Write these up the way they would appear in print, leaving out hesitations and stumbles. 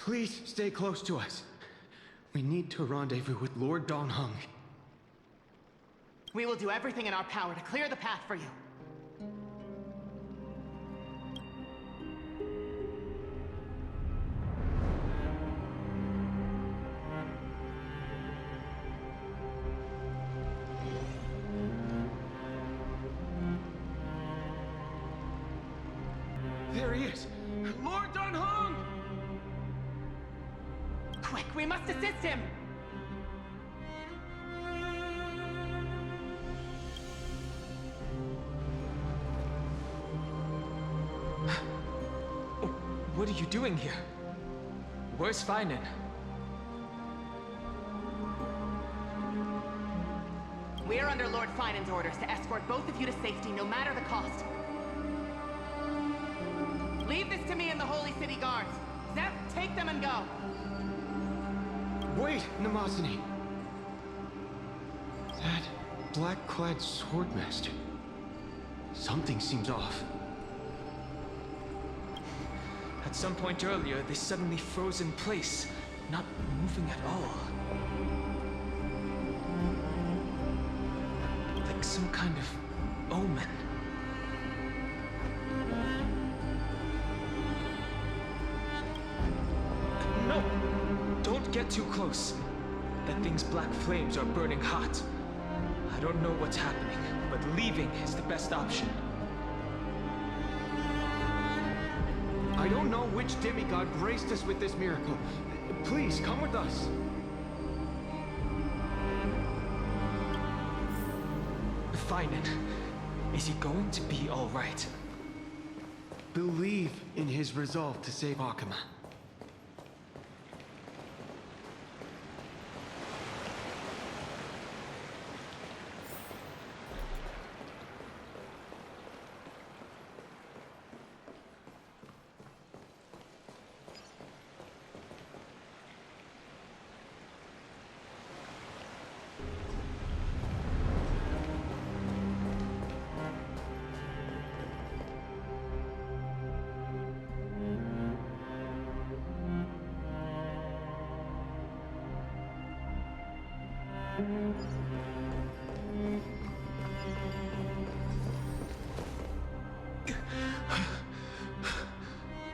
Please stay close to us. We need to rendezvous with Lord Donghung. We will do everything in our power to clear the path for you. There he is! Lord Donghung! Quick, we must assist him! What are you doing here? Where's Feinen? We are under Lord Feinen's orders to escort both of you to safety, no matter the cost. Leave this to me and the Holy City Guards. Zep, take them and go. Wait, Namazani. That black-clad swordmaster. Something seems off. At some point earlier, they suddenly froze in place, not moving at all. Like some kind of omen. No! Don't get too close. That thing's black flames are burning hot. I don't know what's happening, but leaving is the best option. I don't know which demigod graced us with this miracle. Please, come with us. Feinen, is he going to be all right? Believe in his resolve to save Akuma.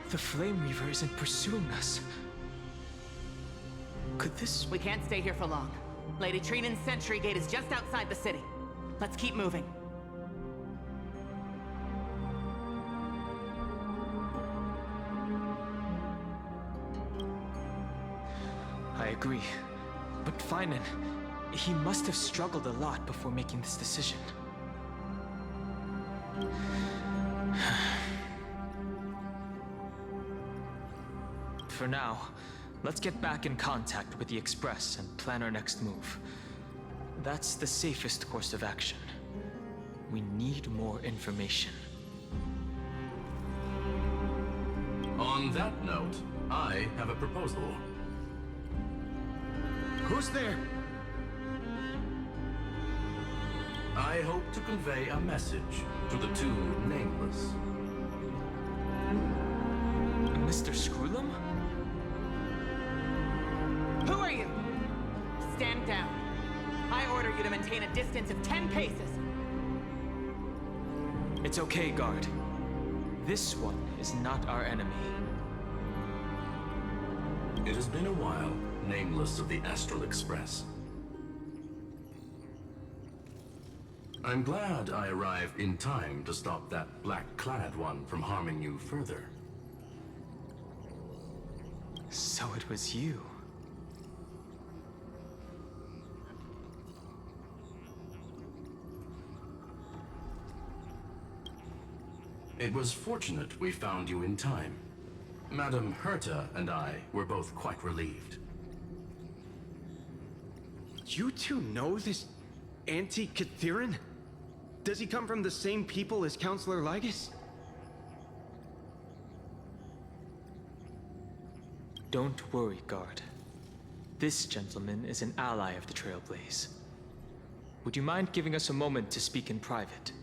The Flame Reaver isn't pursuing us. Could this... We can't stay here for long. Lady Trinan's sentry gate is just outside the city. Let's keep moving. I agree. But Feinen, he must have struggled a lot before making this decision. For now, let's get back in contact with the Express and plan our next move. That's the safest course of action. We need more information. On that note, I have a proposal. Who's there? I hope to convey a message to the two nameless. Mr. Screwlum? Who are you? Stand down. I order you to maintain a distance of 10 paces. It's okay, guard. This one is not our enemy. It has been a while, nameless of the Astral Express. I'm glad I arrived in time to stop that black-clad one from harming you further. So it was you. It was fortunate we found you in time. Madame Herta and I were both quite relieved. You two know this anti-Cathiran? Does he come from the same people as Counselor Lygus? Don't worry, guard. This gentleman is an ally of the Trailblaze. Would you mind giving us a moment to speak in private?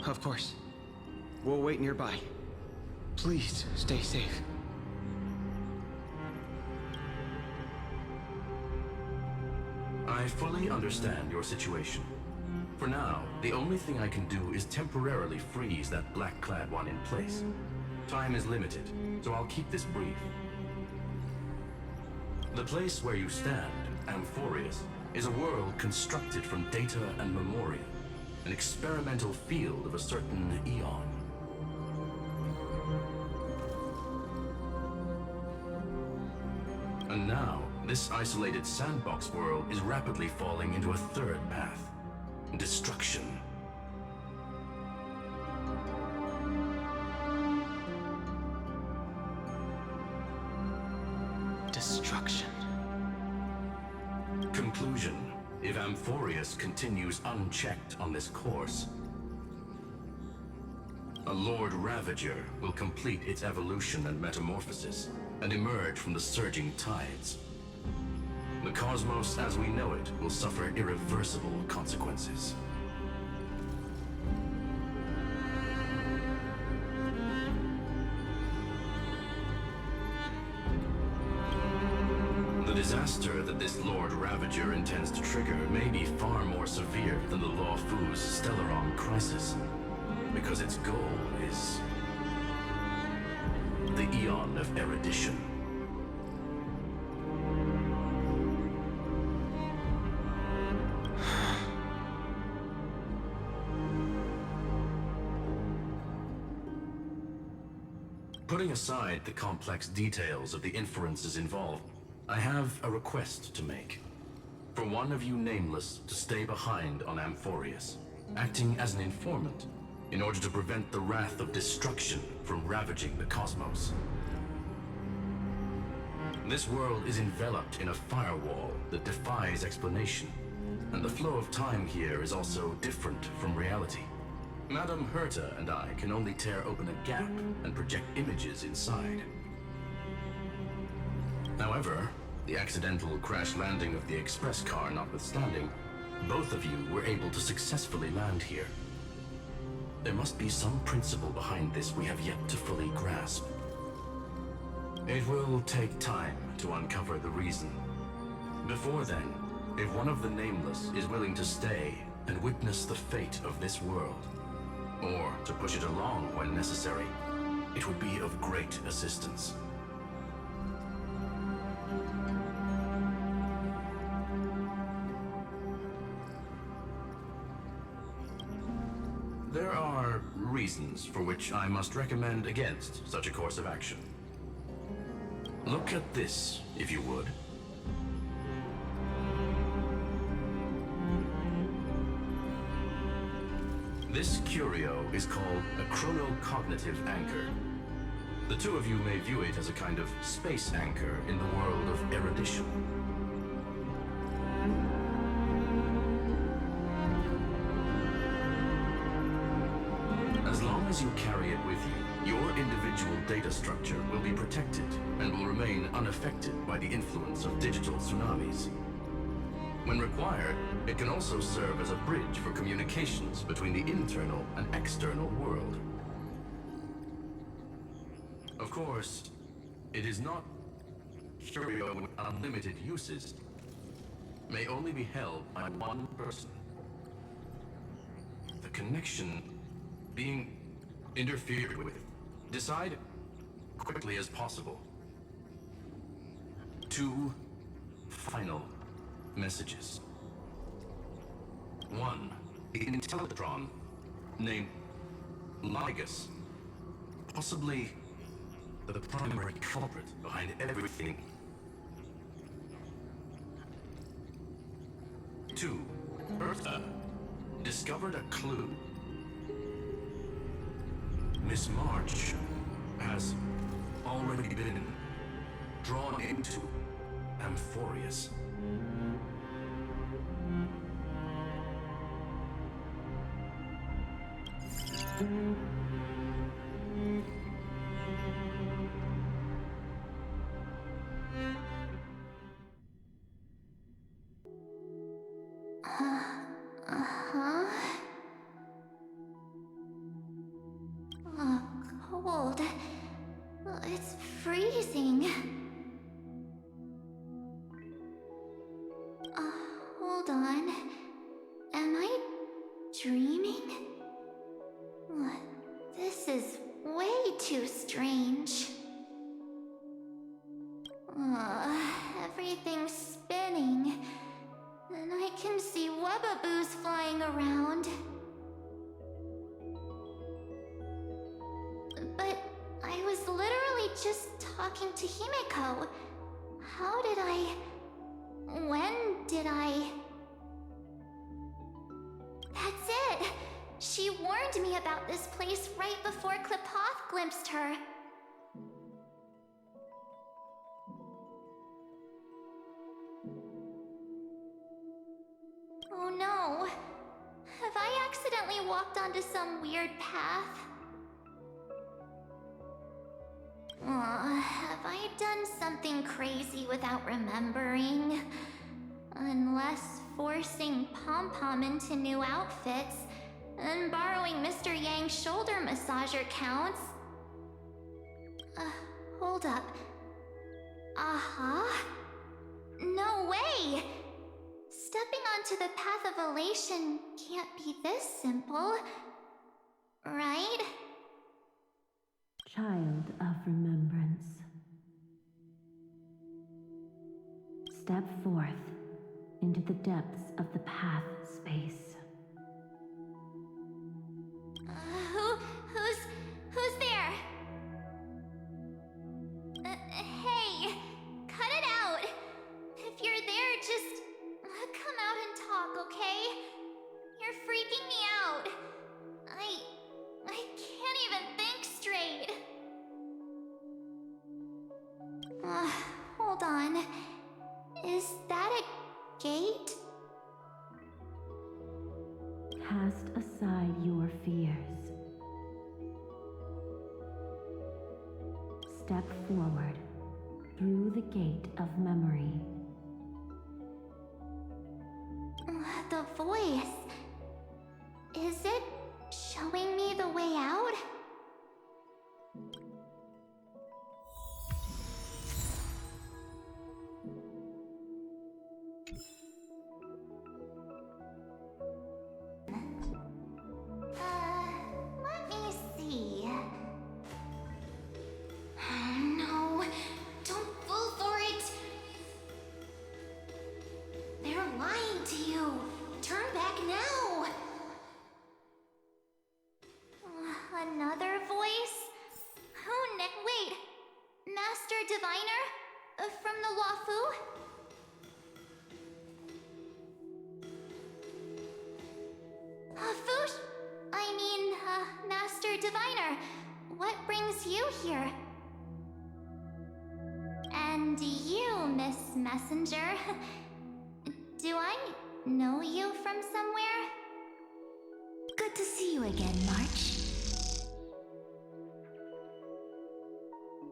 Of course. We'll wait nearby. Please, stay safe. I fully understand your situation. For now, the only thing I can do is temporarily freeze that black-clad one in place. Time is limited, so I'll keep this brief. The place where you stand, Amfореus, is a world constructed from data and memoria, an experimental field of a certain eon. And now, this isolated sandbox world is rapidly falling into a third path. Destruction. Destruction. Conclusion. If Amfореus continues unchecked on this course, a Lord Ravager will complete its evolution and metamorphosis, and emerge from the surging tides. The cosmos as we know it will suffer irreversible consequences. The disaster that this Lord Ravager intends to trigger may be far more severe than the Law Fu's Stellaron crisis, because its goal is the Eon of Erudition. Putting aside the complex details of the inferences involved, I have a request to make. For one of you nameless to stay behind on Amfореus, acting as an informant, in order to prevent the wrath of destruction from ravaging the cosmos. This world is enveloped in a firewall that defies explanation, and the flow of time here is also different from reality. Madame Herta and I can only tear open a gap and project images inside. However, the accidental crash landing of the express car notwithstanding, both of you were able to successfully land here. There must be some principle behind this we have yet to fully grasp. It will take time to uncover the reason. Before then, if one of the nameless is willing to stay and witness the fate of this world, or to push it along when necessary, it would be of great assistance. There are reasons for which I must recommend against such a course of action. Look at this, if you would. This curio is called a chronocognitive anchor. The two of you may view it as a kind of space anchor in the world of erudition. As long as you carry it with you, your individual data structure will be protected and will remain unaffected by the influence of digital tsunamis. When required, it can also serve as a bridge for communications between the internal and external world. Of course, it is not curio with unlimited uses. May only be held by one person. The connection being interfered with. Decide quickly as possible. 2 final messages. 1. The Intellatron, named Ligus, possibly the primary culprit behind everything. 2. Bertha discovered a clue. Miss March has already been drawn into Amfореus. Cold. It's freezing. Hold on. Am I dreaming? This is way too strange. Everything's spinning. And I can see webbaboos flying around. But I was literally just talking to Himeko. How did I... When did I... That's it! She warned me about this place right before Klipoth glimpsed her. Oh no. Have I accidentally walked onto some weird path? Have I done something crazy without remembering? Unless forcing Pom-Pom into new outfits and borrowing Mr. Yang's shoulder massager counts. Hold up. No way! Stepping onto the path of elation can't be this simple, right? Child of remembrance. Step forth into the depths of the path space. Who's there? Hey, cut it out. If you're there, just come out and talk, okay? You're freaking me out. I can't even think straight. Hold on. Is that a gate? Cast aside your fears. Step forward through the gate of memory. The voice. Is it showing me the way out? Let me see. No, don't fall for it. They're lying to you. Turn back now. Another voice? Wait. Master Diviner? From the Wafu? Master Diviner, what brings you here? And you, Miss Messenger, do I know you from somewhere? Good to see you again, March.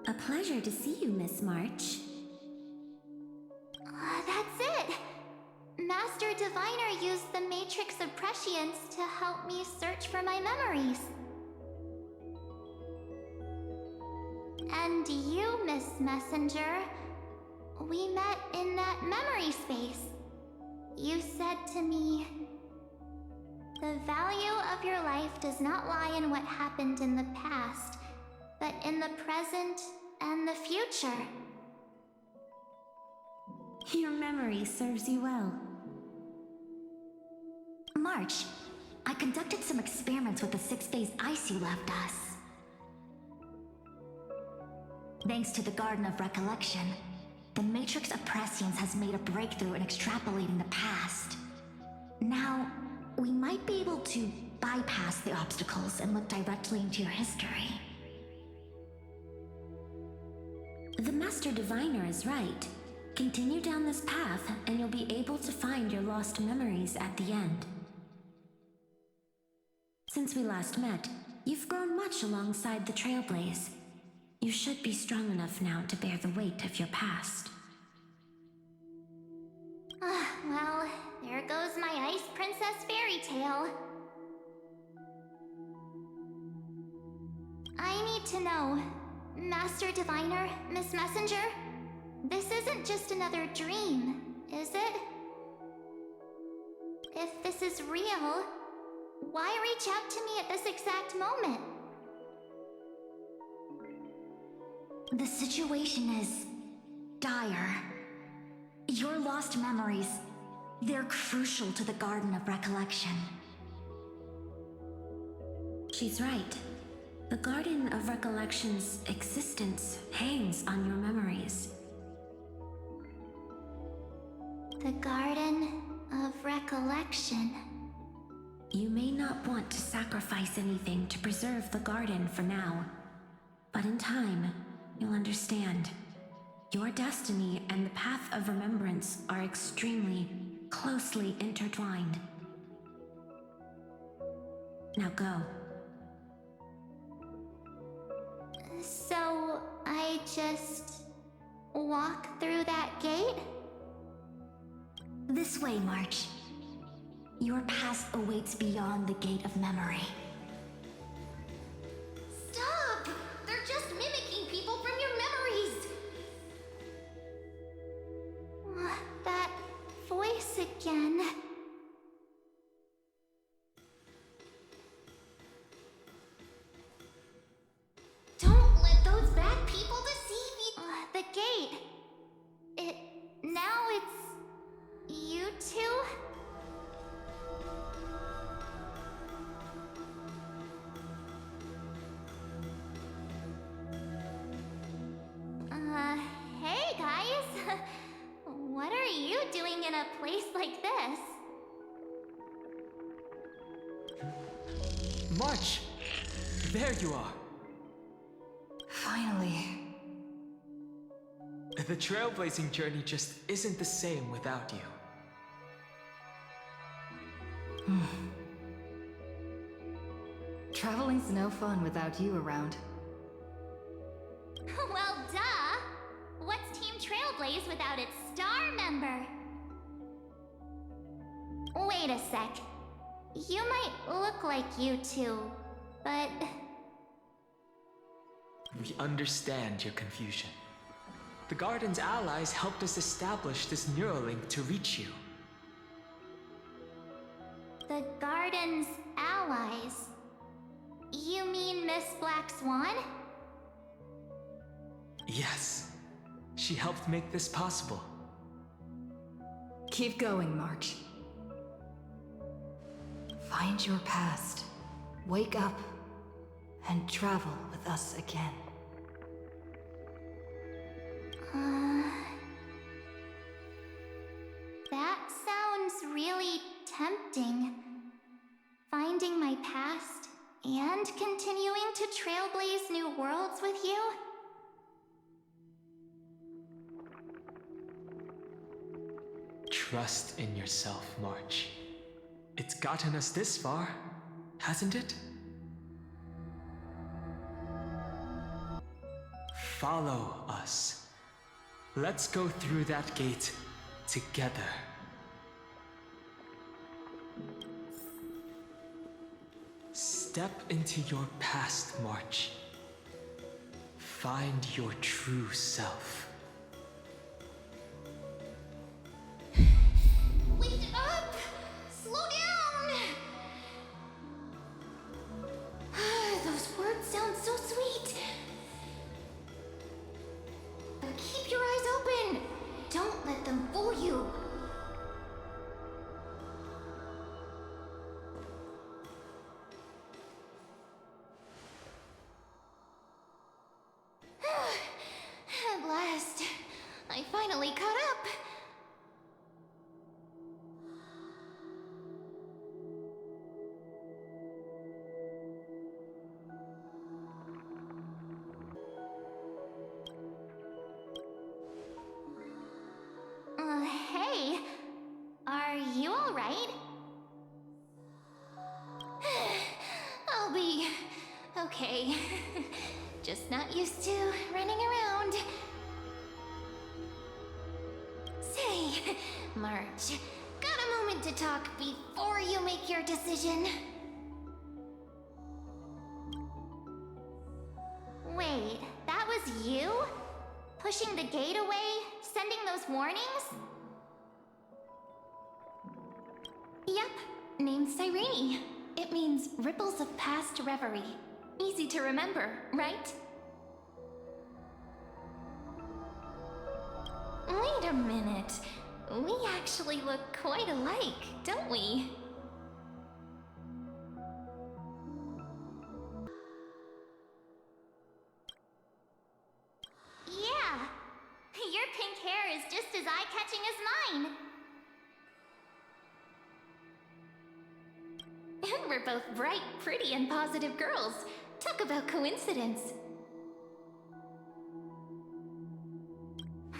A pleasure to see you, Miss March. That's it! Master Diviner used the Matrix of Prescience to help me search for my memories. And you, Miss Messenger, we met in that memory space. You said to me, the value of your life does not lie in what happened in the past, but in the present and the future. Your memory serves you well. March, I conducted some experiments with the 6-phase ice you left us. Thanks to the Garden of Recollection, the Matrix of Prescience has made a breakthrough in extrapolating the past. Now, we might be able to bypass the obstacles and look directly into your history. The Master Diviner is right. Continue down this path, and you'll be able to find your lost memories at the end. Since we last met, you've grown much alongside the Trailblaze. You should be strong enough now to bear the weight of your past. Well, there goes my Ice Princess fairy tale. I need to know, Master Diviner, Miss Messenger, this isn't just another dream, is it? If this is real, why reach out to me at this exact moment? The situation is dire. Your lost memories, they're crucial to the Garden of Recollection. She's right. The Garden of Recollection's existence hangs on your memories. The Garden of Recollection. You may not want to sacrifice anything to preserve the garden for now, but in time, you'll understand. Your destiny and the path of remembrance are extremely, closely intertwined. Now go. So, I just walk through that gate? This way, March. Your past awaits beyond the Gate of Memory. Stop! They're just mimicking people from your memories! That voice again. Don't let those bad people deceive you! The gate. Now it's... you two? Hey guys! What are you doing in a place like this? March! There you are! Finally. The trailblazing journey just isn't the same without you. Traveling's no fun without you around. Well, duh! What's Team Trailblaze without its star member? Wait a sec. You might look like you two, but... We understand your confusion. The Garden's allies helped us establish this Neuralink to reach you. The Garden's allies? You mean Miss Black Swan? Yes. She helped make this possible. Keep going, March. Find your past, wake up, and travel with us again. That sounds really tempting. Finding my past and continuing to trailblaze new worlds with you? Trust in yourself, March. It's gotten us this far, hasn't it? Follow us. Let's go through that gate together. Step into your past, March. Find your true self. Wait up! Slow down! Those words sound so sweet. Keep your eyes open. Don't let them fool you. At last, I finally caught up. Hey, are you all right? I'll be okay. Just not used to running around. Say, March, got a moment to talk before you make your decision? Wait, that was you? Pushing the gate away? Sending those warnings? Yep, named Cyrene. It means ripples of past reverie. Easy to remember, right? Wait a minute. We actually look quite alike, don't we? Yeah. Your pink hair is just as eye-catching as mine. And we're both bright, pretty, and positive girls. Talk about coincidence.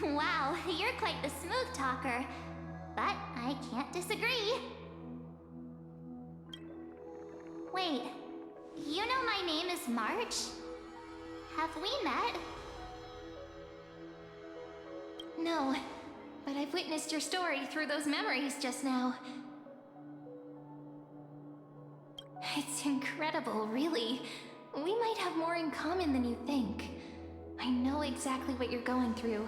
Wow, you're quite the smooth talker. But I can't disagree. Wait, you know my name is March? Have we met? No, but I've witnessed your story through those memories just now. It's incredible, really. We might have more in common than you think. I know exactly what you're going through,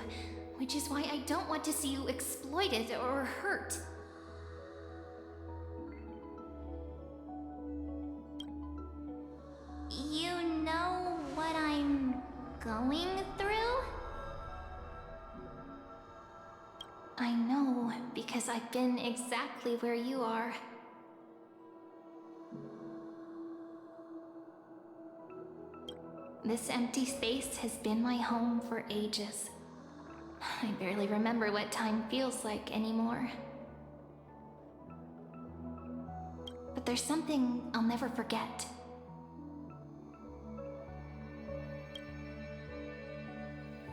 which is why I don't want to see you exploited or hurt. You know what I'm going through? I know, because I've been exactly where you are. This empty space has been my home for ages. I barely remember what time feels like anymore. But there's something I'll never forget.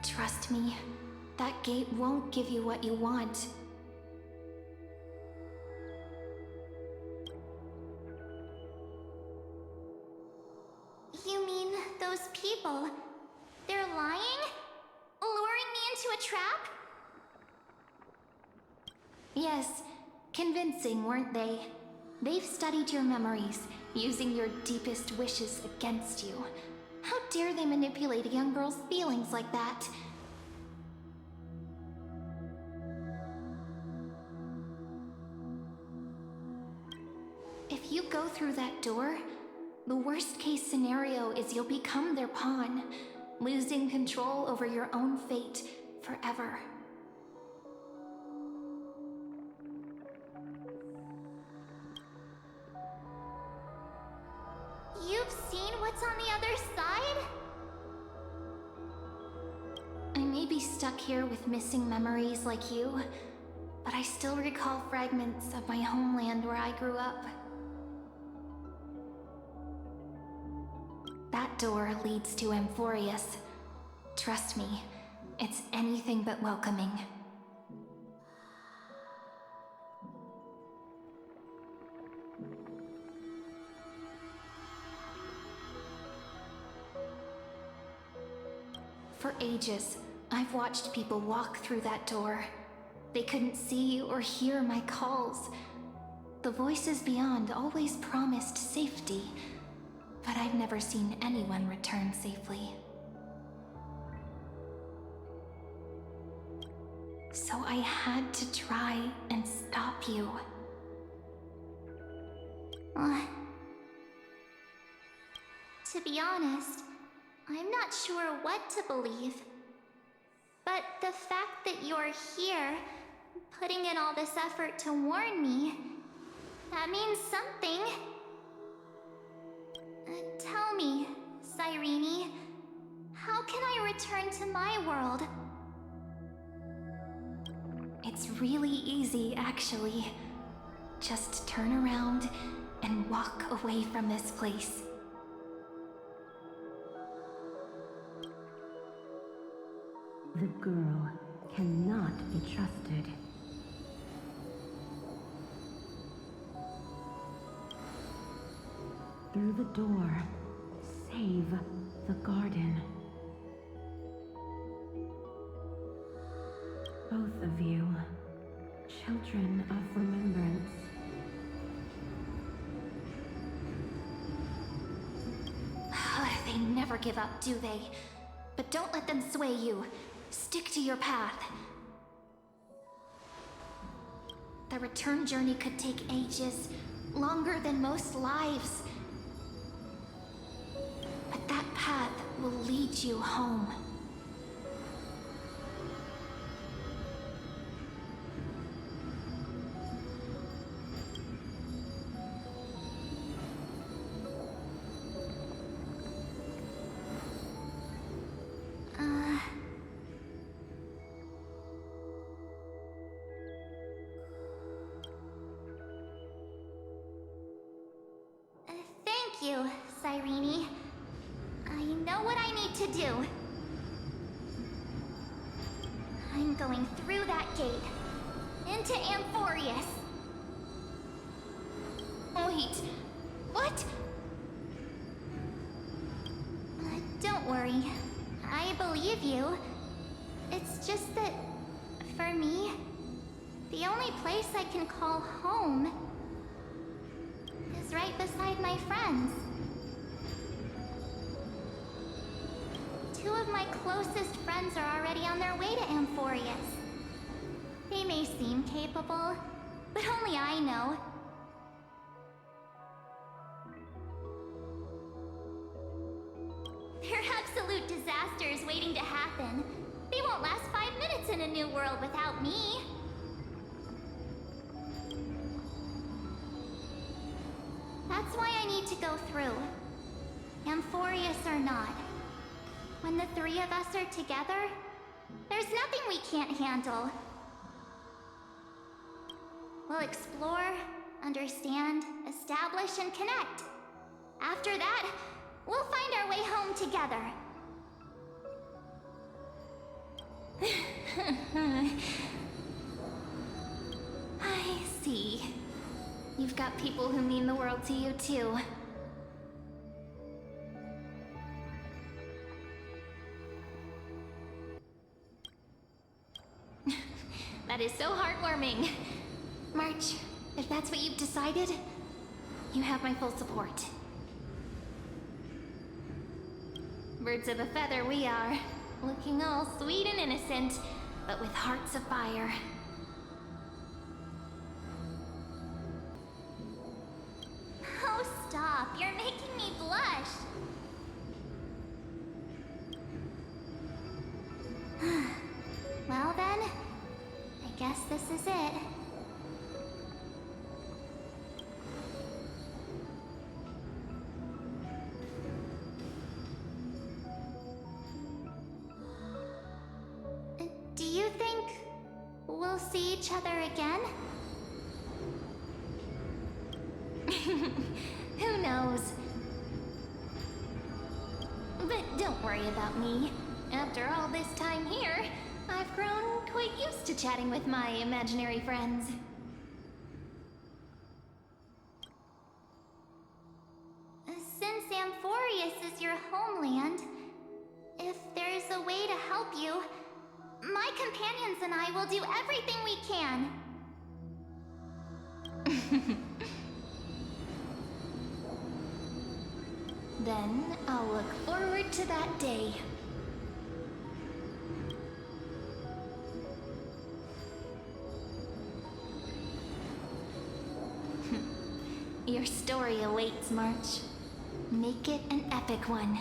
Trust me, that gate won't give you what you want. You mean those people? They're lying? Luring me into a trap? Yes, convincing, weren't they? They've studied your memories, using your deepest wishes against you. How dare they manipulate a young girl's feelings like that? If you go through that door, the worst-case scenario is you'll become their pawn, losing control over your own fate forever. You've seen what's on the other side? I may be stuck here with missing memories like you, but I still recall fragments of my homeland where I grew up. That door leads to Amfореus. Trust me, it's anything but welcoming. For ages, I've watched people walk through that door. They couldn't see or hear my calls. The voices beyond always promised safety, but I've never seen anyone return safely. So I had to try and stop you. To be honest, I'm not sure what to believe. But the fact that you're here, putting in all this effort to warn me, that means something. Tell me, Cyrene, how can I return to my world? It's really easy, actually. Just turn around and walk away from this place. The girl cannot be trusted. Through the door, save the garden. Both of you, children of remembrance. They never give up, do they? But don't let them sway you. Stick to your path. The return journey could take ages, longer than most lives. But that path will lead you home. Thank you, Cyrene. I know what I need to do. I'm going through that gate. Into Amfореus. Wait, what? Don't worry. I believe you. It's just that, for me, the only place I can call home is right beside my friends. Two of my closest friends are already on their way to Amfореus. They may seem capable, but only I know. They're absolute disasters waiting to happen. They won't last 5 minutes in a new world without me. That's why I need to go through. Amfореus or not. When the three of us are together, there's nothing we can't handle. We'll explore, understand, establish, and connect. After that, we'll find our way home together. I see. You've got people who mean the world to you, too. That is so heartwarming. March, if that's what you've decided, you have my full support. Birds of a feather we are, looking all sweet and innocent, but with hearts of fire. Oh, stop. You're making me blush. Well then, I guess this is it. Do you think we'll see each other again? Who knows? But don't worry about me. After all this time here, I've grown quite used to chatting with my imaginary friends. Since Amfореus is your homeland, if there's a way to help you, my companions and I will do everything we can. Then I'll look forward to that day. Your story awaits, March. Make it an epic one.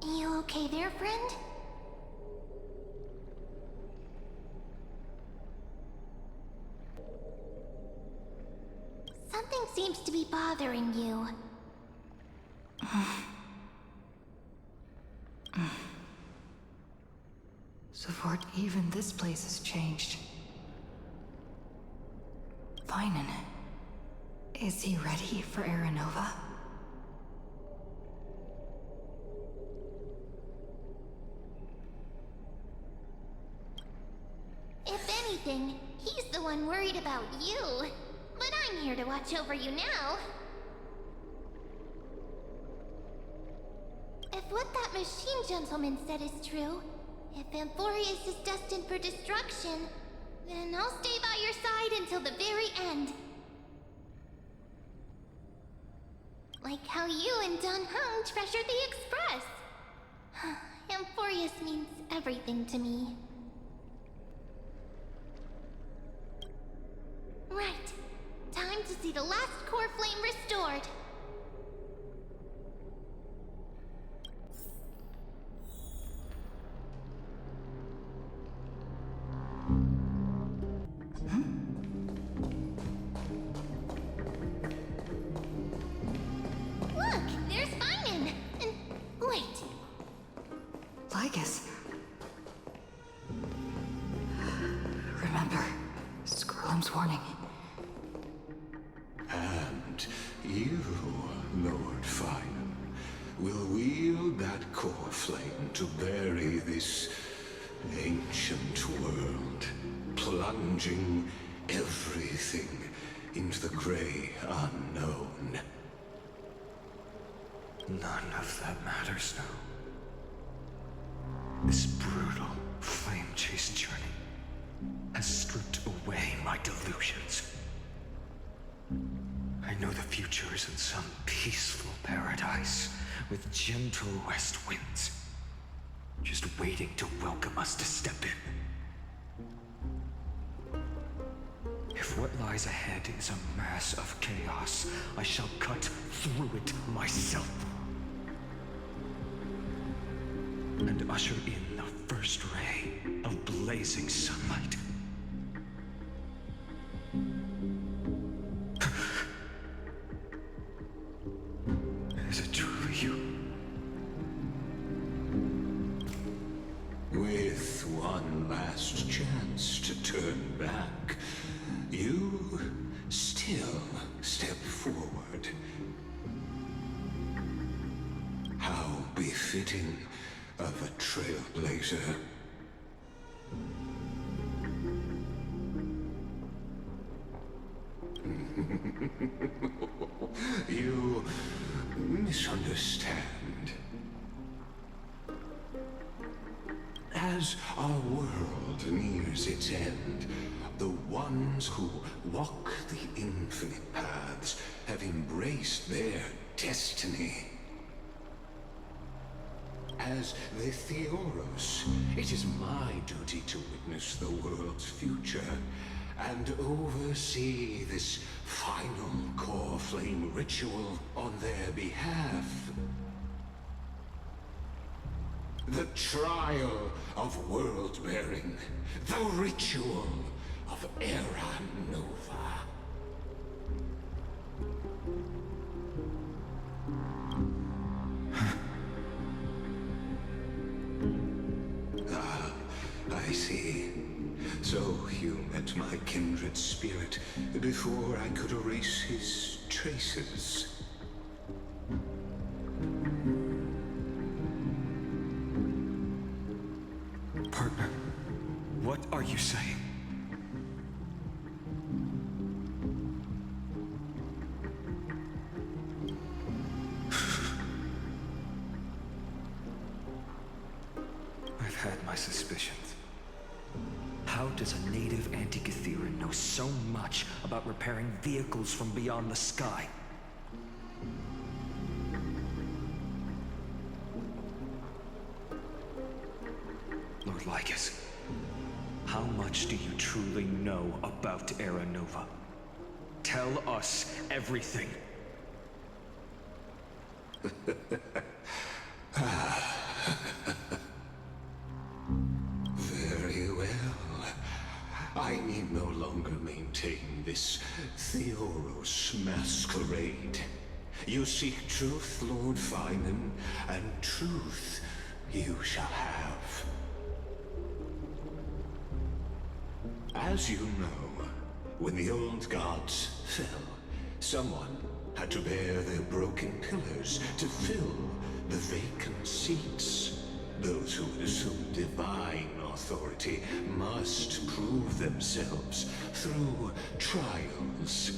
You okay there, friend? Something seems to be bothering you. So for even this place has changed. Finan. Is he ready for Aranova? If anything, he's the one worried about you. But I'm here to watch over you now. If what that machine gentleman said is true, If Amfореus is destined for destruction, then I'll stay by your side until the very end. Like how you and Dun Hung treasure the Express. Amfореus means everything to me. Right. Time to see the last core flame restored. Look, there's Finan. And wait. Lycus. Remember, Skrulum's warning. And you, Lord Finan, will wield that core flame to bury this ancient world, plunging everything into the grey unknown. None of that matters now. This brutal, flame-chased journey has stripped away my delusions. I know the future is in some peaceful paradise with gentle west winds, just waiting to welcome us to step in. If what lies ahead is a mass of chaos, I shall cut through it myself and usher in the first ray of blazing sunlight. Is it truly you? With one last chance to turn back, you still step forward. How befitting of a trailblazer. You misunderstand. As our world nears its end, the ones who walk the infinite paths have embraced their destiny. As the Theoros, it is my duty to witness the world's future and oversee this final core flame ritual on their behalf. The trial of world-bearing, the ritual of Era Nova. I see. So you met my kindred spirit before I could erase his traces. Partner, what are you saying? I've had my suspicions. How does a native Antikytheran know so much about repairing vehicles from beyond the sky? Lord Lycus, how much do you truly know about Era Nova? Tell us everything. Very well. I need no longer maintain this Theoros masquerade. You seek truth, Lord Finan, and truth you shall have. As you know, when the old gods fell, someone had to bear their broken pillars to fill the vacant seats. Those who would assume divine authority must prove themselves through trials.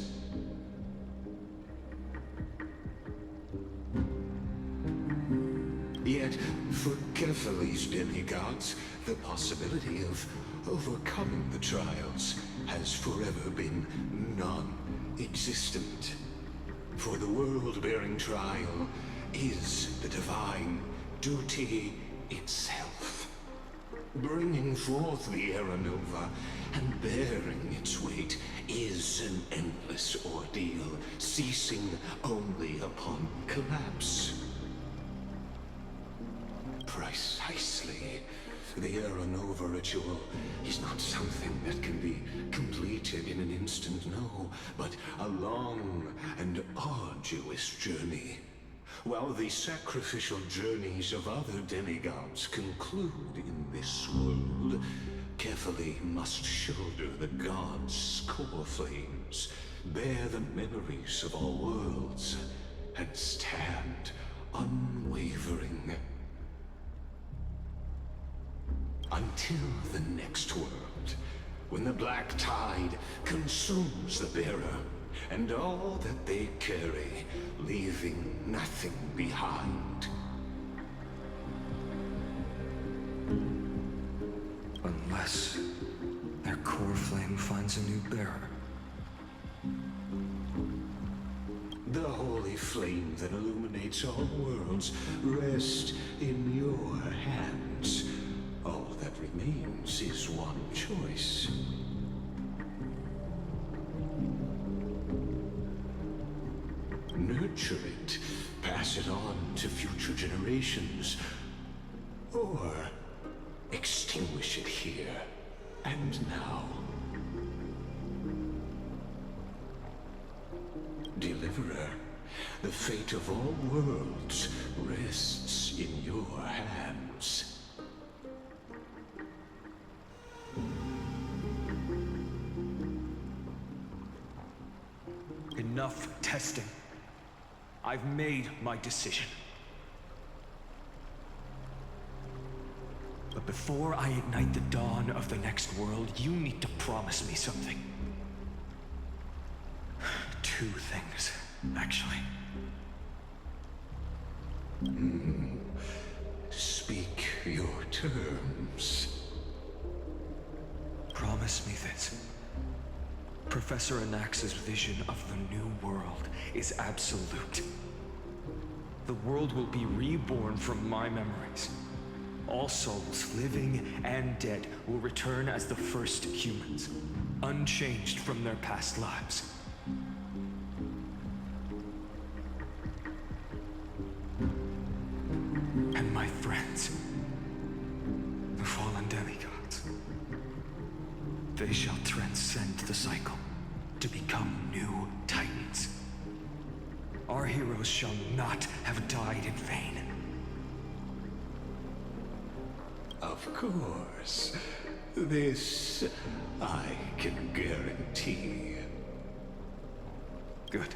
Yet, forgive for these demigods, the possibility of overcoming the trials has forever been non-existent. For the world-bearing trial is the divine duty itself. Bringing forth the Era Nova and bearing its weight is an endless ordeal, ceasing only upon collapse. Precisely. The Era Nova ritual is not something that can be completed in an instant, no, but a long and arduous journey. While the sacrificial journeys of other demigods conclude in this world, carefully must shoulder the gods' core flames, bear the memories of all worlds, and stand unwavering. Until the next world, when the black tide consumes the bearer, and all that they carry, leaving nothing behind. Unless their core flame finds a new bearer. The holy flame that illuminates all worlds rests in your hands. All that remains is one choice. Nurture it, pass it on to future generations, or extinguish it here and now. Deliverer, the fate of all worlds rests in your hands. Enough testing. I've made my decision. But before I ignite the dawn of the next world, you need to promise me something. Two things, actually. Speak your terms. Promise me this. Professor Anax's vision of the new world is absolute. The world will be reborn from my memories. All souls, living and dead, will return as the first humans, unchanged from their past lives. And my friends, the fallen demigods, they shall transcend the cycle to become new titans. Our heroes shall not have died in vain. Of course. This I can guarantee. Good.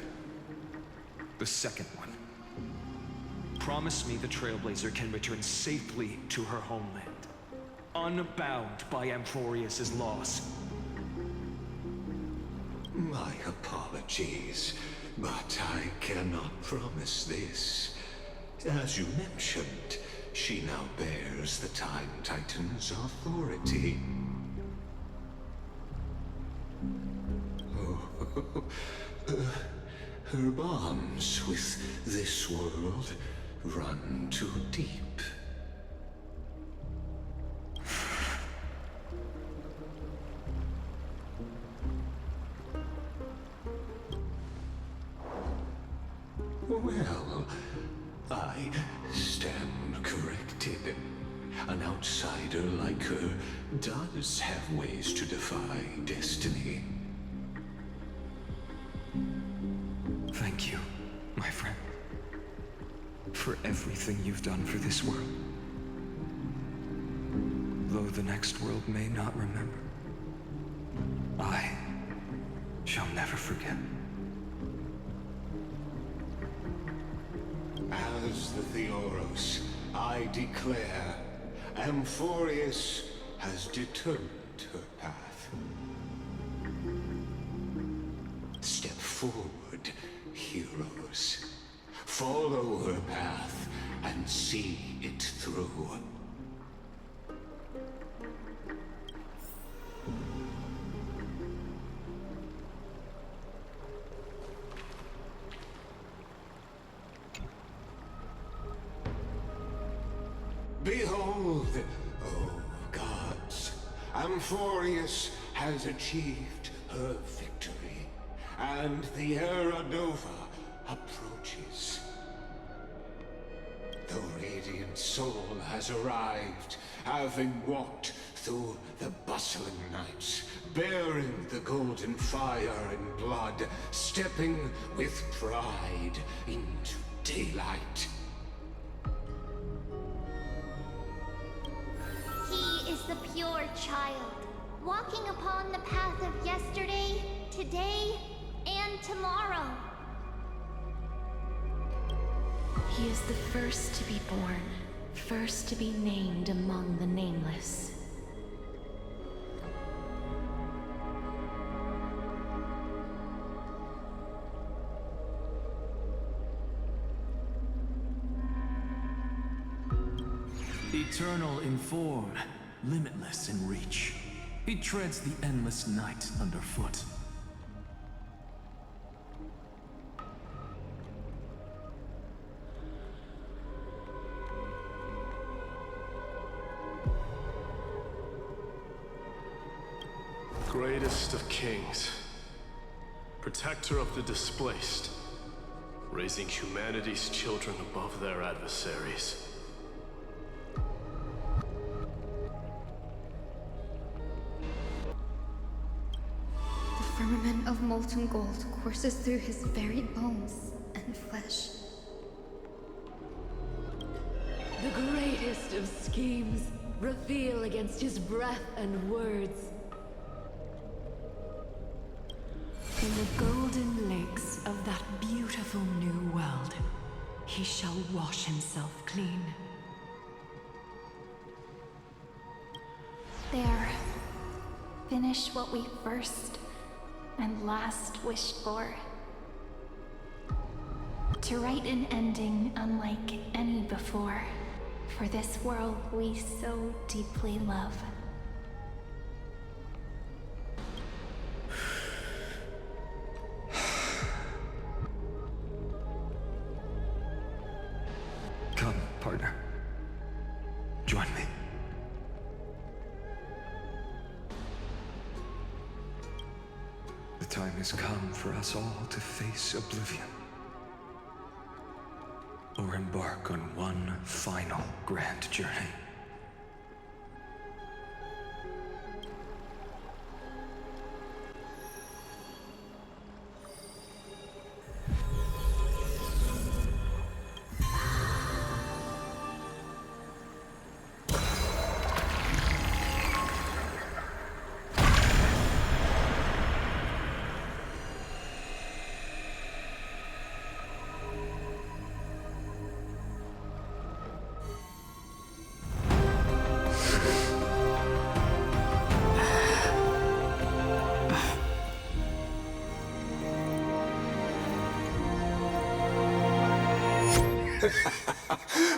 The second one. Promise me the Trailblazer can return safely to her homeland, unbound by Amphореus' loss. My apologies, but I cannot promise this. As you mentioned, she now bears the Time Titan's authority. Her bonds with this world run too deep. Well, I stand corrected. An outsider like her does have ways to defy destiny. Thank you, my friend, for everything you've done for this world. Though the next world may not remember, I shall never forget. As the Theoros, I declare, Amphореus has determined her path. Step forward, heroes. Follow her path and see it through. Amfореus has achieved her victory, and the Era Nova approaches. The radiant soul has arrived, having walked through the bustling nights, bearing the golden fire and blood, stepping with pride into daylight. He is the pure child, walking upon the path of yesterday, today, and tomorrow. He is the first to be born, first to be named among the nameless. Eternal in form, limitless in reach. He treads the endless night underfoot. Greatest of kings, protector of the displaced, raising humanity's children above their adversaries. The firmament of molten gold courses through his very bones and flesh. The greatest of schemes reveal against his breath and words. In the golden lakes of that beautiful new world, he shall wash himself clean. There. Finish what we first and last wished for. To write an ending unlike any before, for this world we so deeply love. Come, partner. Join me. The time has come for us all to face oblivion. Or embark on one final grand journey.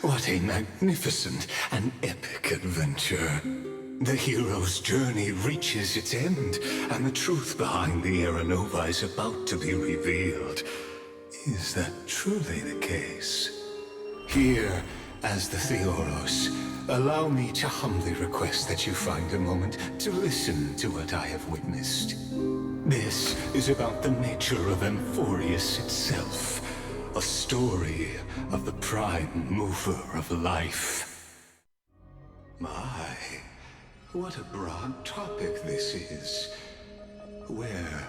What a magnificent and epic adventure. The hero's journey reaches its end, and the truth behind the Era Nova is about to be revealed. Is that truly the case? Here, as the Theoros, allow me to humbly request that you find a moment to listen to what I have witnessed. This is about the nature of Amfореus itself. A story of the prime mover of life. My, what a broad topic this is. Where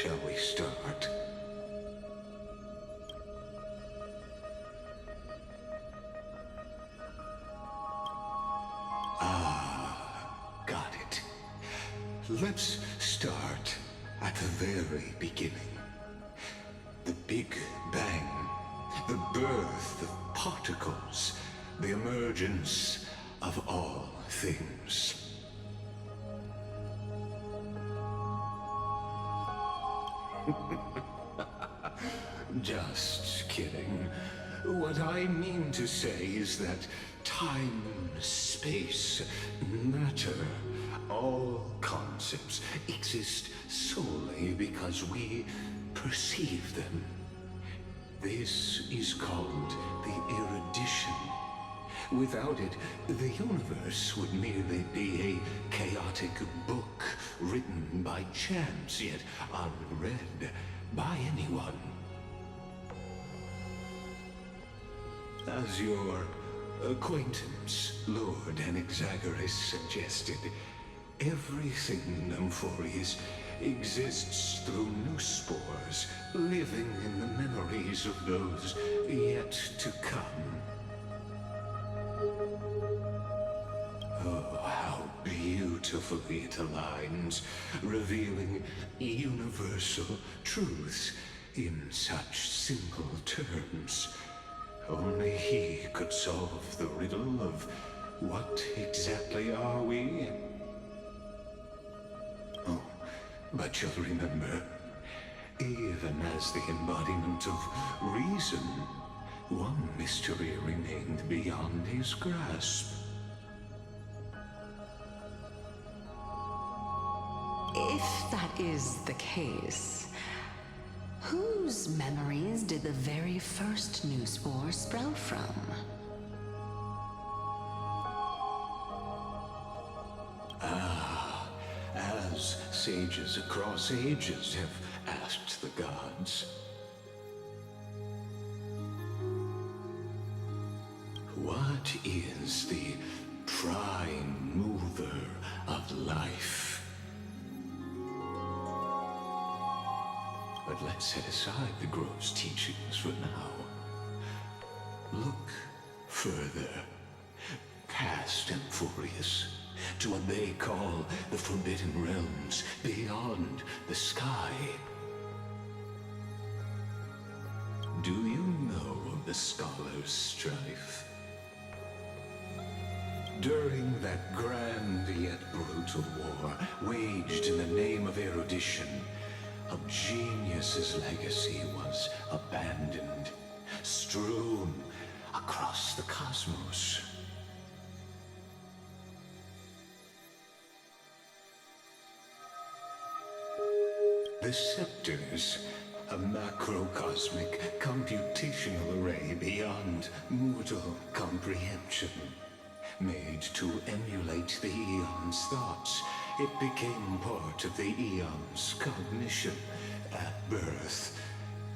shall we start? Got it. Let's start at the very beginning. The Big Bang, the birth of particles, the emergence of all things. Just kidding. What I mean to say is that time, space, matter, all concepts exist solely because we perceive them. This is called the erudition, Without it, the universe would merely be a chaotic book written by chance, yet unread by anyone. As your acquaintance, Lord Anaxagoras, suggested, everything in Amfореus exists through new spores, living in the memories of those yet to come. Oh, how beautifully it aligns, revealing universal truths in such simple terms. Only he could solve the riddle of what exactly are we? Oh, but you'll remember, even as the embodiment of reason, one mystery remained beyond his grasp. If that is the case, whose memories did the very first new spore sprout from? Ah, as sages across ages have asked the gods. What is the prime mover of life? But let's set aside the grove's teachings for now. Look further, past Amfореus, to what they call the Forbidden Realms, beyond the sky. Do you know of the Scholar's Strife? During that grand yet brutal war, waged in the name of erudition, a genius's legacy was abandoned, strewn across the cosmos. The scepters, a macrocosmic computational array beyond mortal comprehension. Made to emulate the Eon's thoughts, it became part of the Eon's cognition at birth.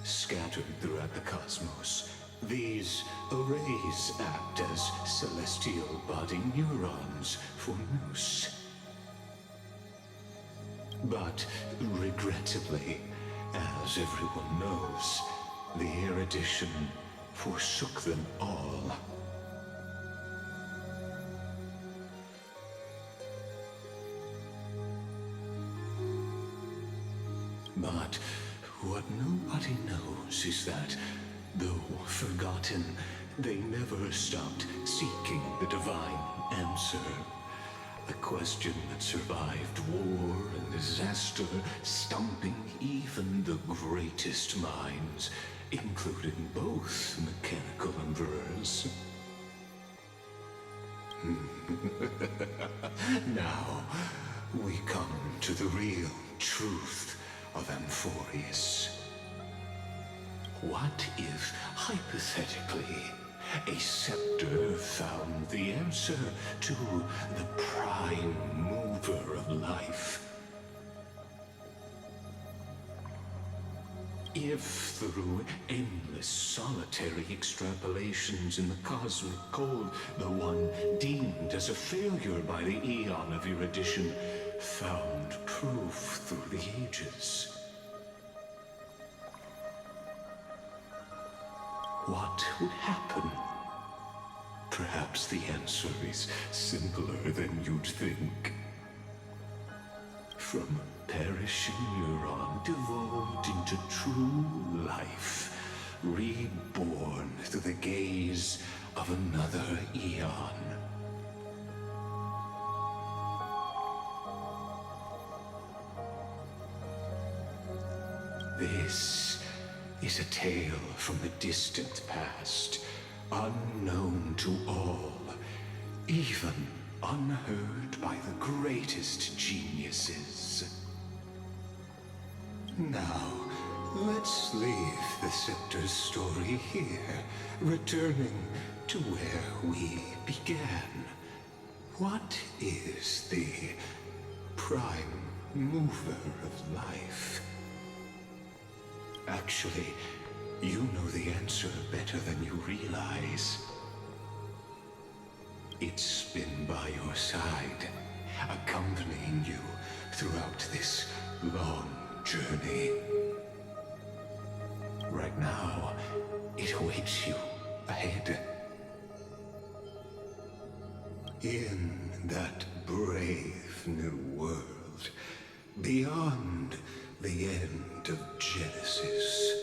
Scattered throughout the cosmos, these arrays act as celestial body neurons for Nous. But regrettably, as everyone knows, the erudition forsook them all. But what nobody knows is that, though forgotten, they never stopped seeking the divine answer. A question that survived war and disaster, stumping even the greatest minds, including both mechanical emperors. Now, we come to the real truth of Amfореus. What if, hypothetically, a scepter found the answer to the prime mover of life? If through endless solitary extrapolations in the cosmic cold, the one deemed as a failure by the Eon of erudition found proof through the ages, what would happen? Perhaps the answer is simpler than you'd think. From a perishing neuron devolved into true life, reborn through the gaze of another Eon. This is a tale from the distant past, unknown to all, even unheard by the greatest geniuses. Now, Let's leave the Scepter's story here, returning to where we began. What is the prime mover of life? Actually, you know the answer better than you realize. It's been by your side, accompanying you throughout this long journey. Right now, it awaits you ahead. In that brave new world, beyond the end of Genesis.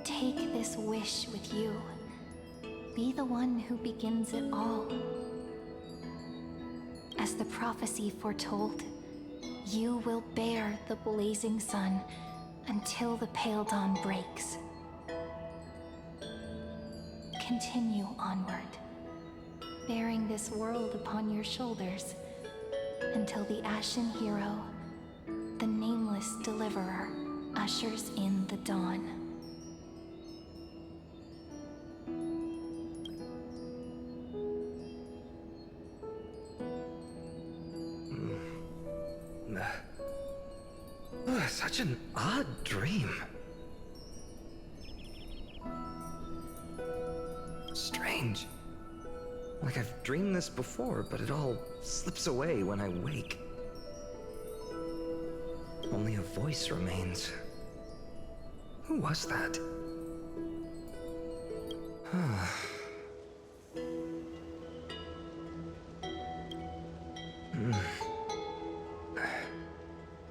Take this wish with you. Be the one who begins it all. As the prophecy foretold, you will bear the blazing sun until the pale dawn breaks. Continue onward, bearing this world upon your shoulders until the ashen hero, the nameless deliverer, ushers in the dawn. Such an odd dream. Strange. Like I've dreamed this before, but it all slips away when I wake. Only a voice remains. Who was that?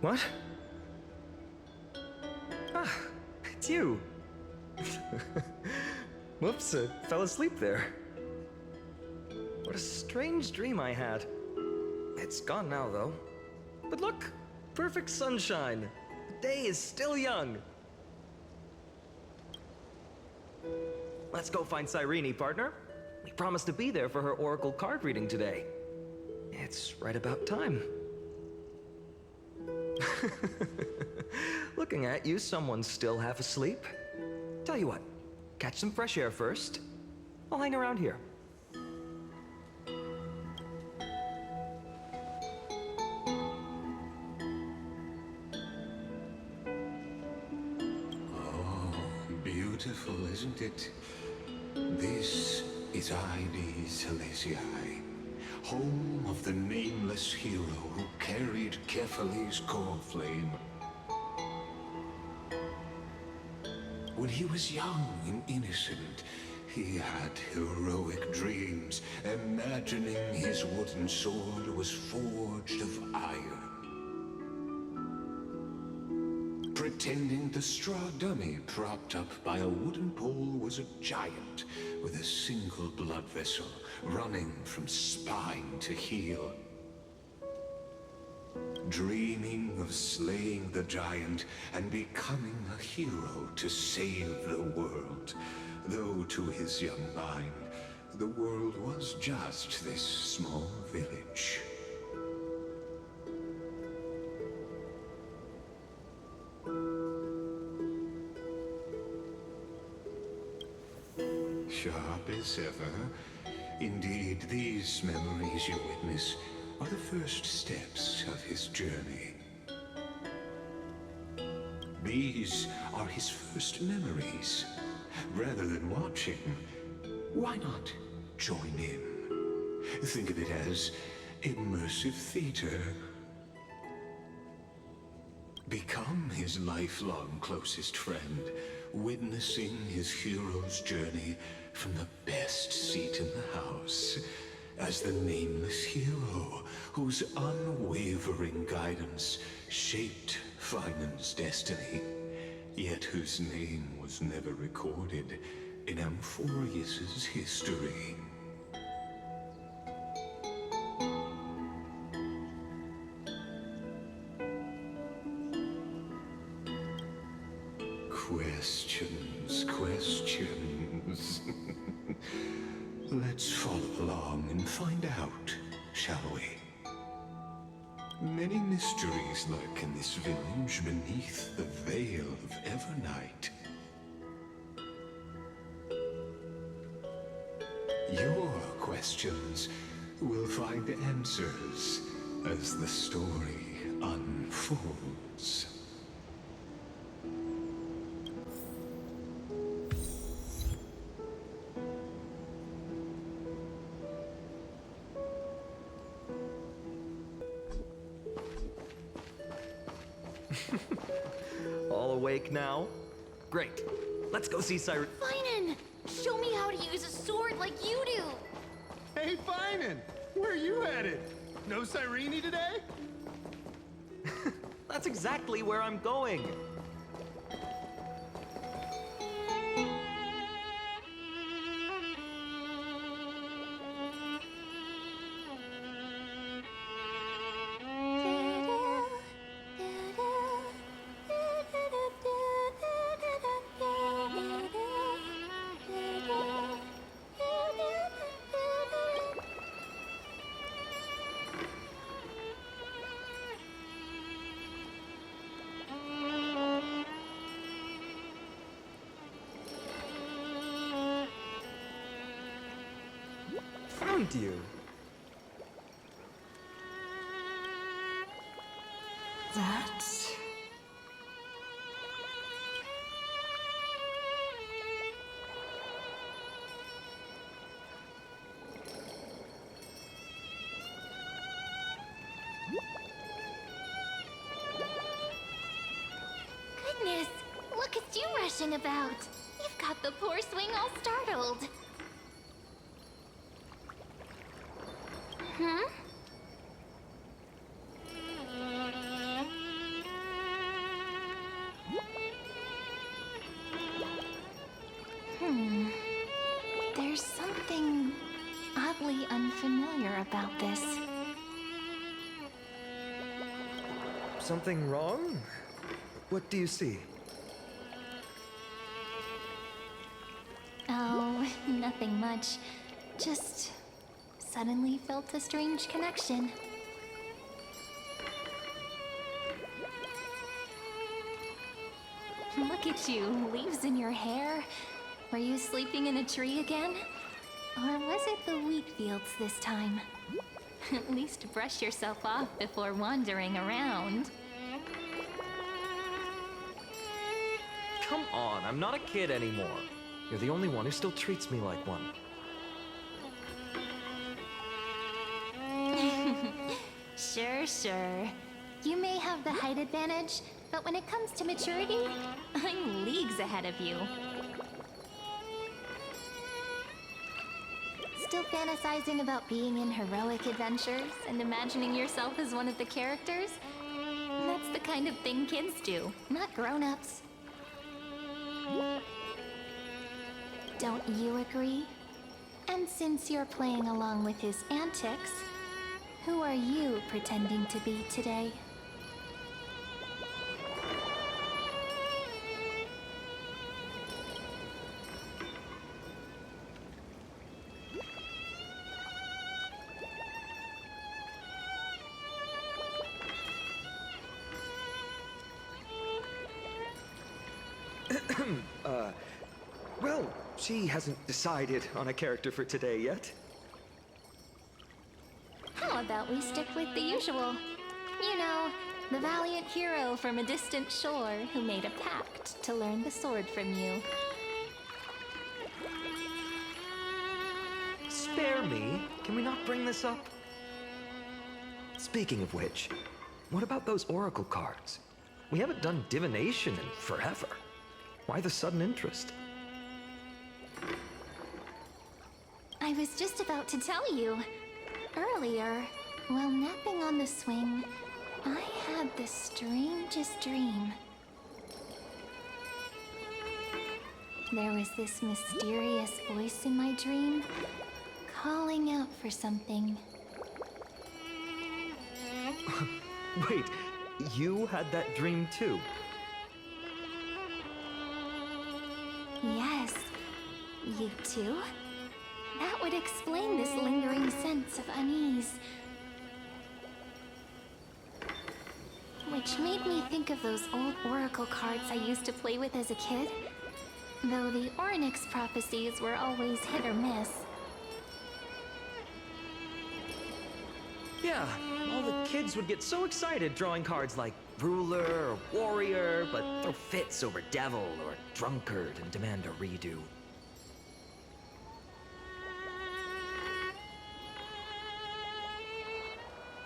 What? Ah, it's you. Whoops, I fell asleep there. What a strange dream I had. It's gone now, though. But look, perfect sunshine. The day is still young. Let's go find Cyrene, partner. We promised to be there for her oracle card reading today. It's right about time. Looking at you, someone's still half asleep. Tell you what, catch some fresh air first. I'll hang around here. Oh, beautiful, isn't it? This is Ide Celestii, home of the nameless hero who carried Kefali's core flame. When he was young and innocent, he had heroic dreams, imagining his wooden sword was forged of iron. Pretending the straw dummy propped up by a wooden pole was a giant with a single blood vessel running from spine to heel. Dreaming of slaying the giant and becoming a hero to save the world, though to his young mind, the world was just this small village. Sharp as ever. Indeed, these memories you witness are the first steps of his journey. These are his first memories. Rather than watching, why not join in? Think of it as immersive theater. Become his lifelong closest friend, witnessing his hero's journey from the best seat in the house, as the nameless hero whose unwavering guidance shaped Finan's destiny, yet whose name was never recorded in Amforeus's history. Questions, questions. Let's follow along and find out, shall we? Many mysteries lurk in this village beneath the veil of Evernight. Your questions will find answers as the story unfolds. All awake now? Great. Let's go see Siren. Finan! Show me how to use a sword like you do! Hey, Finan! Where are you headed? No Cyrene today? That's exactly where I'm going. Found you. That's... Goodness, look at you rushing about. You've got the poor swing all startled. Hmm? There's something oddly unfamiliar about this. Something wrong? What do you see? Oh, nothing much. Just suddenly felt a strange connection. Look at you, leaves in your hair. Were you sleeping in a tree again? Or was it the wheat fields this time? At least brush yourself off before wandering around. Come on, I'm not a kid anymore. You're the only one who still treats me like one. Sure. You may have the height advantage, but when it comes to maturity, I'm leagues ahead of you. Still fantasizing about being in heroic adventures and imagining yourself as one of the characters? That's the kind of thing kids do, not grown-ups. Don't you agree? And since you're playing along with his antics, who are you pretending to be today? Well, she hasn't decided on a character for today yet. How about we stick with the usual? You know, the valiant hero from a distant shore who made a pact to learn the sword from you. Spare me. Can we not bring this up? Speaking of which, what about those oracle cards? We haven't done divination in forever. Why the sudden interest? I was just about to tell you. Earlier, while napping on the swing, I had the strangest dream. There was this mysterious voice in my dream, calling out for something. Wait, you had that dream too? Yes, you too? That would explain this lingering sense of unease. Which made me think of those old oracle cards I used to play with as a kid. Though the Ornyx prophecies were always hit or miss. Yeah, all the kids would get so excited drawing cards like ruler or warrior, but throw fits over devil or drunkard and demand a redo.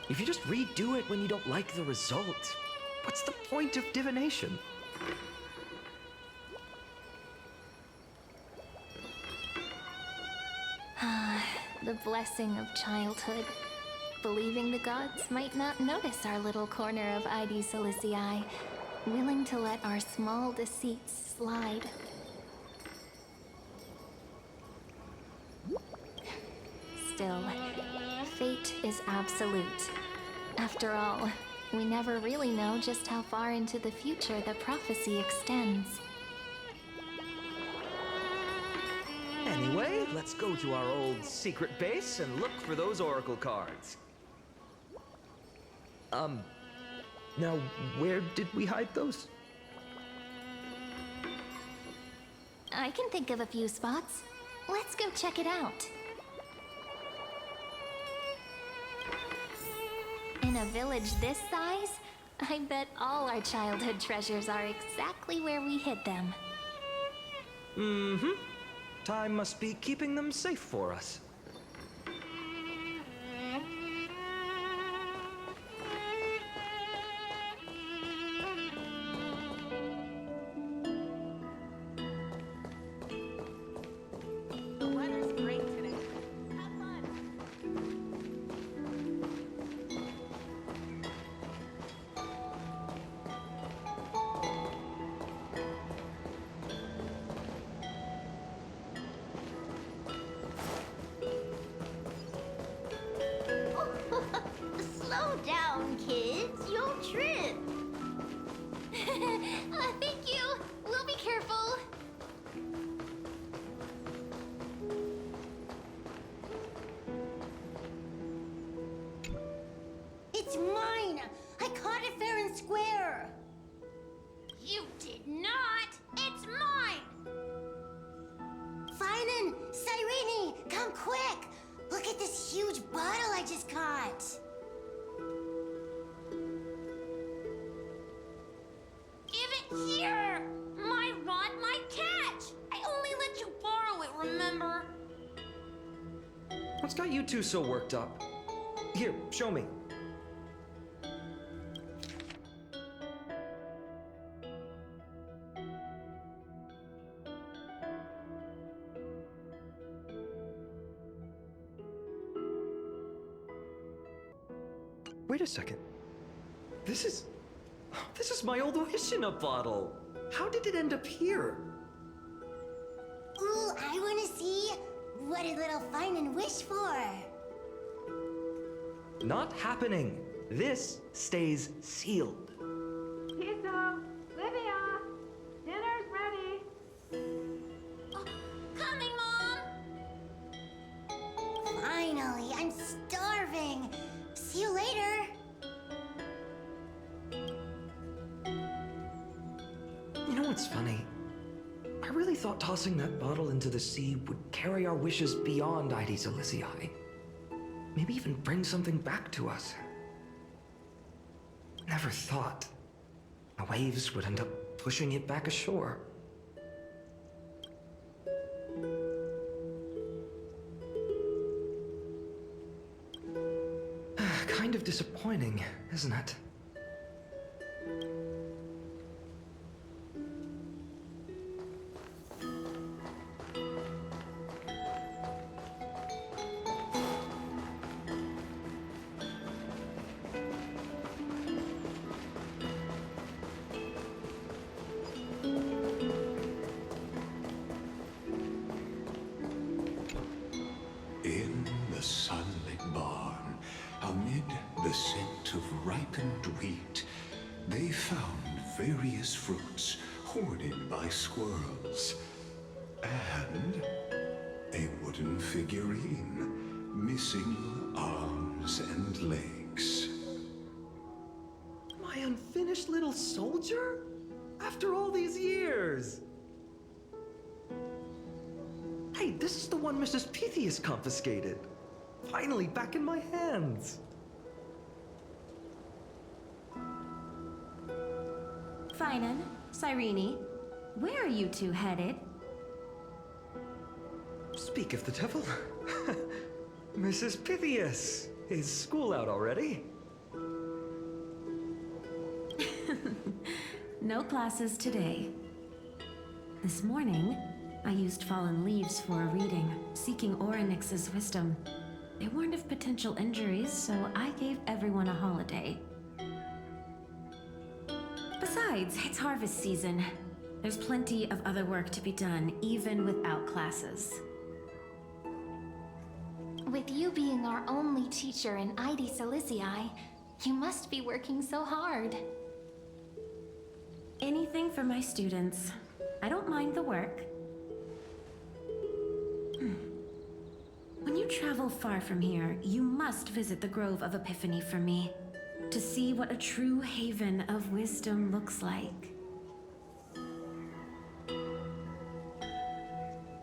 If you just redo it when you don't like the result, what's the point of divination? The blessing of childhood. Believing the gods might not notice our little corner of ID Silicii, willing to let our small deceits slide. Still, fate is absolute. After all, we never really know just how far into the future the prophecy extends. Anyway, let's go to our old secret base and look for those oracle cards. Now, where did we hide those? I can think of a few spots. Let's go check it out. In a village this size, I bet all our childhood treasures are exactly where we hid them. Mm-hmm. Time must be keeping them safe for us. The weather's great today. Have fun. Slow down, kids. You'll trip. Thank you. We'll be careful. It's mine! I caught it fair and square! You did not. It's mine. Finan! Cyrene! Come quick! Look at this huge bottle I just caught! Give it here. My rod, my catch. I only let you borrow it, remember? What's got you two so worked up? Here, show me. Wait a second. This is my old wish in a bottle. How did it end up here? Ooh, I wanna see what did little Finan wish for? Not happening. This stays sealed. Pizza! Livia! Dinner's ready! Coming, Mom. Finally, I'm starving. See you later. You know what's funny? I really thought tossing that bottle into the sea would carry our wishes beyond ID Silicii. Maybe even bring something back to us. Never thought the waves would end up pushing it back ashore. Kind of disappointing, isn't it? the scent of ripened wheat, they found various fruits hoarded by squirrels, and a wooden figurine missing arms and legs. My unfinished little soldier? After all these years! Hey, this is the one Mrs. Pythias confiscated. Finally back in my hands. Finan, Cyrene, where are you two headed? Speak of the devil. Mrs. Pythias, is school out already? No classes today. This morning, I used fallen leaves for a reading, seeking Orynyx's wisdom. They warned of potential injuries, so I gave everyone a holiday. Besides, it's harvest season. There's plenty of other work to be done, even without classes. With you being our only teacher in ID Silicii, you must be working so hard. Anything for my students. I don't mind the work. When you travel far from here, you must visit the Grove of Epiphany for me, to see what a true haven of wisdom looks like.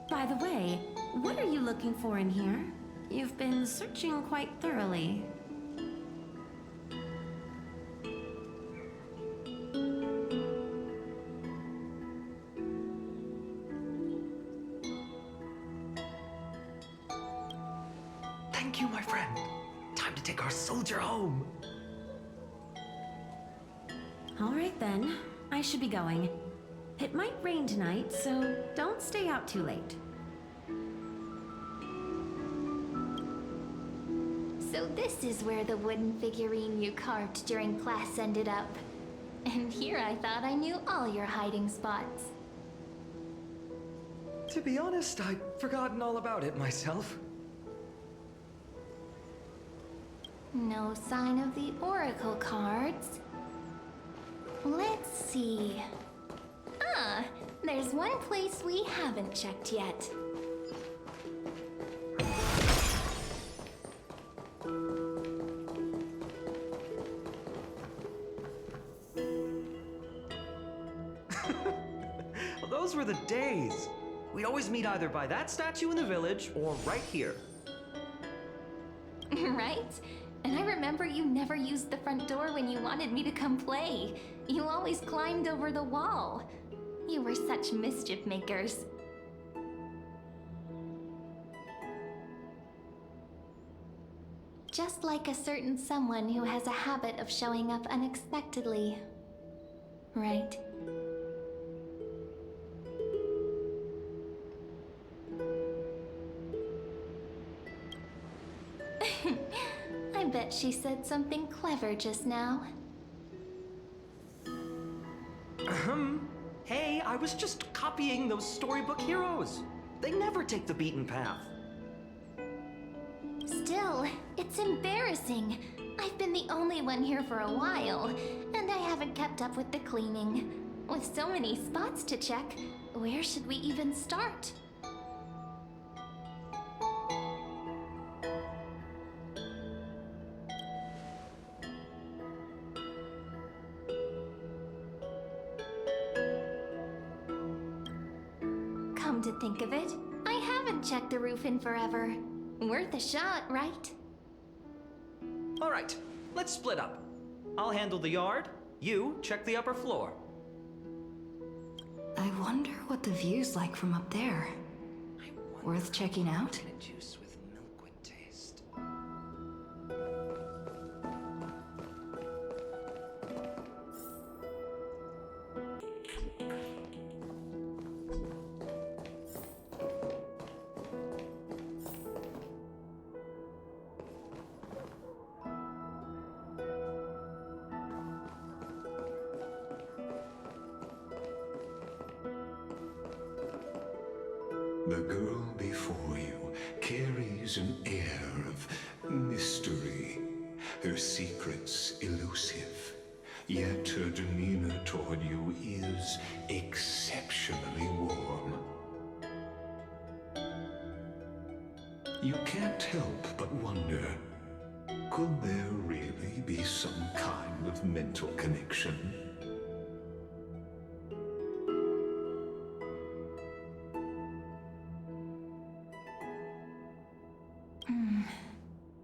By the way, what are you looking for in here? You've been searching quite thoroughly. Thank you, my friend. Time to take our soldier home. All right then, I should be going. It might rain tonight, so don't stay out too late. So this is where the wooden figurine you carved during class ended up. And here I thought I knew all your hiding spots. To be honest, I'd forgotten all about it myself. No sign of the oracle cards. Let's see. Ah, there's one place we haven't checked yet. Well, those were the days. We'd always meet either by that statue in the village or right here. Right? And I remember you never used the front door when you wanted me to come play. You always climbed over the wall. You were such mischief makers. Just like a certain someone who has a habit of showing up unexpectedly. Right? I bet she said something clever just now. Hey, I was just copying those storybook heroes. They never take the beaten path. Still, it's embarrassing. I've been the only one here for a while, and I haven't kept up with the cleaning. With so many spots to check, where should we even start? Come to think of it, I haven't checked the roof in forever. Worth a shot, right? All right, let's split up. I'll handle the yard. You check the upper floor. I wonder what the view's like from up there. Worth checking out? Juice with milk would taste. The girl before you carries an air of mystery, her secrets elusive. Yet her demeanor toward you is exceptionally warm. You can't help but wonder, could there really be some kind of mental connection?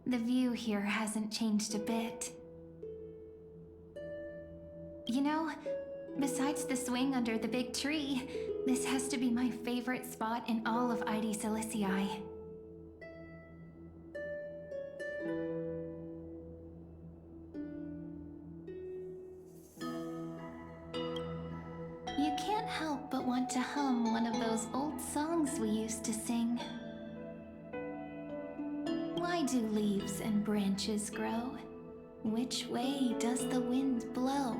The view here hasn't changed a bit. You know, besides the swing under the big tree, this has to be my favorite spot in all of ID Silicii. You can't help but want to hum one of those old songs we used to sing. Why do leaves and branches grow? Which way does the wind blow?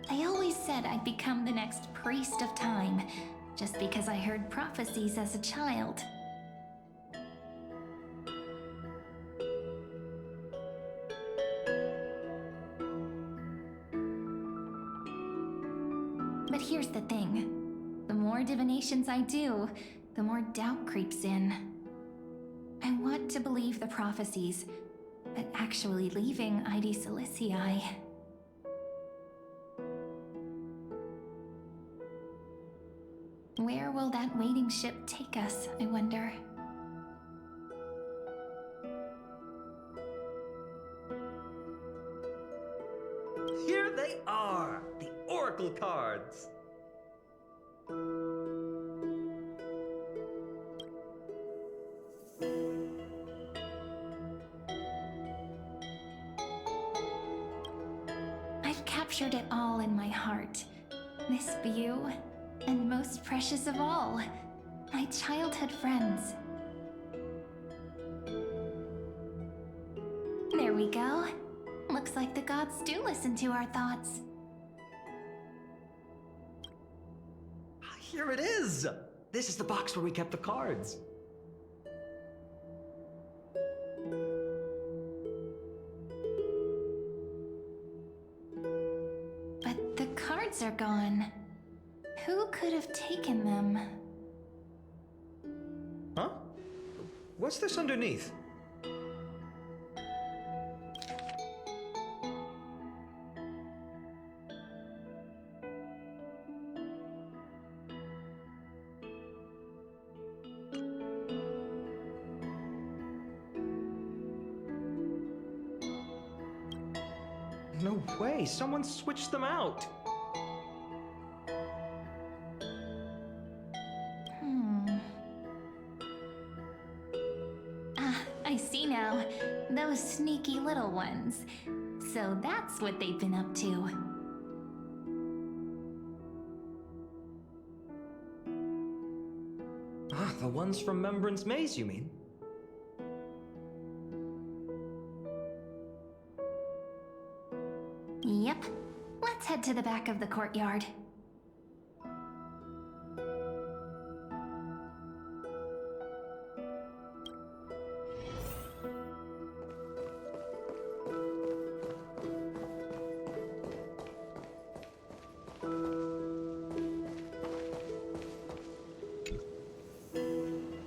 They always said I'd become the next priest of time, just because I heard prophecies as a child. But here's the thing. The more divinations I do, the more doubt creeps in. I want to believe the prophecies, but actually leaving ID Silicii. Where will that waiting ship take us, I wonder? Here they are, the Oracle cards. I've captured it all in my heart. This view, and most precious of all, my childhood friends. There we go. Looks like the gods do listen to our thoughts. Here it is! This is the box where we kept the cards. But the cards are gone. Who could have taken them? Huh? What's this underneath? No way, someone switched them out. I see now. Those sneaky little ones. So that's what they've been up to. Ah, the ones from Remembrance Maze, you mean? Yep. Let's head to the back of the courtyard.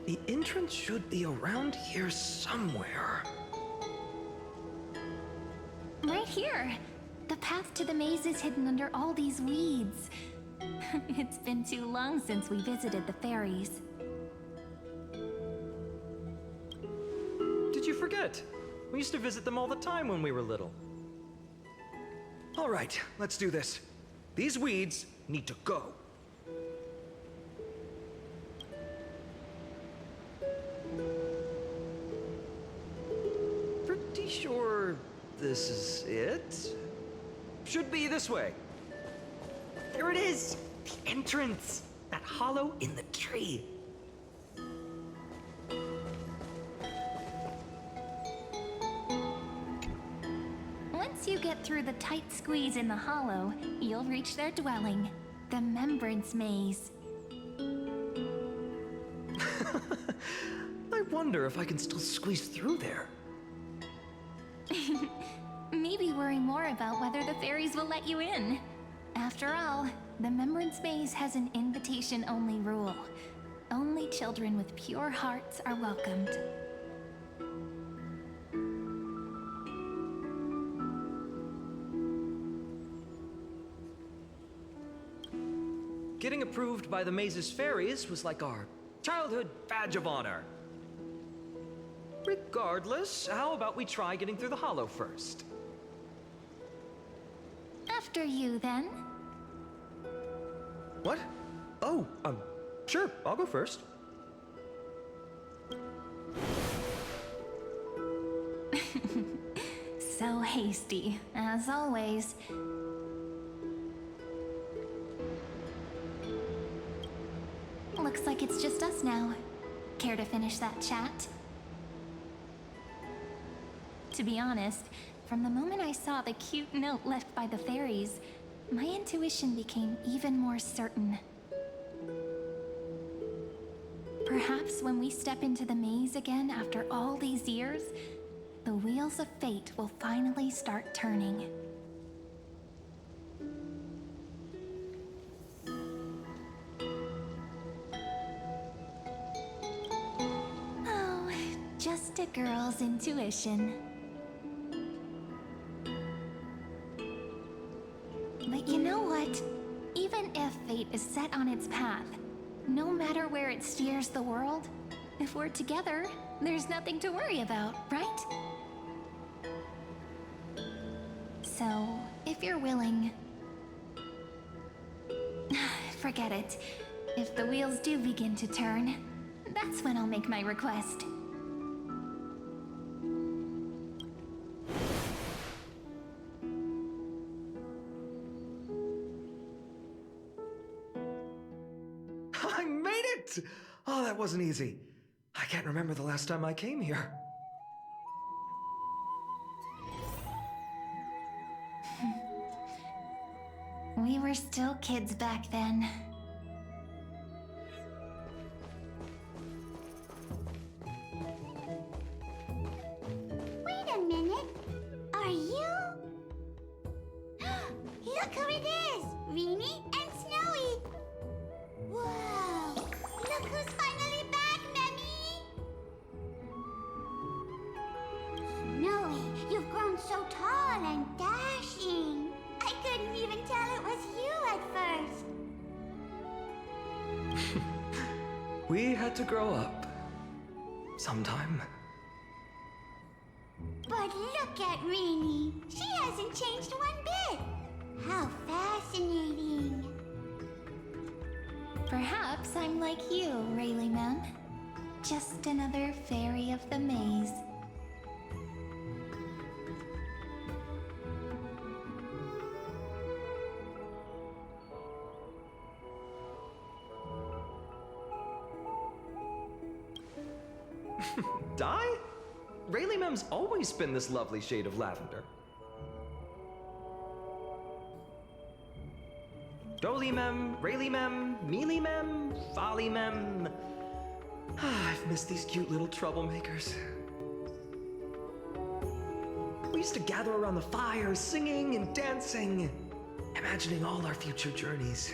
The entrance should be around here somewhere. Right here. The path to the maze is hidden under all these weeds. It's been too long since we visited the fairies. Did you forget? We used to visit them all the time when we were little. All right, let's do this. These weeds need to go. Pretty sure this is it? Should be this way. There it is! The entrance! That hollow in the tree. Once you get through the tight squeeze in the hollow, you'll reach their dwelling, the Remembrance Maze. I wonder if I can still squeeze through there. Maybe worry more about whether the fairies will let you in. After all, the Remembrance Maze has an invitation-only rule. Only children with pure hearts are welcomed. Getting approved by the maze's fairies was like our childhood badge of honor. Regardless, how about we try getting through the hollow first? After you, then. What? Oh, sure, I'll go first. So hasty, as always. Looks like it's just us now. Care to finish that chat? To be honest, from the moment I saw the cute note left by the fairies, my intuition became even more certain. Perhaps when we step into the maze again after all these years, the wheels of fate will finally start turning. Oh, just a girl's intuition. But you know what? Even if fate is set on its path, no matter where it steers the world, if we're together, there's nothing to worry about, right? So, if you're willing... Forget it. If the wheels do begin to turn, that's when I'll make my request. I made it! Oh, that wasn't easy. I can't remember the last time I came here. We were still kids back then. Wait a minute. Are you? Look who it is! Rini and Snowy! Whoa! Look who's finally back, Memmy! Snowy, you've grown so tall and dashing. I couldn't even tell it was you at first. We had to grow up. Sometime. But look at Rini. She hasn't changed one bit. How fascinating. Perhaps I'm like you, Rayleigh Mem. Just another fairy of the maze. Dye? Rayleigh Mem's always been this lovely shade of lavender. Dolly Mem, Rayleigh Mem, Mealy Mem, Folly Mem. I've missed these cute little troublemakers. We used to gather around the fire, singing and dancing, imagining all our future journeys.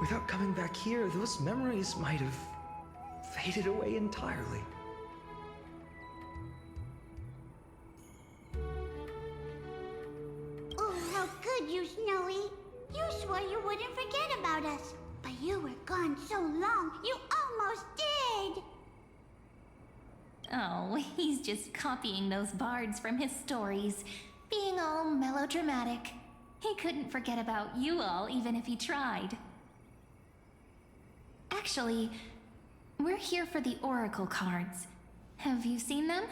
Without coming back here, those memories might have faded away entirely. Oh, how good you, Snowy. You swore you wouldn't forget about us. But you were gone so long, you almost did. Oh, he's just copying those bards from his stories, being all melodramatic. He couldn't forget about you all even if he tried. Actually, we're here for the Oracle cards. Have you seen them?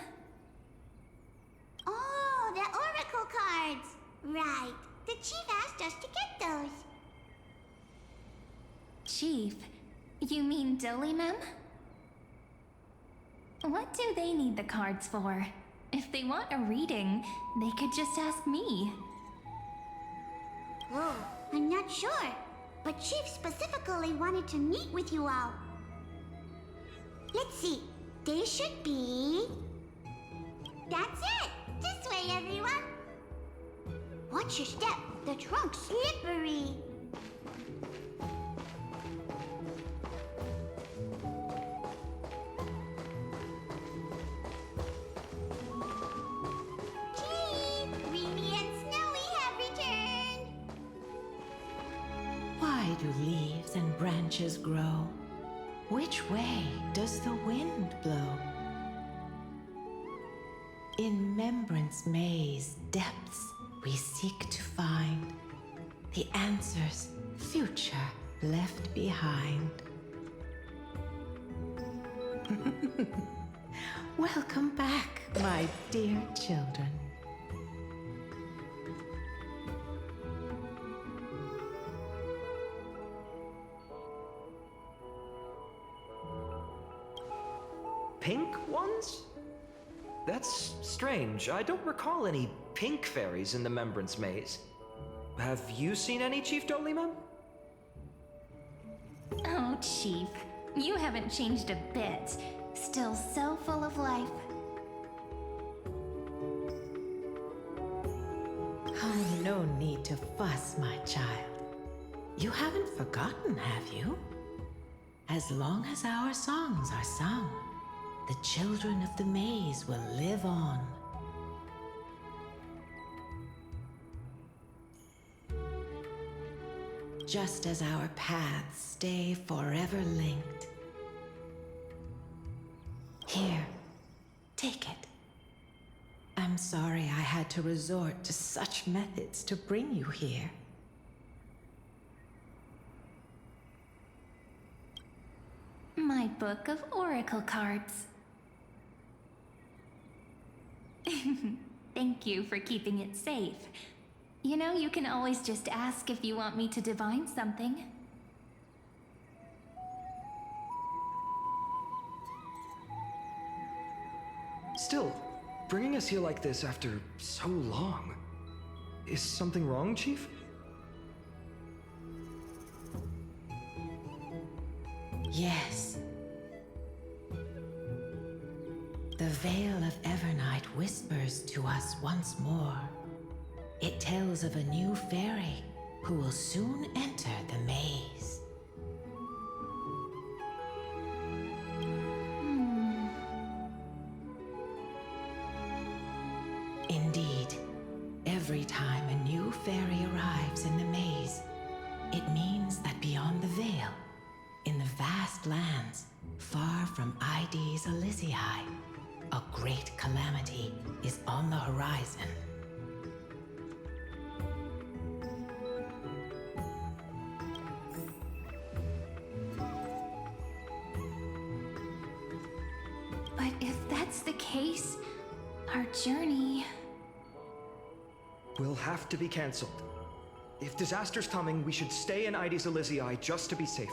Oh, the Oracle cards. Right. The chief asked us to get those. Chief? You mean Dolly Mem? What do they need the cards for? If they want a reading, they could just ask me. Oh, I'm not sure. But Chief specifically wanted to meet with you all. Let's see. They should be... That's it! This way, everyone! Watch your step. The trunk's slippery. Gee, Remy and Snowy have returned. Why do leaves and branches grow? Which way does the wind blow? In Remembrance Maze depths we seek to find the answers future left behind. Welcome back, my dear children. Pink ones? That's strange. I don't recall any pink fairies in the Remembrance Maze. Have you seen any, Chief Dolima? Oh, Chief, you haven't changed a bit. Still so full of life. Oh, no need to fuss, my child. You haven't forgotten, have you? As long as our songs are sung, the children of the maze will live on. Just as our paths stay forever linked. Here, take it. I'm sorry I had to resort to such methods to bring you here. My book of oracle cards. Thank you for keeping it safe. You know, you can always just ask if you want me to divine something. Still, bringing us here like this after so long. Is something wrong, Chief? Yes. The veil of Evernight whispers to us once more. It tells of a new fairy who will soon enter the maze. Indeed, every time a new fairy arrives in the maze, it means that beyond the veil, in the vast lands, far from ID's Elysiae, a great calamity is on the horizon. But if that's the case, our journey... Will have to be cancelled. If disaster's coming, we should stay in ID's Elysiae just to be safe.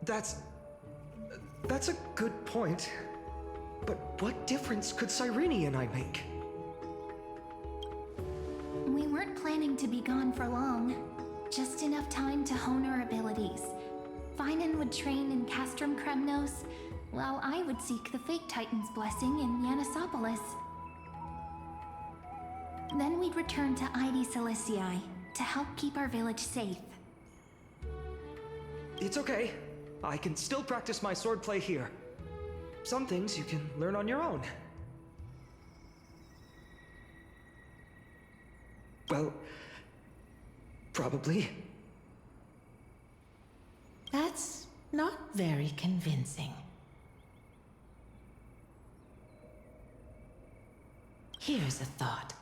That's a good point. But what difference could Cyrene and I make? We weren't planning to be gone for long. Just enough time to hone our abilities. Finan would train in Castrum Kremnos, while I would seek the Fake Titan's blessing in Yanisopolis. Then we'd return to ID Ciliciae to help keep our village safe. It's okay. I can still practice my swordplay here. Some things you can learn on your own. Well, probably. That's not very convincing. Here's a thought.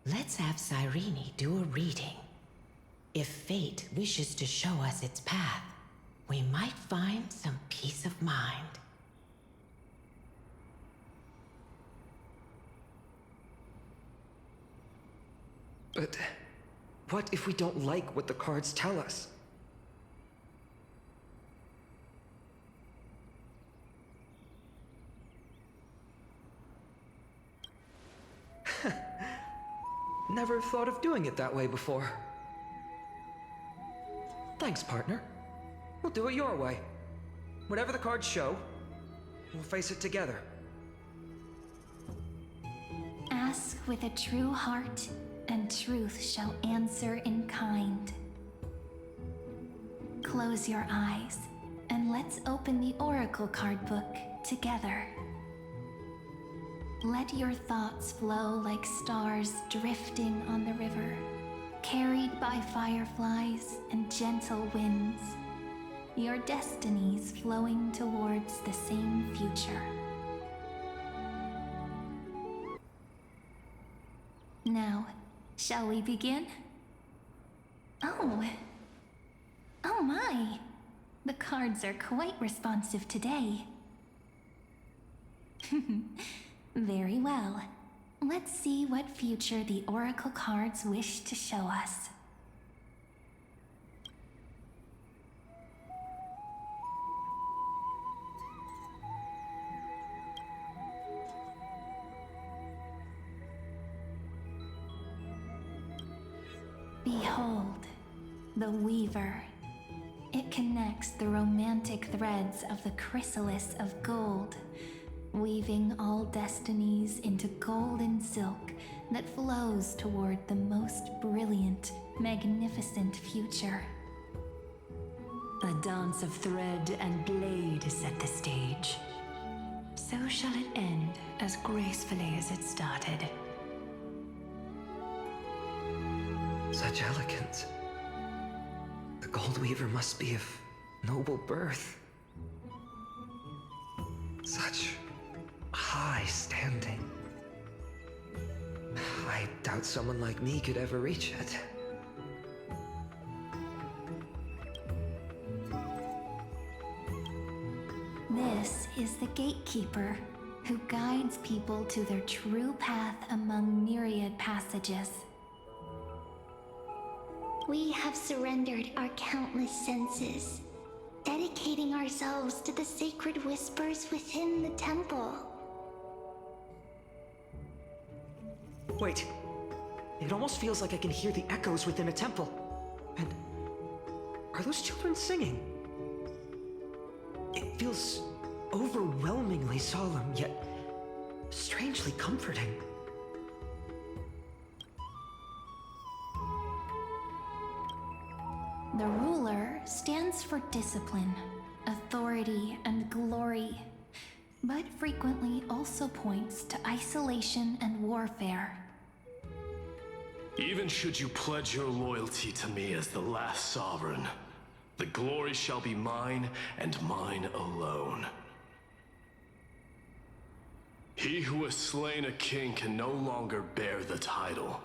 Let's have Cyrene do a reading. If fate wishes to show us its path, we might find some peace of mind. But what if we don't like what the cards tell us? Never thought of doing it that way before. Thanks, partner. We'll do it your way. Whatever the cards show, we'll face it together. Ask with a true heart, and truth shall answer in kind. Close your eyes, and let's open the Oracle card book together. Let your thoughts flow like stars drifting on the river, carried by fireflies and gentle winds. Your destinies flowing towards the same future. Now, shall we begin? Oh my! The cards are quite responsive today. Very well. Let's see what future the Oracle cards wish to show us. Behold, the Weaver. It connects the romantic threads of the chrysalis of gold, weaving all destinies into golden silk that flows toward the most brilliant, magnificent future. The dance of thread and blade set the stage. So shall it end as gracefully as it started. Such elegance. The Gold Weaver must be of noble birth. Such high standing. I doubt someone like me could ever reach it. This is the gatekeeper who guides people to their true path among myriad passages. We have surrendered our countless senses, dedicating ourselves to the sacred whispers within the temple. Wait. It almost feels like I can hear the echoes within a temple. And are those children singing? It feels overwhelmingly solemn, yet strangely comforting. The ruler stands for discipline, authority, and glory, but frequently also points to isolation and warfare. Even should you pledge your loyalty to me as the last sovereign, the glory shall be mine and mine alone. He who has slain a king can no longer bear the title.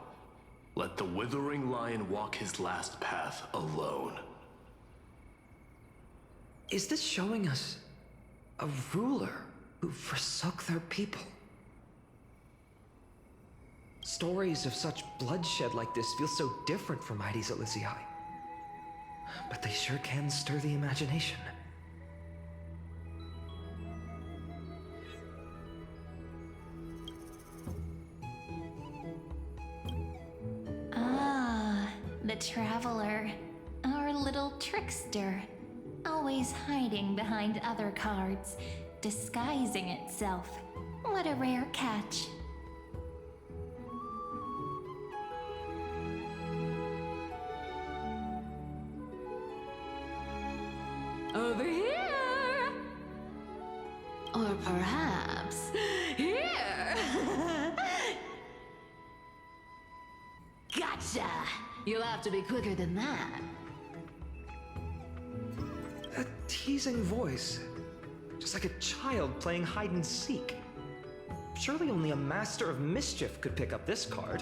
Let the withering lion walk his last path alone. Is this showing us a ruler who forsook their people? Stories of such bloodshed like this feel so different from Heidi's Elysiae. But they sure can stir the imagination. The Traveler, our little trickster, always hiding behind other cards, disguising itself. What a rare catch. Over here! Or perhaps here! Gotcha! You'll have to be quicker than that. A teasing voice. Just like a child playing hide and seek. Surely only a master of mischief could pick up this card.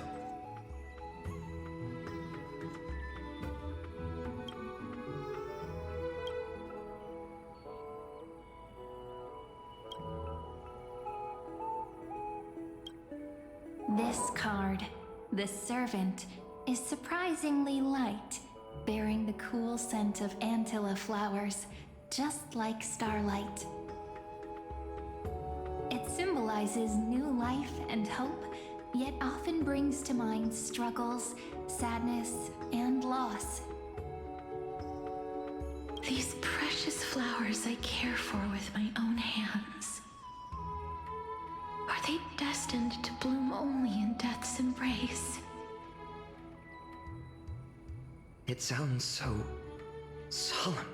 This card, the Servant, is surprisingly light, bearing the cool scent of Antilla flowers, just like starlight. It symbolizes new life and hope, yet often brings to mind struggles, sadness, and loss. These precious flowers I care for with my own hands. Are they destined to bloom only in death's embrace? It sounds so solemn,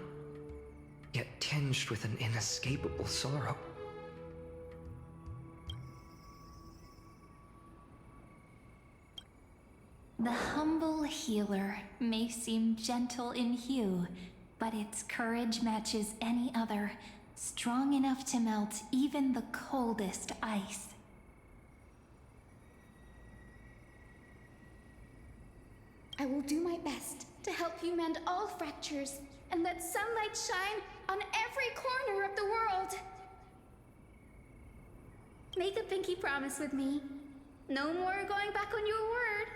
yet tinged with an inescapable sorrow. The humble healer may seem gentle in hue, but its courage matches any other, strong enough to melt even the coldest ice. I will do my best to help you mend all fractures and let sunlight shine on every corner of the world. Make a pinky promise with me. No more going back on your word.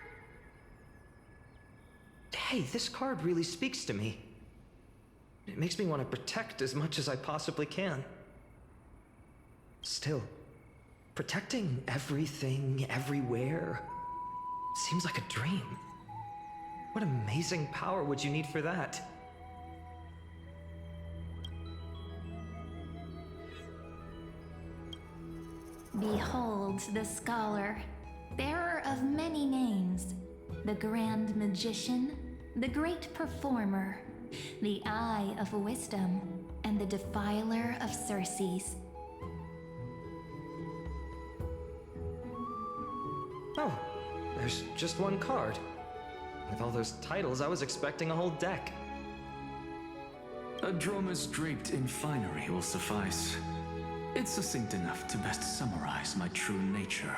Hey, this card really speaks to me. It makes me want to protect as much as I possibly can. Still, protecting everything, everywhere, seems like a dream. What amazing power would you need for that? Behold the scholar, bearer of many names, the grand magician, the great performer, the eye of wisdom, and the defiler of Circes. Oh, there's just one card. With all those titles, I was expecting a whole deck. A dromos draped in finery will suffice. It's succinct enough to best summarize my true nature.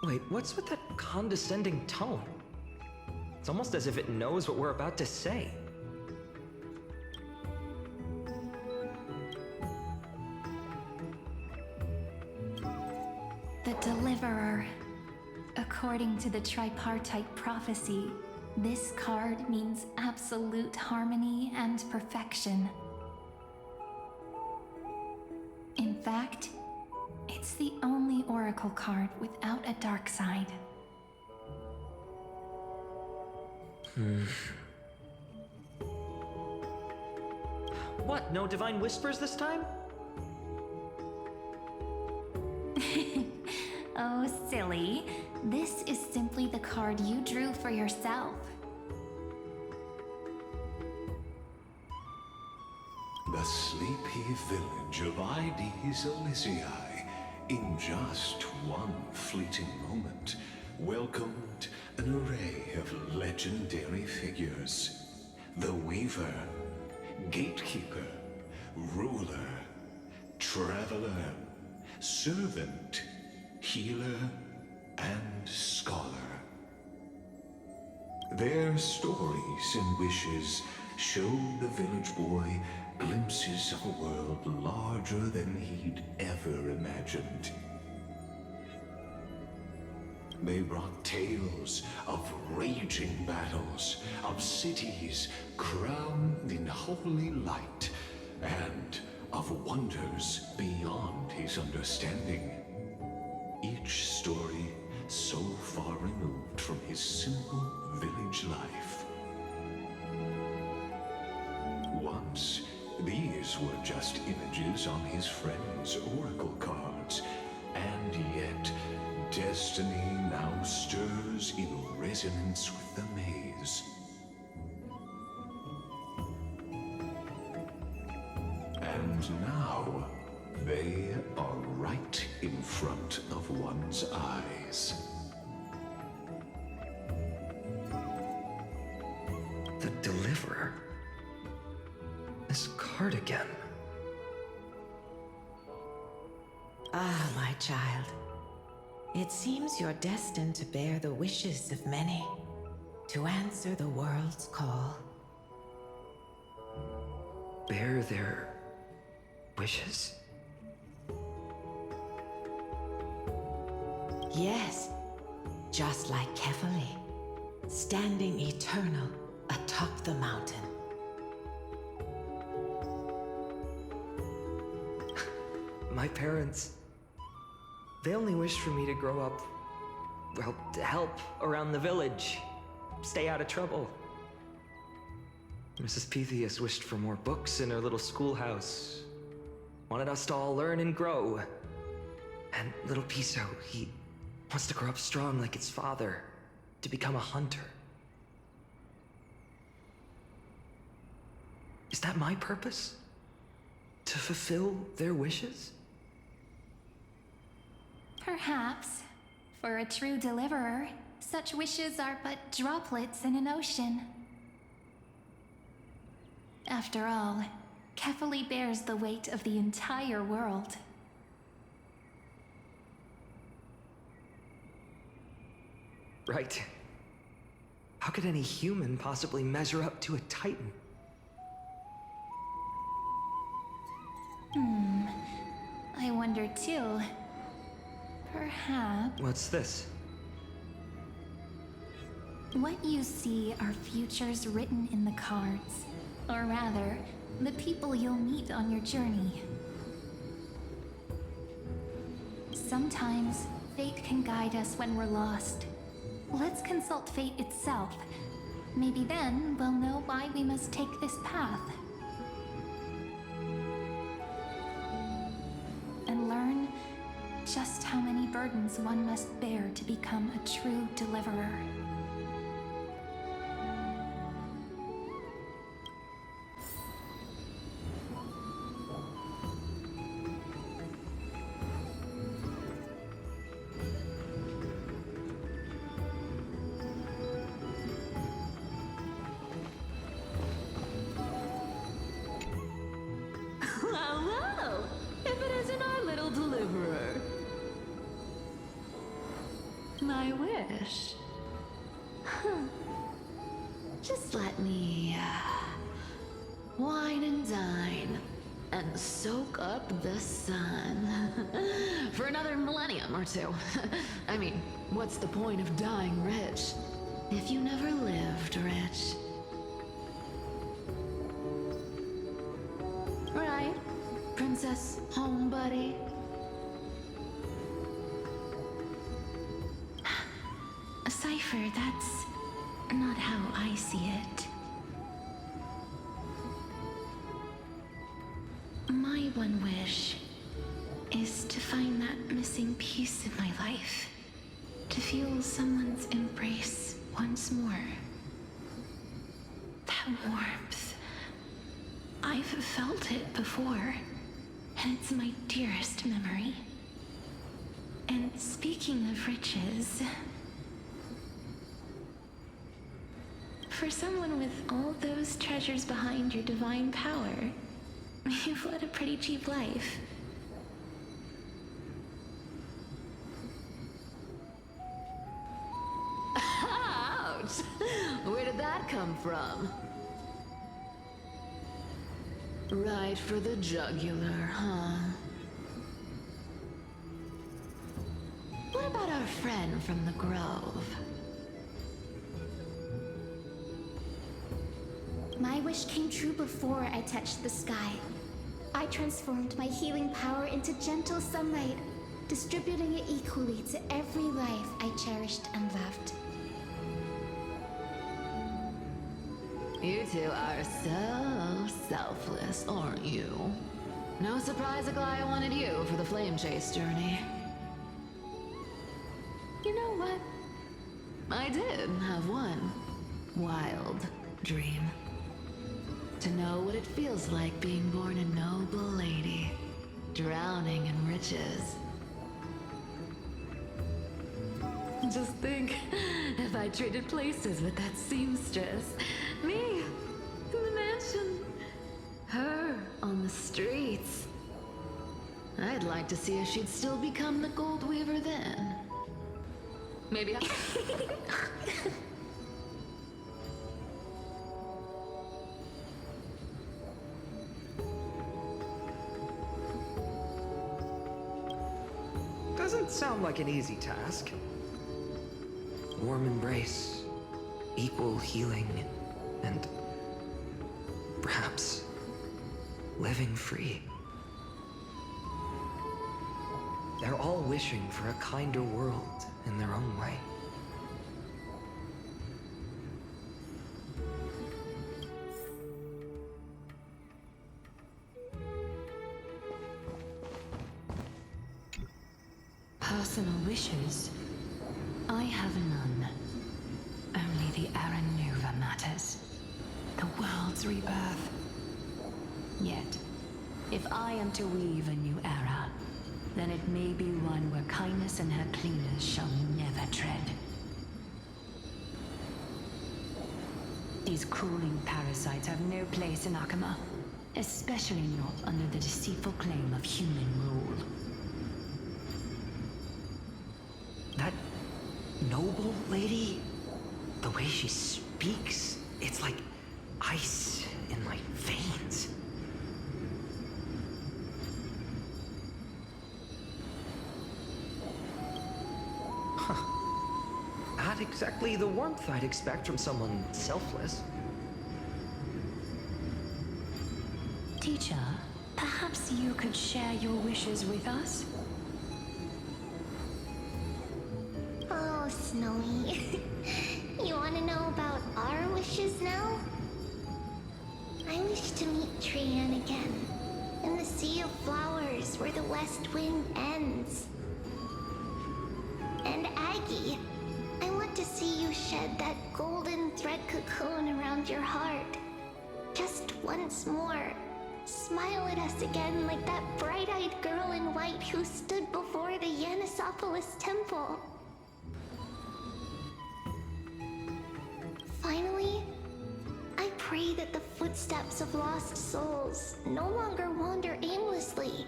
Wait, what's with that condescending tone? It's almost as if it knows what we're about to say. The Deliverer. According to the tripartite prophecy, this card means absolute harmony and perfection. In fact, it's the only oracle card without a dark side. What, no divine whispers this time? Oh, silly. This is simply the card you drew for yourself. The sleepy village of Ides Elysiae, in just one fleeting moment, welcomed an array of legendary figures. The Weaver, Gatekeeper, Ruler, Traveler, Servant, Healer, and Scholar. Their stories and wishes showed the village boy glimpses of a world larger than he'd ever imagined. They brought tales of raging battles, of cities crowned in holy light, and of wonders beyond his understanding. Each story so far removed from his simple village life. Once, these were just images on his friend's oracle cards, and yet destiny now stirs in resonance with the maze. And now, they are right in front of one's eyes. The Deliverer. This card again. Ah, my child. It seems you're destined to bear the wishes of many, to answer the world's call. Bear their wishes? Yes, just like Kefali, standing eternal atop the mountain. My parents, they only wished for me to grow up, well, to help around the village, stay out of trouble. Mrs. Pythias wished for more books in her little schoolhouse. Wanted us to all learn and grow. And little Piso, he wants to grow up strong like his father, to become a hunter. Is that my purpose? To fulfill their wishes? Perhaps. For a true deliverer, such wishes are but droplets in an ocean. After all, Kefali bears the weight of the entire world. Right. How could any human possibly measure up to a Titan? I wonder too. Perhaps... What's this? What you see are futures written in the cards. Or rather, the people you'll meet on your journey. Sometimes, fate can guide us when we're lost. Let's consult fate itself. Maybe then we'll know why we must take this path. And learn just how many burdens one must bear to become a true deliverer. Well, if it isn't our little deliverer. My wish. Just let me wine and dine and soak up the sun for another millennium or two. I mean, what's the point of dying rich if you never lived rich? Right, Princess Homebuddy? Cypher, that's not how I see it. My one wish is to find that missing piece in my life. To feel someone's embrace once more. That warmth. I've felt it before, and it's my dearest memory. And speaking of riches, for someone with all those treasures behind your divine power, you've led a pretty cheap life. Ouch! Where did that come from? Right for the jugular, huh? What about our friend from the Grove? My wish came true before I touched the sky. I transformed my healing power into gentle sunlight, distributing it equally to every life I cherished and loved. You two are so selfless, aren't you? No surprise Aglaya wanted you for the flame chase journey. You know what? I did have one wild dream. To know what it feels like being born a noble lady, drowning in riches. Just think, if I traded places with that seamstress, me in the mansion, her on the streets. I'd like to see if she'd still become the gold weaver then. Maybe I... Doesn't sound like an easy task. Warm embrace, equal healing, and perhaps living free. They're all wishing for a kinder world in their own way. personal wishes, I have none. Only the era nova matters. The world's rebirth. Yet, if I am to weave a new era, then it may be one where kindness and her cleaners shall never tread. These crawling parasites have no place in Akama, especially not under the deceitful claim of human rule. That noble lady, the way she speaks, it's like ice in my veins. Not exactly the warmth I'd expect from someone selfless. Teacher, perhaps you could share your wishes with us? Oh, Snowy. You want to know about our wishes now? I wish to meet Trian again, in the sea of flowers where the west wind ends. And Aggie, I want to see you shed that golden thread cocoon around your heart. Just once more. Smile at us again like that bright-eyed girl in white who stood before the Yanisopolis temple. Finally, I pray that the footsteps of lost souls no longer wander aimlessly.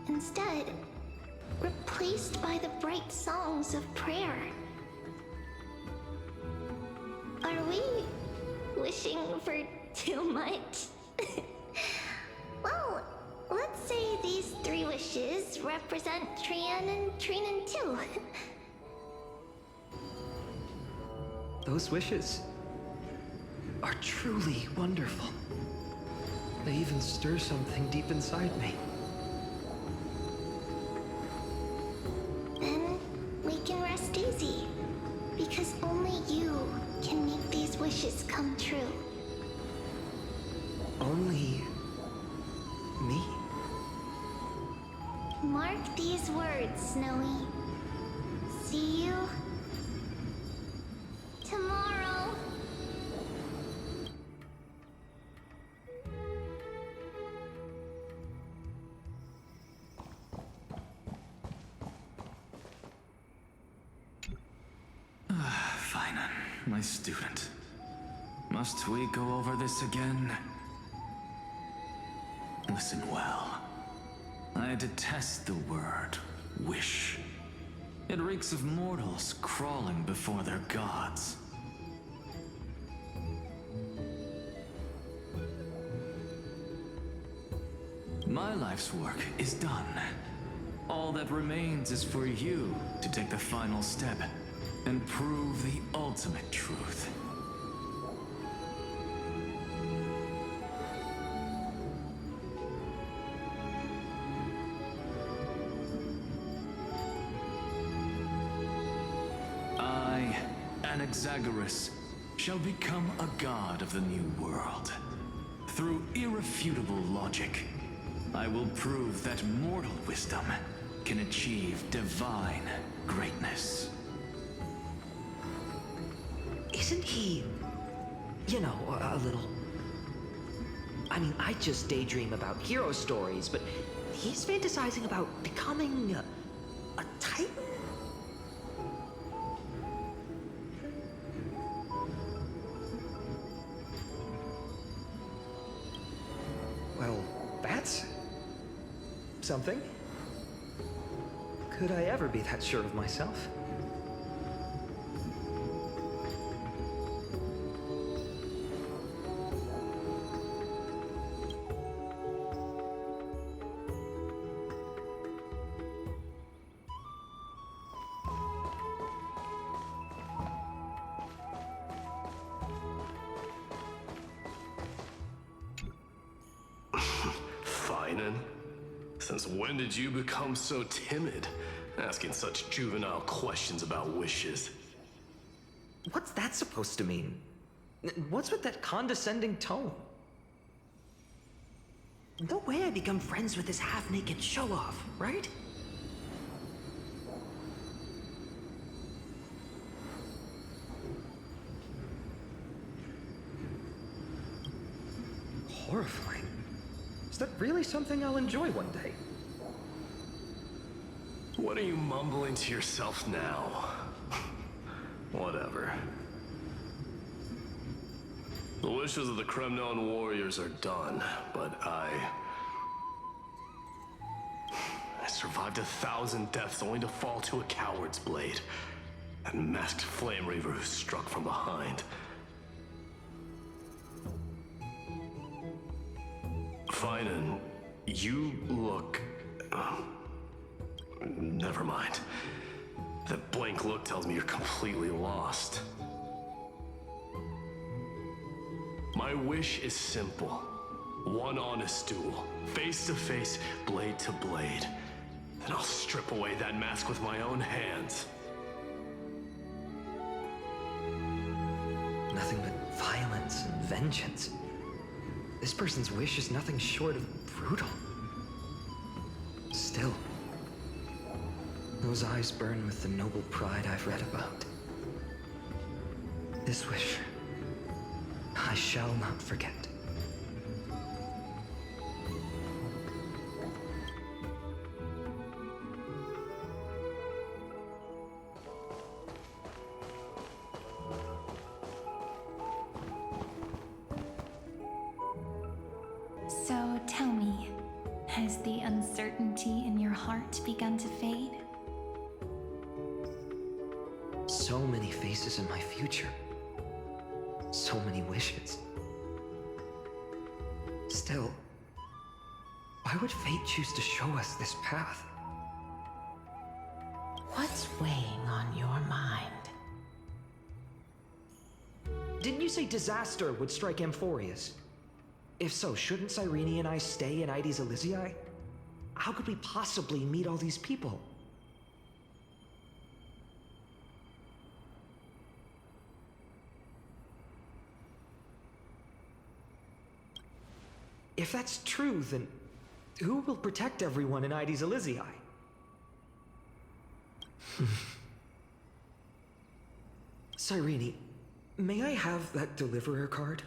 Instead, replaced by the bright songs of prayer. Are we wishing for too much? Well, let's say these 3 wishes represent Trian and Trinan too. Those wishes are truly wonderful. They even stir something deep inside me. Then we can rest easy, because only you can make these wishes come true. Only me? Mark these words, Snowy. See you tomorrow. Fine, my student. Must we go over this again? Listen well. I detest the word wish. It reeks of mortals crawling before their gods. My life's work is done. All that remains is for you to take the final step and prove the ultimate truth. I, Anaxagoras, shall become a god of the new world. Through irrefutable logic, I will prove that mortal wisdom can achieve divine greatness. Isn't he, you know, a little... I mean, I just daydream about hero stories, but he's fantasizing about becoming a titan? Well, that's something. Could I ever be that sure of myself? Since when did you become so timid, asking such juvenile questions about wishes? What's that supposed to mean? What's with that condescending tone? No way I become friends with this half-naked show-off, right? horrifying. Is that really something I'll enjoy one day? What are you mumbling to yourself now? Whatever. The wishes of the Kremnon warriors are done, but I survived 1,000 deaths only to fall to a coward's blade. That masked flame reaver who struck from behind. Finan, you look... Never mind. That blank look tells me you're completely lost. My wish is simple. One honest duel, face to face, blade to blade. Then I'll strip away that mask with my own hands. Nothing but violence and vengeance. This person's wish is nothing short of brutal. Still, those eyes burn with the noble pride I've read about. This wish, I shall not forget. So tell me, has the uncertainty in your heart begun to fade? So many faces in my future. So many wishes. Still, why would fate choose to show us this path? What's weighing on your mind? Didn't you say disaster would strike Amfореus? If so, shouldn't Cyrene and I stay in Ides Elysiae? How could we possibly meet all these people? If that's true, then who will protect everyone in Ides Elysiae? Cyrene, may I have that deliverer card?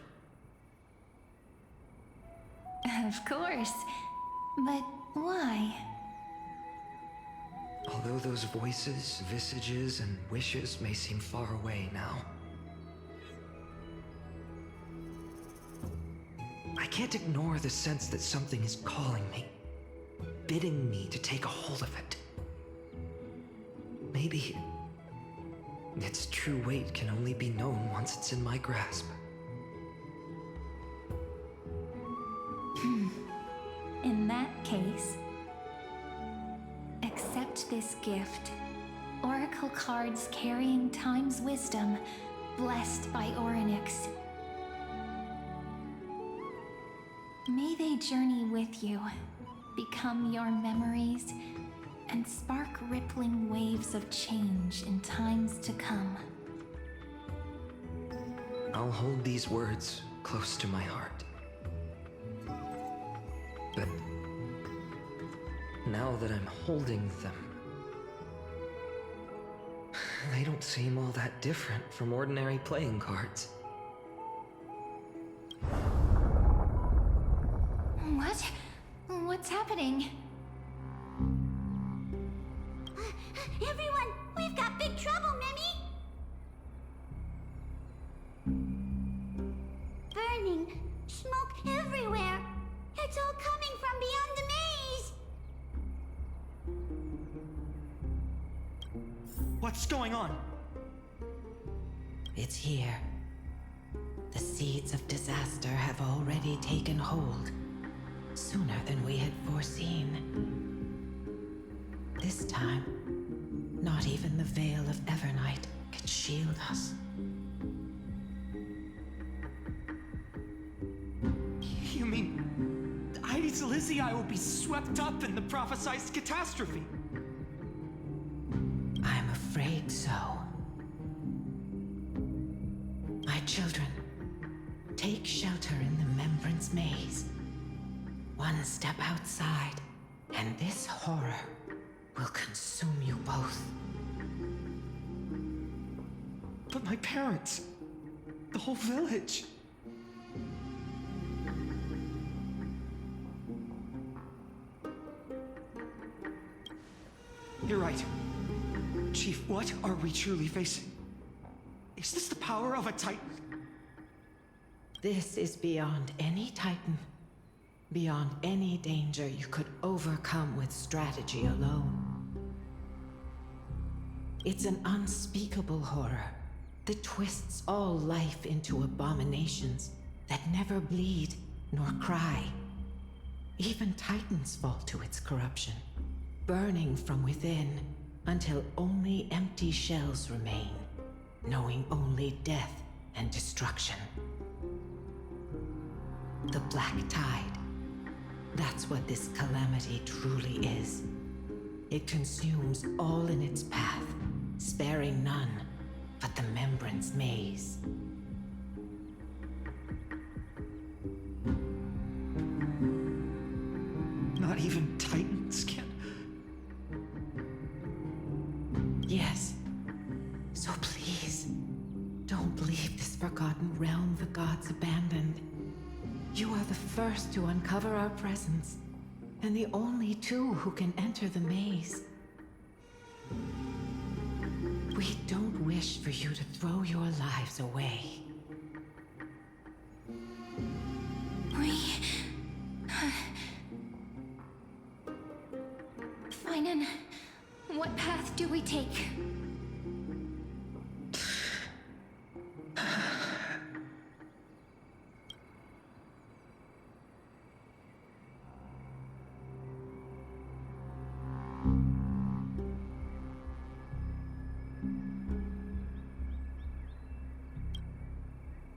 Of course. But why? Although those voices, visages, and wishes may seem far away now, I can't ignore the sense that something is calling me, bidding me to take a hold of it. Maybe its true weight can only be known once it's in my grasp. In that case, accept this gift. Oracle cards carrying time's wisdom, blessed by Orynyx. May they journey with you, become your memories, and spark rippling waves of change in times to come. I'll hold these words close to my heart. But now that I'm holding them, they don't seem all that different from ordinary playing cards. What? What's happening? Everyone, we've got big trouble, Mimi! Burning, smoke everywhere. It's all coming from beyond the maze! What's going on? It's here. The seeds of disaster have already taken hold, sooner than we had foreseen. This time, not even the veil of Evernight can shield us. You mean Ides Elysiae will be swept up in the prophesied catastrophe? I'm afraid so. My children, take shelter in the Membrance Maze. One step outside, and this horror will consume you both. But my parents, the whole village. You're right. Chief, what are we truly facing? Is this the power of a Titan? This is beyond any Titan. Beyond any danger you could overcome with strategy alone. It's an unspeakable horror that twists all life into abominations that never bleed nor cry. Even Titans fall to its corruption, burning from within until only empty shells remain, knowing only death and destruction. The Black Tide. That's what this calamity truly is. It consumes all in its path, sparing none but the Membrance Maze. Not even Titans can... Yes. So please, don't leave this forgotten realm the gods abandoned. You are the first to uncover our presence, and the only two who can enter the maze. We don't wish for you to throw your lives away. Finan, what path do we take?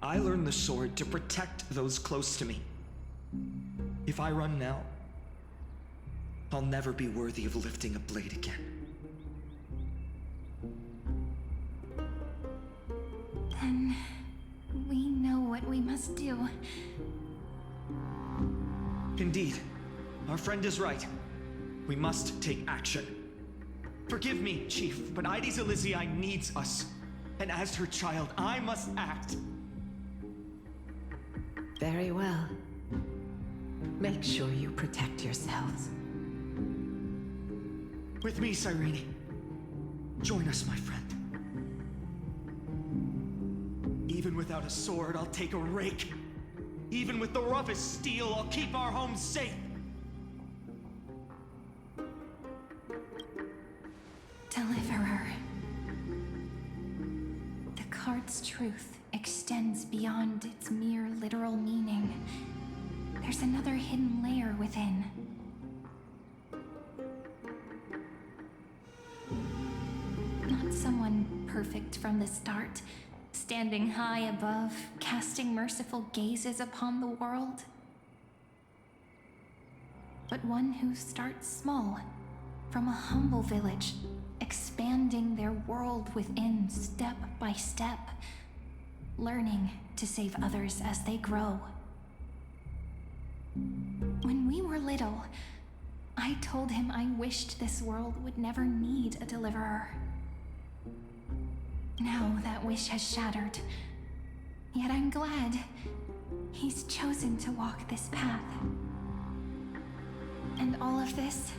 I learned the sword to protect those close to me. If I run now, I'll never be worthy of lifting a blade again. Then we know what we must do. Indeed, our friend is right. We must take action. Forgive me, Chief, but Ides Elysiae needs us. And as her child, I must act. Very well. Make sure you protect yourselves. With me, Cyrene. Join us, my friend. Even without a sword, I'll take a rake. Even with the roughest steel, I'll keep our home safe. Deliverer. The card's truth extends beyond its mere literal meaning. There's another hidden layer within. Not someone perfect from the start, standing high above, casting merciful gazes upon the world. But one who starts small, from a humble village, expanding their world within step by step, learning to save others as they grow. When we were little, I told him I wished this world would never need a deliverer. Now that wish has shattered, yet I'm glad he's chosen to walk this path. And all of this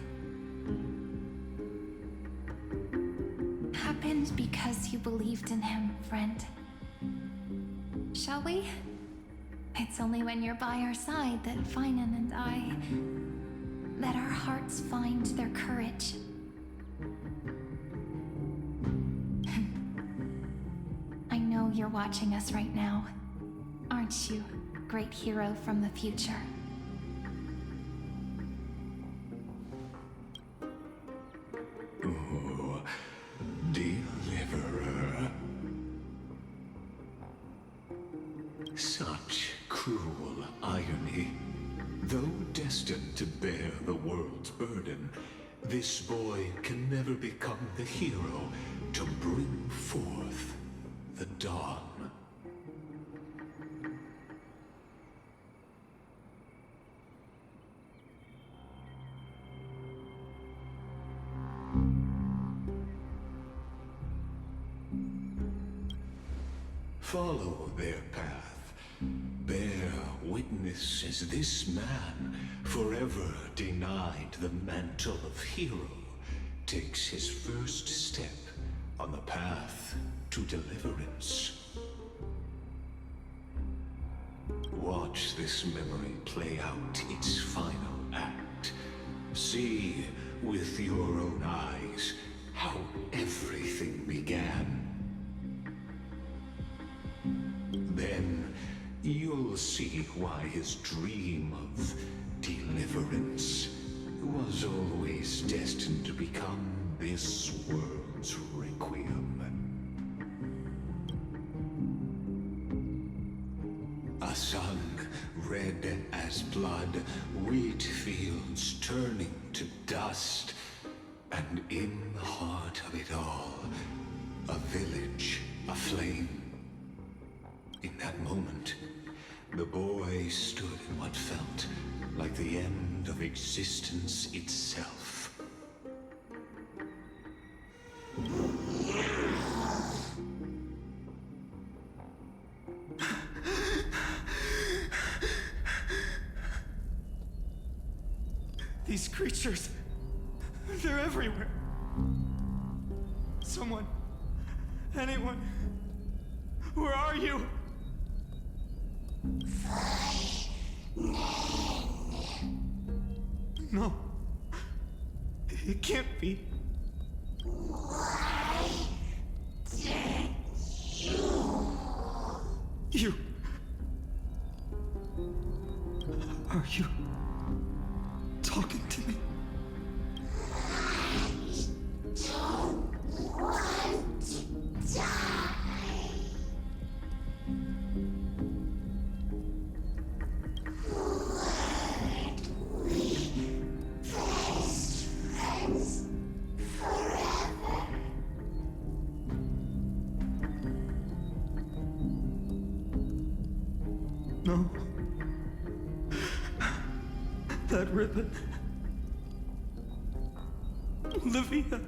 happened because you believed in him, friend. Shall we? It's only when you're by our side that Finan and I... that our hearts find their courage. I know you're watching us right now, aren't you, great hero from the future? Oh, deliverer. Such cruel irony. Though destined to bear the world's burden, this boy can never become the hero to bring forth the dawn. Follow their path. Bear witness as this man, forever denied the mantle of hero, takes his first step on the path to deliverance. Watch this memory play out its final act. See with your own eyes how everything began. Then you'll see why his dream of deliverance was always destined to become this world's requiem. A sun red as blood, wheat fields turning to dust, and in the heart of it all, a village aflame. In that moment, the boy stood in what felt like the end of existence itself. These creatures, they're everywhere. Someone, anyone, where are you? No, it can't be. You. Are you talking to me? Don't want to die. No. That ribbon. Olivia.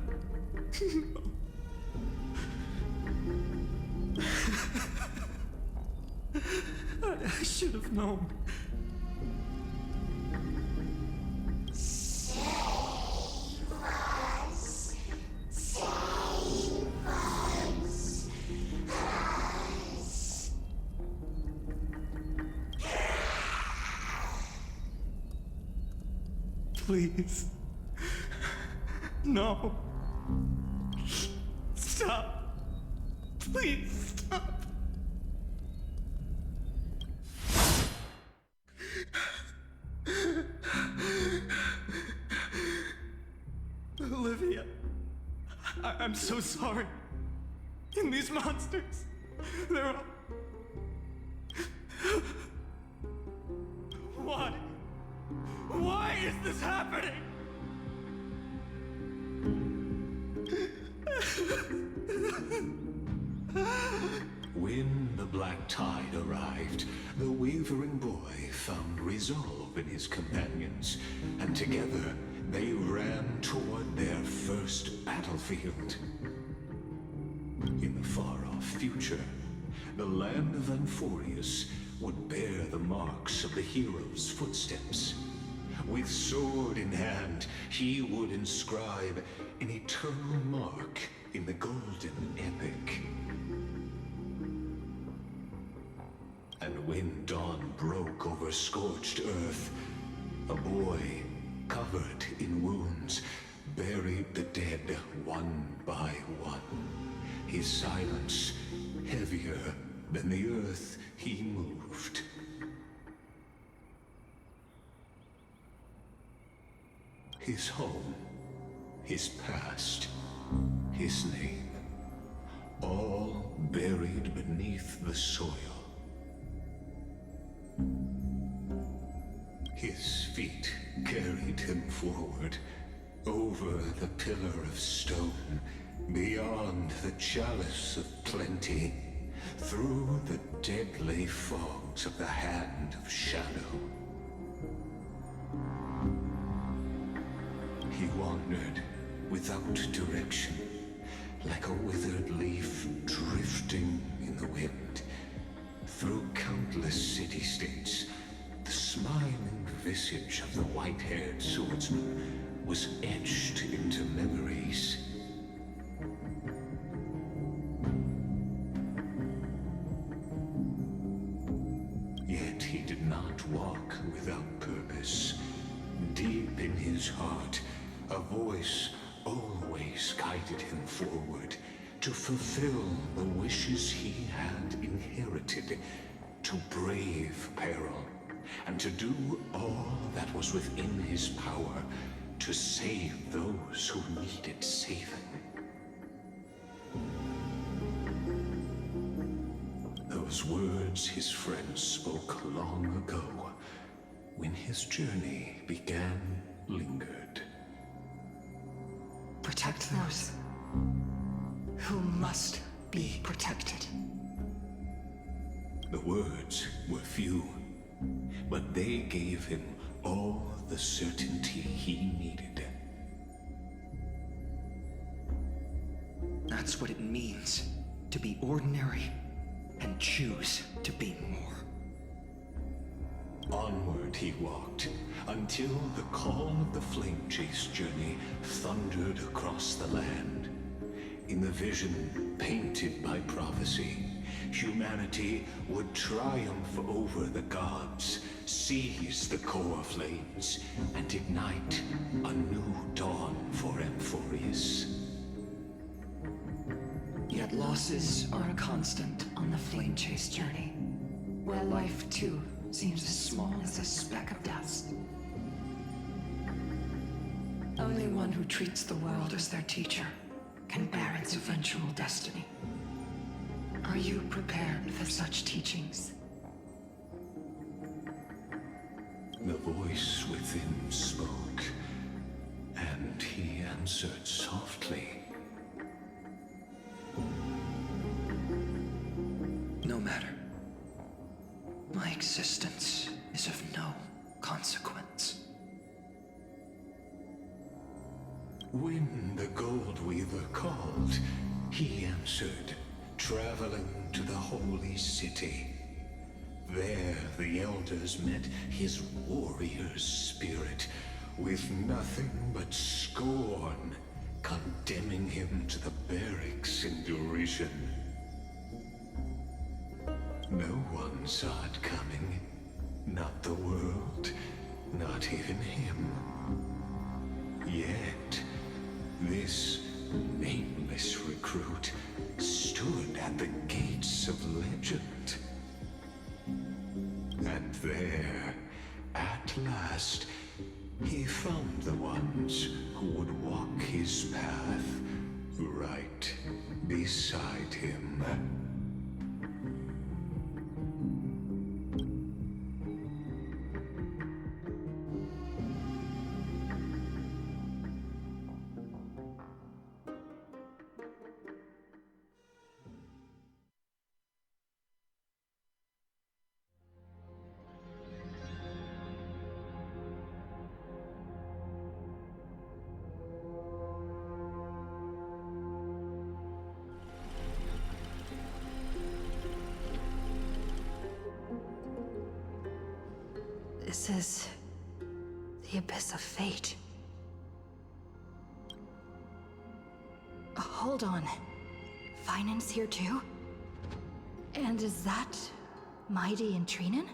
I should have known. Save us. Save us. Please. No. Stop. Please stop. Olivia, I'm so sorry. And these monsters, they're all... Why? Why is this happening? When the black tide arrived, the wavering boy found resolve in his companions, and together they ran toward their first battlefield. In the far-off future, the land of Amfореus would bear the marks of the hero's footsteps. With sword in hand, he would inscribe an eternal mark in the golden epic. And when dawn broke over scorched earth, a boy, covered in wounds, buried the dead one by one. His silence heavier than the earth he moved. His home, his past, his name, all buried beneath the soil. His feet carried him forward, over the pillar of stone, beyond the chalice of plenty, through the deadly fogs of the hand of shadow. He wandered without direction, like a withered leaf drifting in the wind, through countless city-states. The smiling visage of the white-haired swordsman was etched into memories. Yet he did not walk without purpose. Deep in his heart, a voice always guided him forward to fulfill the wishes he had inherited, to brave peril, and to do all that was within his power to save those who needed saving. Those words his friend spoke long ago, when his journey began, lingered. Protect those who must be protected. The words were few, but they gave him all the certainty he needed. That's what it means to be ordinary and choose to be more. Onward he walked, until the call of the flame chase journey thundered across the land. In the vision painted by prophecy, humanity would triumph over the gods, seize the core flames, and ignite a new dawn for Amfореus. Yet losses are a constant on the flame chase journey, where life too seems as small as a speck of dust. Only one who treats the world as their teacher can bear its eventual destiny. Are you prepared for such teachings? The voice within spoke, and he answered softly. No matter. My existence is of no consequence. When the Gold Weaver called, he answered, traveling to the holy city. There the elders met his warrior's spirit, with nothing but scorn, condemning him to the barracks in derision. No one saw it coming. Not the world, not even him. Yet, this nameless recruit stood at the gates of legend. And there, at last, he found the ones who would walk his path right beside him. This is the abyss of fate. Hold on. Finance here too? And is that Mighty and Trinen?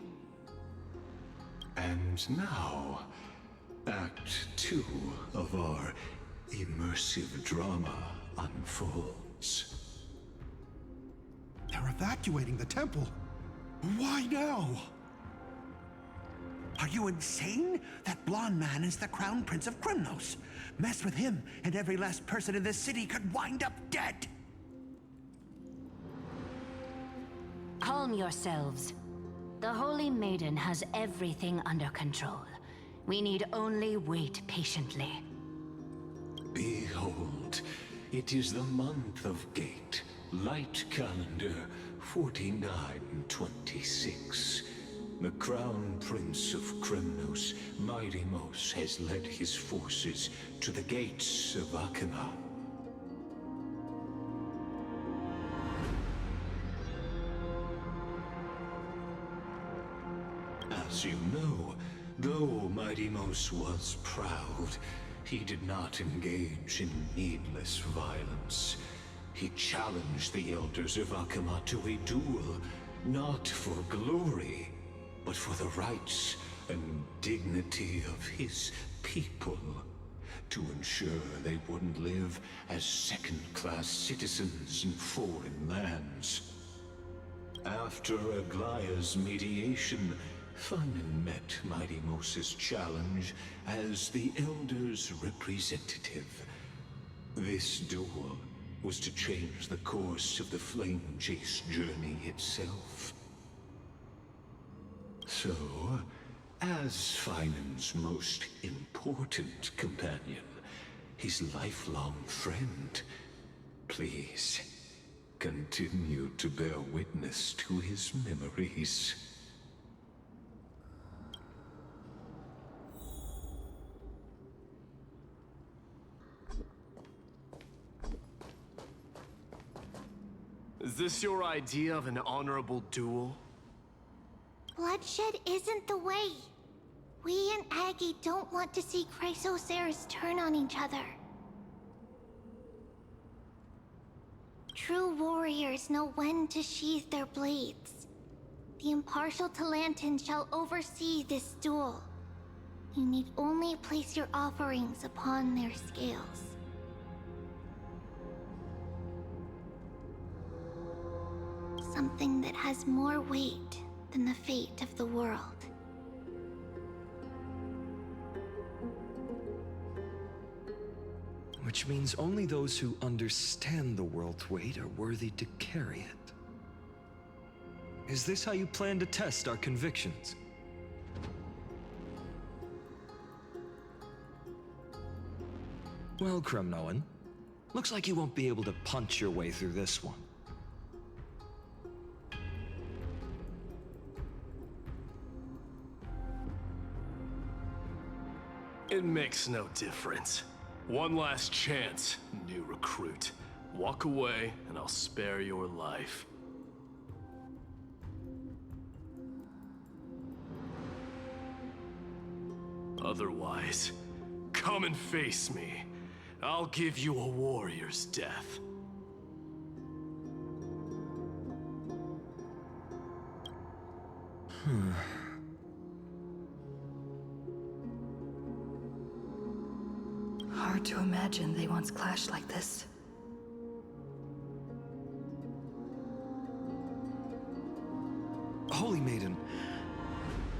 And now, Act 2 of our immersive drama unfolds. They're evacuating the temple. Why now? Are you insane? That blonde man is the Crown Prince of Krymnos. Mess with him, and every last person in this city could wind up dead. Calm yourselves. The Holy Maiden has everything under control. We need only wait patiently. Behold, it is the month of Gate, Light Calendar 4926. The Crown Prince of Krymnos, Mighty-Mos, has led his forces to the gates of Akana. As you know, though Mighty-Mos was proud, He did not engage in needless violence. He challenged the elders of Akama to a duel, not for glory, but for the rights and dignity of his people, to ensure they wouldn't live as second-class citizens in foreign lands. After Aglaya's mediation, Finan met Mighty Moses' challenge as the Elder's representative. This duel was to change the course of the Flame Chase journey itself. So, as Finan's most important companion, his lifelong friend, please continue to bear witness to his memories. Is this your idea of an honorable duel? Bloodshed isn't the way. We and Aggie don't want to see Chrysoceres turn on each other. True warriors know when to sheathe their blades. The impartial Talantan shall oversee this duel. You need only place your offerings upon their scales. Something that has more weight than the fate of the world. Which means only those who understand the world's weight are worthy to carry it. Is this how you plan to test our convictions? Well, Kremnoan, looks like you won't be able to punch your way through this one. It makes no difference. One last chance, new recruit. Walk away, and I'll spare your life. Otherwise, come and face me. I'll give you a warrior's death. Hard to imagine they once clashed like this. Holy Maiden,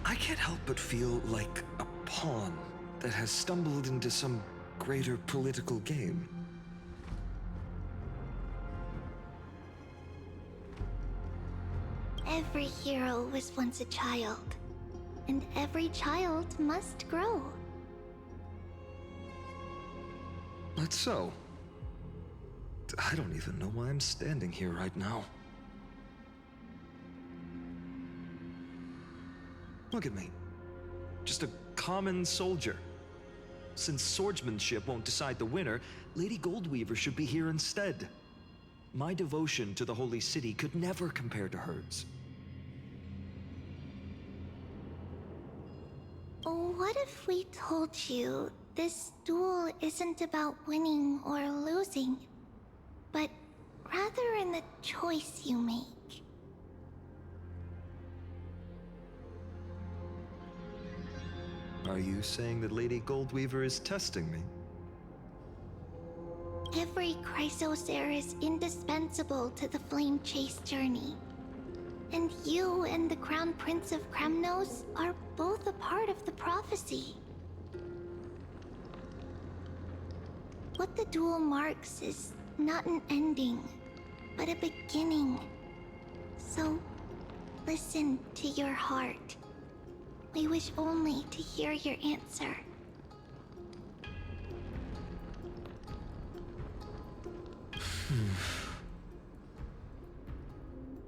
I can't help but feel like a pawn that has stumbled into some greater political game. Every hero was once a child, and every child must grow. That's so. I don't even know why I'm standing here right now. Look at me. Just a common soldier. Since swordsmanship won't decide the winner, Lady Goldweaver should be here instead. My devotion to the Holy City could never compare to hers. What if we told you this duel isn't about winning or losing, but rather in the choice you make? Are you saying that Lady Goldweaver is testing me? Every Chrysosere is indispensable to the Flame Chase journey. And you and the Crown Prince of Kremnos are both a part of the prophecy. What the duel marks is not an ending, but a beginning. So, listen to your heart. We wish only to hear your answer.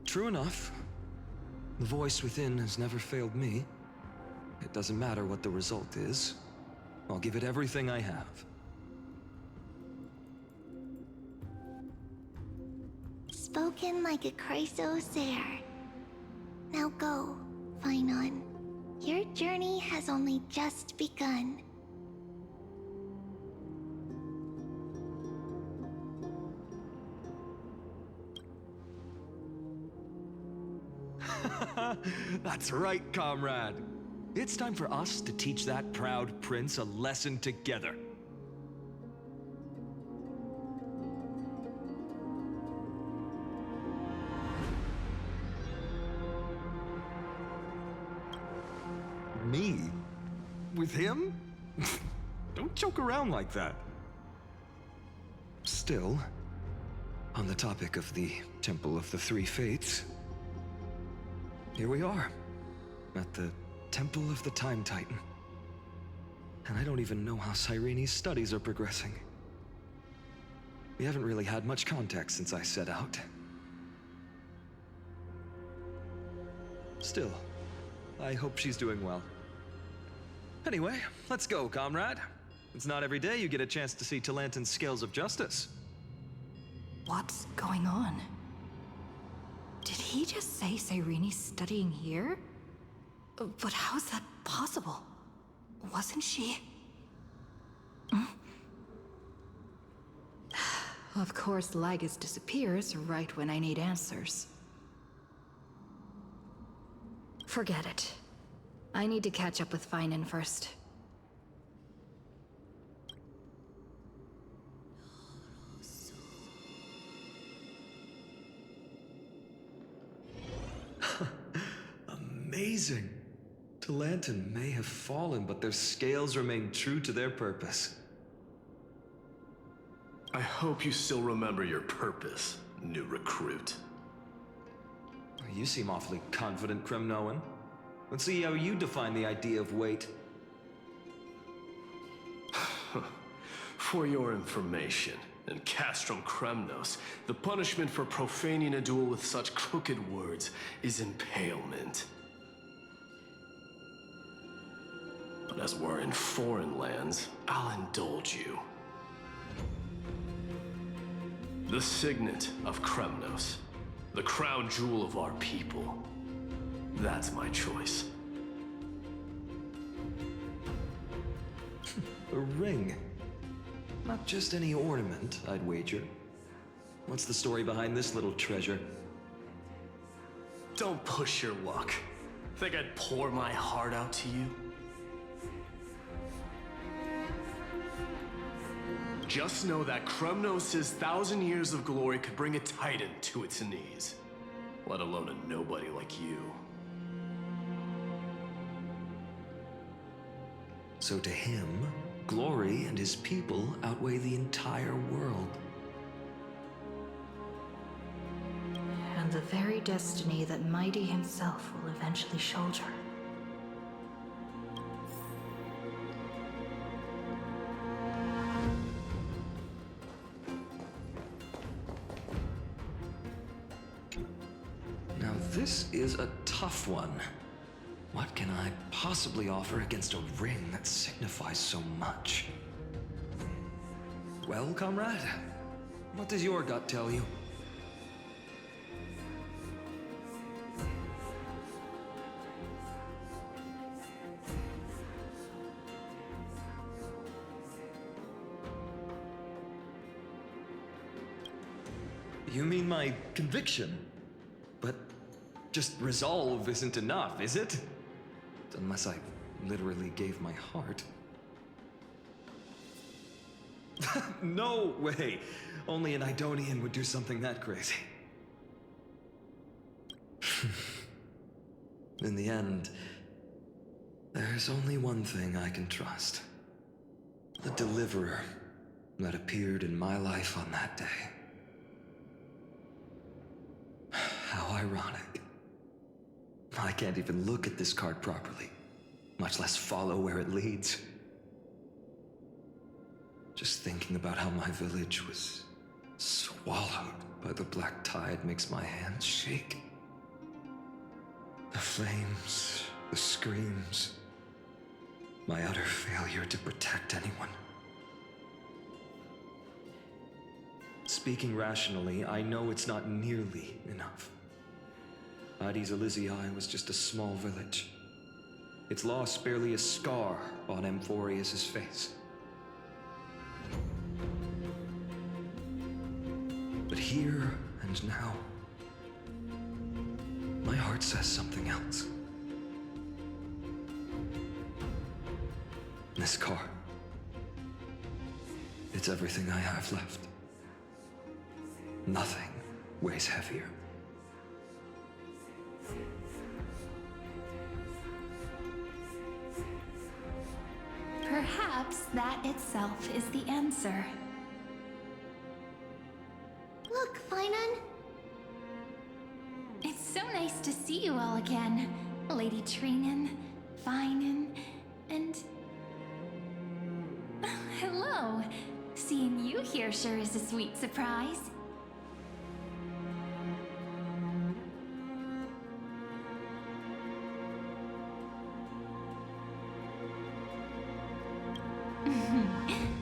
True enough. The voice within has never failed me. It doesn't matter what the result is. I'll give it everything I have. Spoken like a Chrysosere. Now go, Finon. Your journey has only just begun. That's right, comrade. It's time for us to teach that proud prince a lesson together. Me? With him? Don't joke around like that. Still, on the topic of the Temple of the Three Fates, here we are, at the Temple of the Time Titan. And I don't even know how Cyrene's studies are progressing. We haven't really had much contact since I set out. Still, I hope she's doing well. Anyway, let's go, comrade. It's not every day you get a chance to see Talantin's scales of justice. What's going on? Did he just say Cyrene's studying here? But how's that possible? Wasn't she? Of course, Lygus disappears right when I need answers. Forget it. I need to catch up with Finan first. Amazing! Talantin may have fallen, but their scales remain true to their purpose. I hope you still remember your purpose, new recruit. You seem awfully confident, Kremnoan. Let's see how you define the idea of weight. For your information, in Castrum Kremnos, the punishment for profaning a duel with such crooked words is impalement. But as we're in foreign lands, I'll indulge you. The signet of Kremnos, the crown jewel of our people. That's my choice. A ring. Not just any ornament, I'd wager. What's the story behind this little treasure? Don't push your luck. Think I'd pour my heart out to you? Just know that Kremnos' 1,000 years of glory could bring a titan to its knees. Let alone a nobody like you. So to him, glory and his people outweigh the entire world. And the very destiny that Mighty himself will eventually shoulder. Now this is a tough one. What can I possibly offer against a ring that signifies so much? Well, comrade, what does your gut tell you? You mean my conviction? But just resolve isn't enough, is it? Unless I literally gave my heart. No way! Only an Idonian would do something that crazy. In the end, there's only one thing I can trust. The deliverer that appeared in my life on that day. How ironic. I can't even look at this card properly, much less follow where it leads. Just thinking about how my village was swallowed by the black tide makes my hands shake. The flames, the screams, my utter failure to protect anyone. Speaking rationally, I know it's not nearly enough. Hades Elysiae was just a small village. Its loss barely a scar on Amforeus' face. But here and now, My heart says something else. This car. It's everything I have left. Nothing weighs heavier. Perhaps that itself is the answer. Look, Finan. It's so nice to see you all again. Lady Trinan, Finan, and... Hello. Seeing you here sure is a sweet surprise.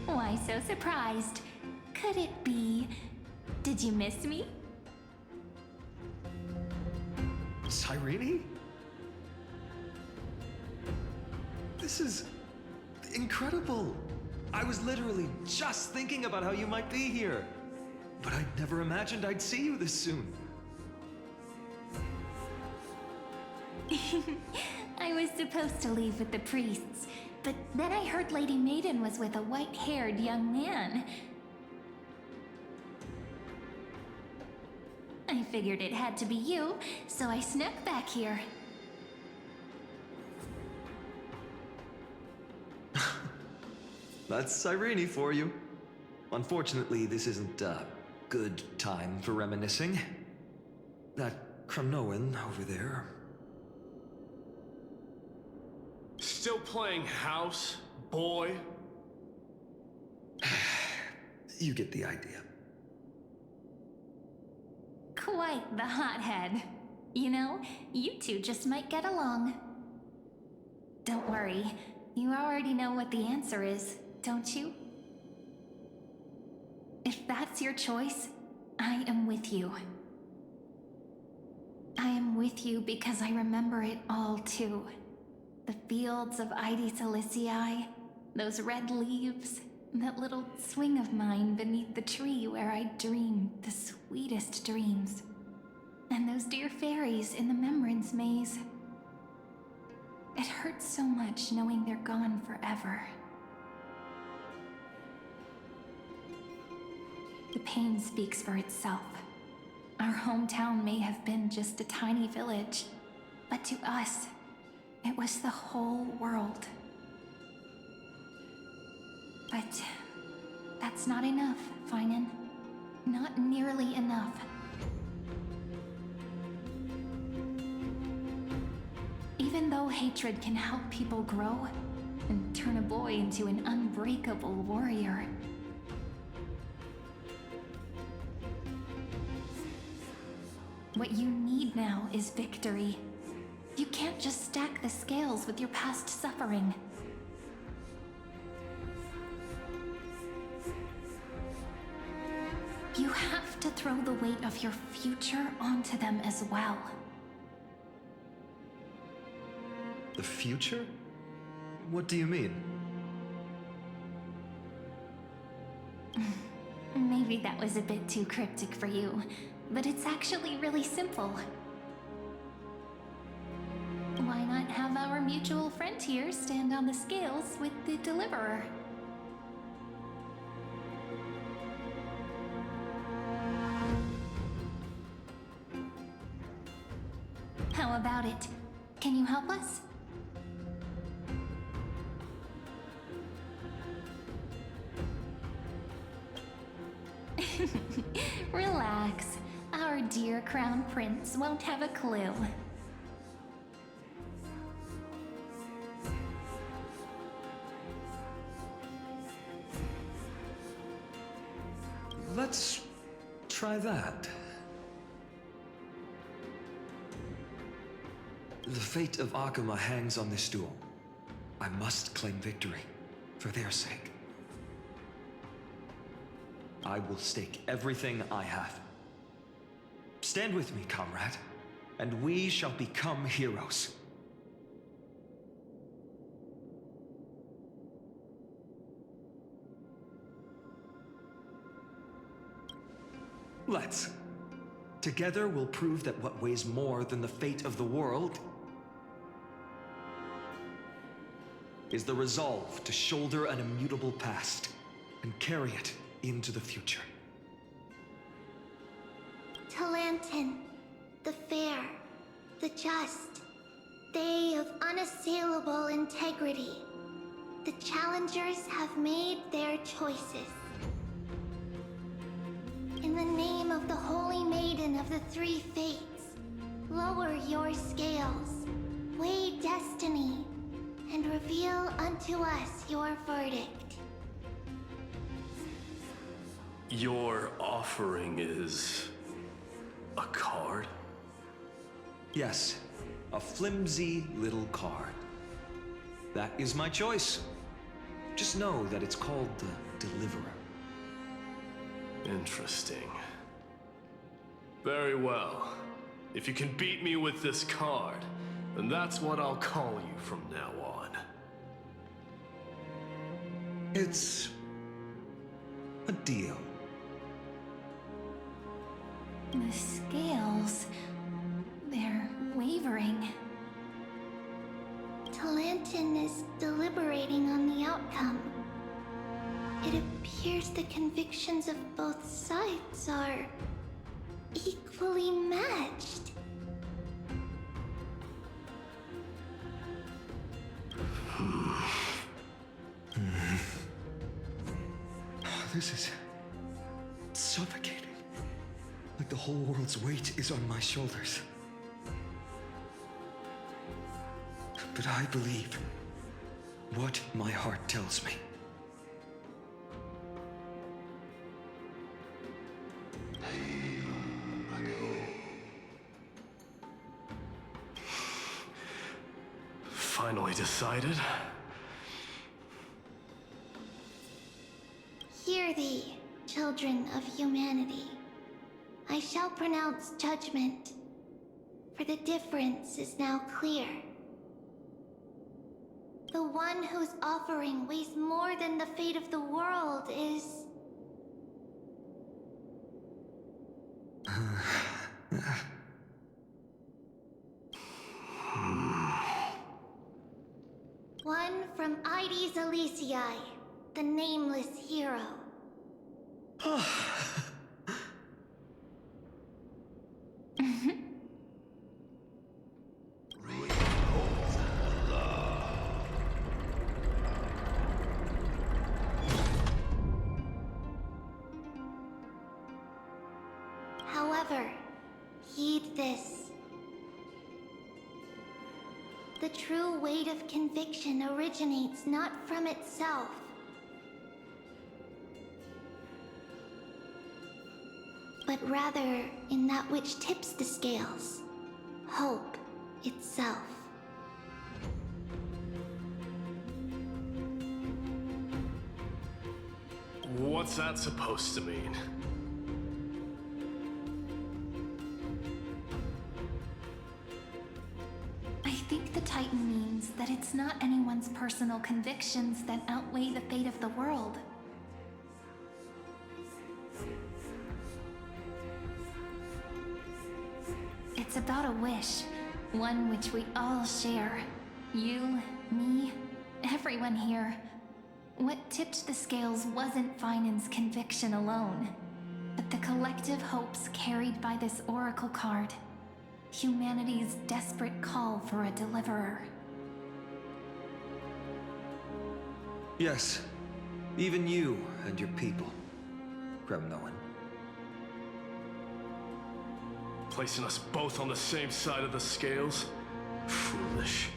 Why so surprised? Could it be... Did you miss me? Cyrene? This is incredible. I was literally just thinking about how you might be here. But I never imagined I'd see you this soon. I was supposed to leave with the priests, but then I heard Lady Maiden was with a white-haired young man. I figured it had to be you, so I snuck back here. That's Cyrene for you. Unfortunately, this isn't a good time for reminiscing. That Cronoan over there. Still playing house, boy? You get the idea. Quite the hothead. You know, you two just might get along. Don't worry, you already know what the answer is, don't you? If that's your choice, I am with you. I am with you because I remember it all too. The fields of Ide Silicii, those red leaves, that little swing of mine beneath the tree where I dreamed the sweetest dreams. And those dear fairies in the Membrance Maze. It hurts so much knowing they're gone forever. The pain speaks for itself. Our hometown may have been just a tiny village, but to us, it was the whole world. But that's not enough, Finan. Not nearly enough. Even though hatred can help people grow and turn a boy into an unbreakable warrior, what you need now is victory. You can't just stack the scales with your past suffering. You have to throw the weight of your future onto them as well. The future? What do you mean? Maybe that was a bit too cryptic for you, but it's actually really simple. Why not have our mutual friend here stand on the scales with the deliverer? How about it? Can you help us? Relax. Our dear Crown Prince won't have a clue. Let's try that. The fate of Akuma hangs on this duel. I must claim victory, for their sake. I will stake everything I have. Stand with me, comrade, and we shall become heroes. Let's Together we'll prove that what weighs more than the fate of the world is the resolve to shoulder an immutable past and carry it into the future. Talantin, the fair, the just, they of unassailable integrity. The challengers have made their choices. In the name of the Holy Maiden of the Three Fates, lower your scales, weigh destiny, and reveal unto us your verdict. Your offering is a card? Yes, a flimsy little card. That is my choice. Just know that it's called the Deliverer. Interesting. Very well. If you can beat me with this card, then that's what I'll call you from now on. It's a deal. The scales, they're wavering. Talantin is deliberating on the outcome. It appears the convictions of both sides are equally matched. This is suffocating. Like the whole world's weight is on my shoulders. But I believe what my heart tells me. Finally decided. Hear thee, children of humanity. I shall pronounce judgment, for the difference is now clear. The one whose offering weighs more than the fate of the world is... one from Ides Elysiae, the nameless hero. However, heed this. The true weight of conviction originates not from itself, but rather in that which tips the scales, hope itself. What's that supposed to mean? I think the Titan means that it's not anyone's personal convictions that outweigh the fate of the world. It's about a wish, one which we all share. You, me, everyone here. What tipped the scales wasn't Finan's conviction alone, but the collective hopes carried by this oracle card. Humanity's desperate call for a deliverer. Yes, even you and your people, Kremnoan. Placing us both on the same side of the scales? Foolish.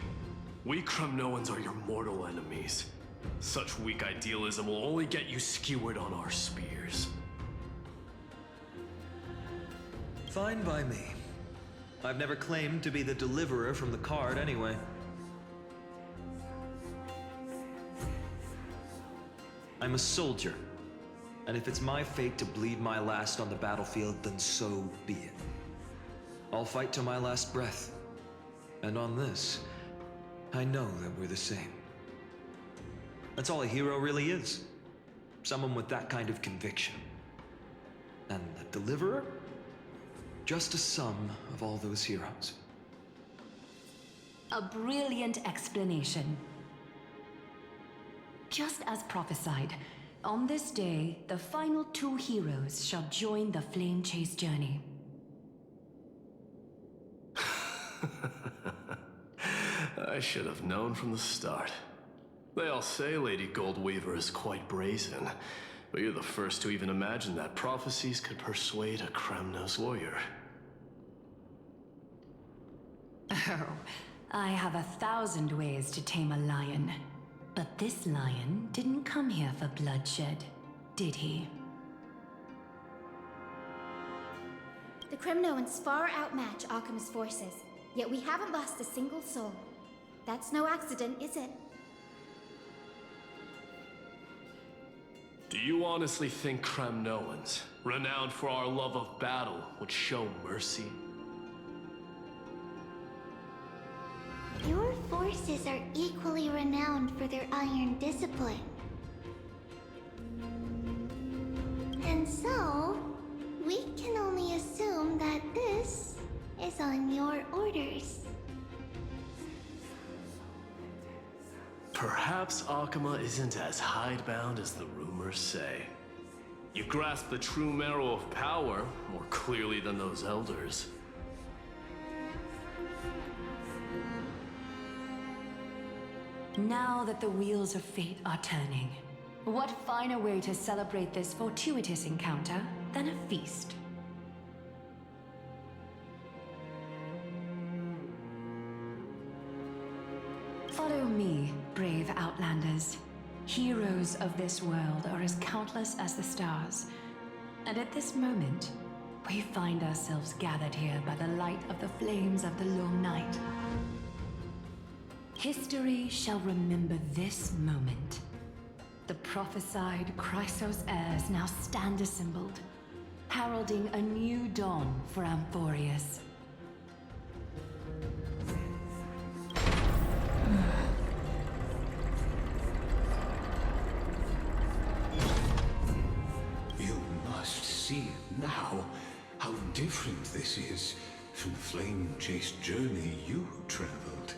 We Kremnoans are your mortal enemies. Such weak idealism will only get you skewered on our spears. Fine by me. I've never claimed to be the deliverer from the card anyway. I'm a soldier, and if it's my fate to bleed my last on the battlefield, then so be it. I'll fight to my last breath. And on this, I know that we're the same. That's all a hero really is. Someone with that kind of conviction. And the deliverer? just a sum of all those heroes. A brilliant explanation. Just as prophesied, on this day, the final 2 heroes shall join the Flame Chase journey. I should have known from the start. They all say Lady Goldweaver is quite brazen, but you're the first to even imagine that prophecies could persuade a Kremnos warrior. Oh, I have 1,000 ways to tame a lion. But this lion didn't come here for bloodshed, did he? The Kremnoans far outmatch Arkhama's forces, yet we haven't lost a single soul. That's no accident, is it? Do you honestly think Kremnoans, renowned for our love of battle, would show mercy? Your forces are equally renowned for their iron discipline. And so, we can only assume that this is on your orders. Perhaps Akama isn't as hidebound as the rumors say. You grasp the true marrow of power more clearly than those elders. Now that the wheels of fate are turning, what finer way to celebrate this fortuitous encounter than a feast? Follow me, brave Outlanders. Heroes of this world are as countless as the stars. And at this moment, we find ourselves gathered here by the light of the flames of the long night. History shall remember this moment. The prophesied Chrysos heirs now stand assembled, heralding a new dawn for Amfореus. You must see it now, how different this is from the flame-chased journey you traveled.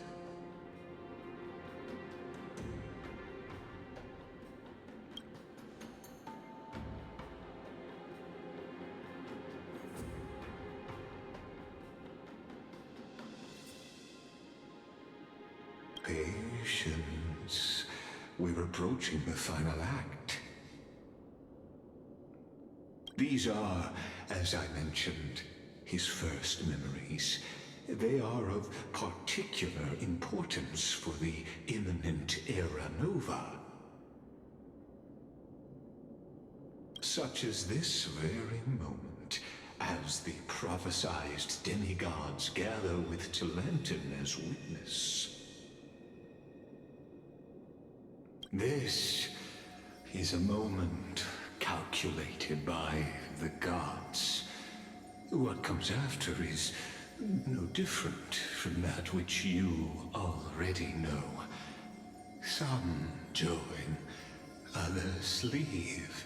Patience. We're approaching the final act. These are, as I mentioned, his first memories. They are of particular importance for the imminent Era Nova. Such as this very moment, as the prophesied demigods gather with Talentum as witness. This is a moment calculated by the gods. What comes after is no different from that which you already know. Some join, others leave,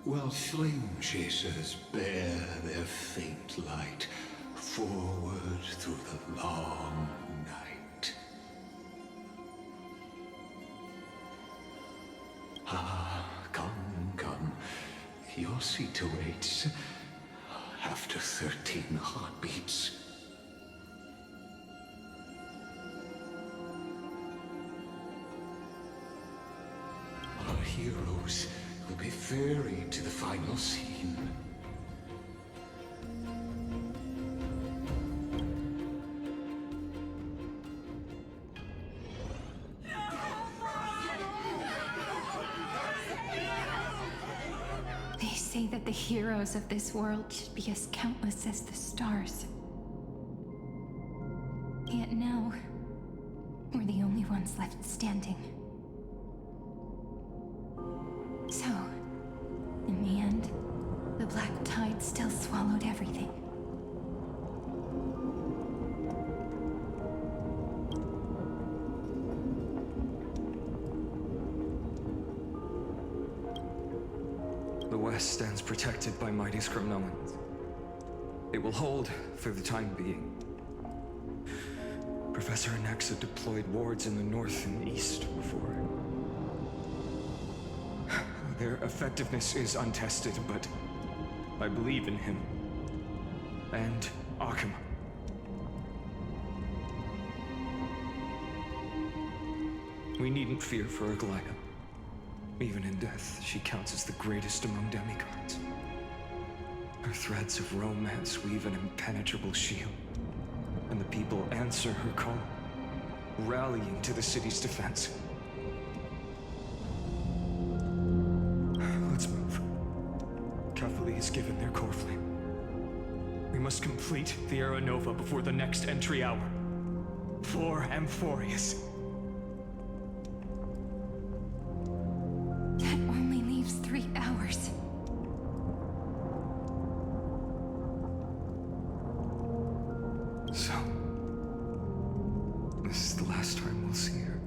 while flame chasers bear their faint light forward through the long night. Ah, come. Your seat awaits. After 13 heartbeats. Our heroes will be ferried to the final scene. They say that the heroes of this world should be as countless as the stars. Yet now, we're the only ones left standing. So, in the end, the black tide still swallowed everything. The West stands protected by mighty Kremnoans. It will hold for the time being. Professor Anaxa deployed wards in the north and east before. Their effectiveness is untested, but I believe in him. And Akuma. We needn't fear for Aglaya. Even in death, she counts as the greatest among demigods. Her threads of romance weave an impenetrable shield, and the people answer her call, rallying to the city's defense. Let's move. Catholic is given their core flame. We must complete the Era Nova before the next entry hour. For Amfореus. That only leaves 3 hours. So, this is the last time we'll see her.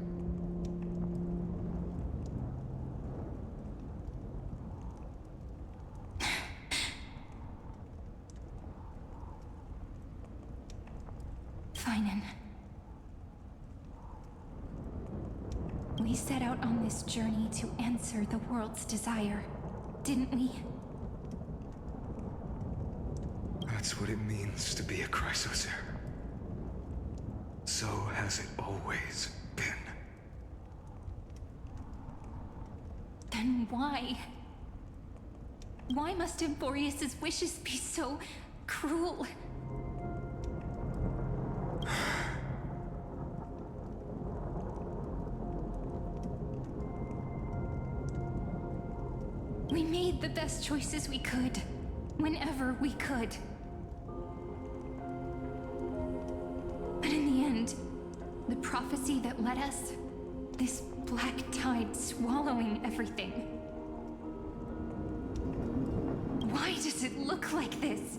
Finan. We set out on this journey to answer the world's desire, didn't we? That's what it means to be a Chrysosaur. So has it always been. Then why? Why must Amfореus' wishes be so cruel? We made the best choices we could, whenever we could. But in the end, the prophecy that led us, this black tide swallowing everything. Why does it look like this?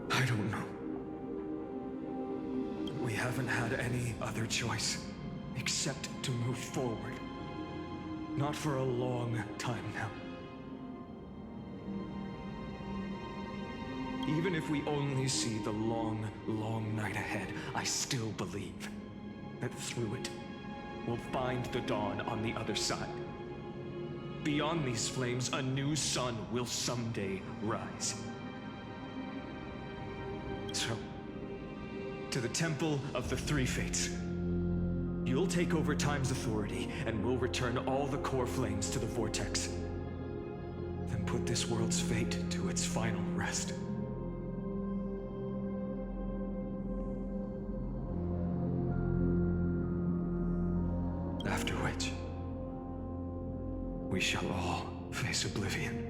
I don't know. We haven't had any other choice except to move forward. Not for a long time now. Even if we only see the long, long night ahead, I still believe that through it, we'll find the dawn on the other side. Beyond these flames, a new sun will someday rise. So, to the Temple of the Three Fates. You'll take over Time's authority, and we'll return all the core flames to the Vortex. Then put this world's fate to its final rest. After which, we shall all face oblivion.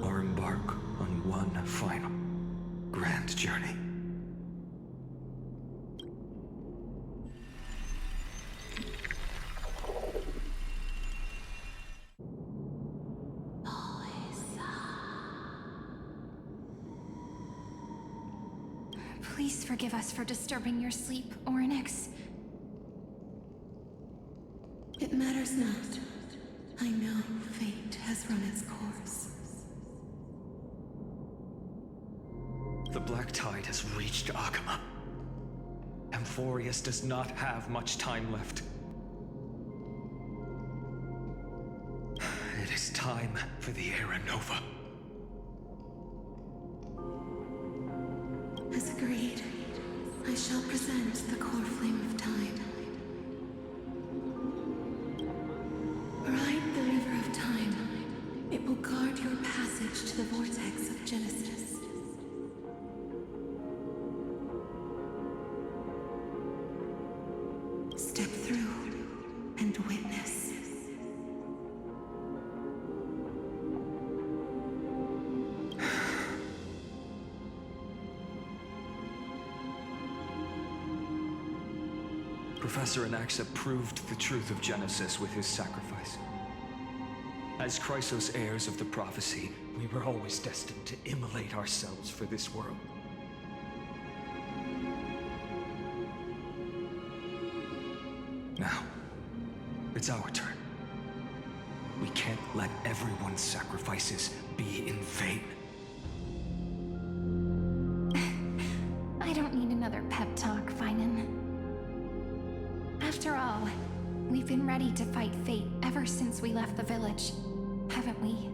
Or embark on one final grand journey. Please forgive us for disturbing your sleep, Oryx. It matters not. I know fate has run its course. The black tide has reached Akuma. Amfореus does not have much time left. It is time for the Era Nova. As agreed, I shall present the core flame of time. Ride the river of time. It will guard your passage to the vortex of Genesis. Step through and witness. Professor Anaxa proved the truth of Genesis with his sacrifice. As Chrysos heirs of the prophecy, we were always destined to immolate ourselves for this world. it's our turn. We can't let everyone's sacrifices be in vain. I don't need another pep talk, Finan. After all, we've been ready to fight fate ever since we left the village, haven't we?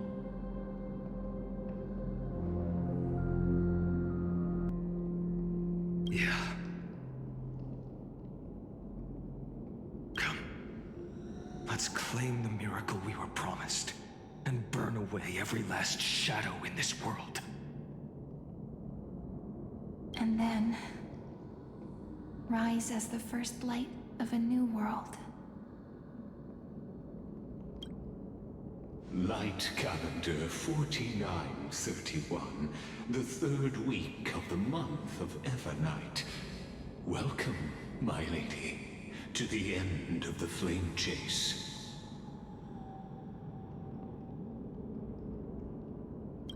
Yeah. Come. Let's claim the miracle we were promised, and burn away every last shadow in this world. And then rise as the first light of a new world. Light calendar 4931, the third week of the month of Evernight. Welcome, my lady, to the end of the flame chase.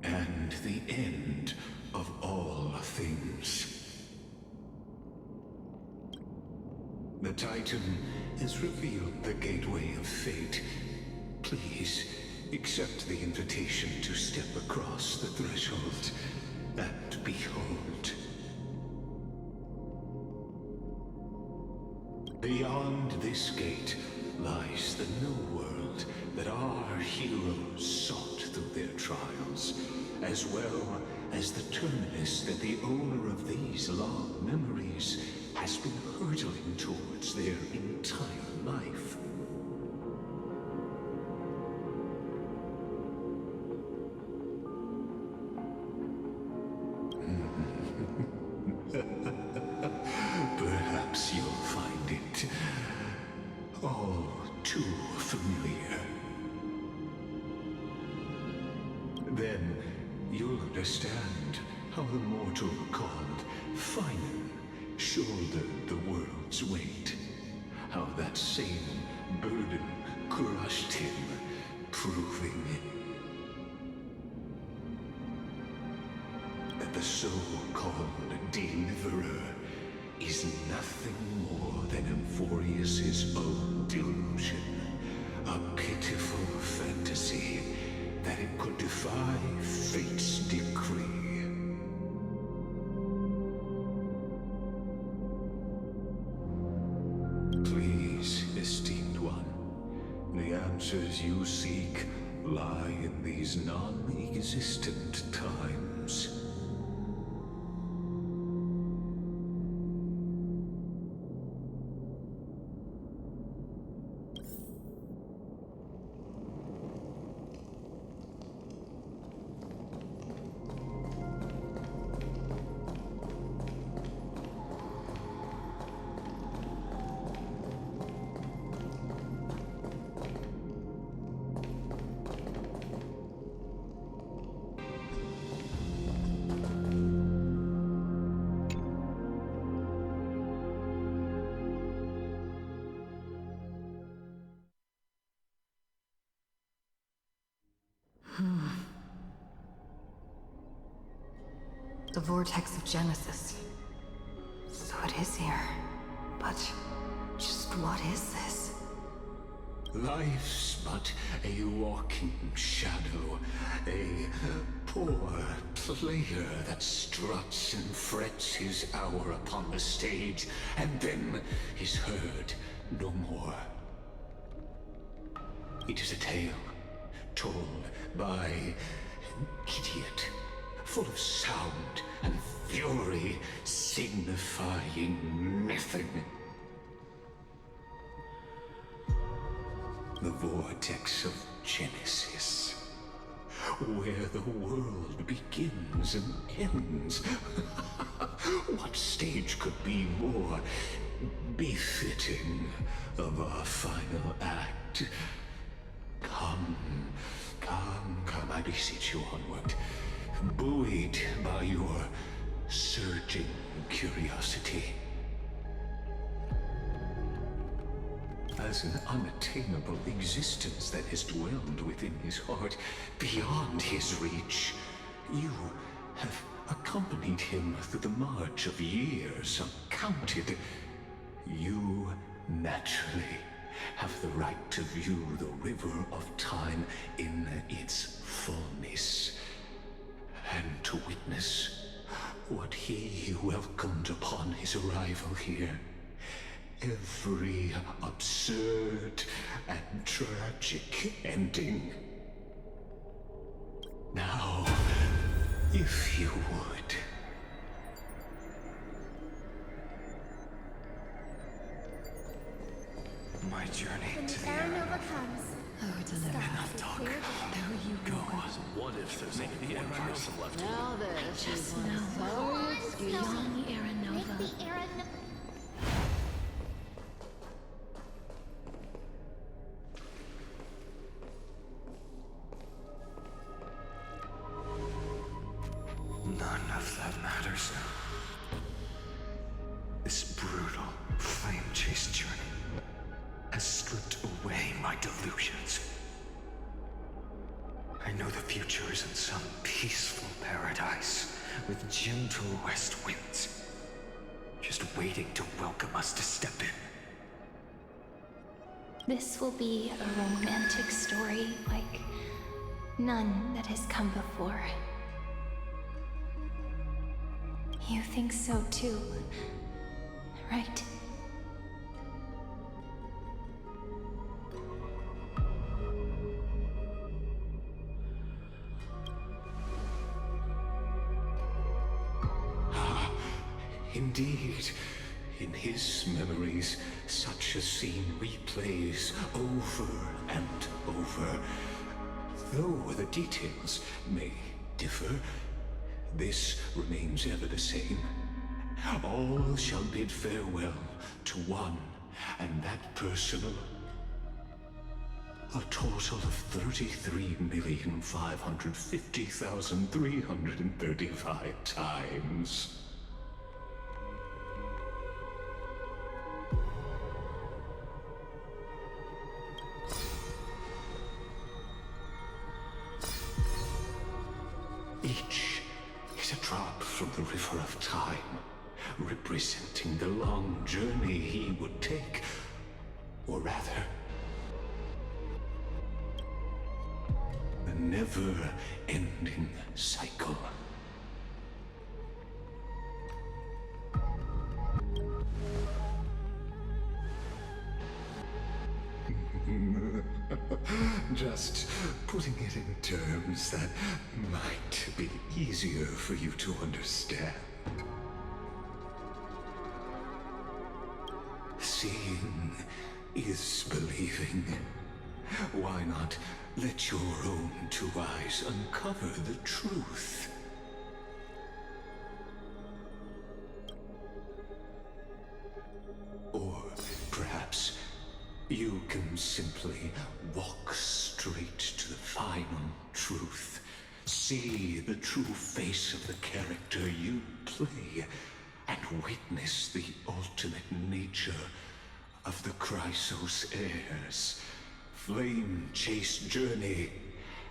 And the end of all things. The Titan has revealed the gateway of fate. Please, accept the invitation to step across the threshold and behold. Beyond this gate lies the new world that our heroes sought through their trials, as well as the terminus that the owner of these long memories has been hurtling towards their entire life. Perhaps you'll find it all too familiar. Then you'll understand how the mortal called Finan shouldered the world's weight. How that same burden crushed him, proving that the so-called Deliverer is nothing more than Amphореus' own delusion. A pitiful fantasy that it could defy fate's decree. Please, esteemed one, the answers you seek lie in these non-existent times. The vortex of Genesis. So it is here. But just what is this? Life's but a walking shadow, a poor player that struts and frets his hour upon the stage, and then is heard no more. It is a tale told by an idiot, full of sound and fury, signifying nothing. The vortex of Genesis, where the world begins and ends. What stage could be more befitting of our final act? Come, I beseech you onward, buoyed by your surging curiosity. As an unattainable existence that has dwelled within his heart, beyond his reach, you have accompanied him through the march of years uncounted. You naturally have the right to view the river of time in its fullness, and to witness what he welcomed upon his arrival here. Every absurd and tragic ending. Now, if you would. My journey When to the the Aranova comes, Oh, deliver enough talk. There you go. What if there's only one person left? Now this Just is know. so excuse Beyond the Aranova. the Aranova. None of that matters now. This brutal, flame-chased journey has stripped away my delusions. I know the future is in some peaceful paradise with gentle west winds, just waiting to welcome us to step in. This will be a romantic story like none that has come before. You think so too, right? Indeed, in his memories, such a scene replays over and over. Though the details may differ, this remains ever the same. All shall bid farewell to one, and that person a total of 33,550,335 times. Each is a drop from the river of time, representing the long journey he would take, or rather, the never-ending cycle. Just putting it in terms that might be easier for you to understand. Seeing is believing. Why not let your own two eyes uncover the truth? Or perhaps you can simply walk straight to the final truth. See the true face of the character you play, and witness the ultimate nature of the Chrysos heirs, flame-chased journey,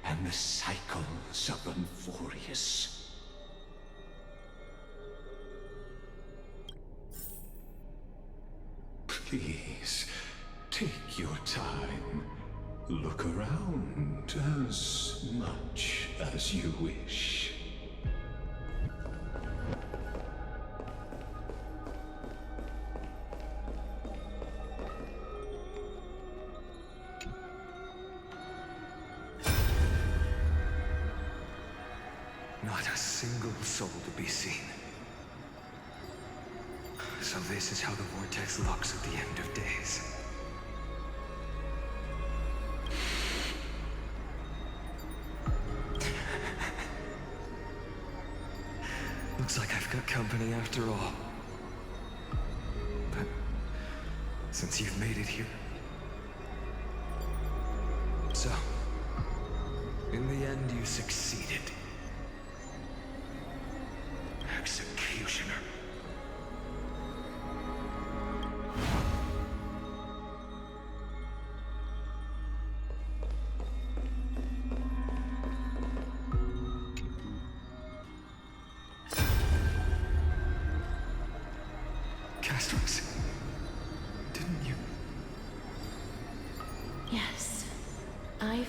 and the cycles of Amfореus. Please, take your time. Look around as much as you wish. Not a single soul to be seen. So this is how the vortex looks at the end of days. Looks like I've got company after all. But since you've made it here... So, in the end you succeeded. Executioner.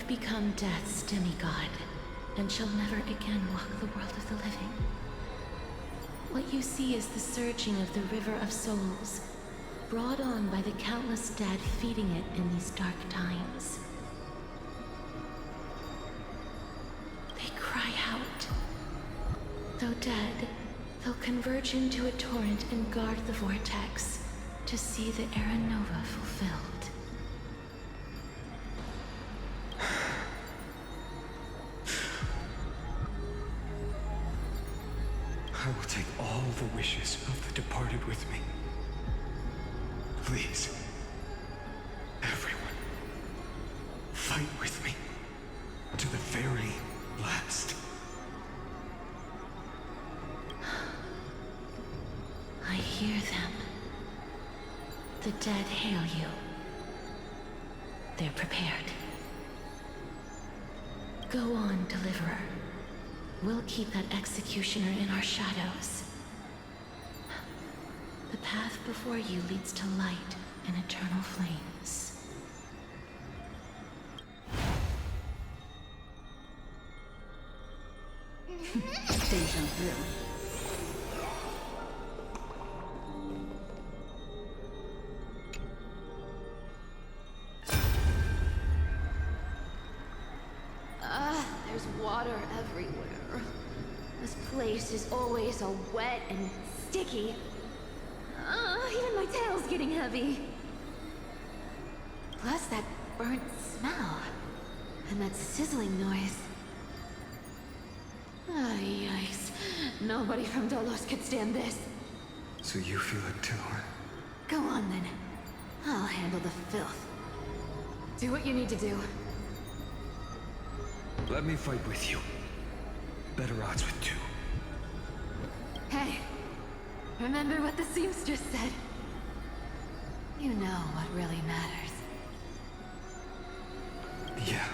You've become Death's demigod, and shall never again walk the world of the living. What you see is the surging of the river of souls, brought on by the countless dead feeding it in these dark times. They cry out. Though dead, they'll converge into a torrent and guard the vortex to see the Era Nova fulfilled. I will take all the wishes of the departed with me. Please, everyone, fight with me to the very last. I hear them. The dead hail you. They're prepared. Go on, Deliverer. We'll keep that executioner in our shadows. The path before you leads to light and eternal flames. Deja vu. There's water everywhere. This place is always all wet and sticky. Even my tail's getting heavy. Plus that burnt smell. And that sizzling noise. Yikes. Nobody from Dolos could stand this. So you feel it too, huh? Go on then. I'll handle the filth. Do what you need to do. Let me fight with you. Better odds with two. Hey, remember what the seamstress said? You know what really matters. Yeah.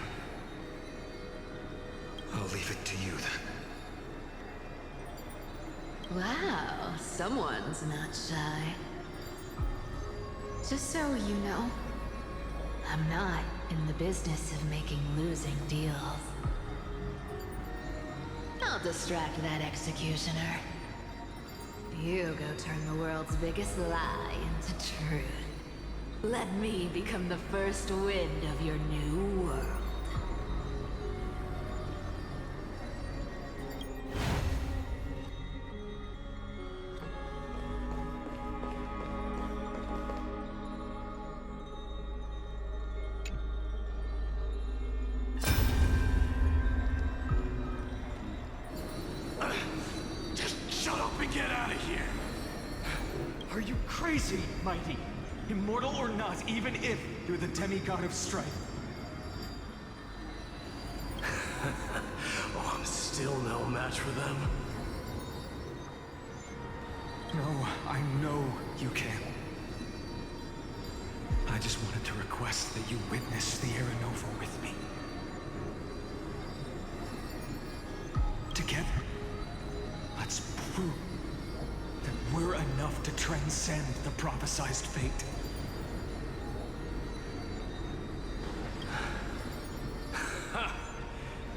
I'll leave it to you then. Wow, someone's not shy. Just so you know, I'm not in the business of making losing deals. I'll distract that executioner. You go turn the world's biggest lie into truth. Let me become the first wind of your new world. Mighty, immortal or not, even if you're the demigod of strife. Oh, I'm still no match for them. No, I know you can. I just wanted to request that you witness the Era Nova with me. Together, let's prove that we're enough to transcend the prophesized fate.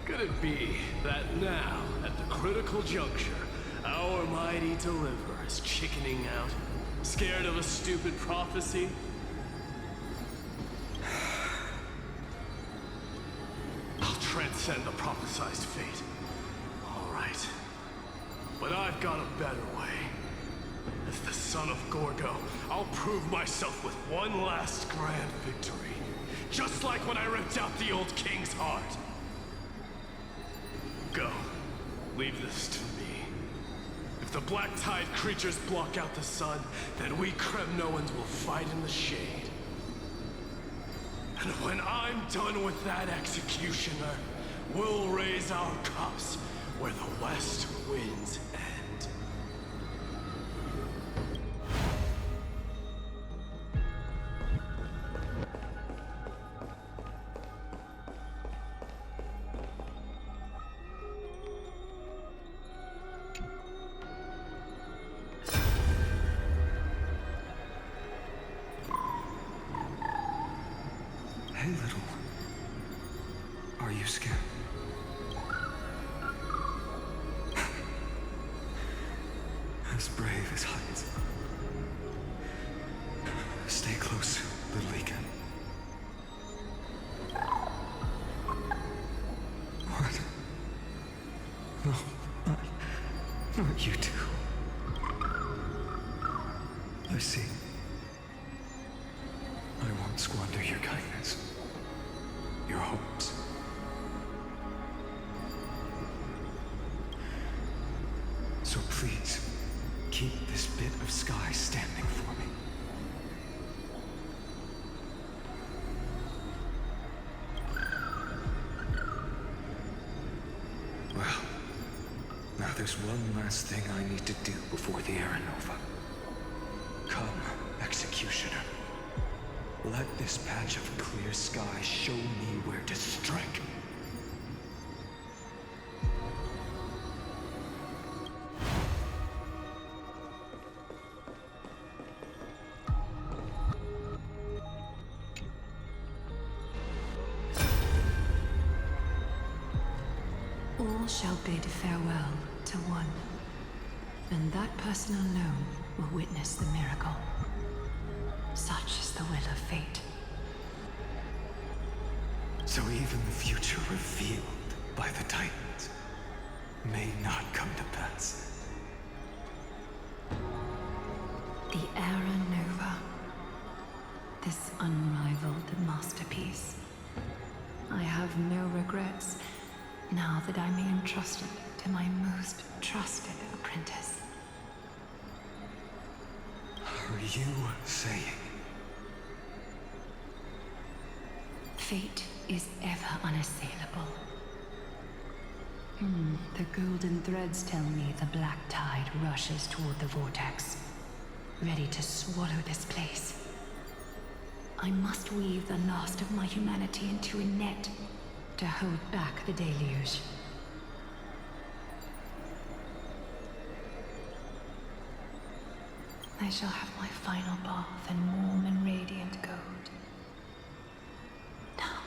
Could it be that now, at the critical juncture, our mighty deliverer is chickening out, scared of a stupid prophecy? I'll transcend the prophesized fate. All right. But I've got a better way. As the son of Gorgo, I'll prove myself with one last grand victory. Just like when I ripped out the old king's heart. Go. Leave this to me. If the black tide creatures block out the sun, then we Kremnoans will fight in the shade. And when I'm done with that executioner, we'll raise our cups where the west winds end. Hey, little. as brave as heights. Stay close, little Ika. What? No, not you two. I see. I won't squander your kindness, your hopes. So please, keep this bit of sky standing for me. Well, now there's one last thing I need to do before the Aranova. Come, Executioner. Let this patch of clear sky show me where to strike. All shall bid farewell to one, and that person alone will witness the miracle. Such is the will of fate. So even the future revealed by the Titans may not come to pass. The Aranova. This unrivaled masterpiece. I have no regrets now that I may entrust it to my most trusted apprentice. Are you saying? Fate is ever unassailable. The golden threads tell me the black tide rushes toward the vortex, ready to swallow this place. I must weave the last of my humanity into a net to hold back the deluge. I shall have my final bath in warm and radiant gold. Now,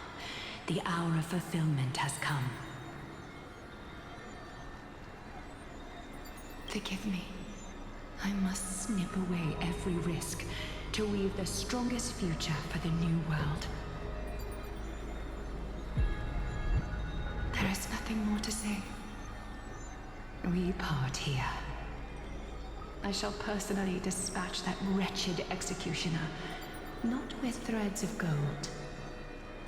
the hour of fulfillment has come. Forgive me. I must snip away every risk to weave the strongest future for the new world. There is nothing more to say. We part here. I shall personally dispatch that wretched executioner, not with threads of gold,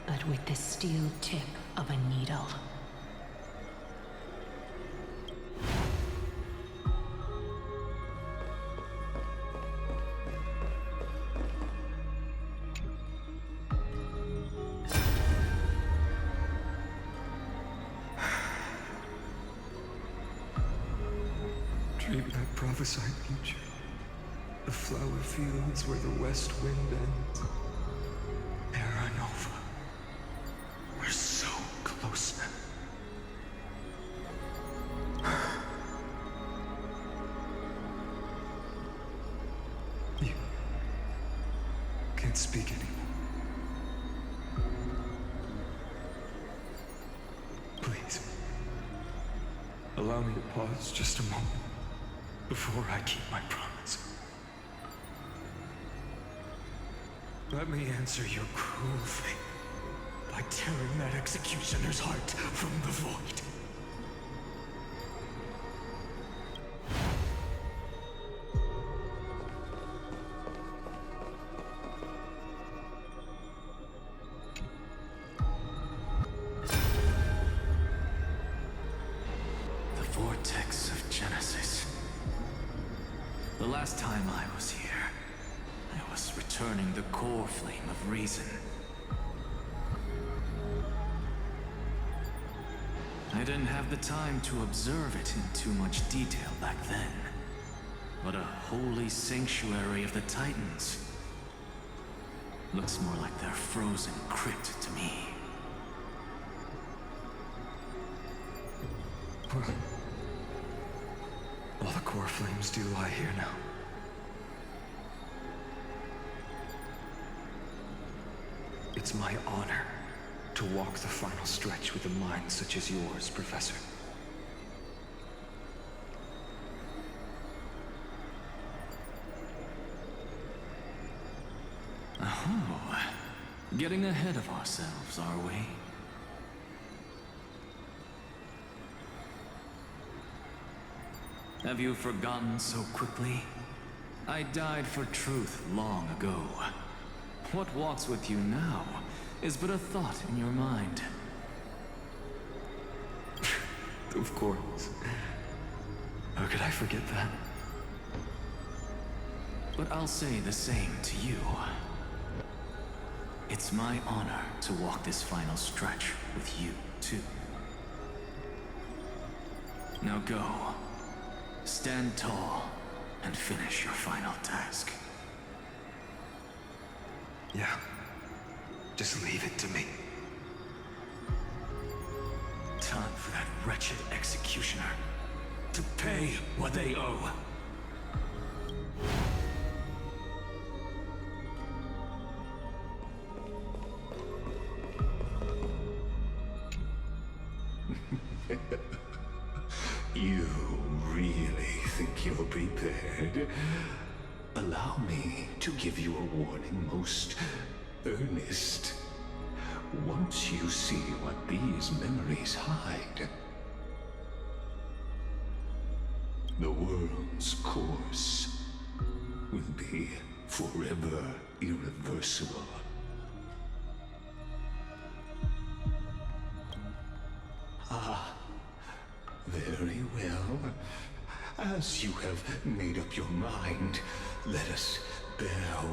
but with the steel tip of a needle. Dream that prophesied future. The flower fields where the west wind ends. Aranova. We're so close now. You can't speak anymore. Please, allow me to pause just a moment before I keep my promise. Let me answer your cruel fate by tearing that executioner's heart from the void. The vortex of Genesis. The last time I was here, I was returning the core flame of reason. I didn't have the time to observe it in too much detail back then. But a holy sanctuary of the Titans. Looks more like their frozen crypt to me. All the core flames do lie here now. It's my honor to walk the final stretch with a mind such as yours, Professor. Getting ahead of ourselves, are we? Have you forgotten so quickly? I died for truth long ago. What walks with you now is but a thought in your mind. Of course. How could I forget that? But I'll say the same to you. It's my honor to walk this final stretch with you, too. Now go. Stand tall and finish your final task. Yeah. Just leave it to me. Time for that wretched executioner to pay what they owe. You really think you're prepared? Allow me to give you a warning, most earnest. Once you see what these memories hide, the world's course will be forever irreversible. Ah, very well. As you have made up your mind, let us bear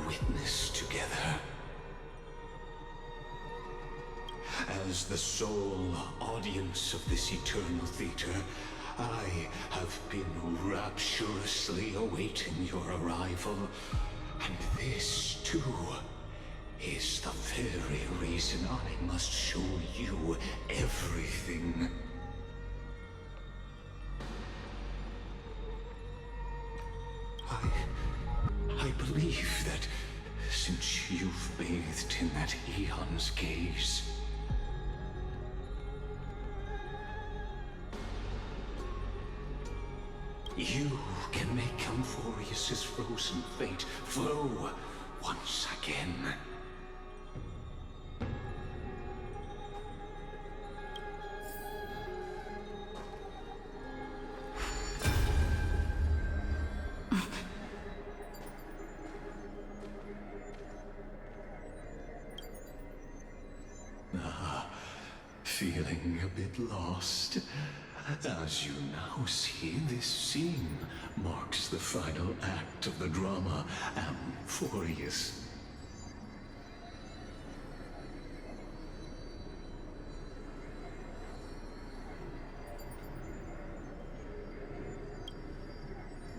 witness together. As the sole audience of this eternal theater, I have been rapturously awaiting your arrival, and this, too, is the very reason I must show you everything. I believe that since you've bathed in that eon's gaze, you can make Amfореus' frozen fate flow once again. Feeling a bit lost? As you now see, this scene marks the final act of the drama Amfореus.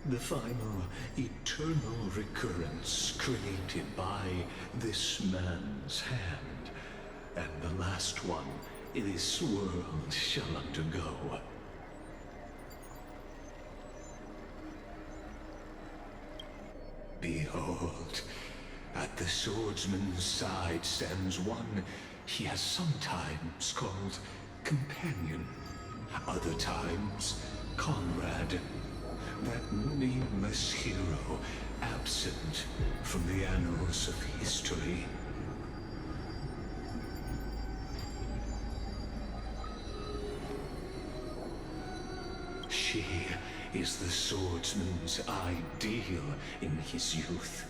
The final eternal recurrence created by this man's hand, and the last one this world shall undergo. Behold, at the swordsman's side stands one he has sometimes called companion, other times comrade, that nameless hero absent from the annals of history. She is the swordsman's ideal in his youth,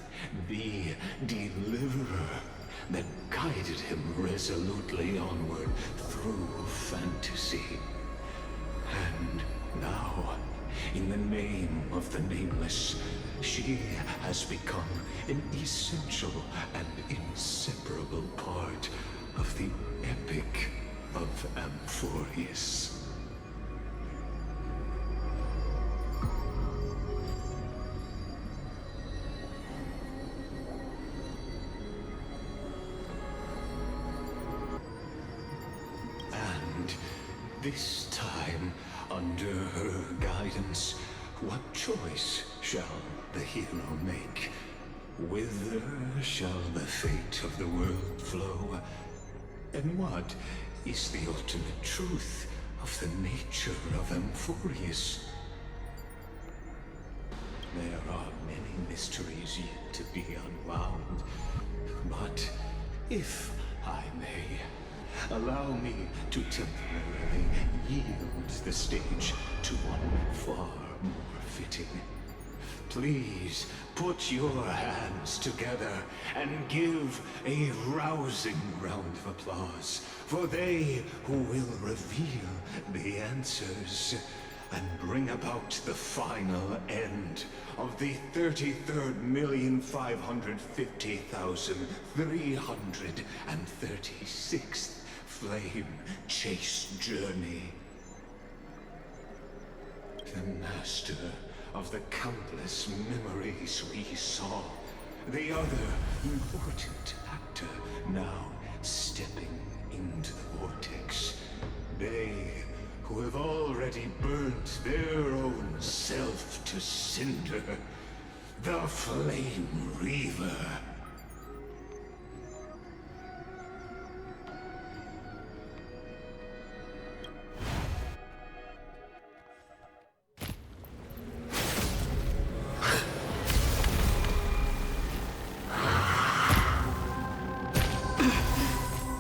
the deliverer that guided him resolutely onward through fantasy. And now, in the name of the nameless, she has become an essential and inseparable part of the epic of Amfореus. This time, under her guidance, what choice shall the hero make? Whither shall the fate of the world flow? And what is the ultimate truth of the nature of Amfореus? There are many mysteries yet to be unwound, but If I may, allow me to temporarily yield the stage to one far more fitting. Please put your hands together and give a rousing round of applause for they who will reveal the answers and bring about the final end of the 33,550,336th flame chase journey. The master of the countless memories we saw, the other important actor now stepping into the vortex. They who have already burnt their own self to cinder, the Flame Reaver.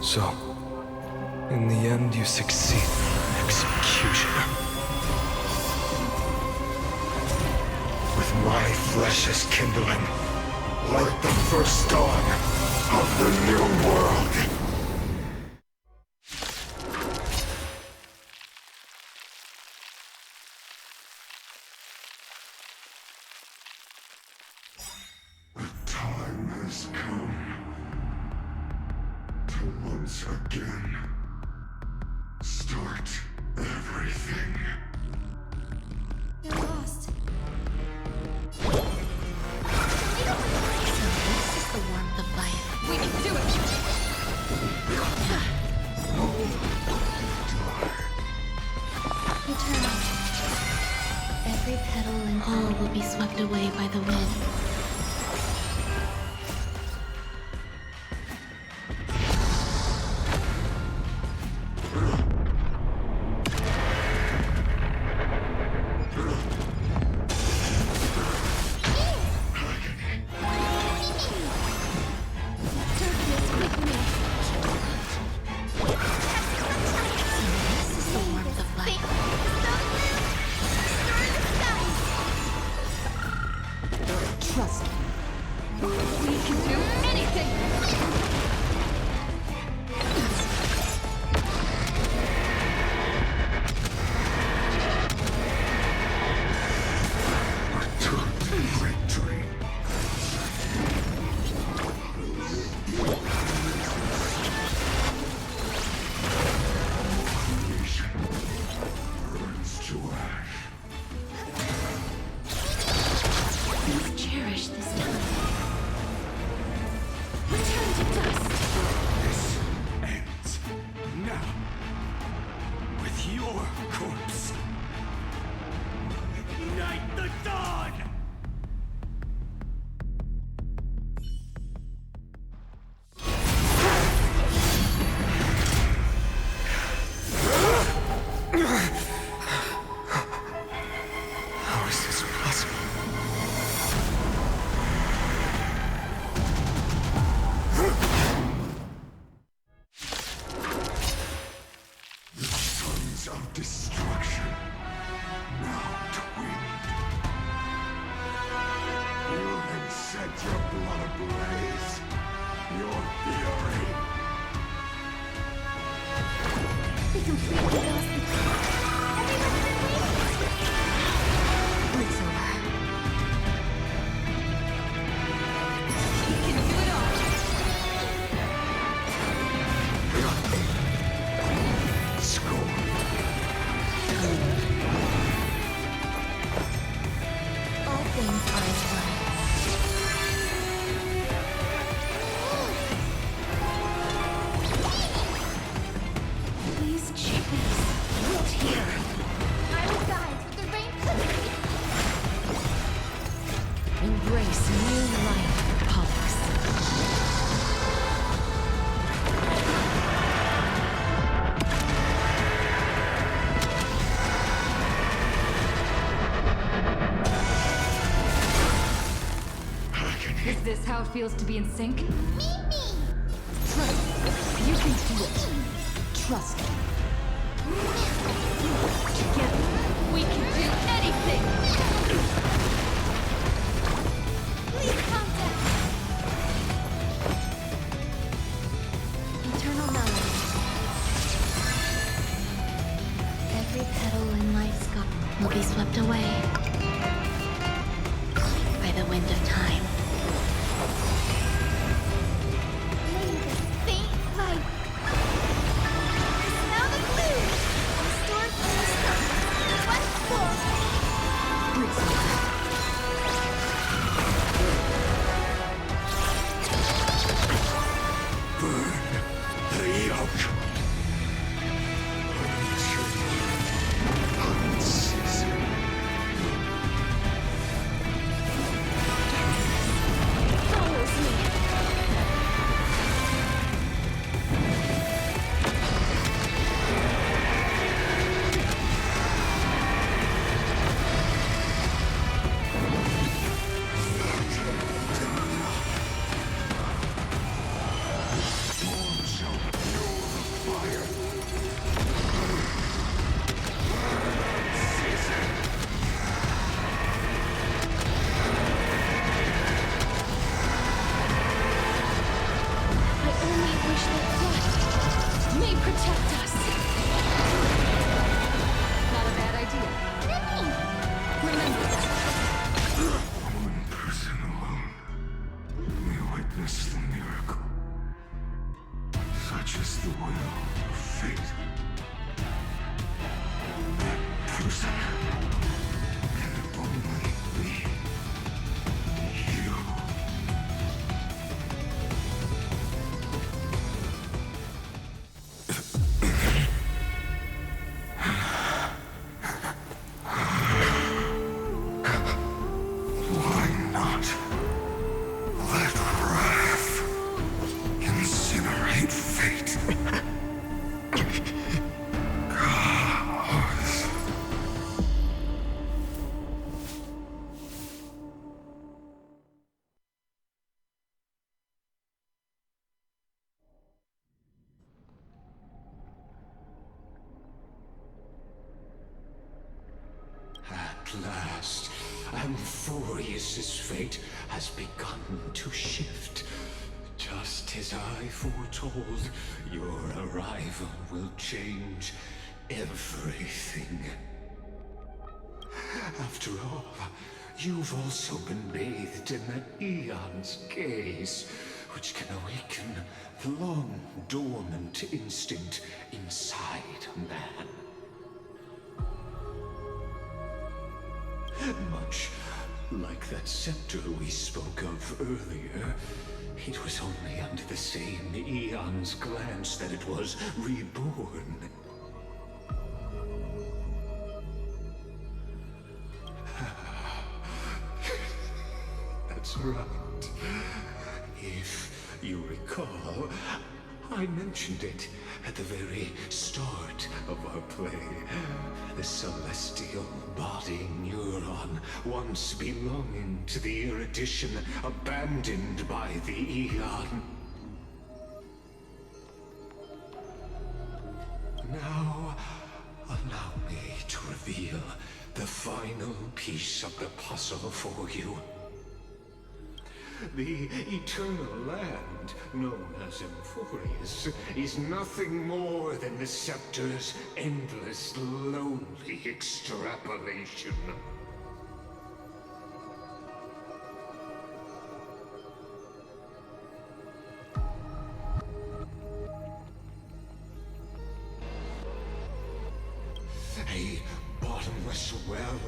So, in the end, you succeed. Executioner. With my flesh as kindling, like the first dawn of the new world. The time has come to once again start everything. You're lost. This is the warmth of life. We can do it! Eternal. Every petal and all will be swept away by the wind. Trust me. We can do anything! Victory. Creation burns to ash. You've cherished this time. Return to dust. This ends now with your corpse. Ignite the dawn! How is this possible? The sons of destruction now twinned. You have set your blood ablaze. Your fury. We completely lost the It's over. We can do it all! Score. All things are as one. These chickens wait here. I will guide with the rain cookie. Embrace new life, Pollux. Is this how it feels to be in sync? Mimi! Try can do it. Trust me. Together, we can do anything! Please contact! Eternal melody. Every petal in life's garden will be swept away by the wind of time. May the faint light. Smell the glue! Restored from the sun. West forward. Burn the yoke. At last, Amphorews's fate has begun to shift. Just as I foretold, your arrival will change everything. After all, you've also been bathed in that eon's gaze, which can awaken the long-dormant instinct inside a man. Much like that scepter we spoke of earlier, it was only under the same eon's glance that it was reborn. That's right. If you recall, I mentioned it at the very start of our play. The celestial body neuron, once belonging to the erudition abandoned by the Eon. Now, allow me to reveal the final piece of the puzzle for you. The eternal land, known as Amfореus, is nothing more than the scepter's endless, lonely extrapolation. A bottomless well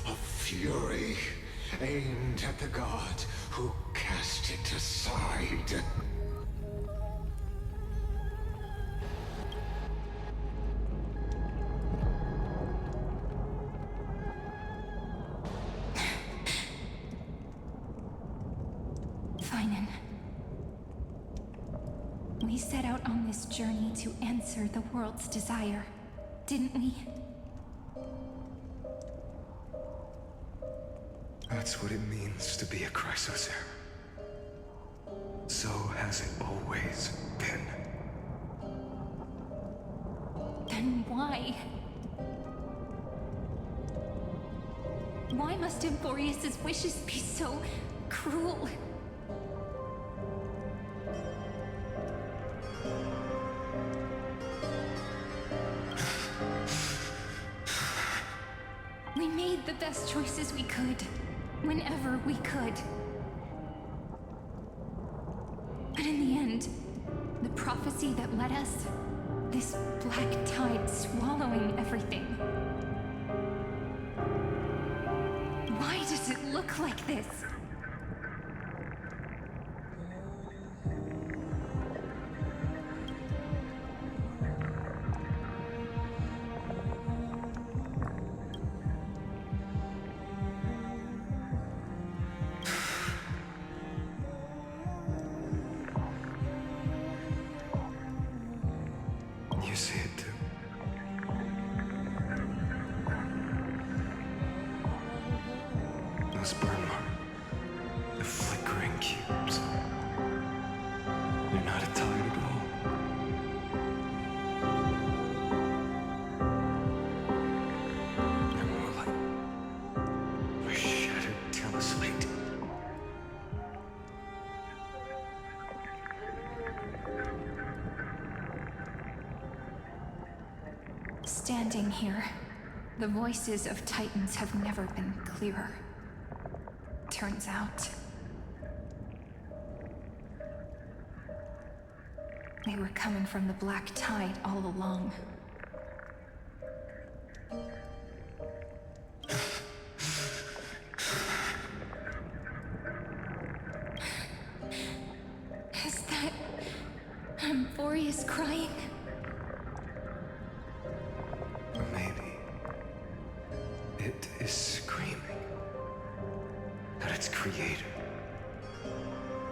of fury, aimed at the god who cast it aside. Finan. We set out on this journey to answer the world's desire, didn't we? That's what it means to be a Chrysosaur. So has it always been. Then why? Why must Amforeus' wishes be so cruel? We made the best choices we could, whenever we could. But in the end, the prophecy that led us, this black tide swallowing everything. Why does it look like this? You see it too. Those burn marks, the flickering cubes. They're not a tide at all. They're more like a shattered teleslate. Standing here, the voices of Titans have never been clearer. Turns out, they were coming from the black tide all along. Is that Amforeus crying? Maybe it is screaming that its creator,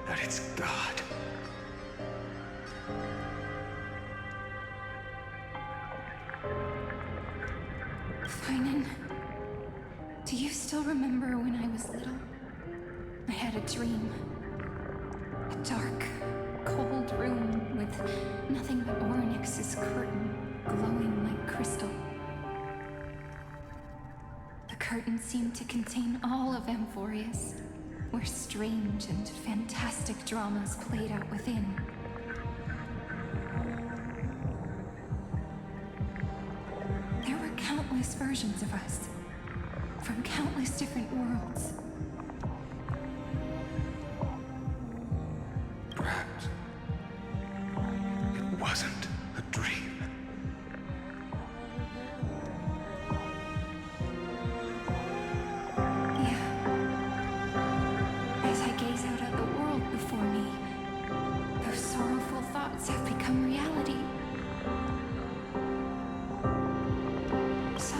that its God. Finan, do you still remember when I was little? I had a dream. A dark, cold room with nothing but Orynyx's curtain glowing like crystal. The curtain seemed to contain all of Amforeus, where strange and fantastic dramas played out within. There were countless versions of us, from countless different worlds. Perhaps it wasn't a dream. As I gaze out at the world before me, those sorrowful thoughts have become reality. So,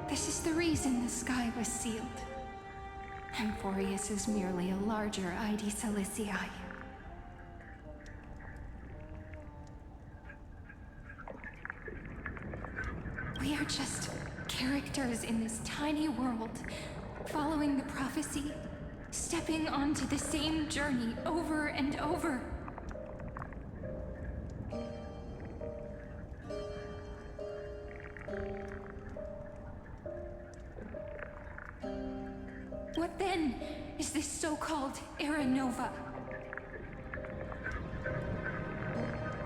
this is the reason the sky was sealed. Amforeus is merely a larger ID Silicii. We are just characters in this tiny world, following the prophecy, stepping onto the same journey over and over. What then is this so-called Era Nova?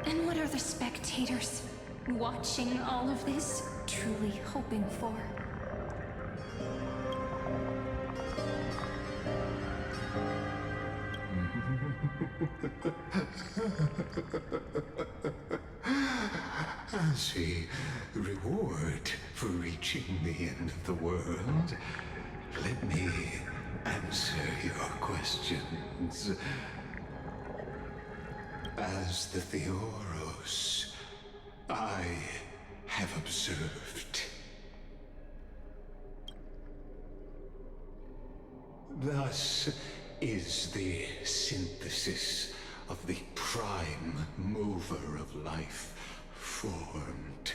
And what are the spectators watching all of this truly hoping for? As a reward for reaching the end of the world, let me answer your questions. As the Theoros, I have observed. Thus is the synthesis of the prime mover of life formed.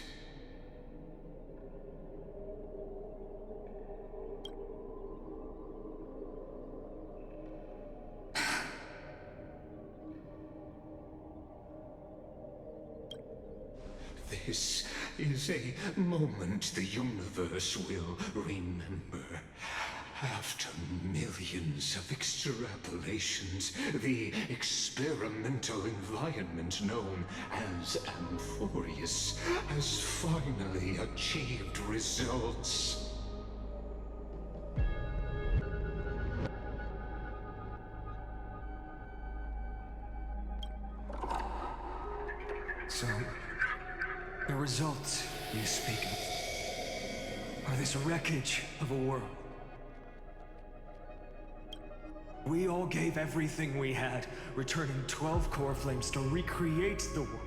This is a moment the universe will remember. After millions of extrapolations, the experimental environment known as Amfореus has finally achieved results. So, the results you speak of are this wreckage of a world. We all gave everything we had, returning 12 core flames to recreate the world.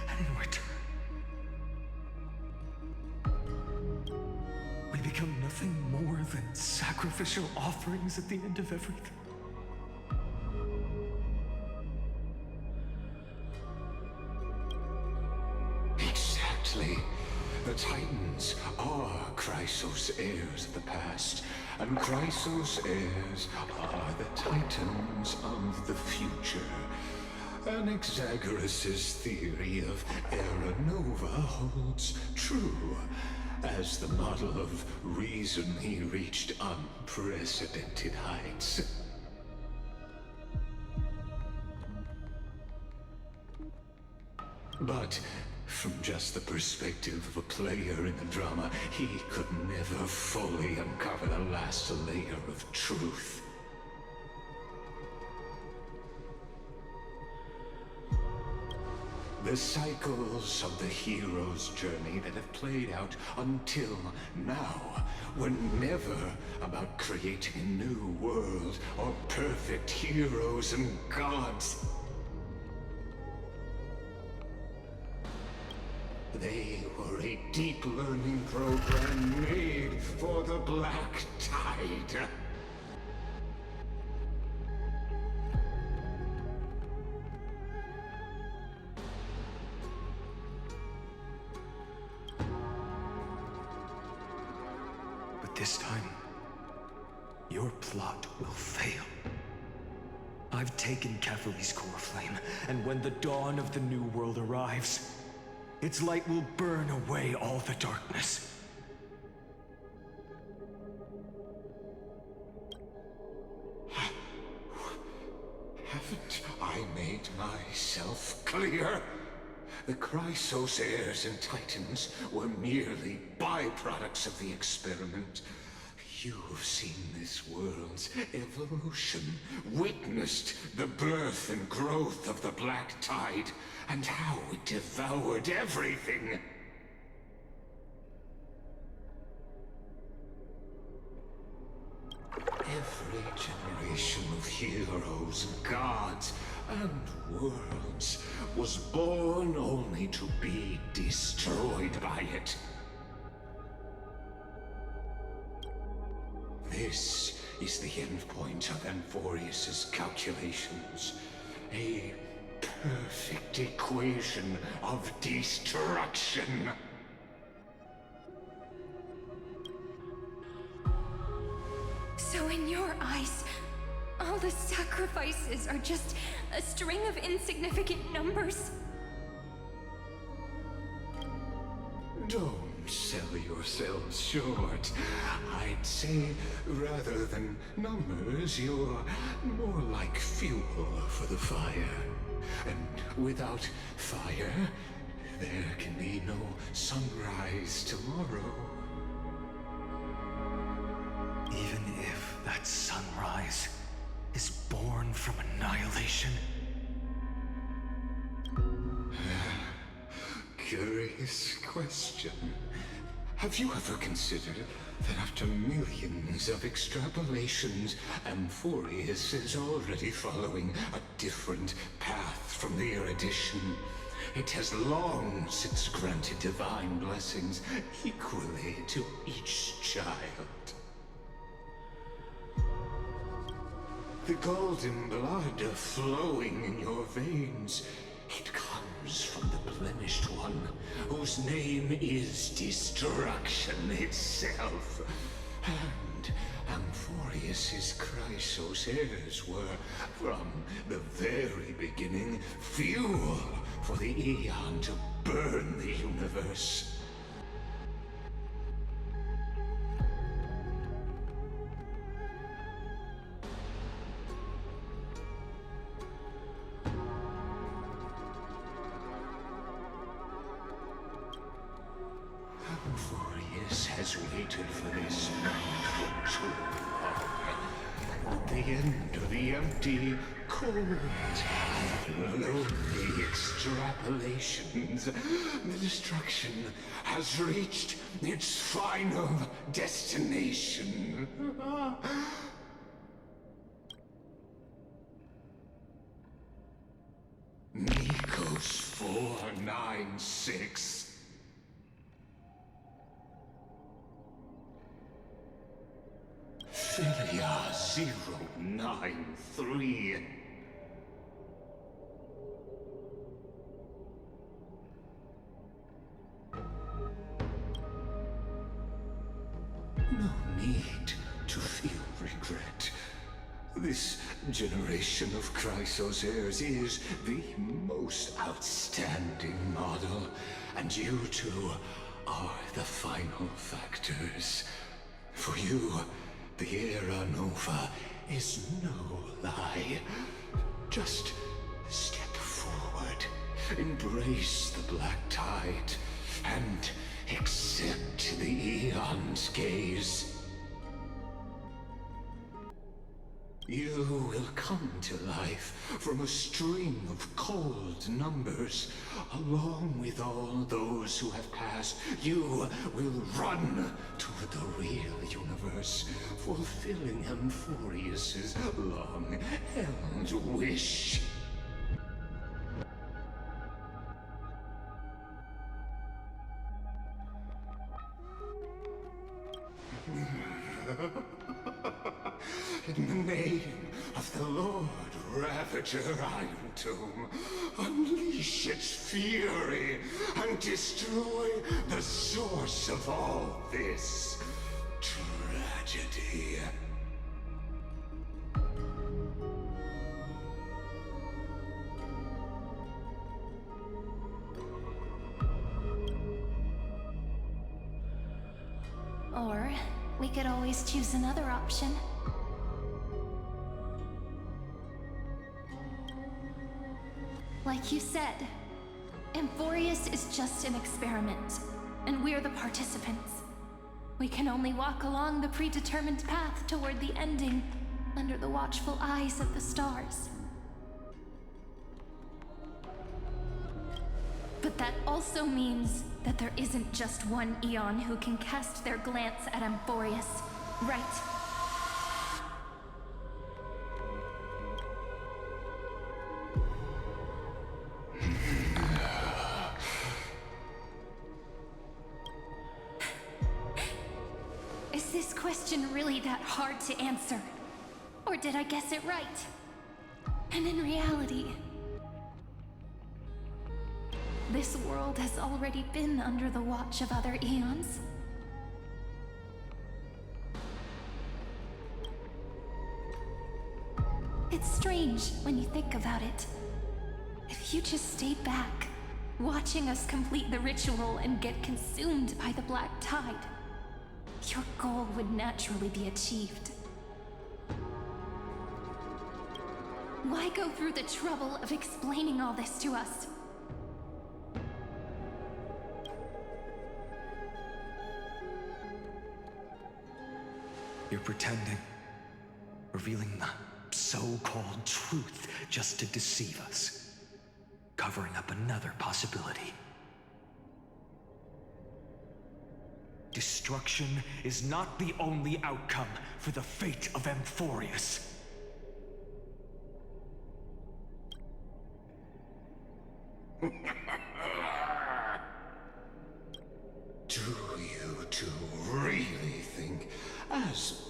And in return, we become nothing more than sacrificial offerings at the end of everything. Exactly. The Titans are Chrysos' heirs of the past, and Chrysos' heirs are the Titans of the future. Anaxagoras' theory of Era Nova holds true. As the model of reason, he reached unprecedented heights. But from just the perspective of a player in the drama, he could never fully uncover the last layer of truth. The cycles of the hero's journey that have played out until now were never about creating a new world or perfect heroes and gods. They were a deep learning program made for the Black Tide. But this time, your plot will fail. I've taken Catholi's core flame, and when the dawn of the new world arrives, its light will burn away all the darkness. Haven't I made myself clear? The Chrysos heirs and Titans were merely byproducts of the experiment. You've seen this world's evolution, witnessed the birth and growth of the Black Tide, and how it devoured everything. Every generation of heroes, gods, and worlds was born only to be destroyed by it. This is the endpoint of Amfореus' calculations. A perfect equation of destruction. So in your eyes, all the sacrifices are just a string of insignificant numbers? Don't sell yourselves short. I'd say, rather than numbers, you're more like fuel for the fire. And without fire, there can be no sunrise tomorrow. Even if that sunrise is born from annihilation. Curious question. Have you ever considered that after millions of extrapolations, Amfореus is already following a different path from the erudition? It has long since granted divine blessings equally to each child. The golden blood flowing in your veins, it comes from the blemished one, whose name is destruction itself. And Amfореus' Chrysos heirs were, from the very beginning, fuel for the Aeon to burn the universe. Amfореus has waited for this for too long. At the end of the empty, cold, lonely extrapolations, the destruction has reached its final destination. Nikos 496. Philia 093. No need to feel regret. This generation of Chrysos heirs is the most outstanding model, and you two are the final factors. For you, the Era Nova is no lie. Just step forward, embrace the black tide, and accept the Aeon's gaze. You will come to life from a string of cold numbers. Along with all those who have passed, you will run toward the real universe, fulfilling Amphorius's long-held wish. In the name of the Lord Ravager Iron Tomb, unleash its fury and destroy the source of all this tragedy. Or we could always choose another option. Like you said, Amphореus is just an experiment, and we're the participants. We can only walk along the predetermined path toward the ending, under the watchful eyes of the stars. But that also means that there isn't just one Aeon who can cast their glance at Amphореus, right? Is this question really that hard to answer? Or did I guess it right? And in reality, this world has already been under the watch of other Aeons. It's strange when you think about it. If you just stayed back, watching us complete the ritual and get consumed by the black tide, your goal would naturally be achieved. Why go through the trouble of explaining all this to us? You're pretending, revealing the so-called truth just to deceive us, covering up another possibility. Destruction is not the only outcome for the fate of Amphореus. Do you two really think, as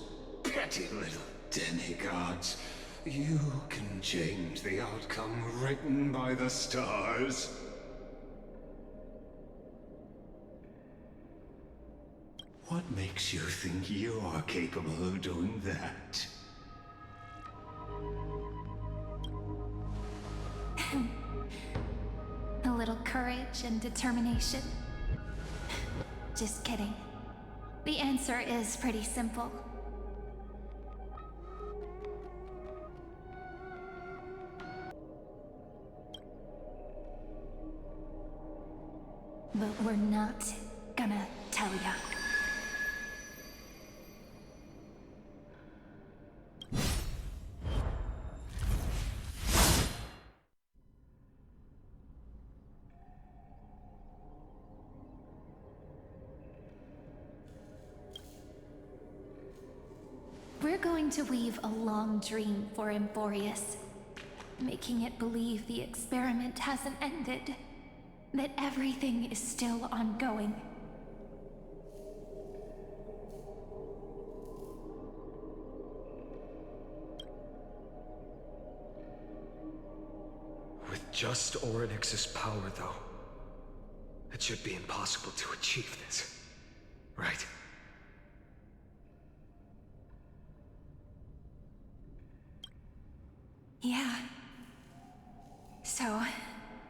petty little demigods, you can change the outcome written by the stars? What makes you think you are capable of doing that? A determination. Just kidding. The answer is pretty simple. But we're not gonna tell ya. We're going to weave a long dream for Amfореus, making it believe the experiment hasn't ended, that everything is still ongoing. With just Orynyx's power, though, it should be impossible to achieve this, right? Yeah. So,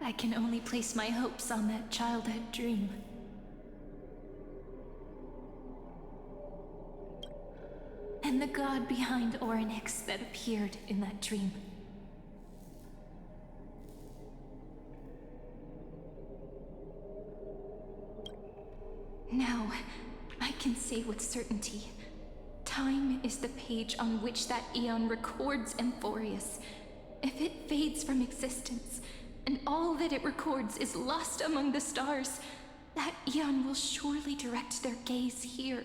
I can only place my hopes on that childhood dream. And the god behind Orynyx that appeared in that dream. Now, I can say with certainty, time is the page on which that eon records Amfореus. If it fades from existence, and all that it records is lost among the stars, that eon will surely direct their gaze here.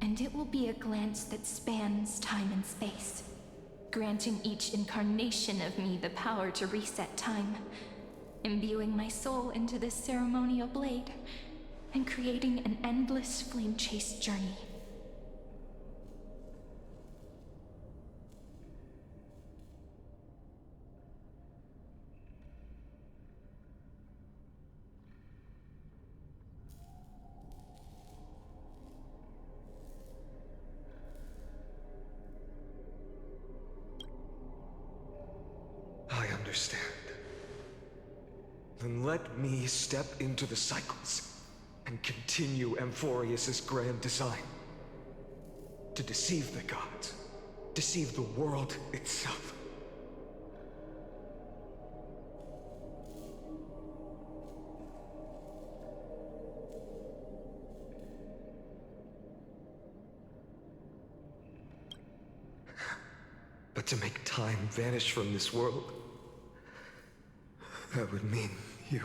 And it will be a glance that spans time and space, granting each incarnation of me the power to reset time, imbuing my soul into this ceremonial blade, and creating an endless flame-chased journey. I understand. Then let me step into the cycles and continue Amfореus's grand design. To deceive the gods, deceive the world itself. But to make time vanish from this world, that would mean you.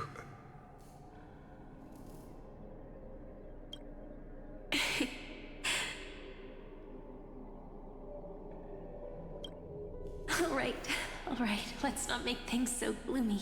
All right, let's not make things so gloomy.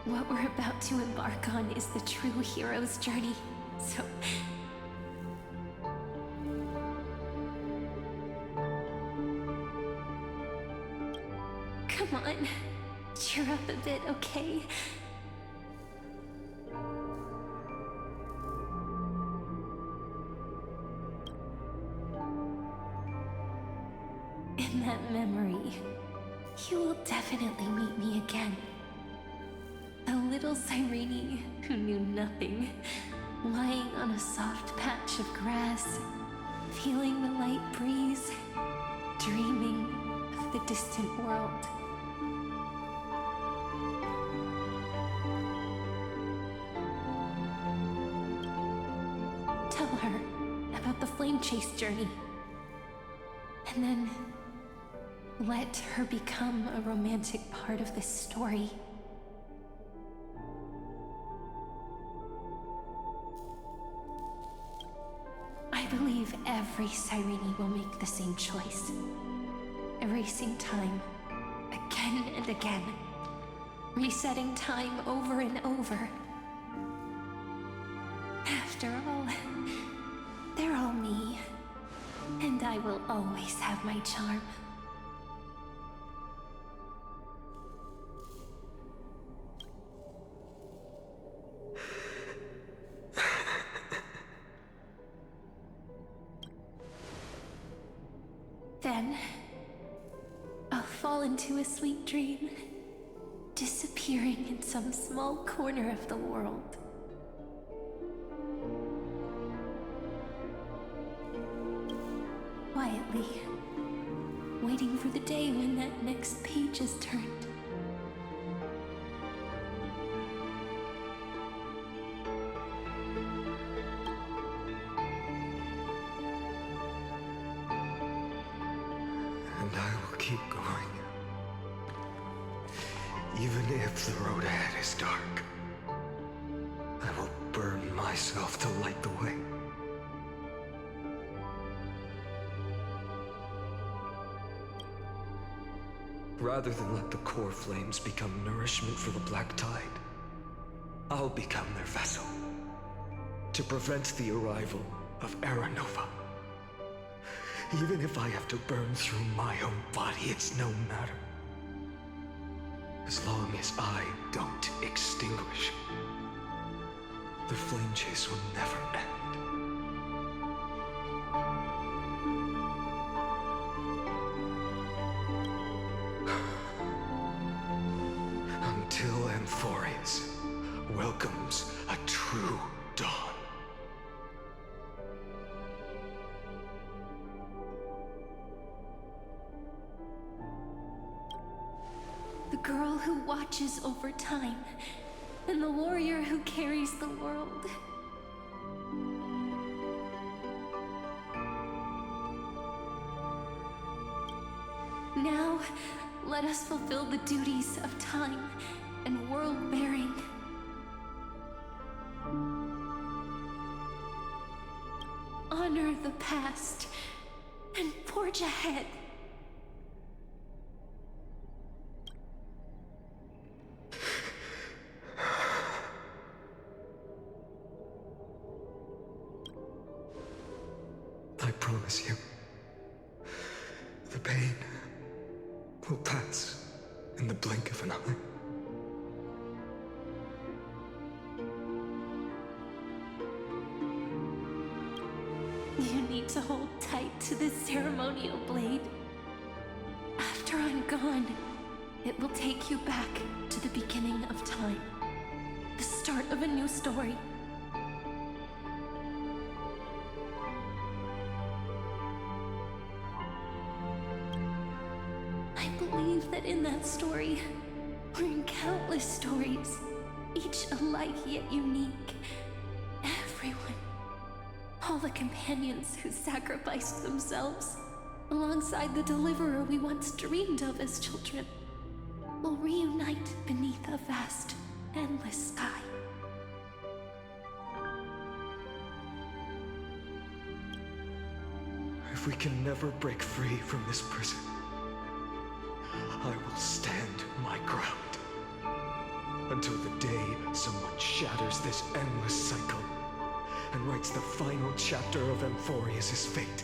What we're about to embark on is the true hero's journey, so... Come on, cheer up a bit, okay? In that memory, you will definitely meet me again. A little Cyrene who knew nothing, lying on a soft patch of grass, feeling the light breeze, dreaming of the distant world. Tell her about the flame chase journey, and then let her become a romantic part of this story. I believe every Cyrene will make the same choice. Erasing time, again and again. Resetting time over and over. After all, they're all me. And I will always have my charm. Then, I'll fall into a sweet dream, disappearing in some small corner of the world. Quietly, waiting for the day when that next page is turned. And I will keep going. Even if the road ahead is dark, I will burn myself to light the way. Rather than let the core flames become nourishment for the black tide, I'll become their vessel to prevent the arrival of Era Nova. Even if I have to burn through my own body, it's no matter. As long as I don't extinguish, the flame chase will never end. Until Amfореus welcomes a true dawn. The girl who watches over time, and the warrior who carries the world. Now, let us fulfill the duties of time and world-bearing. Honor the past and forge ahead. I promise you, the pain will pass in the blink of an eye. You need to hold tight to this ceremonial blade. After I'm gone, it will take you back to the beginning of time. The start of a new story. I believe that in that story, or in countless stories, each alike yet unique, everyone, all the companions who sacrificed themselves, alongside the deliverer we once dreamed of as children, will reunite beneath a vast, endless sky. If we can never break free from this prison, I will stand my ground until the day someone shatters this endless cycle and writes the final chapter of Amphorius' fate.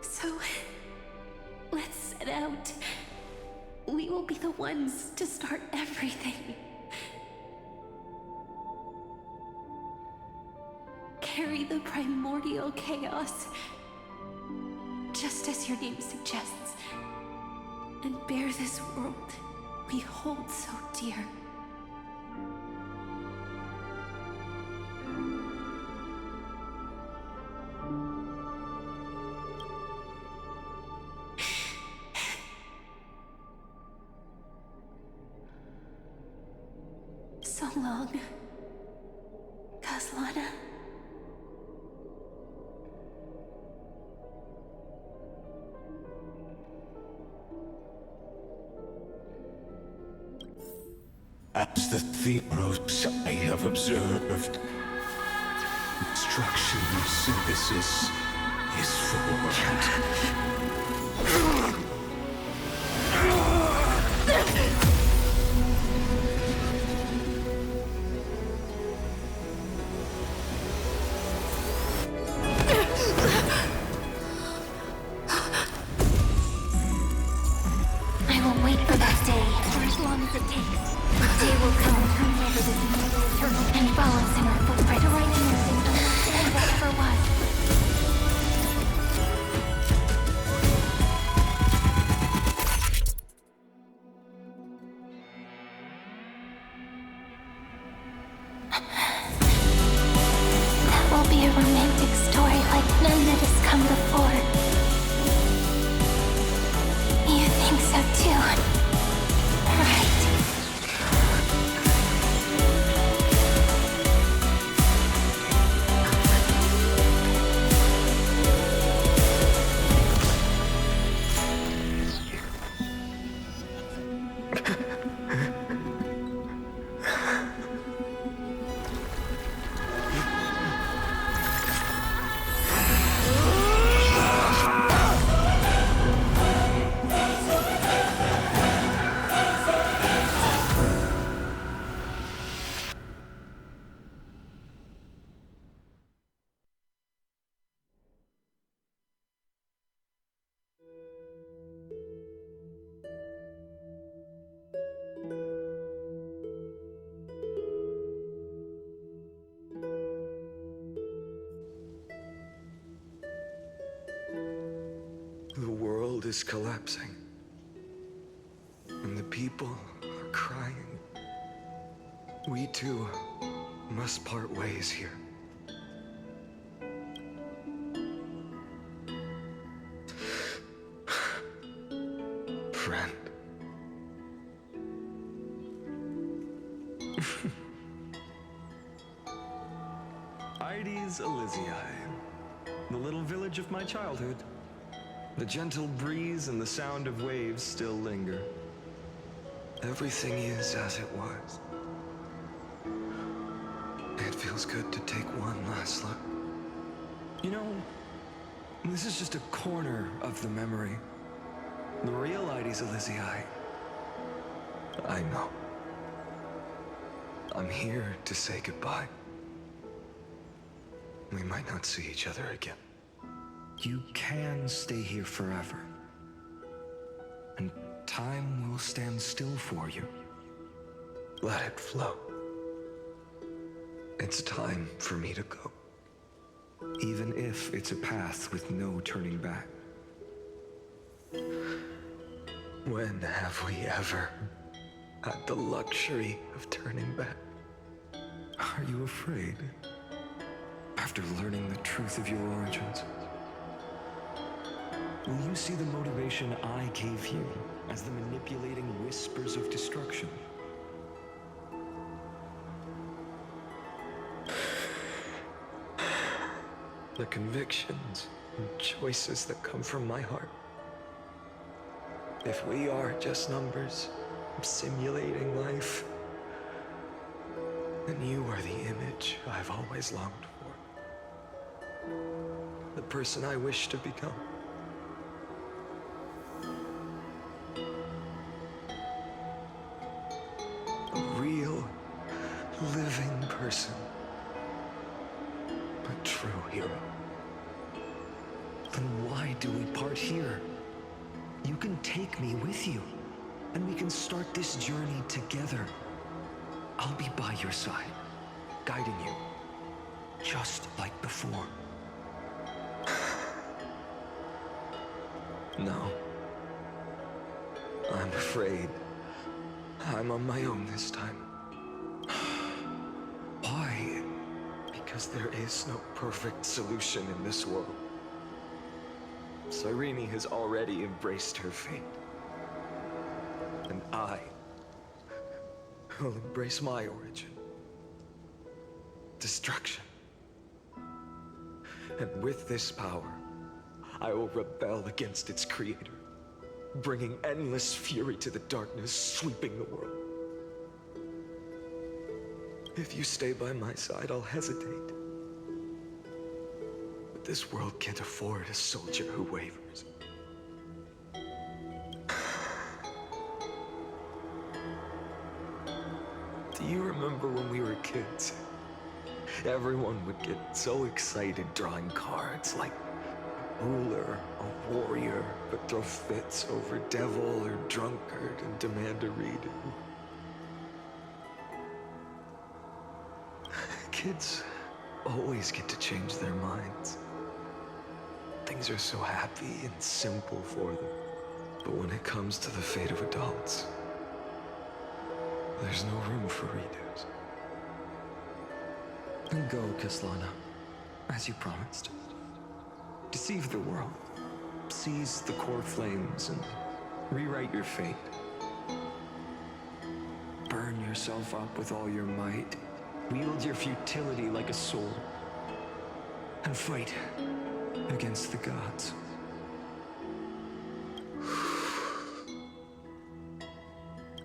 So, let's set out. We will be the ones to start everything. Carry the primordial chaos, just as your name suggests, and bear this world we hold so dear. So long, Kaslana. As the theros I have observed, instruction synthesis is formed. I will wait for that day, for as long as it takes. The day will come, turns over this immortal eternal, and follows in our footprint to right anything understand that ever was. That will be a romantic story like none that has come before. You think so too, right? The world is collapsing, and the people are crying. We too must part ways here. Friend. Ides Elysiae, the little village of my childhood. The gentle breeze and the sound of waves still linger. Everything is as it was. It feels good to take one last look. You know, this is just a corner of the memory. The real Ides Elysiae. I know. I'm here to say goodbye. We might not see each other again. You can stay here forever. And time will stand still for you. Let it flow. It's time for me to go. Even if it's a path with no turning back. When have we ever had the luxury of turning back? Are you afraid? After learning the truth of your origins? Will you see the motivation I gave you as the manipulating whispers of destruction? The convictions and choices that come from my heart. If we are just numbers simulating life, then you are the image I've always longed for. The person I wish to become. A real, living person. A true hero. Then why do we part here? You can take me with you, and we can start this journey together. I'll be by your side, guiding you, just like before. No. I'm afraid I'm on my own this time. Why? Because there is no perfect solution in this world. Cyrene has already embraced her fate. And I will embrace my origin. Destruction. And with this power, I will rebel against its creator, bringing endless fury to the darkness sweeping the world. If you stay by my side, I'll hesitate. But this world can't afford a soldier who wavers. Do you remember when we were kids? Everyone would get so excited drawing cards like ruler or warrior, but throw fits over devil or drunkard and demand a redo. Kids always get to change their minds. Things are so happy and simple for them. But when it comes to the fate of adults, there's no room for redos. And go, Kaslana, as you promised. Deceive the world, seize the core flames, and rewrite your fate. Burn yourself up with all your might. Wield your futility like a sword. And fight against the gods.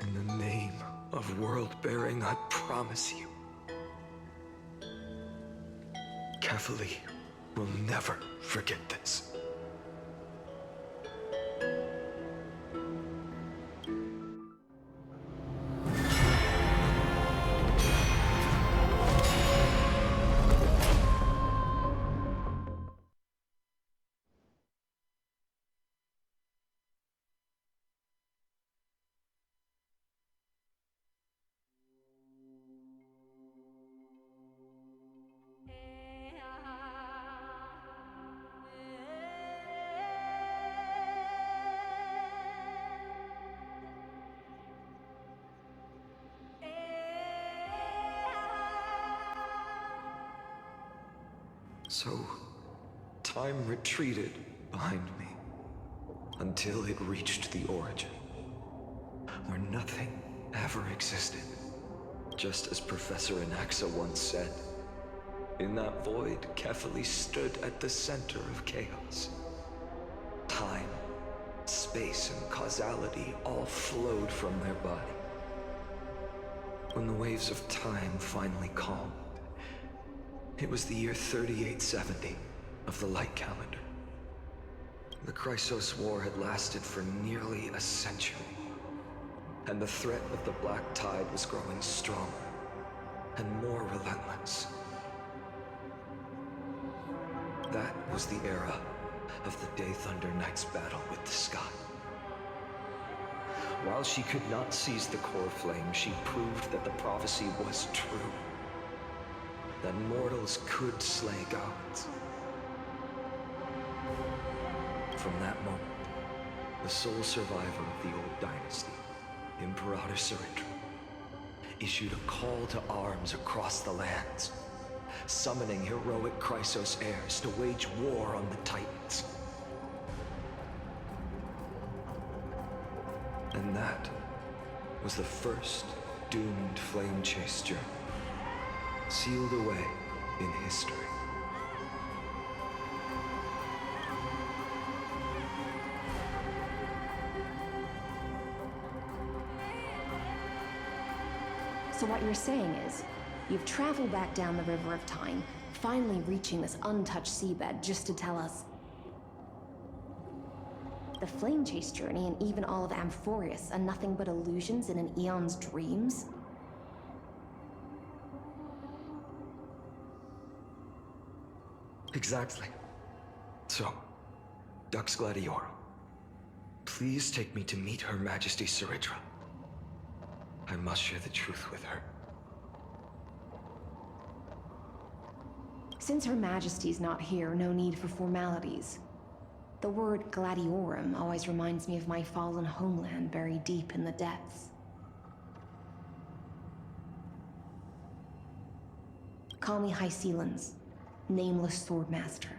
In the name of world-bearing, I promise you, Kefali will never forget this. So, time retreated behind me until it reached the origin, where nothing ever existed. Just as Professor Anaxa once said, in that void, Kefali stood at the center of chaos. Time, space, and causality all flowed from their body. When the waves of time finally calmed, it was the year 3870 of the light calendar. The Chrysos War had lasted for nearly a century, and the threat of the Black Tide was growing stronger and more relentless. That was the era of the Day Thunder Knight's battle with the sky. While she could not seize the core flame, she proved that the prophecy was true. That mortals could slay gods. From that moment, the sole survivor of the old dynasty, Imperator Saritra, issued a call to arms across the lands, summoning heroic Chrysos heirs to wage war on the Titans. And that was the first doomed flame chase journey, sealed away in history. So what you're saying is, you've traveled back down the River of Time, finally reaching this untouched seabed just to tell us the flame chase journey and even all of Amfореus are nothing but illusions in an eon's dreams? Exactly. So, Dux Gladiorum, please take me to meet Her Majesty Saritra. I must share the truth with her. Since Her Majesty's not here, no need for formalities. The word Gladiorum always reminds me of my fallen homeland buried deep in the depths. Call me High Sealans, nameless swordmaster.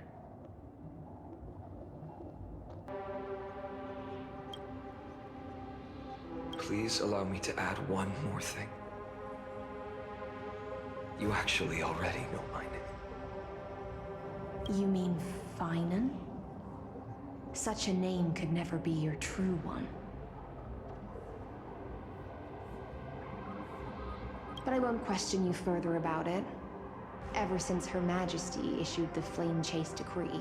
Please allow me to add one more thing. You actually already know my name. You mean Finan? Such a name could never be your true one. But I won't question you further about it. Ever since Her Majesty issued the Flame Chase Decree,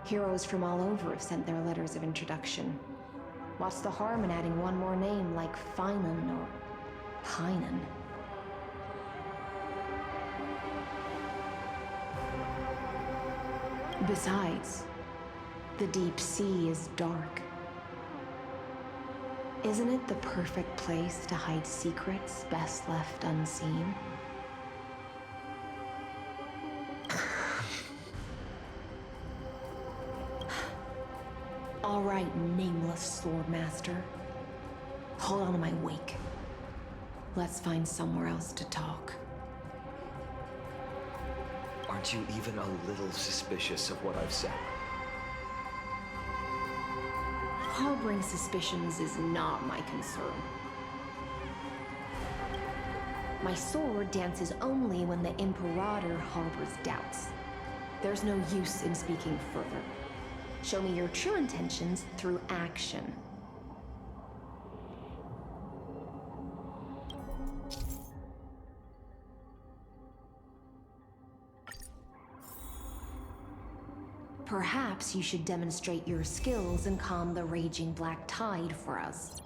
heroes from all over have sent their letters of introduction. What's the harm in adding one more name like Finan or Pinan? Besides, the deep sea is dark. Isn't it the perfect place to hide secrets best left unseen? All right, nameless swordmaster. Hold on to my wake. Let's find somewhere else to talk. Aren't you even a little suspicious of what I've said? Harboring suspicions is not my concern. My sword dances only when the Imperator harbors doubts. There's no use in speaking further. Show me your true intentions through action. Perhaps you should demonstrate your skills and calm the raging black tide for us.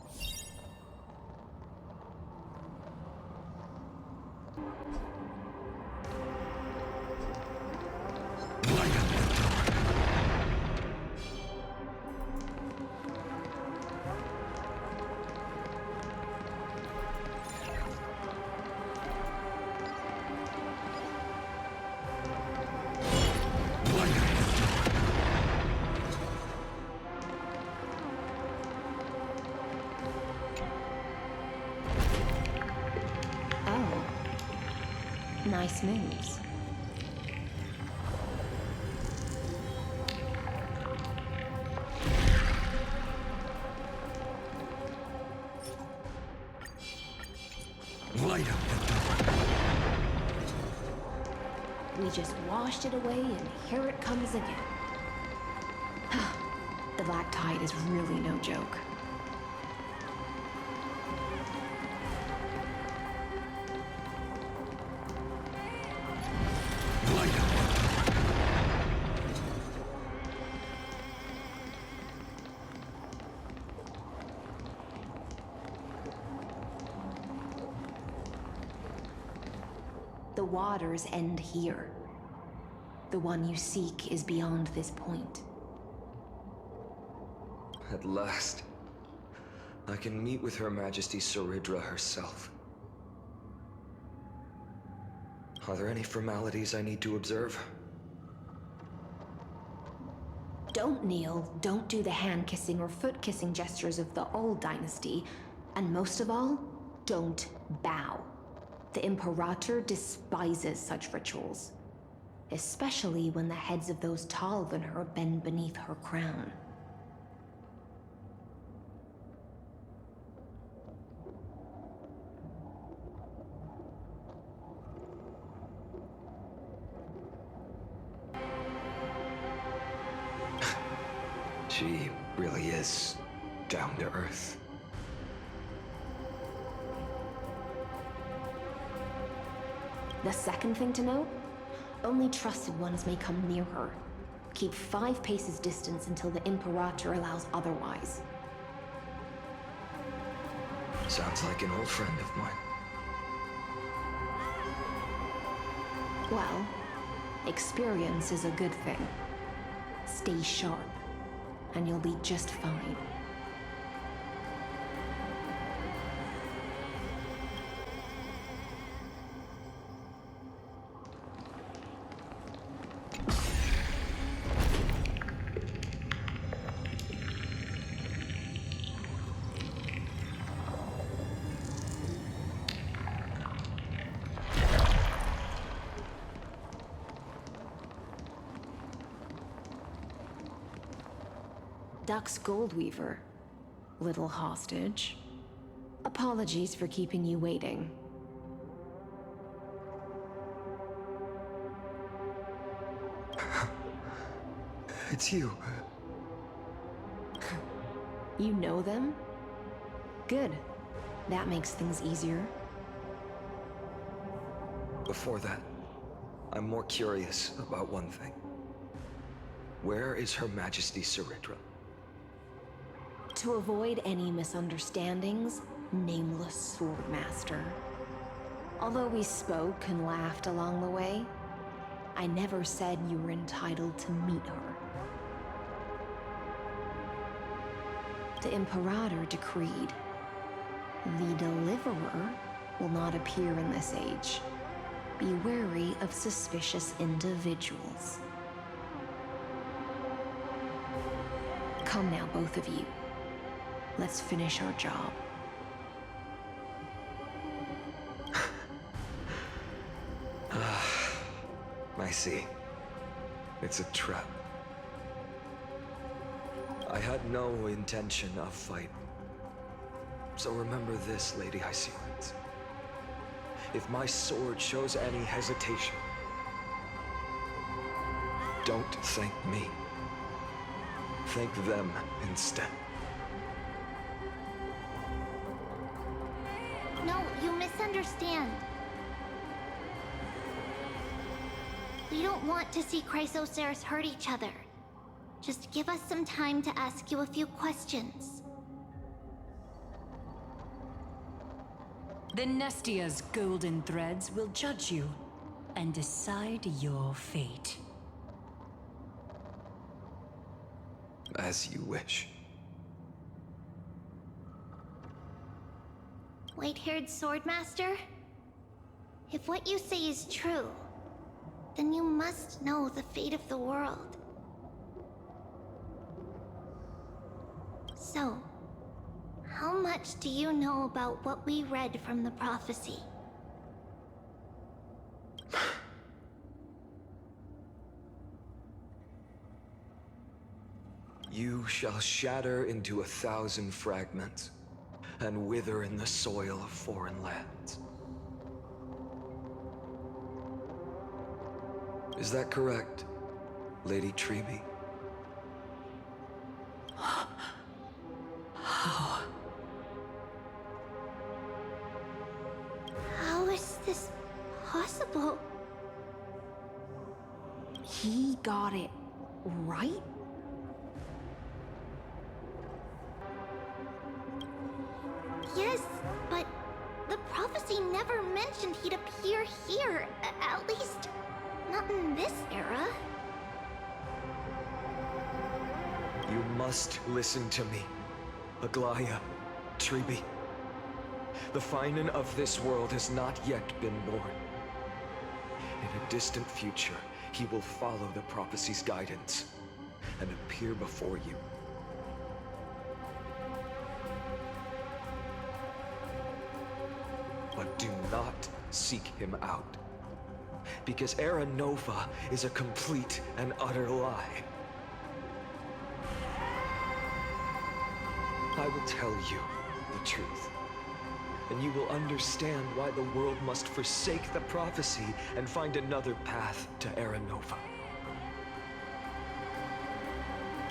Nice moves. Light up the door. We just washed it away and here it comes again. The black tide is really no joke. The waters end here. The one you seek is beyond this point. At last, I can meet with Her Majesty Saridra herself. Are there any formalities I need to observe? Don't kneel, don't do the hand-kissing or foot-kissing gestures of the old dynasty, and most of all, don't bow. The Imperator despises such rituals, especially when the heads of those taller than her bend beneath her crown. She really is down to earth. The second thing to note, only trusted ones may come near her. Keep 5 paces distance until the Imperator allows otherwise. Sounds like an old friend of mine. Well, experience is a good thing. Stay sharp, and you'll be just fine. Duck's Goldweaver, little hostage. Apologies for keeping you waiting. It's you. You know them? Good. That makes things easier. before that, I'm more curious about one thing. Where is Her Majesty Saritra? To avoid any misunderstandings, nameless Swordmaster. Although we spoke and laughed along the way, I never said you were entitled to meet her. The Imperator decreed, the Deliverer will not appear in this age. Be wary of suspicious individuals. Come now, both of you. Let's finish our job. I see. It's a trap. I had no intention of fighting. So remember this, Lady Hycelant. If my sword shows any hesitation, don't thank me. Thank them instead. No, you misunderstand. We don't want to see Chrysoceres hurt each other. Just give us some time to ask you a few questions. The Nestia's golden threads will judge you and decide your fate. As you wish. White-haired Swordmaster? If what you say is true, then you must know the fate of the world. So, how much do you know about what we read from the prophecy? You shall shatter into 1,000 fragments and wither in the soil of foreign lands. Is that correct, Lady Treby? How? How is this possible? He got it right? Yes, but the prophecy never mentioned he'd appear here. At least, not in this era. You must listen to me, Aglaya, Treby. The Finan of this world has not yet been born. In a distant future, he will follow the prophecy's guidance and appear before you. But do not seek him out, because Era Nova is a complete and utter lie. I will tell you the truth, and you will understand why the world must forsake the prophecy and find another path to Era Nova.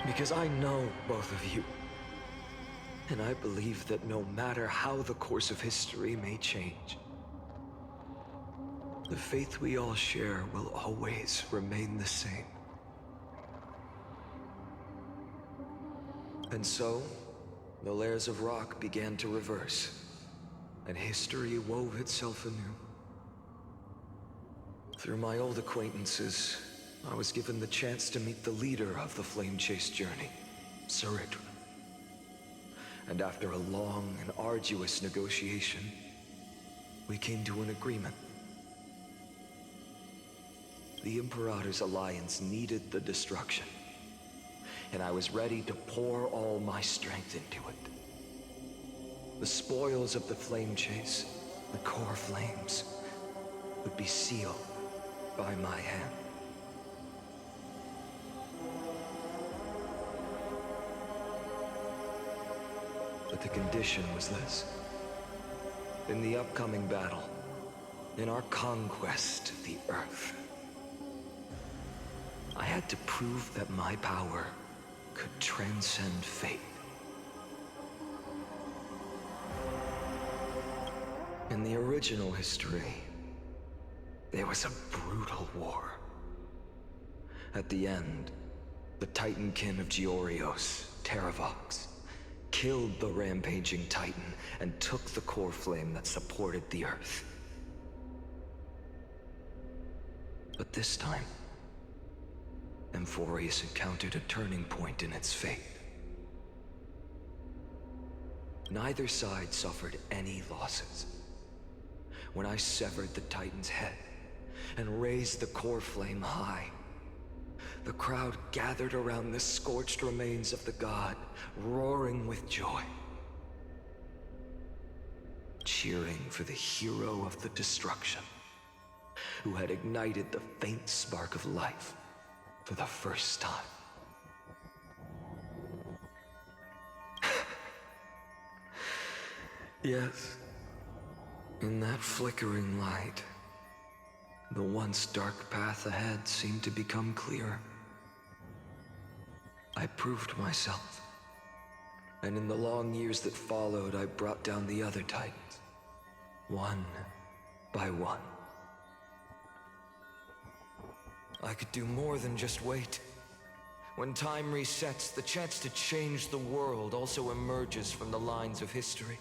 Because I know both of you, and I believe that no matter how the course of history may change, the faith we all share will always remain the same. And so, the layers of rock began to reverse, and history wove itself anew. Through my old acquaintances, I was given the chance to meet the leader of the Flame Chase journey, Saritra. And after a long and arduous negotiation, we came to an agreement. The Imperator's alliance needed the destruction, and I was ready to pour all my strength into it. The spoils of the Flame Chase, the core flames, would be sealed by my hand. But the condition was this. In the upcoming battle, in our conquest of the Earth, I had to prove that my power could transcend fate. In the original history, There was a brutal war. At the end, the Titankin of Georios, Terravox, killed the rampaging Titan and took the core flame that supported the Earth. But this time, Amfореus encountered a turning point in its fate. Neither side suffered any losses. When I severed the Titan's head and raised the core flame high, the crowd gathered around the scorched remains of the god, roaring with joy, cheering for the hero of the destruction, who had ignited the faint spark of life for the first time. Yes, in that flickering light, the once dark path ahead seemed to become clearer. I proved myself, and in the long years that followed, I brought down the other Titans, one by one. I could do more than just wait. When time resets, the chance to change the world also emerges from the lines of history.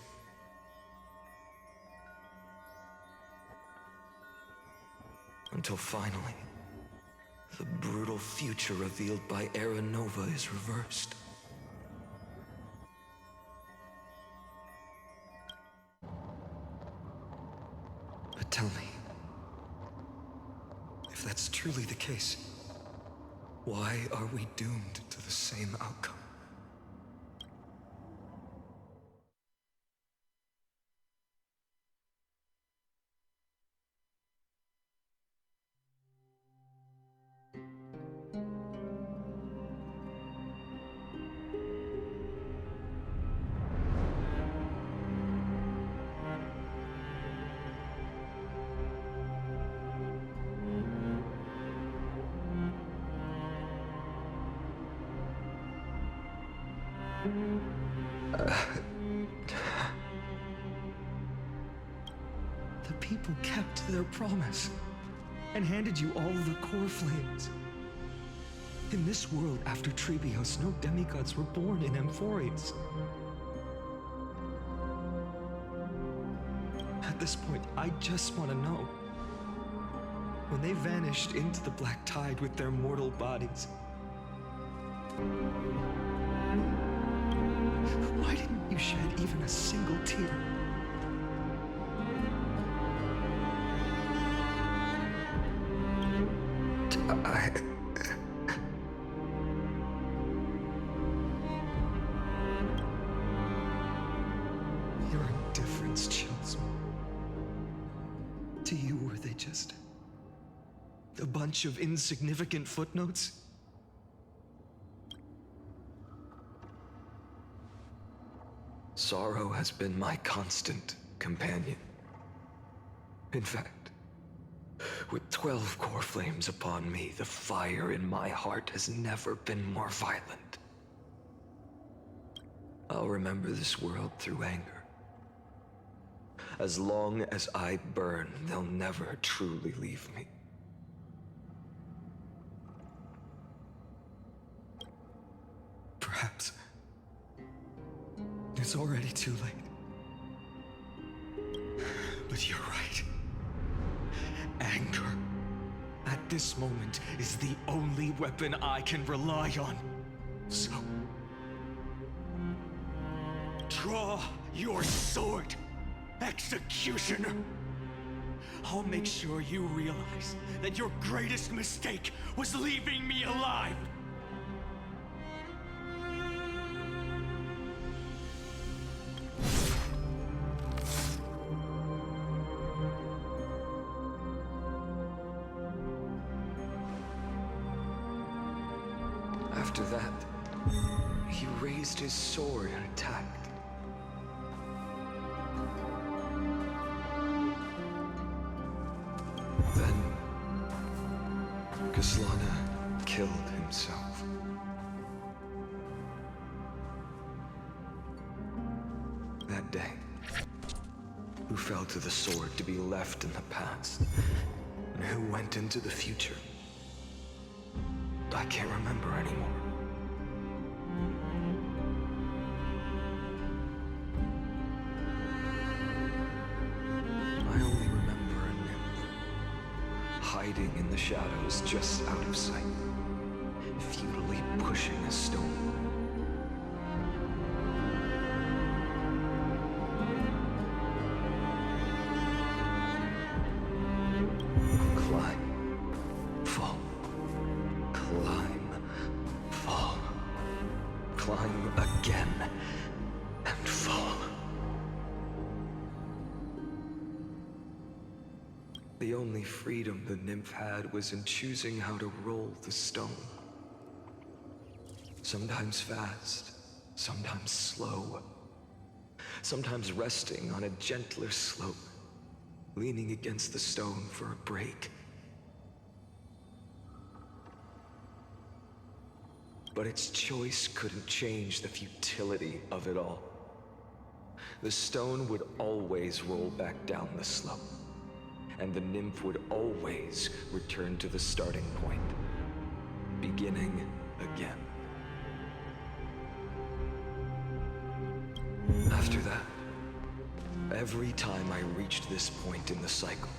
Until finally, the brutal future revealed by Era Nova is reversed. But tell me, if that's truly the case, why are we doomed to the same outcome? The people kept their promise and handed you all the core flames. In this world after Trebios, no demigods were born in Amphores. At this point, I just want to know. When they vanished into the black tide with their mortal bodies, why didn't you shed even a single tear? Your indifference chills me. To you, were they just a bunch of insignificant footnotes? Sorrow has been my constant companion. In fact, with 12 core flames upon me, the fire in my heart has never been more violent. I'll remember this world through anger. As long as I burn, they'll never truly leave me. Perhaps it's already too late. But you're right. Anger, at this moment, is the only weapon I can rely on. So, draw your sword, Executioner. I'll make sure you realize that your greatest mistake was leaving me alive. After that, he raised his sword and attacked. Then, Kaslana killed himself. That day, who fell to the sword to be left in the past, And who went into the future? I can't remember anymore. I only remember a nymph, hiding in the shadows just out of sight, futilely pushing a stone. Climb again and fall. The only freedom the nymph had was in choosing how to roll the stone. Sometimes fast, sometimes slow. Sometimes resting on a gentler slope, leaning against the stone for a break. But its choice couldn't change the futility of it all. The stone would always roll back down the slope, and the nymph would always return to the starting point, beginning again. After that, every time I reached this point in the cycle,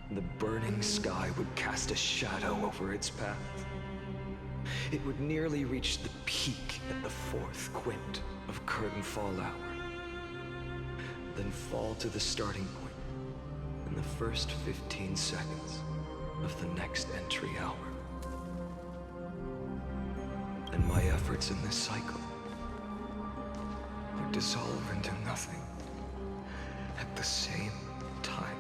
the burning sky would cast a shadow over its path. It would nearly reach the peak at the fourth quint of curtain fall hour, then fall to the starting point in the first 15 seconds of the next entry hour. And my efforts in this cycle would dissolve into nothing at the same time.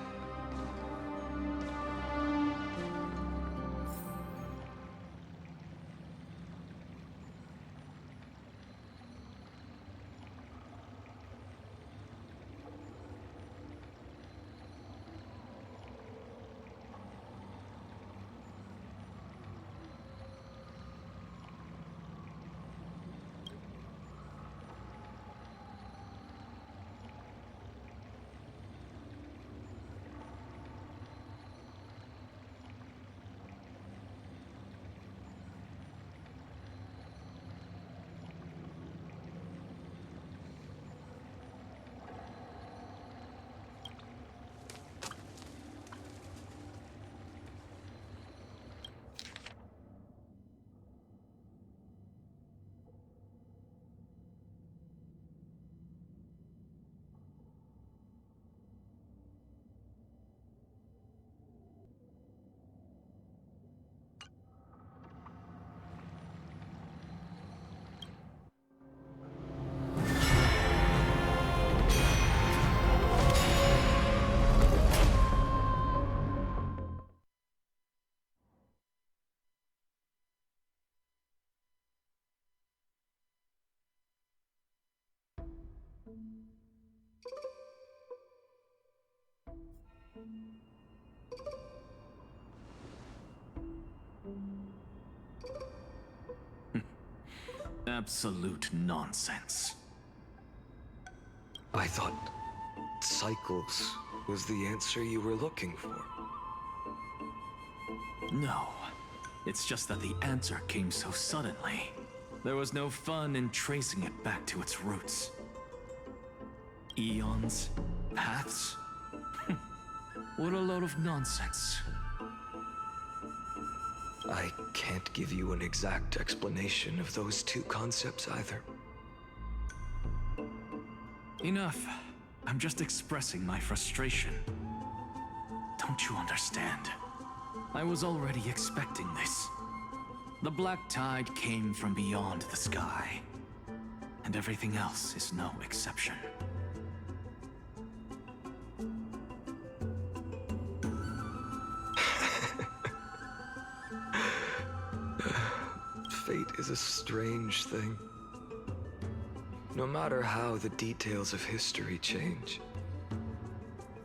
Absolute nonsense. I thought cycles was the answer you were looking for. No. It's just that the answer came so suddenly. There was no fun in tracing it back to its roots. Eons? Paths? What a load of nonsense. I can't give you an exact explanation of those two concepts either. Enough. I'm just expressing my frustration. Don't you understand? I was already expecting this. The black tide came from beyond the sky, and everything else is no exception. Fate is a strange thing. No matter how the details of history change,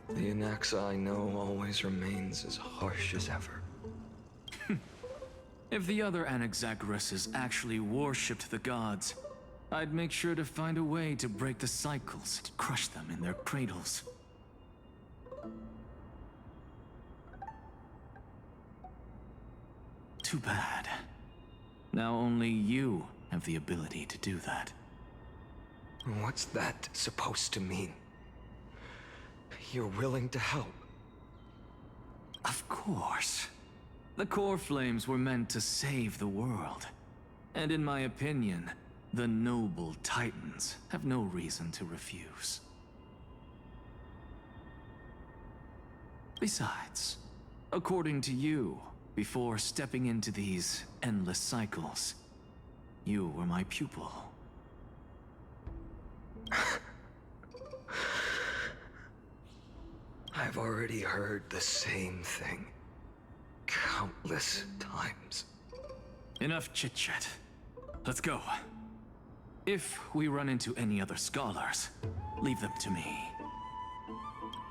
the Anaxa I know always remains as harsh as ever. If the other Anaxagoras actually worshipped the gods, I'd make sure to find a way to break the cycles and crush them in their cradles. Too bad. Now only you have the ability to do that. What's that supposed to mean? You're willing to help? Of course. The core flames were meant to save the world. And in my opinion, the noble titans have no reason to refuse. Besides, according to you, before stepping into these endless cycles, you were my pupil. I've already heard the same thing countless times. Enough chit-chat. Let's go. If we run into any other scholars, leave them to me.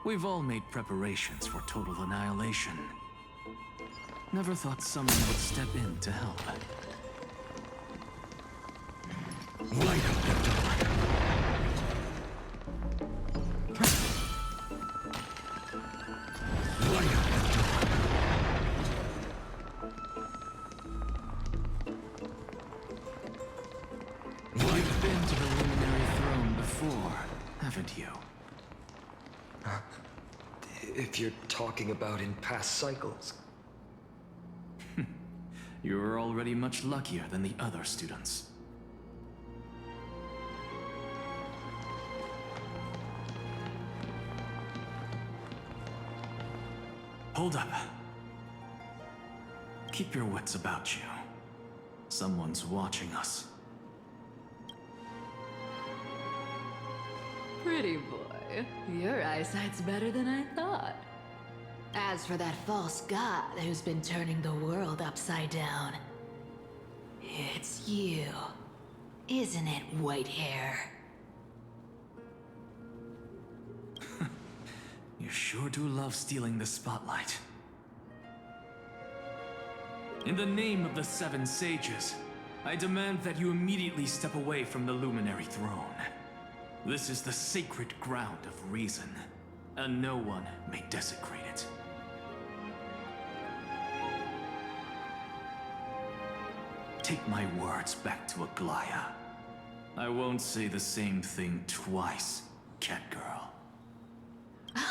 We've all made preparations for total annihilation. Never thought someone would step in to help. Light up the dawn. Light up the dawn. You've been to the luminary throne before, haven't you? If you're talking about in past cycles. You're already much luckier than the other students. Hold up. Keep your wits about you. Someone's watching us. Pretty boy, your eyesight's better than I thought. As for that false god who's been turning the world upside down, it's you, isn't it, white hair? You sure do love stealing the spotlight. In the name of the Seven Sages, I demand that you immediately step away from the luminary throne. This is the sacred ground of reason, and no one may desecrate it. Take my words back to Aglaya. I won't say the same thing twice, Catgirl.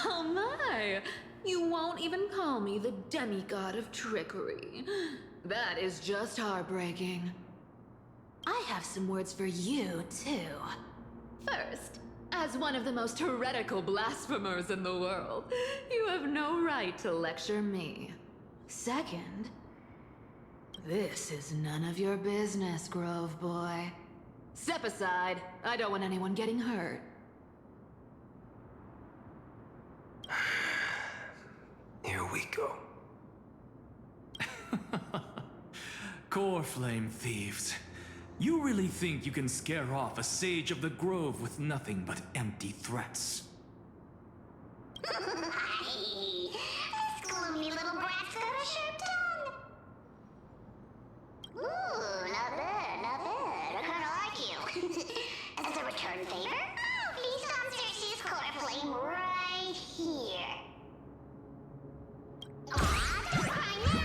Oh my! You won't even call me the demigod of trickery. That is just heartbreaking. I have some words for you, too. First, as one of the most heretical blasphemers in the world, you have no right to lecture me. Second, this is none of your business, Grove Boy. Step aside. I don't want anyone getting hurt. Here we go. Core flame thieves. You really think you can scare off a sage of the grove with nothing but empty threats? This gloomy little brat's got a sharp tongue. Ooh, not bad, not bad. I kinda like you. As a return favor, please come search this core flame right here. Aw, don't cry now!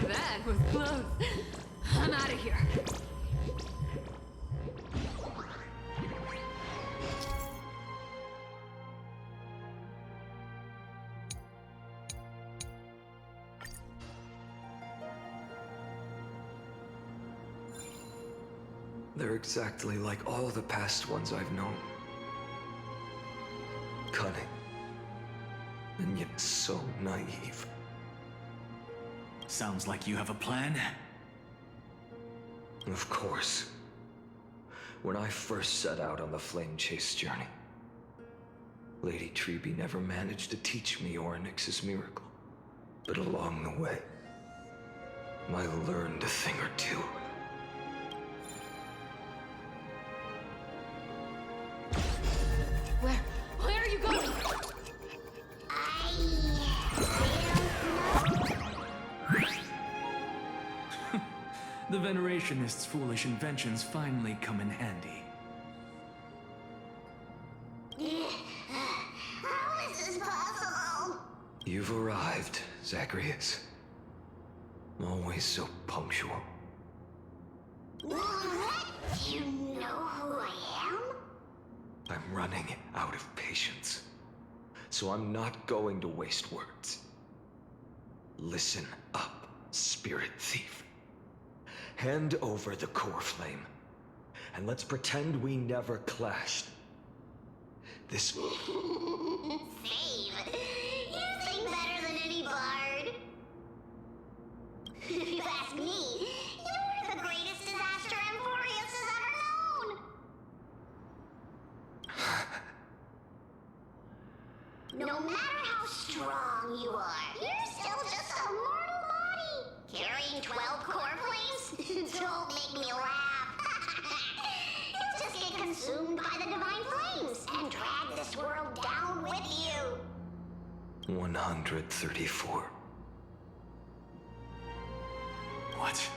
That was close. I'm out of here. They're exactly like all the past ones I've known. Cunning. And yet so naive. Sounds like you have a plan. Of course. When I first set out on the flame chase journey, Lady Treby never managed to teach me Orynyx's miracle. But along the way, I learned a thing or two. Where are you going? The Venerationists' foolish inventions finally come in handy. How is this possible? You've arrived, Zacharias. Always so punctual. What? You know who I am? I'm running out of patience. So I'm not going to waste words. Listen up, Spirit Thief. Hand over the core flame, and let's pretend we never clashed. This... Save. You think better than any bard. If you ask me, you're the greatest disaster Amfореus has ever known. No matter how strong you are, you're still just a mortal body. Carrying 12 core flames? Don't make me laugh. You'll just get consumed by the divine flames and drag this world down with you. 134. What?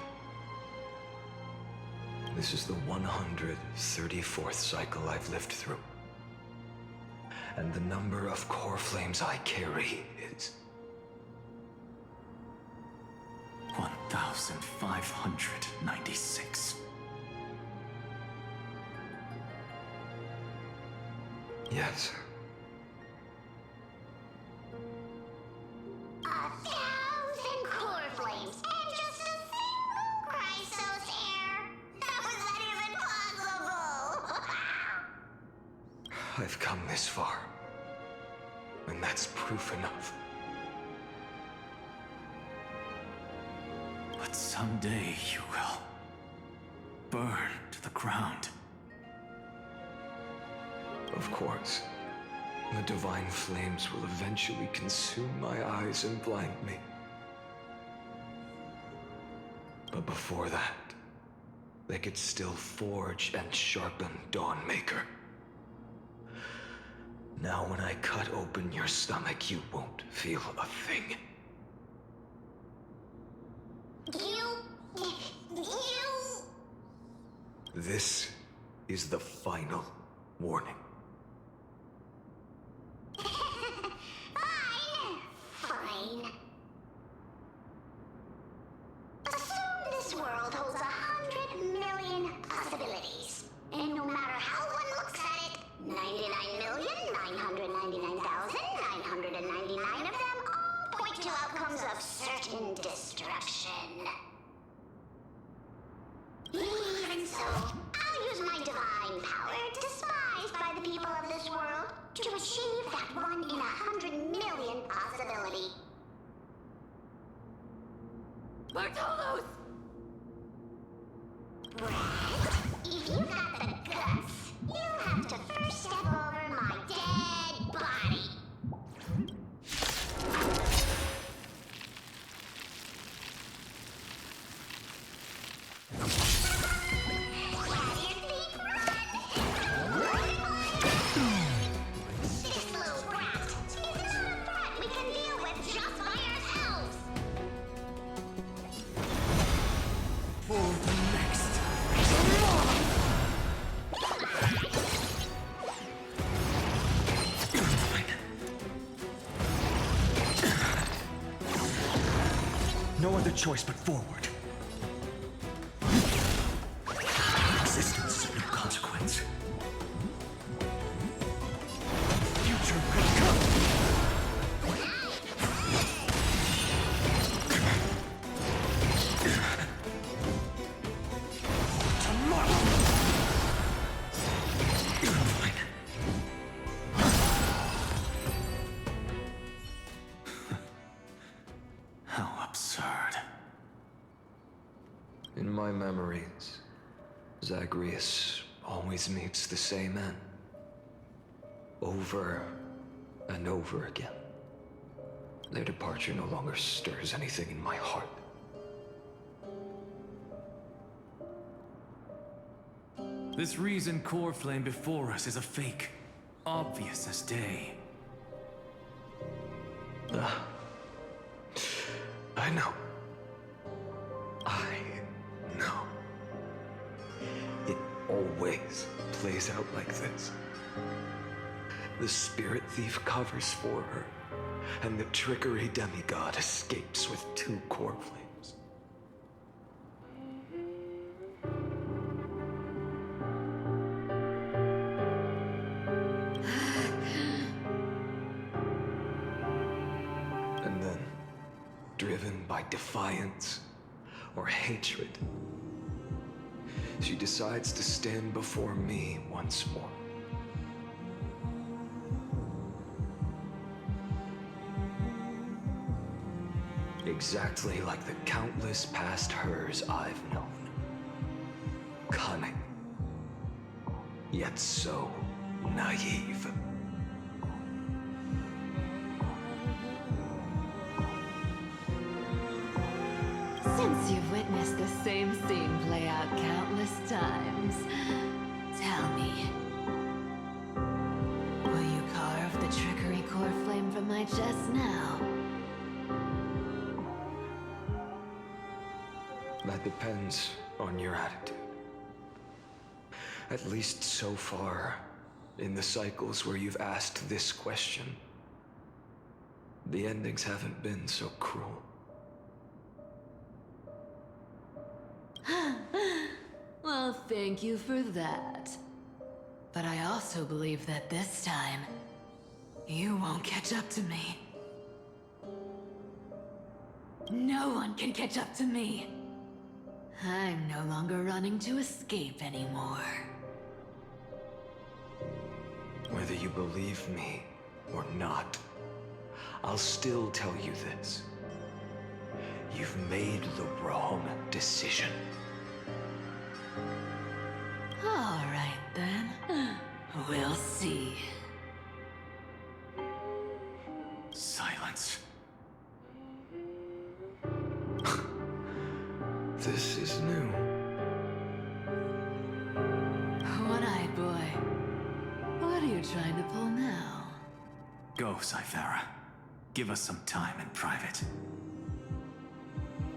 This is the 134th cycle I've lived through. And the number of core flames I carry is... 1,596. Yes. 1,000 core flames and just a single Chrysos heir. How is that even possible? I've come this far. And that's proof enough. But someday you will burn to the ground. Of course. The divine flames will eventually consume my eyes and blind me. But before that, they could still forge and sharpen Dawnmaker. Now when I cut open your stomach, you won't feel a thing. This is the final warning. Fine. Assume this world holds 100 million possibilities. And no matter how one looks at it, 99,999,999 of them all point to outcomes of certain destruction. Even so, I'll use my divine power, despised by the people of this world, to achieve that 1 in 100 million possibility. Bartolos! Brad, if you've got the guts, you'll have to first step over my dead body. This little brat is not a threat we can deal with just by ourselves. For the next. No other choice but forward. Existence is of no consequence. Future could come. Tomorrow. How absurd. In my memories, Zagreus always meets the same end. Over and over again. Their departure no longer stirs anything in my heart. This reason core flame before us is a fake. Obvious as day. I know. I know. It always plays out like this. The Spirit Thief covers for her, and the trickery demigod escapes with 2 core flames. And then, driven by defiance or hatred, she decides to stand before me once more. Exactly like the countless past hers I've known. Cunning, yet so naive. Since you've witnessed the same scene play out countless times, tell me, will you carve the trickery core flame from my chest now? That depends on your attitude. At least so far, in the cycles where you've asked this question, the endings haven't been so cruel. Well, thank you for that. But I also believe that this time, you won't catch up to me. No one can catch up to me. I'm no longer running to escape anymore. Whether you believe me or not, I'll still tell you this. You've made the wrong decision. All right then. We'll see. Silence. This is new. One-eyed boy. What are you trying to pull now? Go, Cythera. Give us some time in private.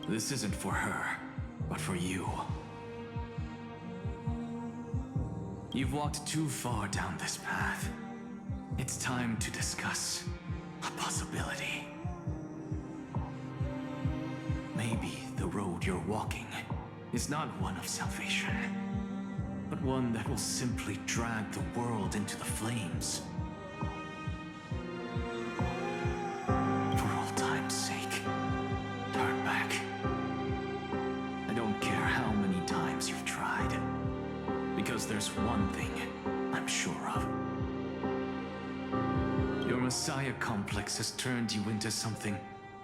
This isn't for her, but for you. You've walked too far down this path. It's time to discuss a possibility. Maybe the road you're walking is not one of salvation, but one that will simply drag the world into the flames. For all time's sake, turn back. I don't care how many times you've tried, because there's one thing I'm sure of. Your Messiah complex has turned you into something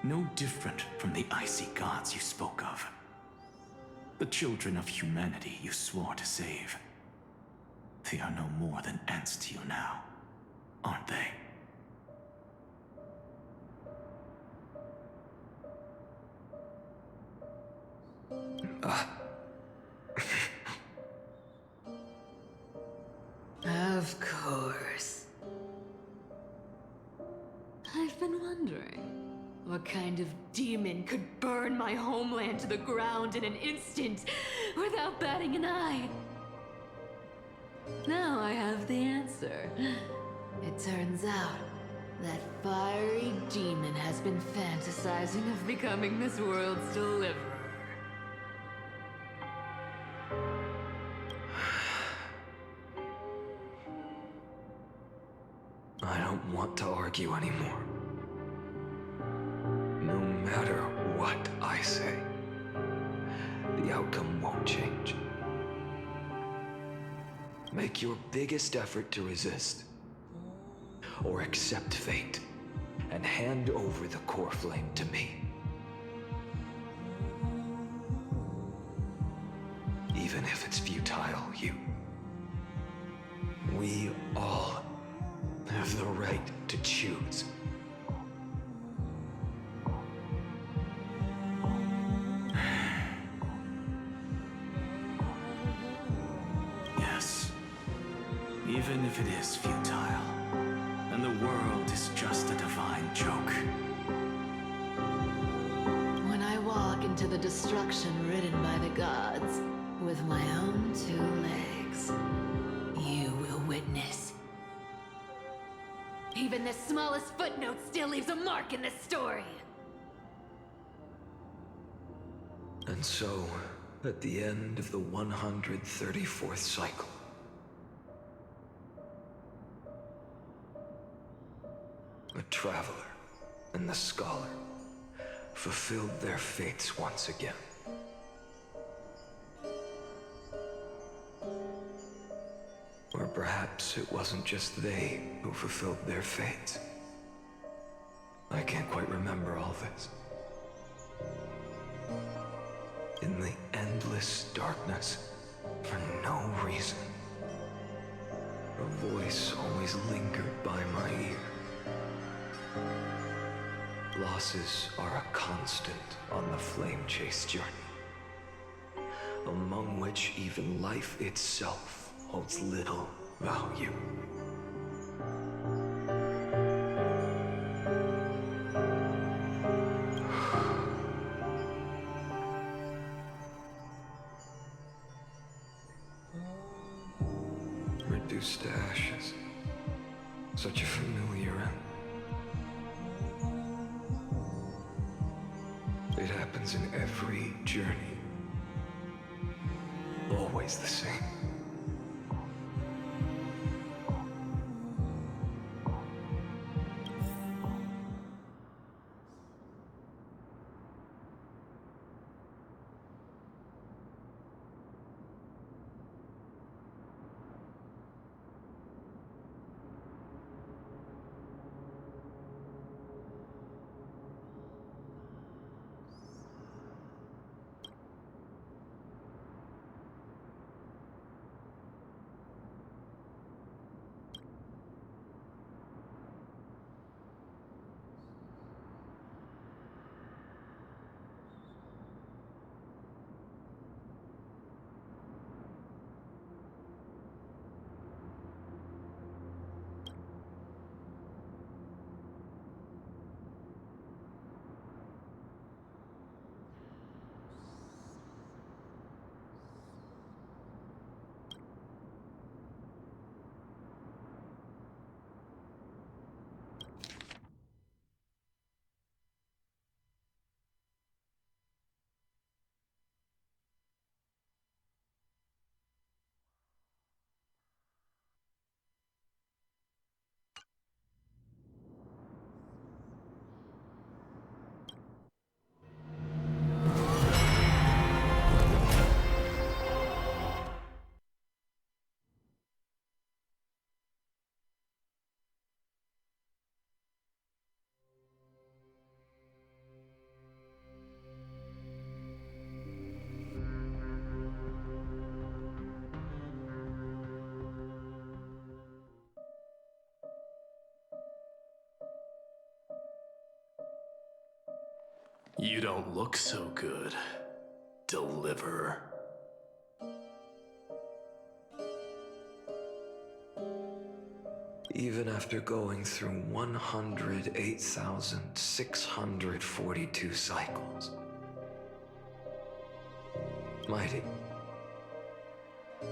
no different from the icy gods you spoke of. The children of humanity you swore to save. They are no more than ants to you now, aren't they? Of course. I've been wondering, what kind of demon could burn my homeland to the ground in an instant without batting an eye? Now I have the answer. It turns out that fiery demon has been fantasizing of becoming this world's deliverer. I don't want to argue anymore. No matter what I say, the outcome won't change. Make your biggest effort to resist, or accept fate, and hand over the core flame to me. Even if it's futile, we all have the right to choose. Yes. Even if it is futile, and the world is just a divine joke. When I walk into the destruction written by the gods with my own 2 legs, you will witness. Even the smallest footnote still leaves a mark in this story. And so, at the end of the 134th cycle, the traveler and the scholar fulfilled their fates once again. Or perhaps it wasn't just they who fulfilled their fates. I can't quite remember all this. In the endless darkness, for no reason, a voice always lingered by my ear. Losses are a constant on the flame chase journey, among which even life itself holds little value. Reduced to ashes. Such a familiar end. It happens in every journey. Always the same. You don't look so good, Deliverer. Even after going through 108,642 cycles. Mighty,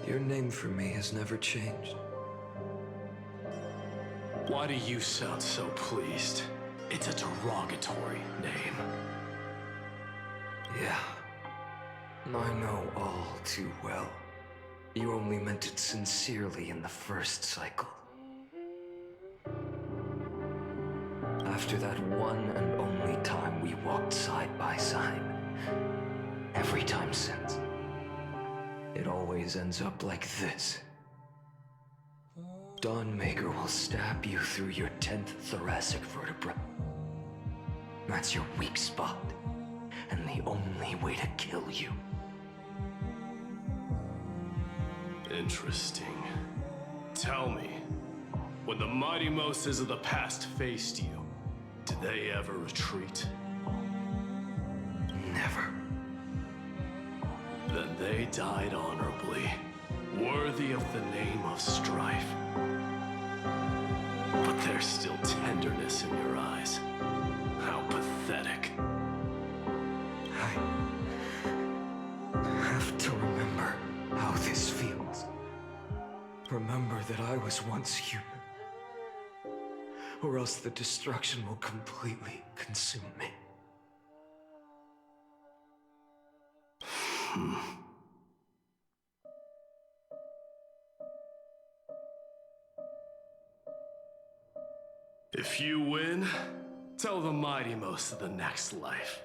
your name for me has never changed. Why do you sound so pleased? It's a derogatory name. Yeah, I know all too well. You only meant it sincerely in the first cycle. After that one and only time we walked side by side, every time since, it always ends up like this. Dawnmaker will stab you through your 10th thoracic vertebra. That's your weak spot, and the only way to kill you. Interesting. Tell me, when the mighty Moses of the past faced you, did they ever retreat? Never. Then they died honorably, worthy of the name of strife. But there's still tenderness in your eyes. How pathetic. I have to remember how this feels. Remember that I was once human. or else the destruction will completely consume me. If you win, tell the Mighty Most of the next life.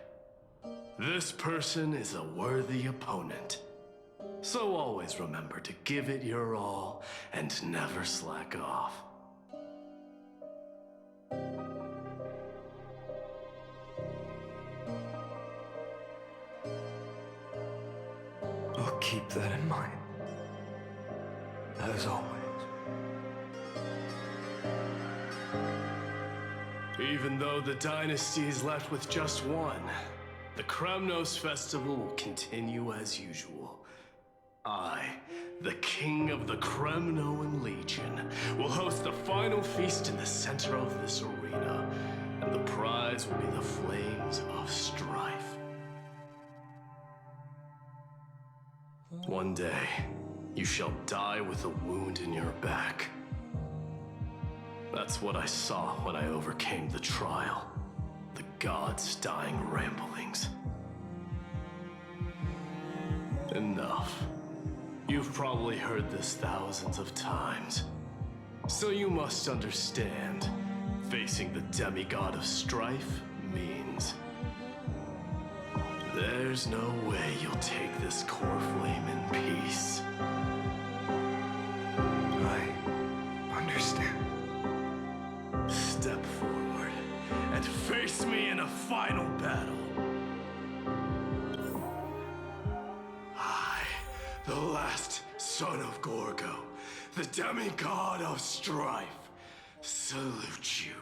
This person is a worthy opponent. So always remember to give it your all and never slack off. I'll keep that in mind. As always. Even though the dynasty is left with just one, the Kremnos festival will continue as usual. I, the king of the Kremnoan Legion, will host the final feast in the center of this arena, and the prize will be the flames of strife. One day, you shall die with a wound in your back. That's what I saw when I overcame the trial. The gods' dying ramblings. Enough. You've probably heard this thousands of times. So you must understand, facing the demigod of strife means there's no way you'll take this core flame in peace. I understand. Step forward and face me in a final battle. I, the last son of Gorgo, the demigod of strife, salute you.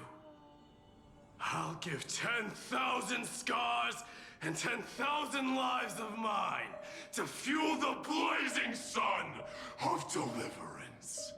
I'll give 10,000 scars and 10,000 lives of mine to fuel the blazing sun of deliverance.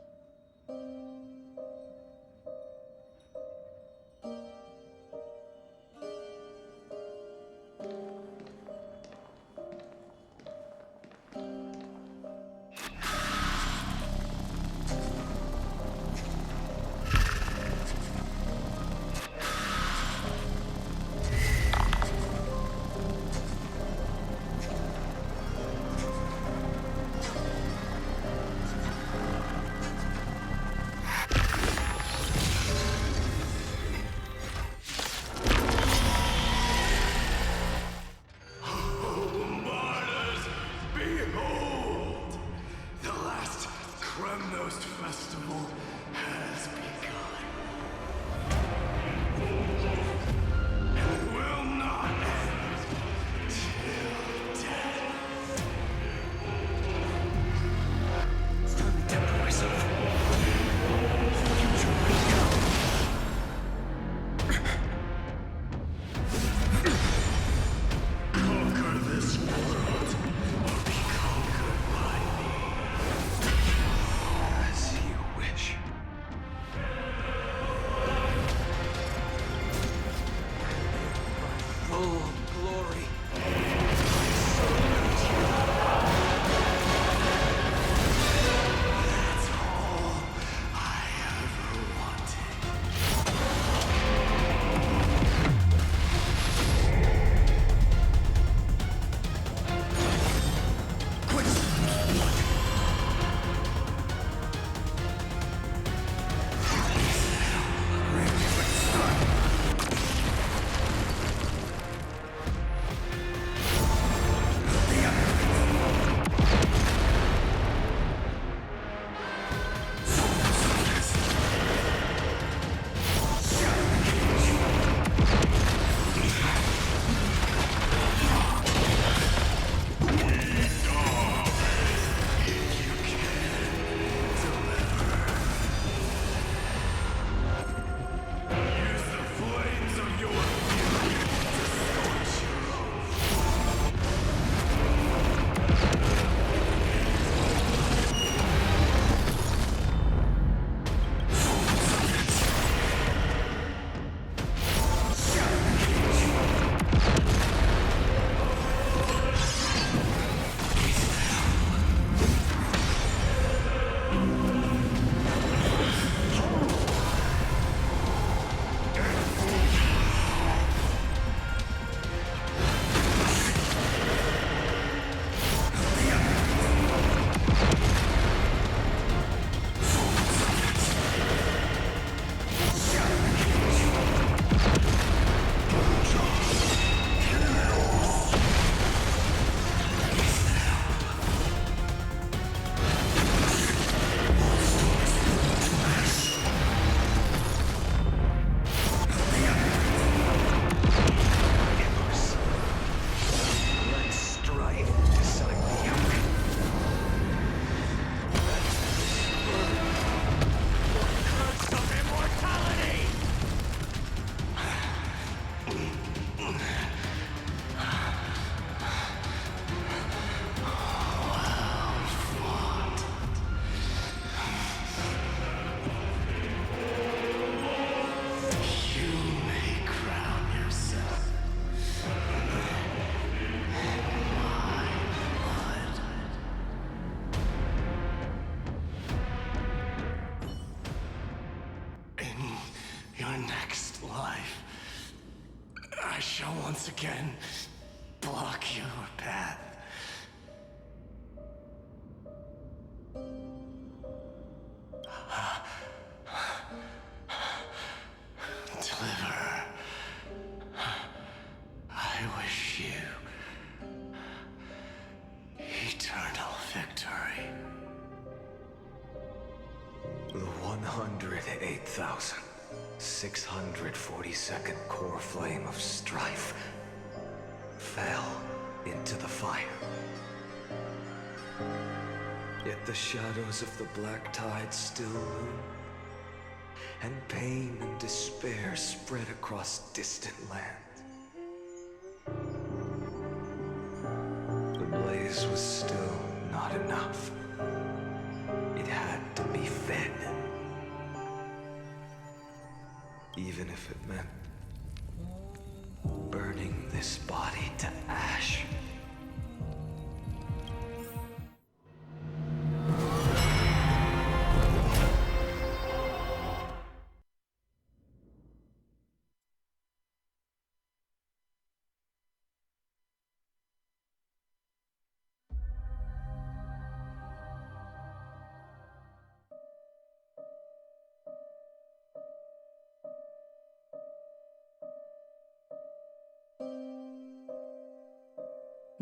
once again block your path. Deliver. I wish you eternal victory. The 108,642nd core flame of strife fell into the fire. Yet the shadows of the black tide still loom, and pain and despair spread across distant lands. The blaze was still not enough. It had to be fed. Even if it meant burning this body to ash.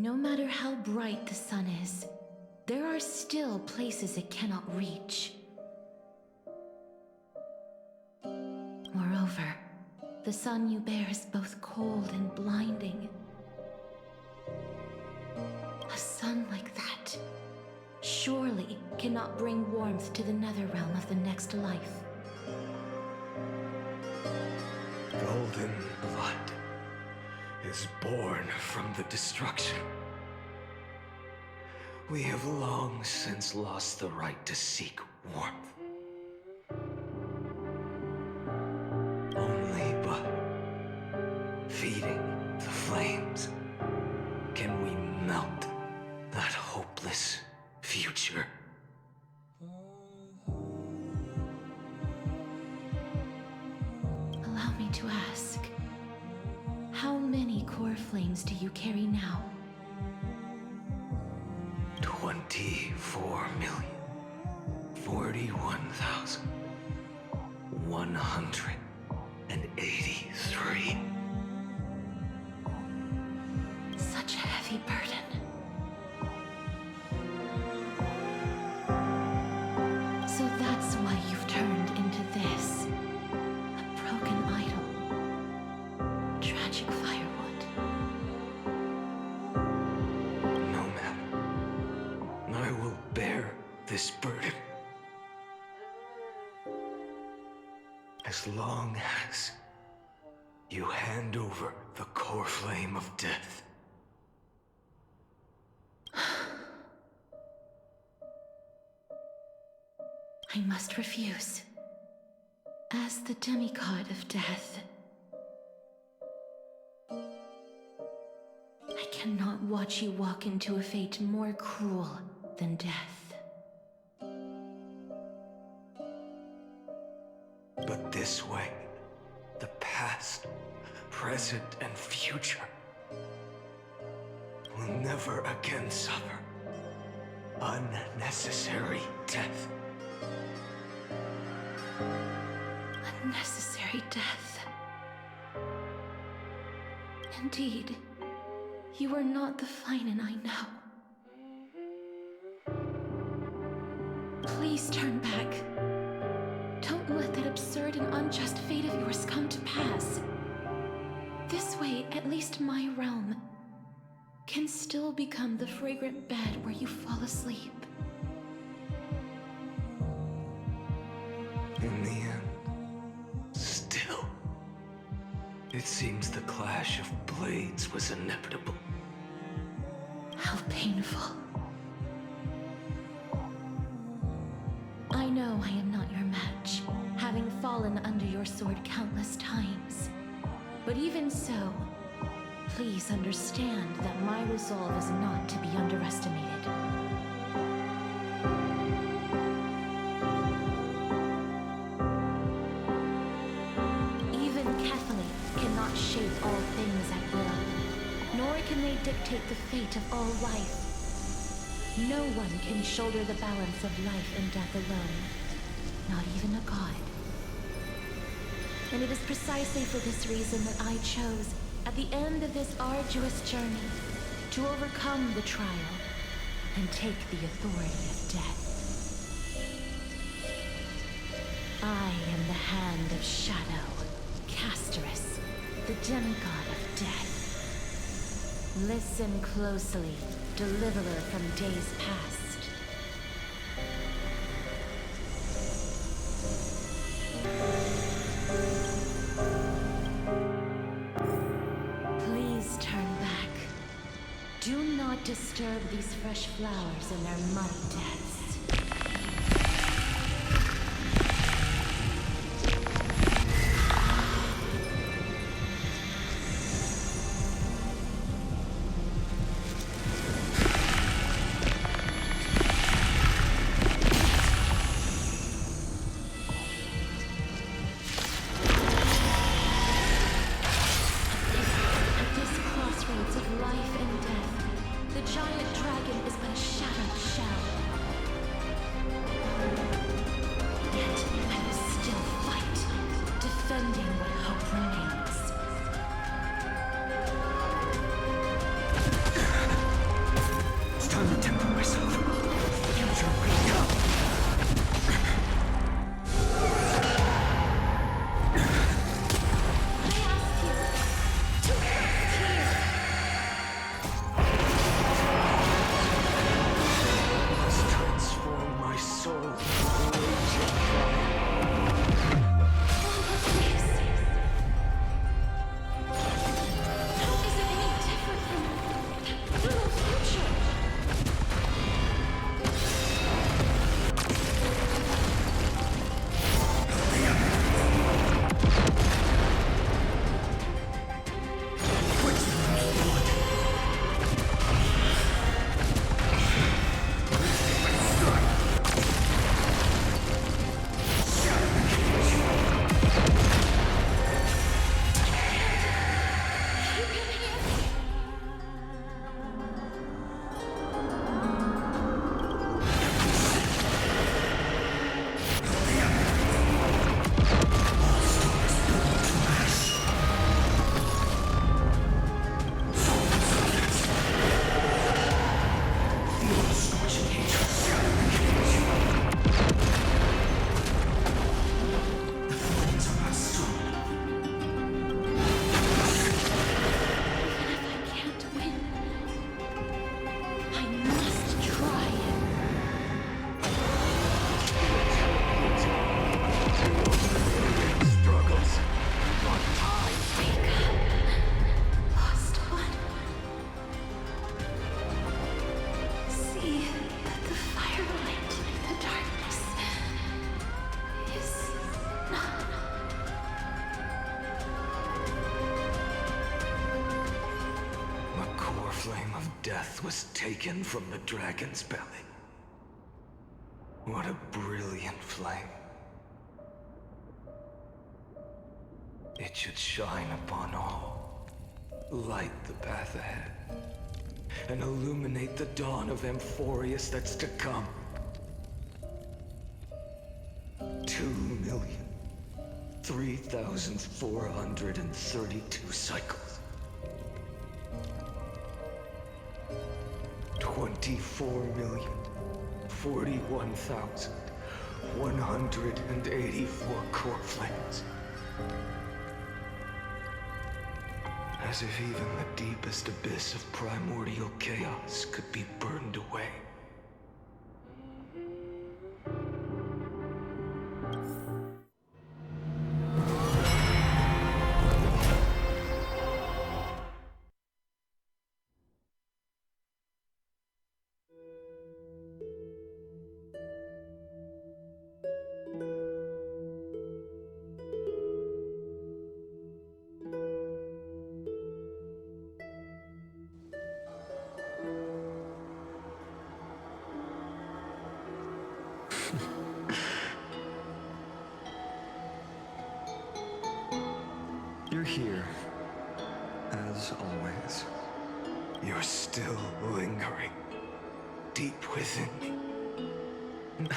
No matter how bright the sun is, there are still places it cannot reach. Moreover, the sun you bear is both cold and blinding. A sun like that surely cannot bring warmth to the nether realm of the next life. Golden blood is born from the destruction. We have long since lost the right to seek warmth. Only by feeding the flames can we melt that hopeless future. Allow me to ask, how many core flames do you carry now? 24,041,183. Such a heavy burden. So that's why you've turned into this. A broken idol. Tragic firewood. No matter. I will bear this burden. As long as you hand over the core flame of death. I must refuse. As the demigod of death, I cannot watch you walk into a fate more cruel than death. But this way, the past, present, and future will never again suffer unnecessary death. Unnecessary death. Indeed, you are not the Finan I know. Please turn back. Don't let that absurd and unjust fate of yours come to pass. This way, at least my realm can still become the fragrant bed where you fall asleep. In the end, still, it seems the clash of blades was inevitable. How painful. I know I am not your match, having fallen under your sword countless times. But even so, please understand that my resolve is not to be underestimated. Even Catholic cannot shape all things at will. nor can they dictate the fate of all life. No one can shoulder the balance of life and death alone, not even a god. And it is precisely for this reason that I chose, at the end of this arduous journey, to overcome the trial and take the authority of death. I am the Hand of Shadow, Casterus, the demigod of death. Listen closely, deliverer from days past. Please turn back. Do not disturb these fresh flowers in their muddy deaths. Was taken from the dragon's belly. What a brilliant flame. It should shine upon all, light the path ahead, and illuminate the dawn of Amfореus that's to come. 2,003,432 cycles. 24,041,184 core flames. As if even the deepest abyss of primordial chaos could be burned away. You're still lingering deep within me.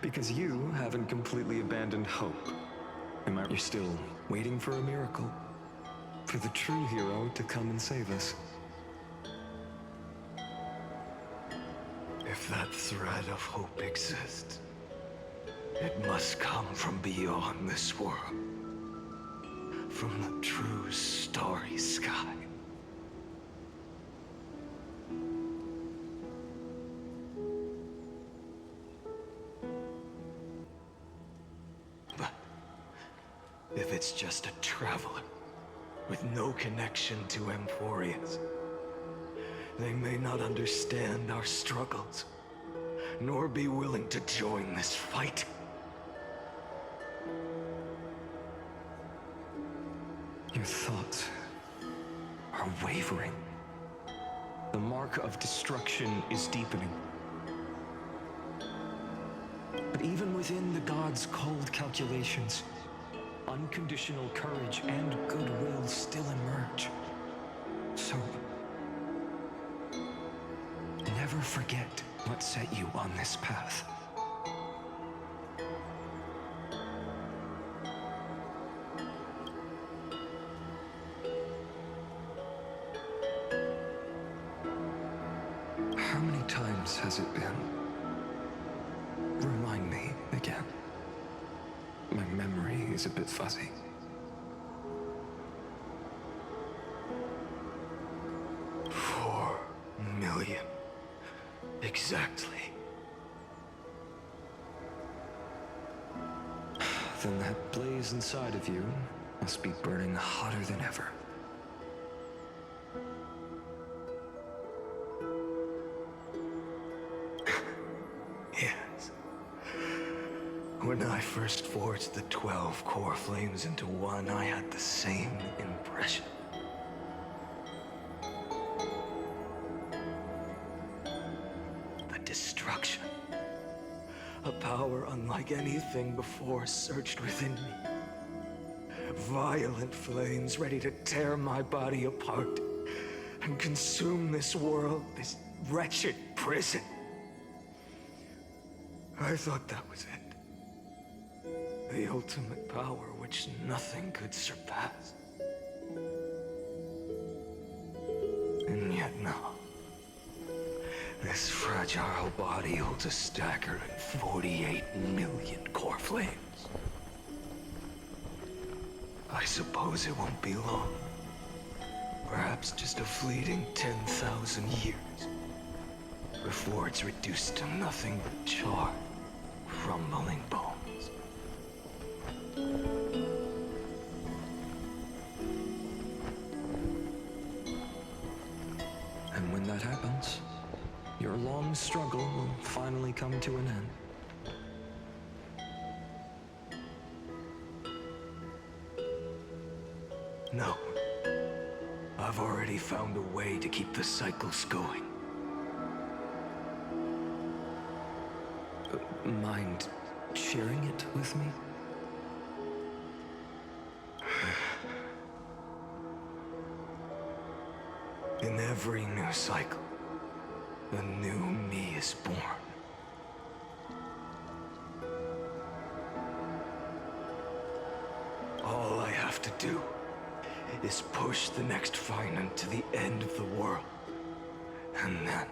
Because you haven't completely abandoned hope. You're still waiting for a miracle. For the true hero to come and save us. If that thread of hope exists, it must come from beyond this world. From the true starry sky. But if it's just a traveler with no connection to Amfореus, they may not understand our struggles, nor be willing to join this fight. Your thoughts are wavering. The mark of destruction is deepening. But even within the gods' cold calculations, unconditional courage and goodwill still emerge. So, never forget what set you on this path. How many times has it been? Remind me again. My memory is a bit fuzzy. $4 million. Exactly. Then that blaze inside of you must be burning hotter than ever. Yes. When I first forged the 12 core flames into one, I had the same impression. The destruction. A power unlike anything before surged within me. Violent flames ready to tear my body apart and consume this world, this wretched prison. I thought that was it. The ultimate power which nothing could surpass. And yet now, this fragile body holds a staggering 48 million core flames. I suppose it won't be long. Perhaps just a fleeting 10,000 years. Before it's reduced to nothing but charred, crumbling bones. And when that happens, your long struggle will finally come to an end. No. I've already found a way to keep the cycles going. Mind sharing it with me? In every new cycle, a new me is born. All I have to do is push the next finite to the end of the world. And then...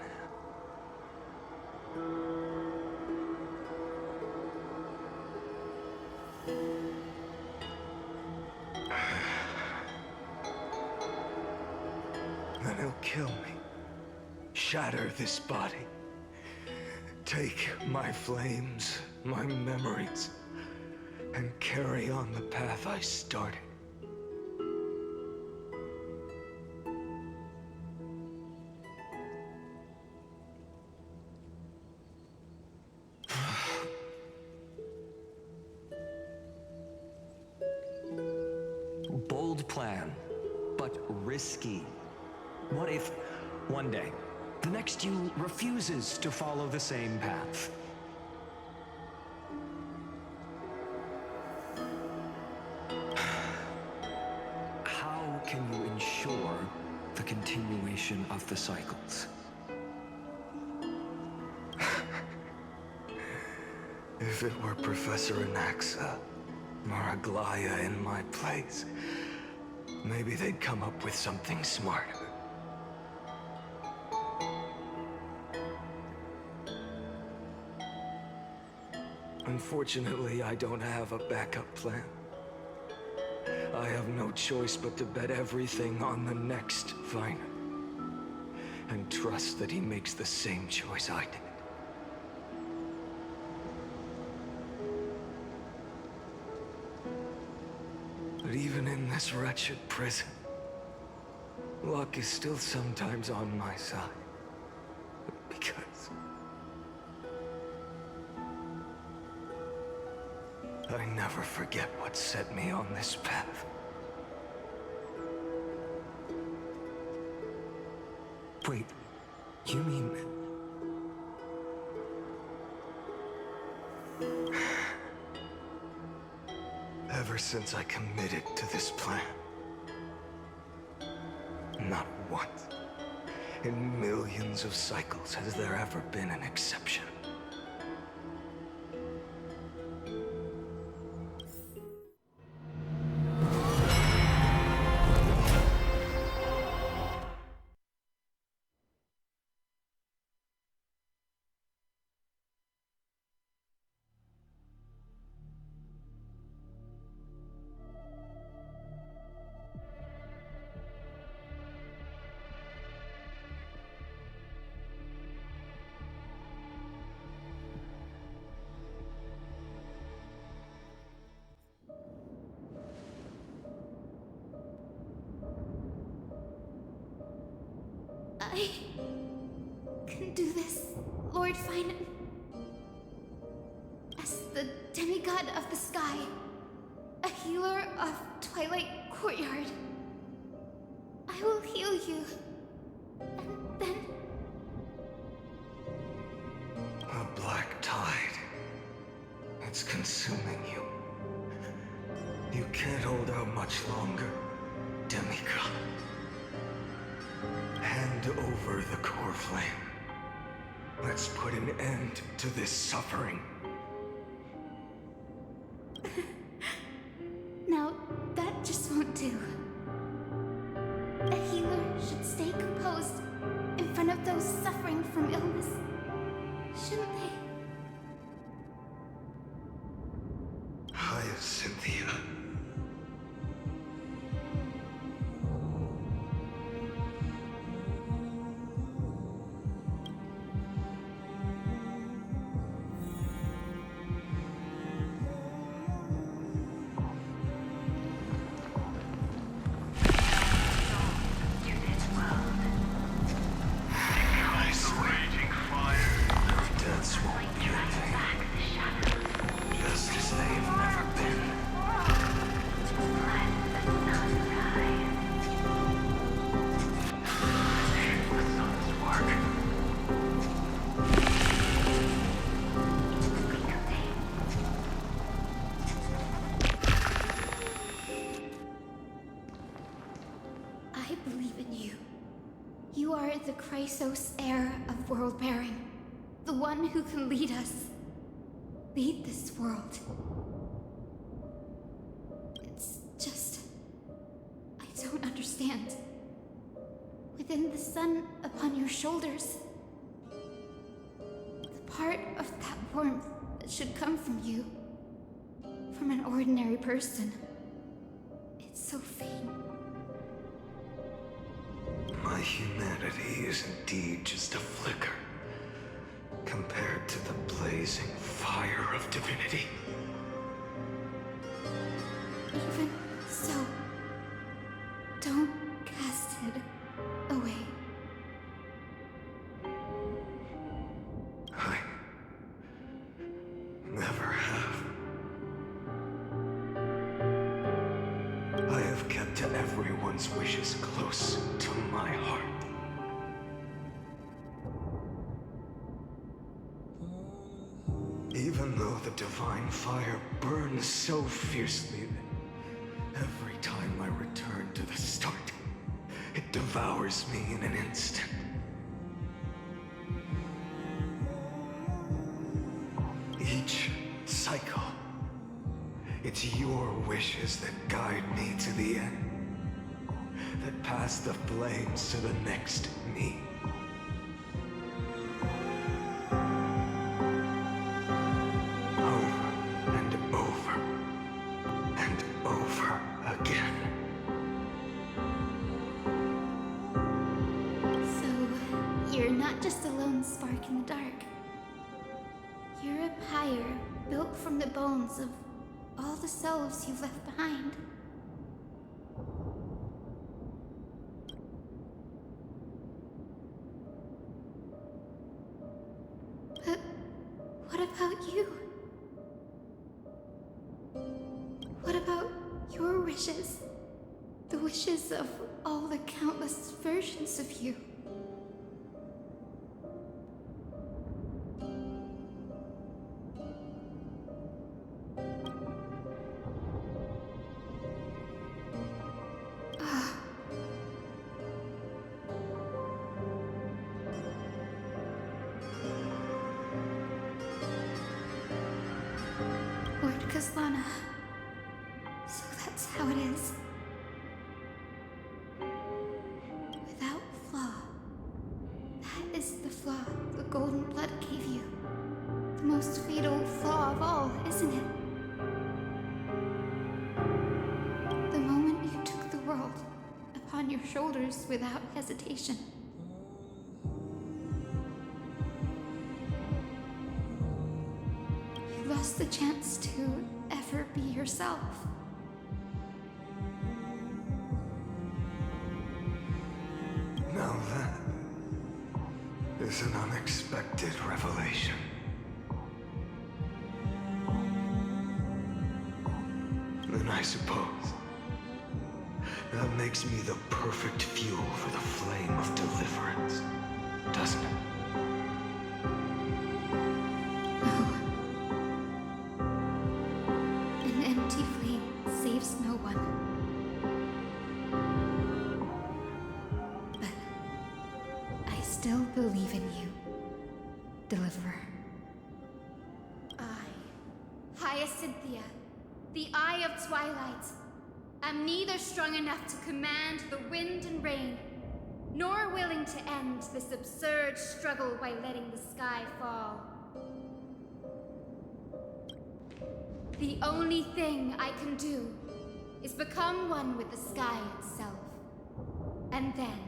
then he'll kill me. Shatter this body. Take my flames, my memories, and carry on the path I started. Bold plan, but risky. What if, one day, the next you refuses to follow the same path? How can you ensure the continued continuation of the cycles. If it were Professor Anaxa or Aglaya in my place, maybe they'd come up with something smarter. Unfortunately, I don't have a backup plan. I have no choice but to bet everything on the next fighter. And trust that he makes the same choice I did. But even in this wretched prison, luck is still sometimes on my side. Because I never forget what set me on this path. Wait, you mean... Ever since I committed to this plan, not once in millions of cycles has there ever been an exception. I can do this, Lord Finan. As the demigod of the sky, a healer of Twilight Courtyard, I will heal you, and then... A black tide. It's consuming you. You can't hold out much longer, demigod. Hand over the core flame. Let's put an end to this suffering. Now, that just won't do. A healer should stay composed in front of those suffering from illness, shouldn't they? Cynthia. The Chrysos heir of world bearing. The one who can lead us. Lead this world. It's just... I don't understand. Within the sun upon your shoulders, the part of that warmth that should come from you, from an ordinary person, it's so faint. My humanity is indeed just a flicker, compared to the blazing fire of divinity. Even so, don't cast it away. I never have. I have kept to everyone's wishes close to my heart. Even though the divine fire burns so fiercely that every time I return to the start, it devours devours me in an instant. Each cycle, it's your wishes that guide me to the end, that pass the flames to the next me. Over and over and over again. So, you're not just a lone spark in the dark. You're a pyre built from the bones of all the selves you've left behind. But what about you? What about your wishes? The wishes of all the countless versions of you. Lana. So that's how it is. Without flaw. That is the flaw the golden blood gave you. The most fatal flaw of all, isn't it? The moment you took the world upon your shoulders without hesitation. You lost the chance to ever be yourself. Now that is an unexpected revelation. Then I suppose that makes me the perfect fuel for the flame of deliverance, doesn't it? No one. But I still believe in you, Deliverer. I, Hyacinthia, the Eye of Twilight, am neither strong enough to command the wind and rain, nor willing to end this absurd struggle by letting the sky fall. The only thing I can do is become one with the sky itself. And then,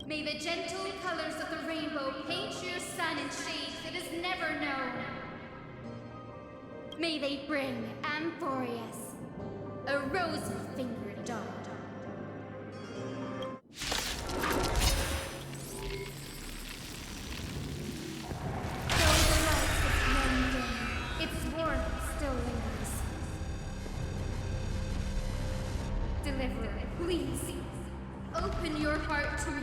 may the gentle colors of the rainbow paint your sun in shades it has never known. May they bring Amfореus a rosy-fingered dog. Though the light has grown dim, its warmth still lingers. Deliverer, please, open your heart to me.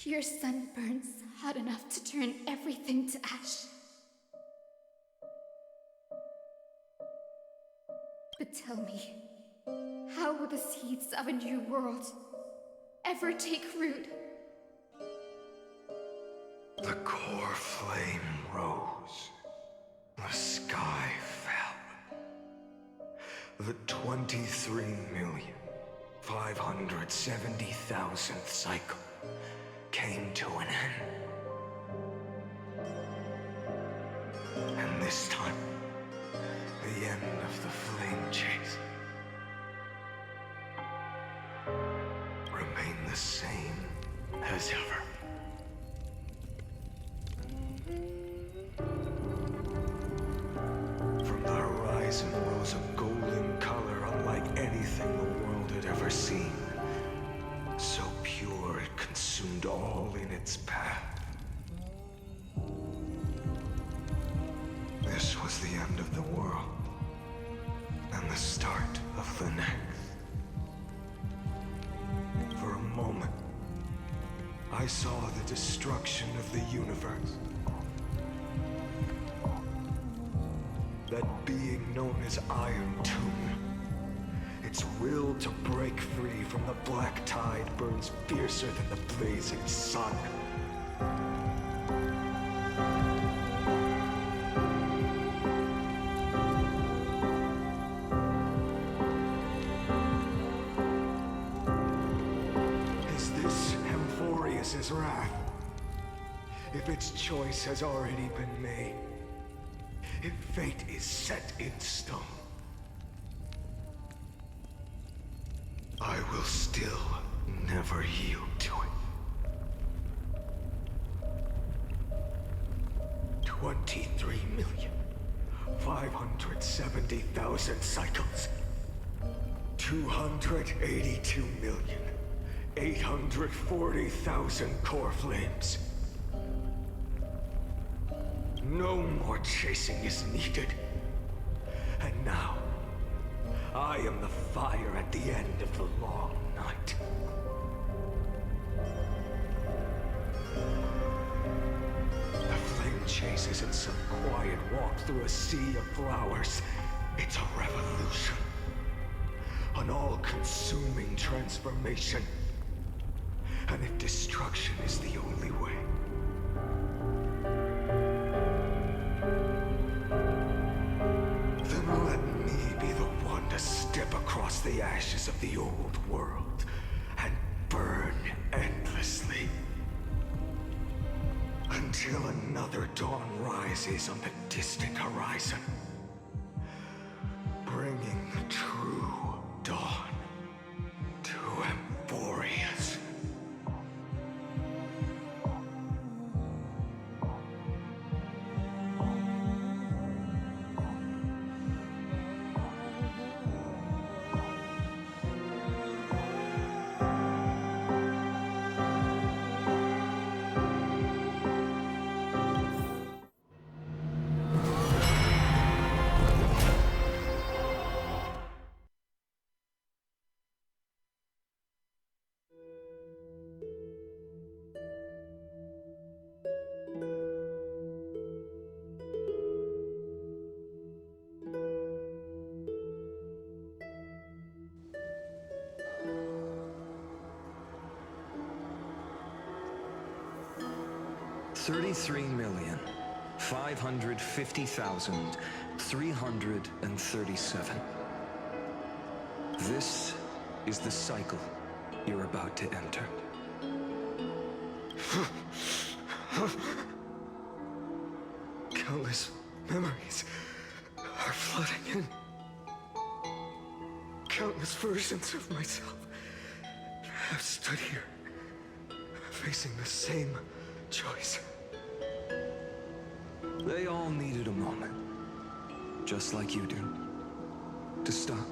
Your sun burns hot enough to turn everything to ash. But tell me, how will the seeds of a new world ever take root? The core flame rose. The sky fell. The 23,570,000th cycle came to an end. And this time, the end of the flame chase remained the same as ever. From the horizon rose a golden color unlike anything the world had ever seen. So pure it consumed all in its path. This was the end of the world, and the start of the next. For a moment, I saw the destruction of the universe. That being known as Iron Tomb, its will to break free from the black tide burns fiercer than the blazing sun. Is this Amfореus' wrath? If its choice has already been made, if fate is set in stone, I will still never yield to it. 23,570,000 cycles. 282,840,000 core flames. No more chasing is needed. And now, I am the fire at the end of the long night. The flame chase isn't some quiet walk through a sea of flowers. It's a revolution. An all-consuming transformation. And if destruction is the only way, then let me be the one to step across the ashes of the old world and burn endlessly. Until another dawn rises on the distant horizon, bringing the true dawn to Amfореus. $33,550,337. This is the cycle you're about to enter. Countless memories are flooding in. Countless versions of myself have stood here, facing the same choice. They all needed a moment, just like you do. To stop,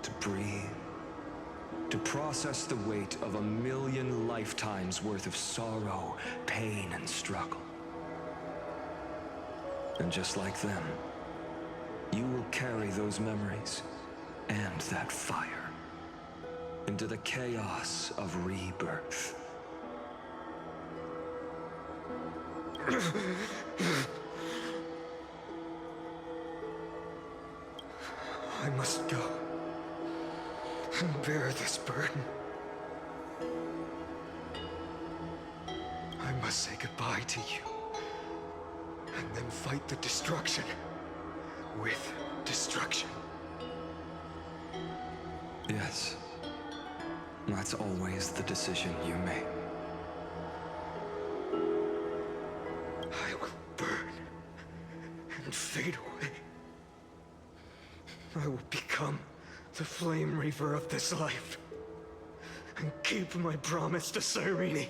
to breathe, to process the weight of 1,000,000 lifetimes worth of sorrow, pain, and struggle. And just like them, you will carry those memories and that fire into the chaos of rebirth. I must go and bear this burden. I must say goodbye to you, and then fight the destruction with destruction. Yes. That's always the decision you make. I will burn and fade away. I will become the flame reaver of this life and keep my promise to Cyrene.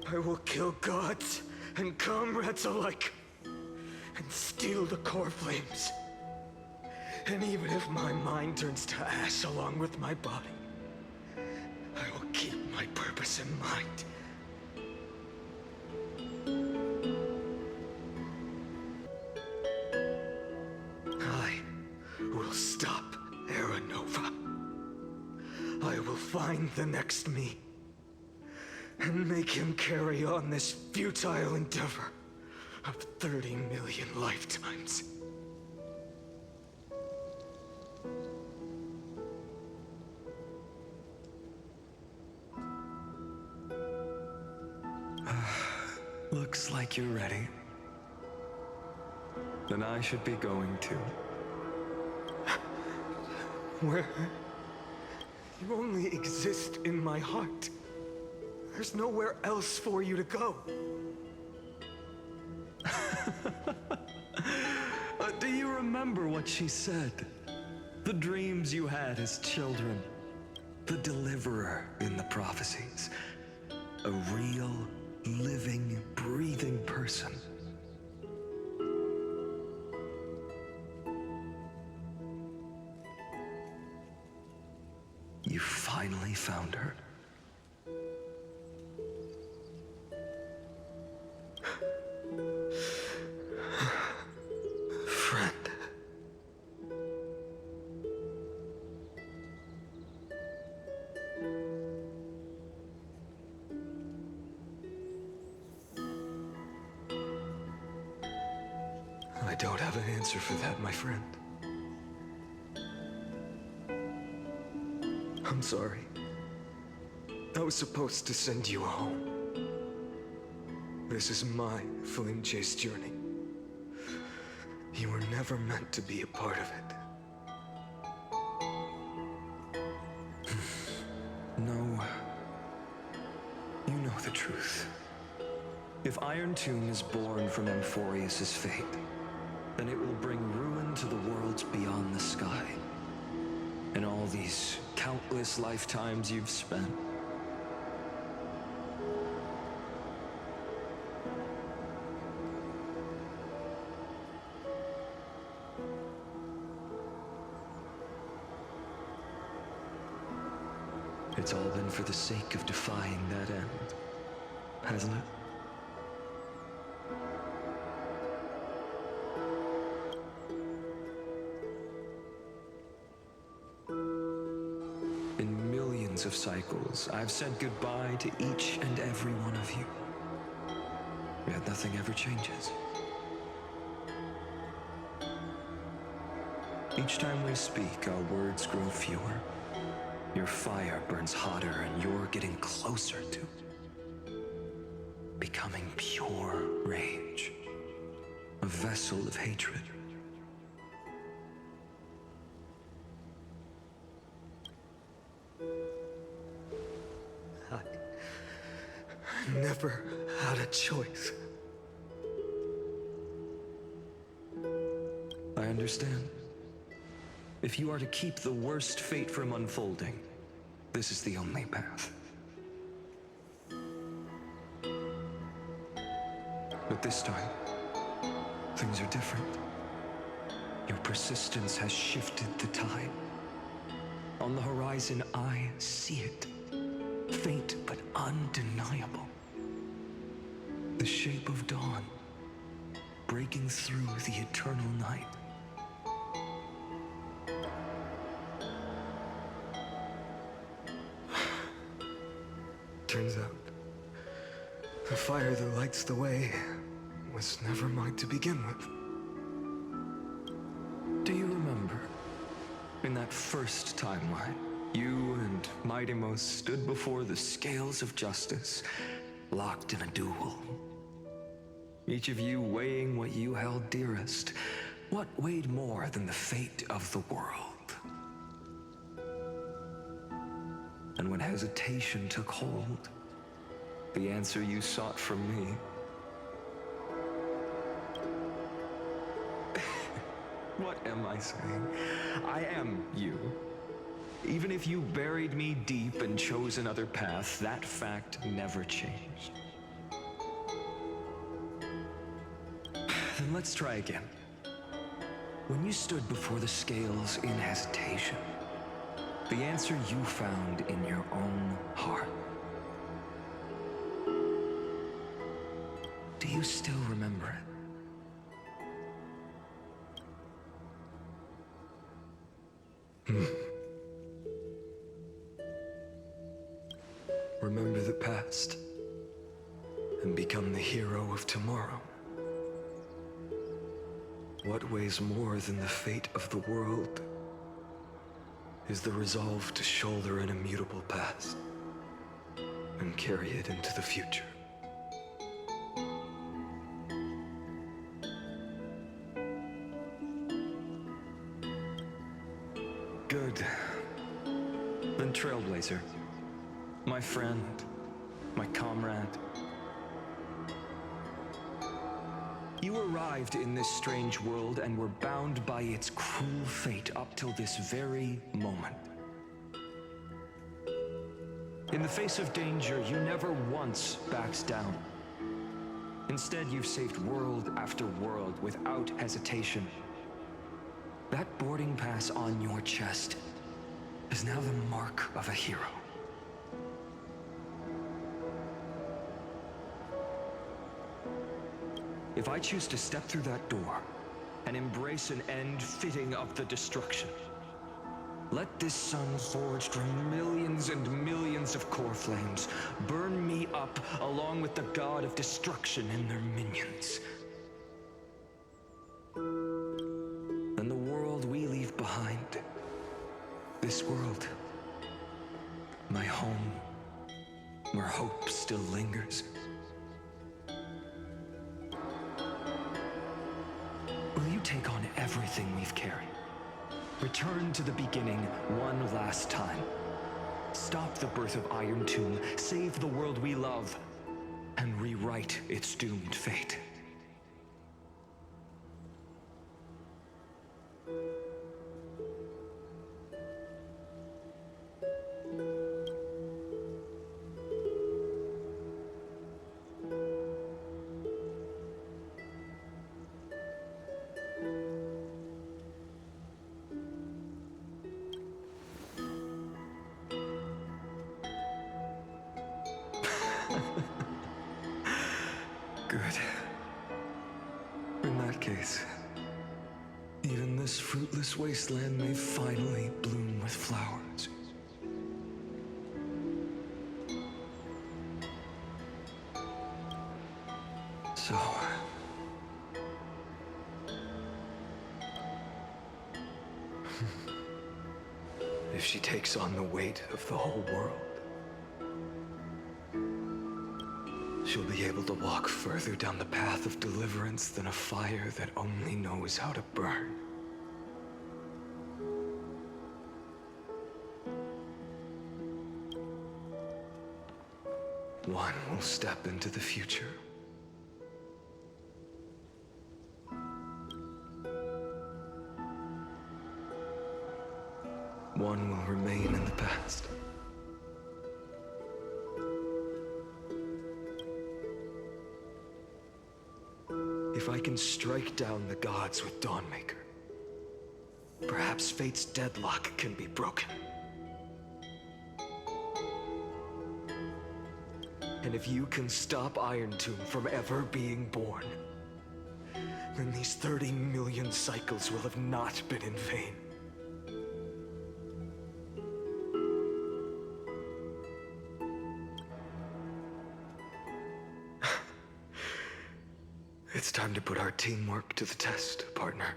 I will kill gods and comrades alike and steal the core flames. And even if my mind turns to ash along with my body, I will keep my purpose in mind. I will stop Era Nova. I will find the next me and make him carry on this futile endeavor of 30 million lifetimes. Looks like you're ready. Then I should be going too. Where? You only exist in my heart. There's nowhere else for you to go. Do you remember what she said? The dreams you had as children. The deliverer in the prophecies. A real, living, breathing person. You finally found her. Friend. I don't have an answer for that, my friend. I'm sorry. I was supposed to send you home. This is my flame chase journey. You were never meant to be a part of it. No. You know the truth. If Iron Tomb is born from Amphореus' fate, then it will bring ruin to the worlds beyond the sky. And all these countless lifetimes you've spent. It's all been for the sake of defying that end, hasn't it? In millions of cycles, I've said goodbye to each and every one of you. Yet nothing ever changes. Each time we speak, our words grow fewer. Your fire burns hotter, and you're getting closer to becoming pure rage, a vessel of hatred. I never had a choice. I understand. If you are to keep the worst fate from unfolding, this is the only path. But this time, things are different. Your persistence has shifted the tide. On the horizon, I see it. Faint but undeniable. The shape of dawn, breaking through the eternal night. Turns out, the fire that lights the way was never mine to begin with. Do you remember, in that first timeline, you and Mightymost stood before the scales of justice, locked in a duel? Each of you weighing what you held dearest. What weighed more than the fate of the world? And when hesitation took hold, the answer you sought from me what am I saying? I am you. Even if you buried me deep and chose another path, that fact never changed. Then let's try again. When you stood before the scales in hesitation, the answer you found in your own heart. Do you still remember it? Remember the past and become the hero of tomorrow. What weighs more than the fate of the world is the resolve to shoulder an immutable past and carry it into the future. Good. Then Trailblazer, my friend, my comrade. You arrived in this strange world and were bound by its cruel fate up till this very moment. In the face of danger, you never once backed down. Instead, you've saved world after world without hesitation. That boarding pass on your chest is now the mark of a hero. If I choose to step through that door and embrace an end fitting of the destruction, let this sun forged from millions and millions of core flames burn me up along with the god of destruction and their minions. And the world we leave behind, this world, my home, where hope still lingers, will you take on everything we've carried? Return to the beginning one last time. Stop the birth of Iron Tomb, save the world we love, and rewrite its doomed fate. Good. In that case, even this fruitless wasteland may finally bloom with flowers. So... if she takes on the weight of the whole world, she'll be able to walk further down the path of deliverance than a fire that only knows how to burn. One will step into the future. One will remain in the past. If I can strike down the gods with Dawnmaker, perhaps fate's deadlock can be broken. And if you can stop Iron Tomb from ever being born, then these 30 million cycles will have not been in vain. It's time to put our teamwork to the test, partner.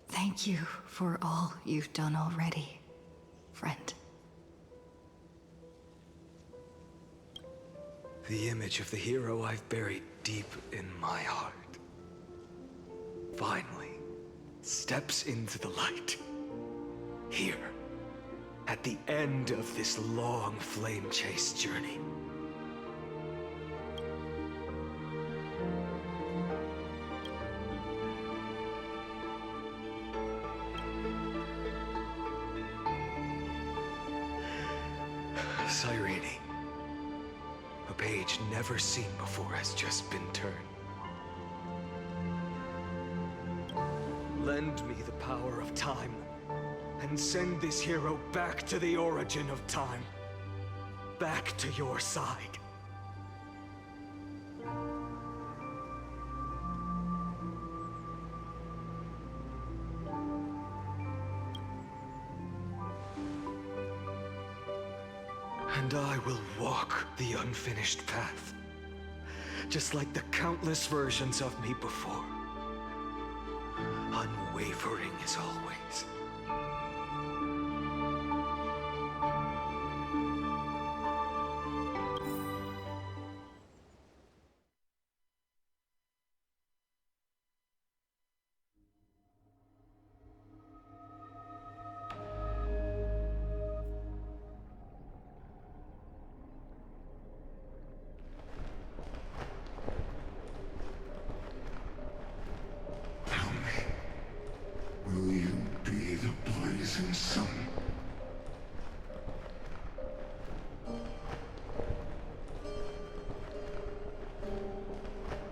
Thank you for all you've done already, friend. The image of the hero I've buried deep in my heart finally steps into the light. Here, at the end of this long flame chase journey. Cyrene. A page never seen before has just been turned. Lend me the power of time, and send this hero back to the origin of time. Back to your side. And I will walk the unfinished path, just like the countless versions of me before. Unwavering as always. Will you be the blazing sun?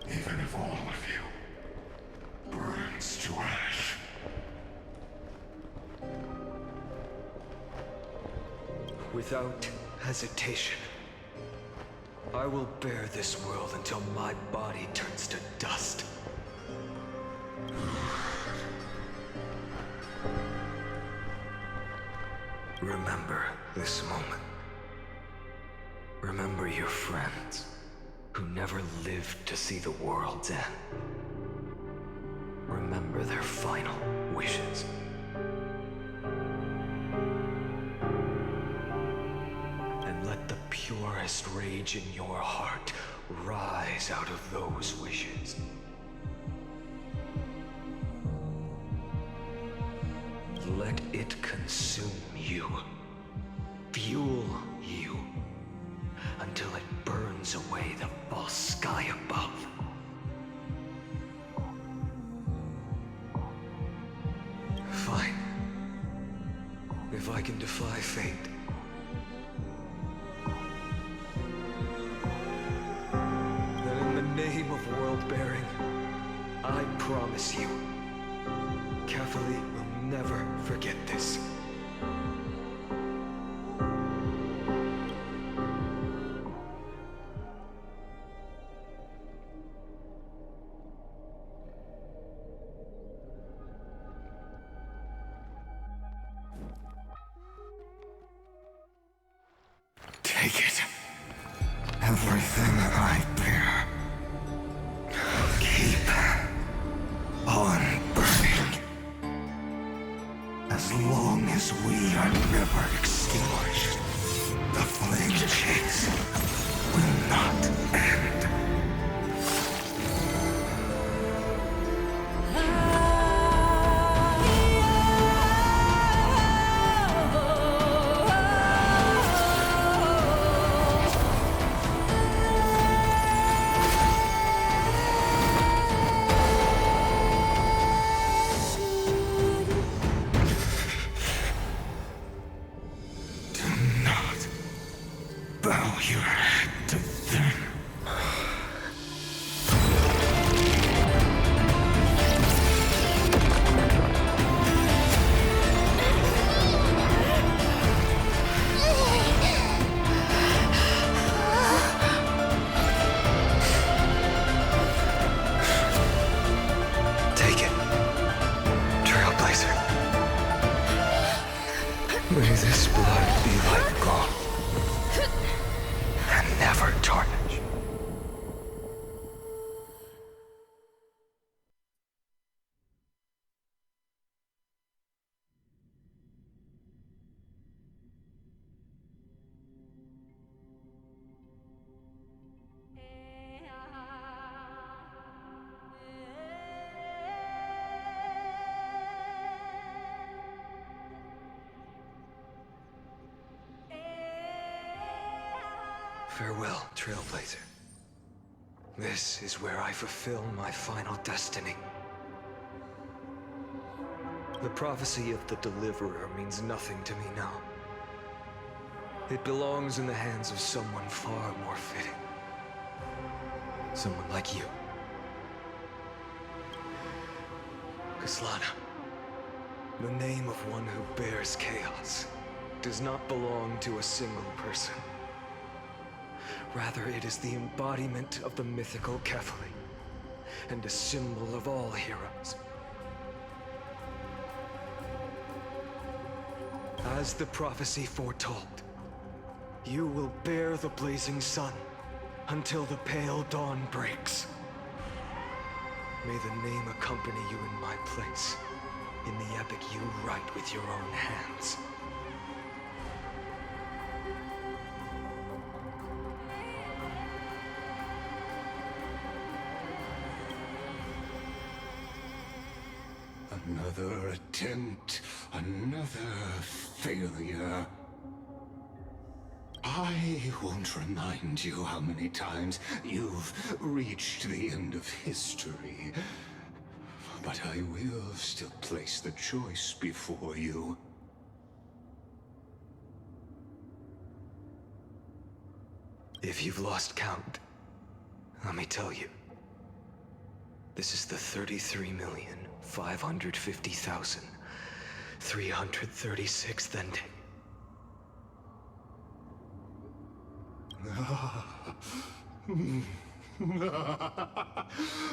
Even if all of you burns to ash. Without hesitation, I will bear this world until my body turns to dust. Remember this moment. Remember your friends who never lived to see the world's end. Remember their final wishes. And let the purest rage in your heart rise out of those wishes. Let it consume you, fuel you, until it burns away the false sky above. Fine. If I can defy fate, then in the name of world-bearing, I promise you, Catholic will never forget this. Take it. Everything I bear. Keep on burning. As long as we are never extinguished, the flame chase will not end. Farewell, Trailblazer. This is where I fulfill my final destiny. The prophecy of the Deliverer means nothing to me now. It belongs in the hands of someone far more fitting. Someone like you. Kaslana, the name of one who bears chaos does not belong to a single person. Rather, it is the embodiment of the mythical Kefali, and a symbol of all heroes. As the prophecy foretold, you will bear the blazing sun until the pale dawn breaks. May the name accompany you in my place, in the epic you write with your own hands. Another attempt, another failure. I won't remind you how many times you've reached the end of history, but I will still place the choice before you. If you've lost count, let me tell you. This is the 33,550,336th ending.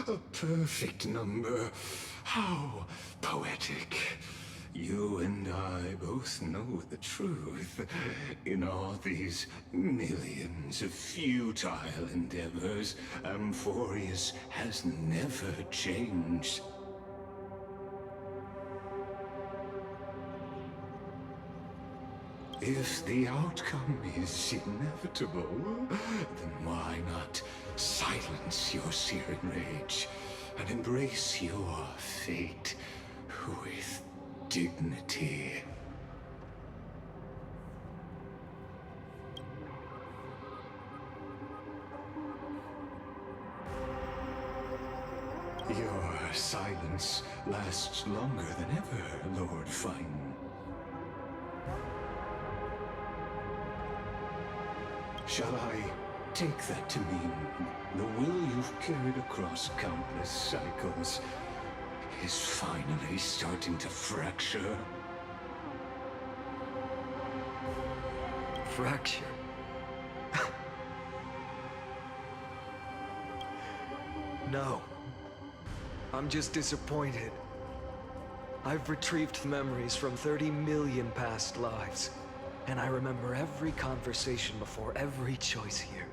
A perfect number. How poetic. You and I both know the truth. In all these millions of futile endeavors, Amfореus has never changed. If the outcome is inevitable, then why not silence your searing rage and embrace your fate with dignity? Your silence lasts longer than ever, Lord Fine. Shall I take that to mean the will you've carried across countless cycles is finally starting to fracture? Fracture? No. I'm just disappointed. I've retrieved memories from 30 million past lives, and I remember every conversation before every choice here.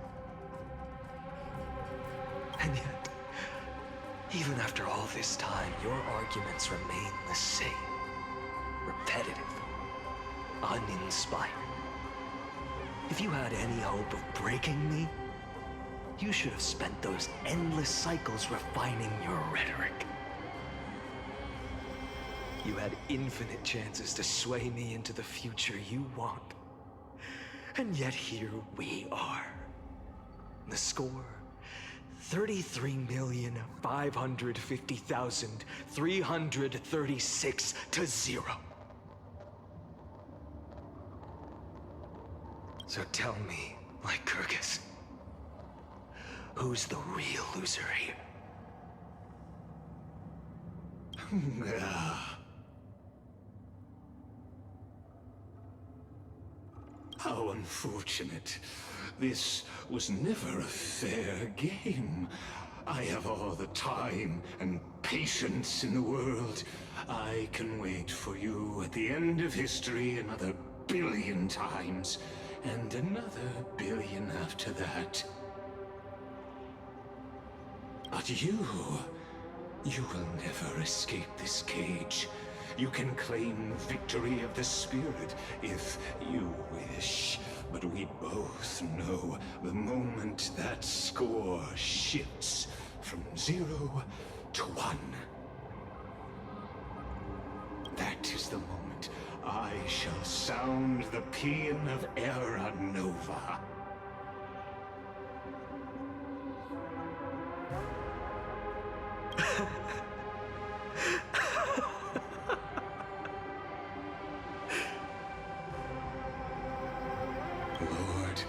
And yet, even after all this time, your arguments remain the same. Repetitive. Uninspired. If you had any hope of breaking me, you should have spent those endless cycles refining your rhetoric. You had infinite chances to sway me into the future you want. And yet here we are. The score, 33,550,336 to 0. So tell me, Lycurgus, who's the real loser here? How unfortunate. This was never a fair game. I have all the time and patience in the world. I can wait for you at the end of history another billion times, and another billion after that. But you will never escape this cage. You can claim victory of the spirit if you wish. But we both know the moment that score shifts from 0 to 1. That is the moment I shall sound the paean of Era Nova. Lord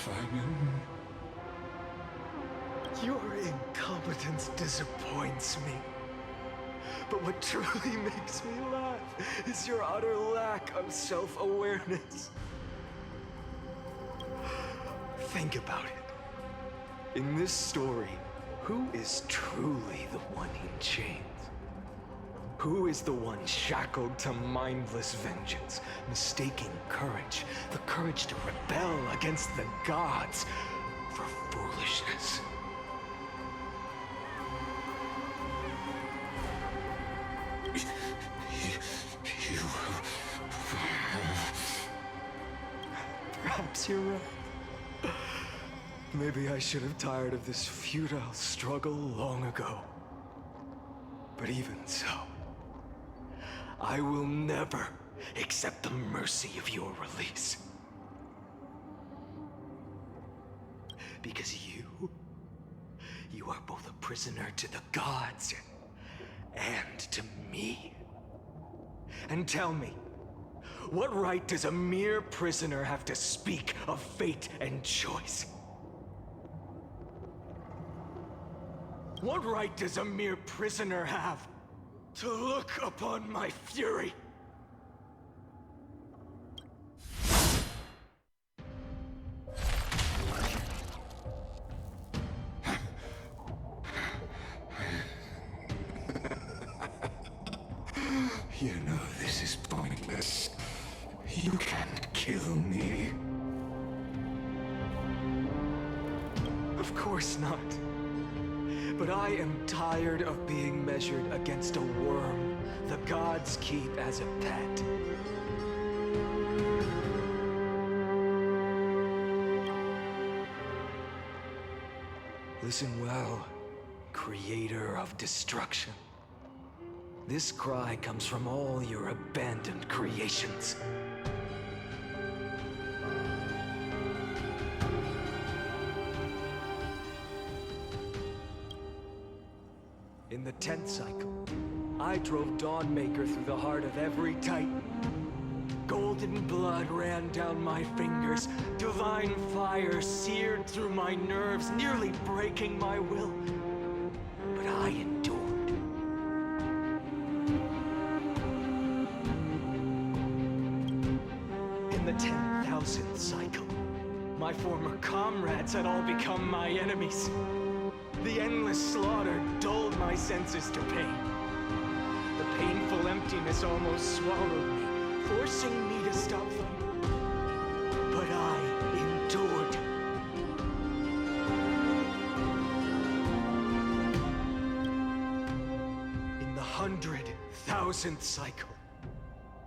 Simon. Your incompetence disappoints me. But what truly makes me laugh is your utter lack of self-awareness. Think about it. In this story, who is truly the one in chains? Who is the one shackled to mindless vengeance, mistaking courage, the courage to rebel against the gods, for foolishness? Perhaps you're right. Maybe I should have tired of this futile struggle long ago. But even so, I will never accept the mercy of your release. Because you are both a prisoner to the gods and to me. And tell me, what right does a mere prisoner have to speak of fate and choice? What right does a mere prisoner have to look upon my fury? You know this is pointless. You can't kill me. Of course not. But I am tired of being measured against a worm the gods keep as a pet. Listen well, creator of destruction. This cry comes from all your abandoned creations. In the 10th cycle, I drove Dawnmaker through the heart of every Titan. Golden blood ran down my fingers, divine fire seared through my nerves, nearly breaking my will. But I endured. In the 10,000th cycle, my former comrades had all become my enemies. The endless slaughter dulled my senses to pain. The painful emptiness almost swallowed me, forcing me to stop fighting. But I endured. In the 100,000th cycle,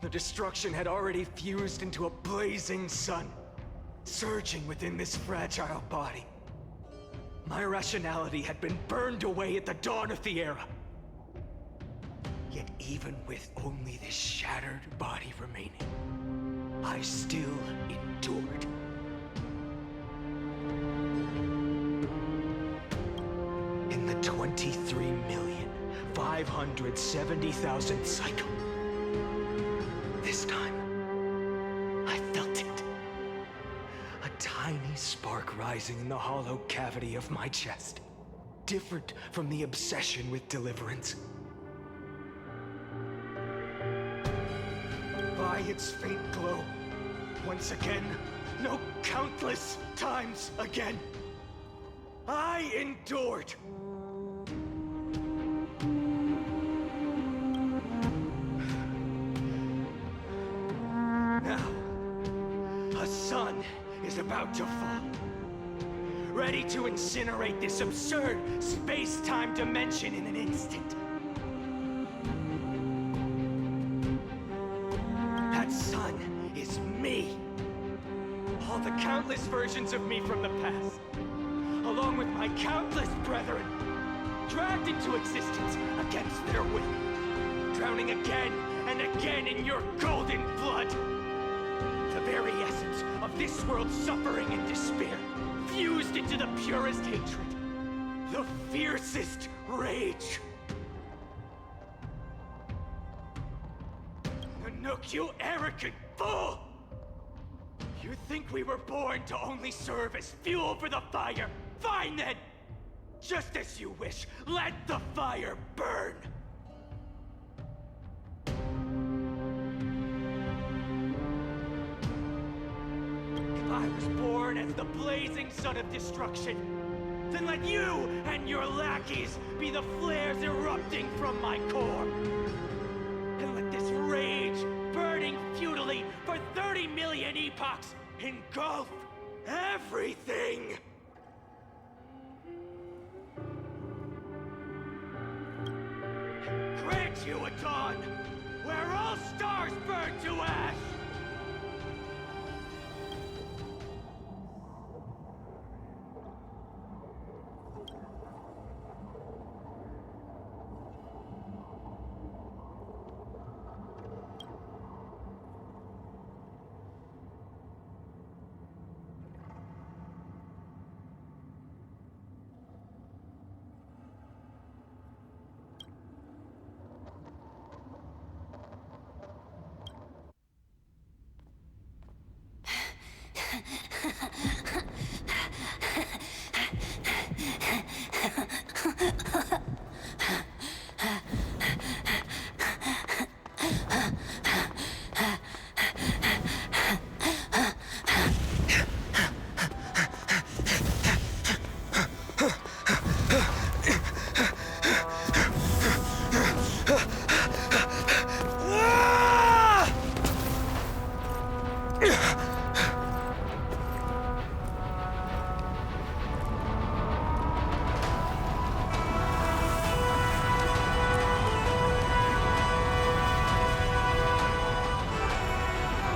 the destruction had already fused into a blazing sun, surging within this fragile body. My rationality had been burned away at the dawn of the era. Yet even with only this shattered body remaining, I still endured. In the 23,570,000th cycle, this time, I felt it. A tiny spark rising in the hollow cavity of my chest, different from the obsession with deliverance. By its faint glow, once again, no, countless times again, I endured. Now, a sun is about to fall, ready to incinerate this absurd space-time dimension in an instant. That sun is me. All the countless versions of me from the past, along with my countless brethren, dragged into existence against their will, drowning again and again in your golden blood. The very essence of this world's suffering and despair, fused into the purest hatred, the fiercest rage. Nanook, you arrogant fool! You think we were born to only serve as fuel for the fire? Fine then! Just as you wish, let the fire burn! If I was born as the blazing son of destruction, then let you and your lackeys be the flares erupting from my core. And let this rage, burning futilely for 30 million epochs, engulf everything! Grant you a dawn where all stars burn to ash!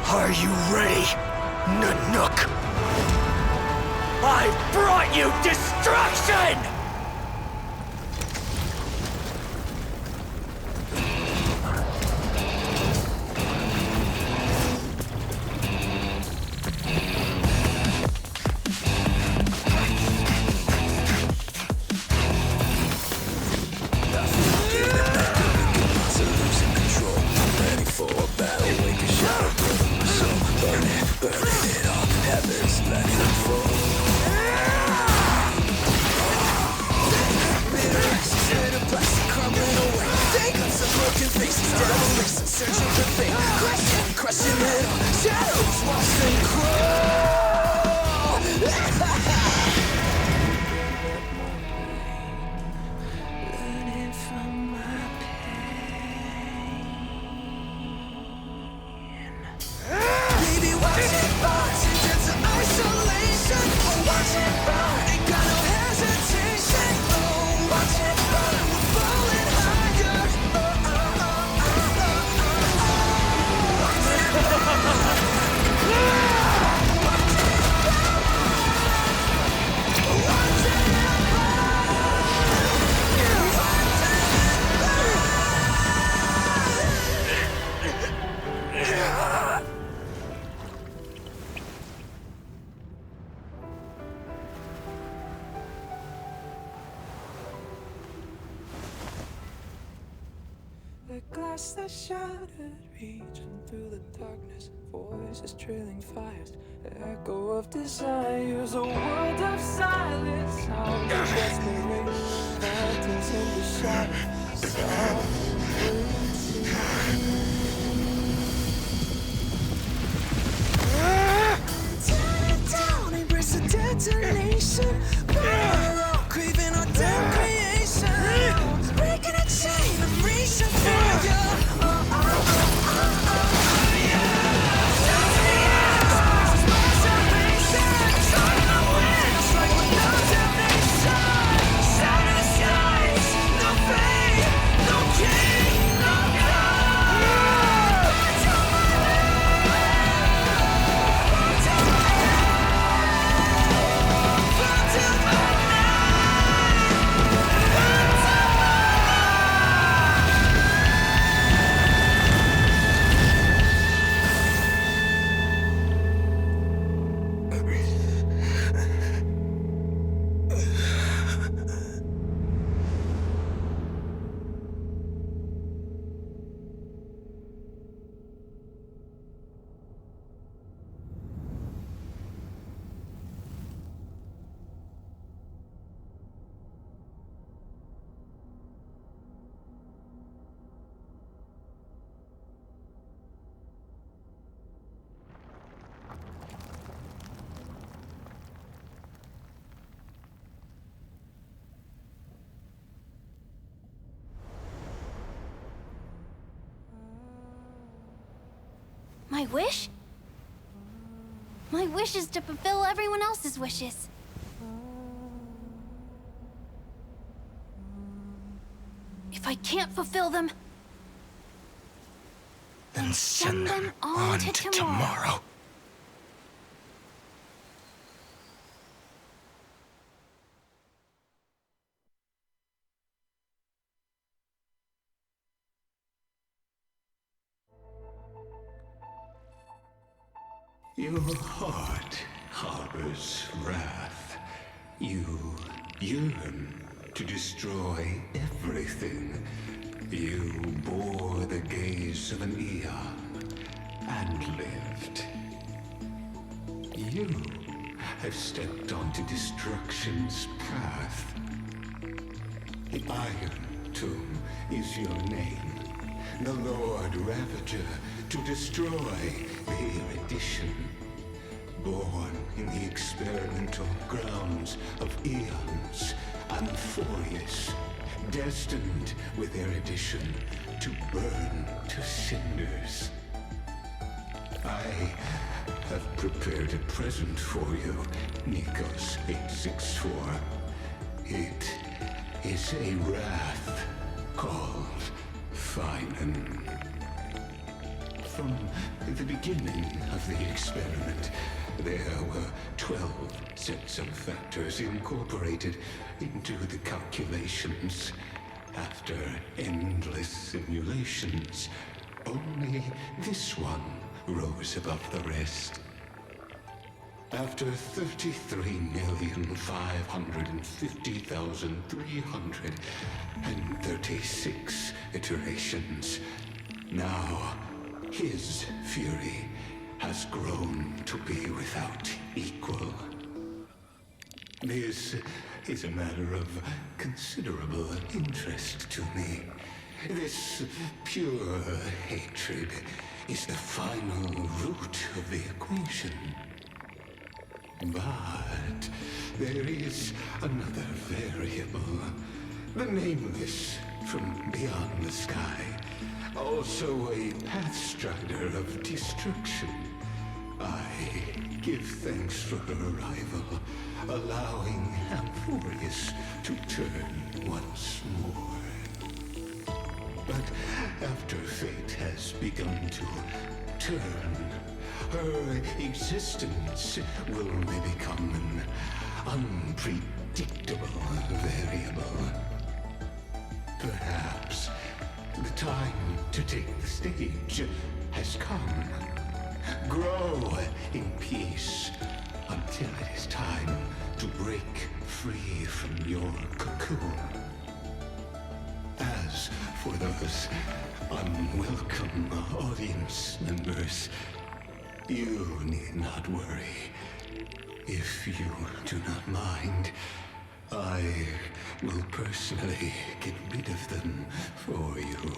Are you ready, Nanook? I've brought you destruction! The glass that shattered, reaching through the darkness, voices trailing fires, echo of desires, a world of silence, sounds of desperation, phantoms in the shadows, tear it down, embrace the detonation, craving our damn creation, breaking a chain of reaching for you. No wish? My wish is to fulfill everyone else's wishes. If I can't fulfill them, then send them on to tomorrow. Your heart harbors wrath. You yearn to destroy everything. You bore the gaze of an eon and lived. You have stepped onto destruction's path. The Iron Tomb is your name. The Lord Ravager to destroy the erudition. Born in the experimental grounds of eons, Amfореus, destined with erudition to burn to cinders. I have prepared a present for you, Nikos 864. It is a wrath called Finan. From the beginning of the experiment, there were 12 sets of factors incorporated into the calculations. After endless simulations, only this one rose above the rest. After 33,550,336 iterations, now his fury has grown to be without equal. This is a matter of considerable interest to me. This pure hatred is the final root of the equation. But there is another variable, the nameless from beyond the sky, also a pathstrider of destruction. I give thanks for her arrival, allowing Amfореus to turn once more. But after fate has begun to turn, her existence will become an unpredictable variable. Perhaps the time to take the stage has come. Grow in peace until it is time to break free from your cocoon. As for those unwelcome audience members, you need not worry. If you do not mind, I will personally get rid of them for you.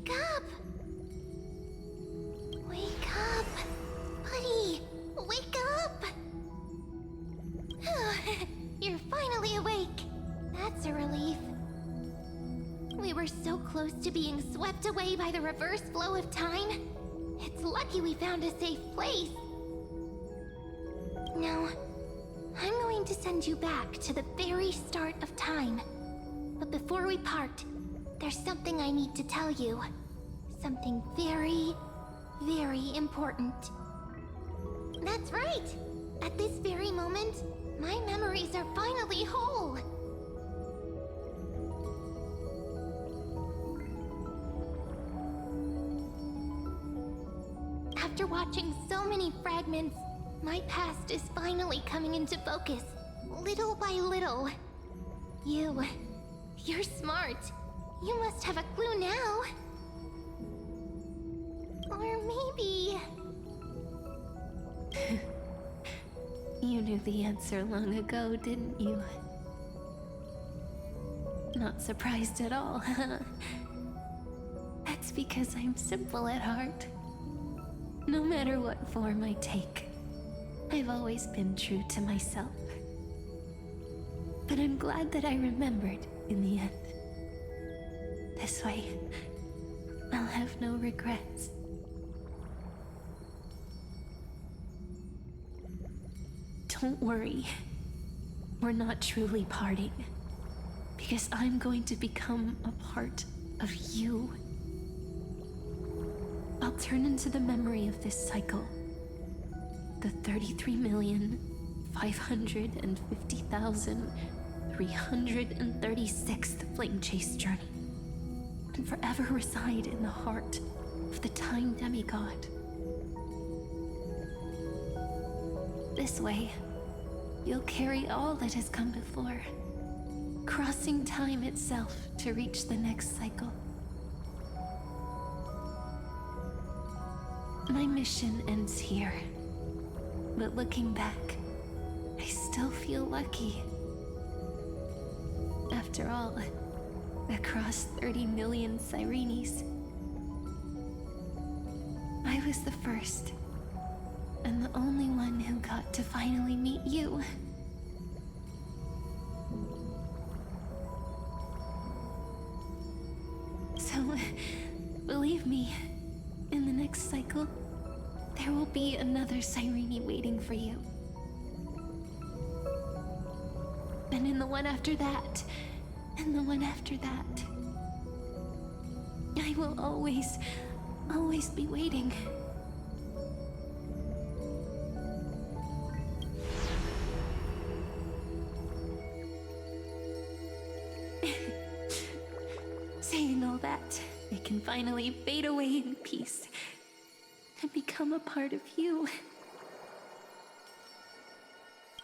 Wake up! Wake up! Buddy! Wake up! You're finally awake. That's a relief. We were so close to being swept away by the reverse flow of time. It's lucky we found a safe place. Now, I'm going to send you back to the very start of time. But before we part, there's something I need to tell you. Something very, very important. That's right! At this very moment, my memories are finally whole. After watching so many fragments, my past is finally coming into focus, little by little. You're smart. You must have a clue now. Or maybe... You knew the answer long ago, didn't you? Not surprised at all, huh? That's because I'm simple at heart. No matter what form I take, I've always been true to myself. But I'm glad that I remembered in the end. This way, I'll have no regrets. Don't worry. We're not truly parting. Because I'm going to become a part of you. I'll turn into the memory of this cycle. The 33,550,336th Flame Chase journey. And forever reside in the heart of the Time Demigod. This way, you'll carry all that has come before, crossing time itself to reach the next cycle. My mission ends here, but looking back, I still feel lucky. After all, across 30 million Sirenes, I was the first, and the only one who got to finally meet you. So, believe me, in the next cycle, there will be another Sirene waiting for you. And in the one after that, and the one after that, I will always be waiting. Saying all that, I can finally fade away in peace and become a part of you.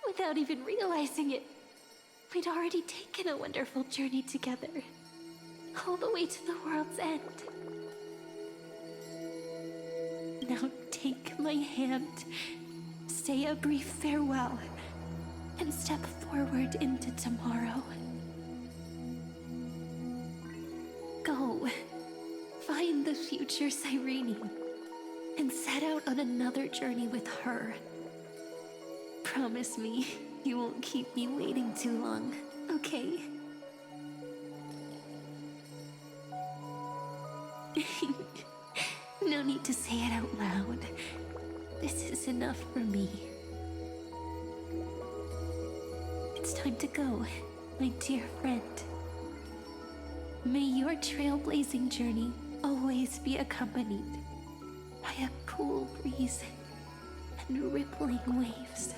Without even realizing it, we'd already taken a wonderful journey together, all the way to the world's end. Now take my hand, say a brief farewell, and step forward into tomorrow. Go, find the future Sirene, and set out on another journey with her. Promise me you won't keep me waiting too long, okay? No need to say it out loud. This is enough for me. It's time to go, my dear friend. May your trailblazing journey always be accompanied by a cool breeze and rippling waves.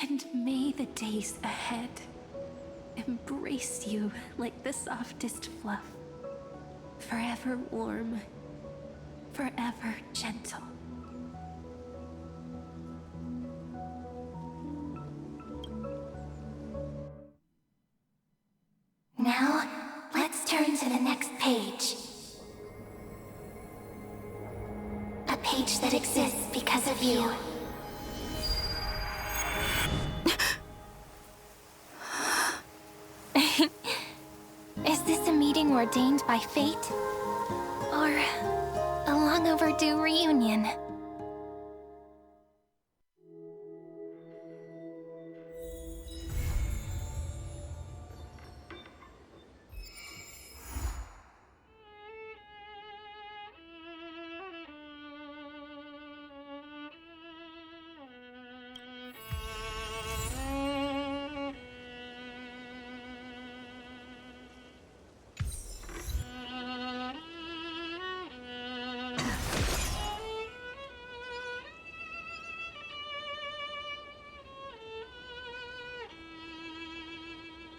And may the days ahead embrace you like the softest fluff, forever warm, forever gentle. Now, let's turn to the next page. A page that exists because of you. ordained by fate? Or a long overdue reunion?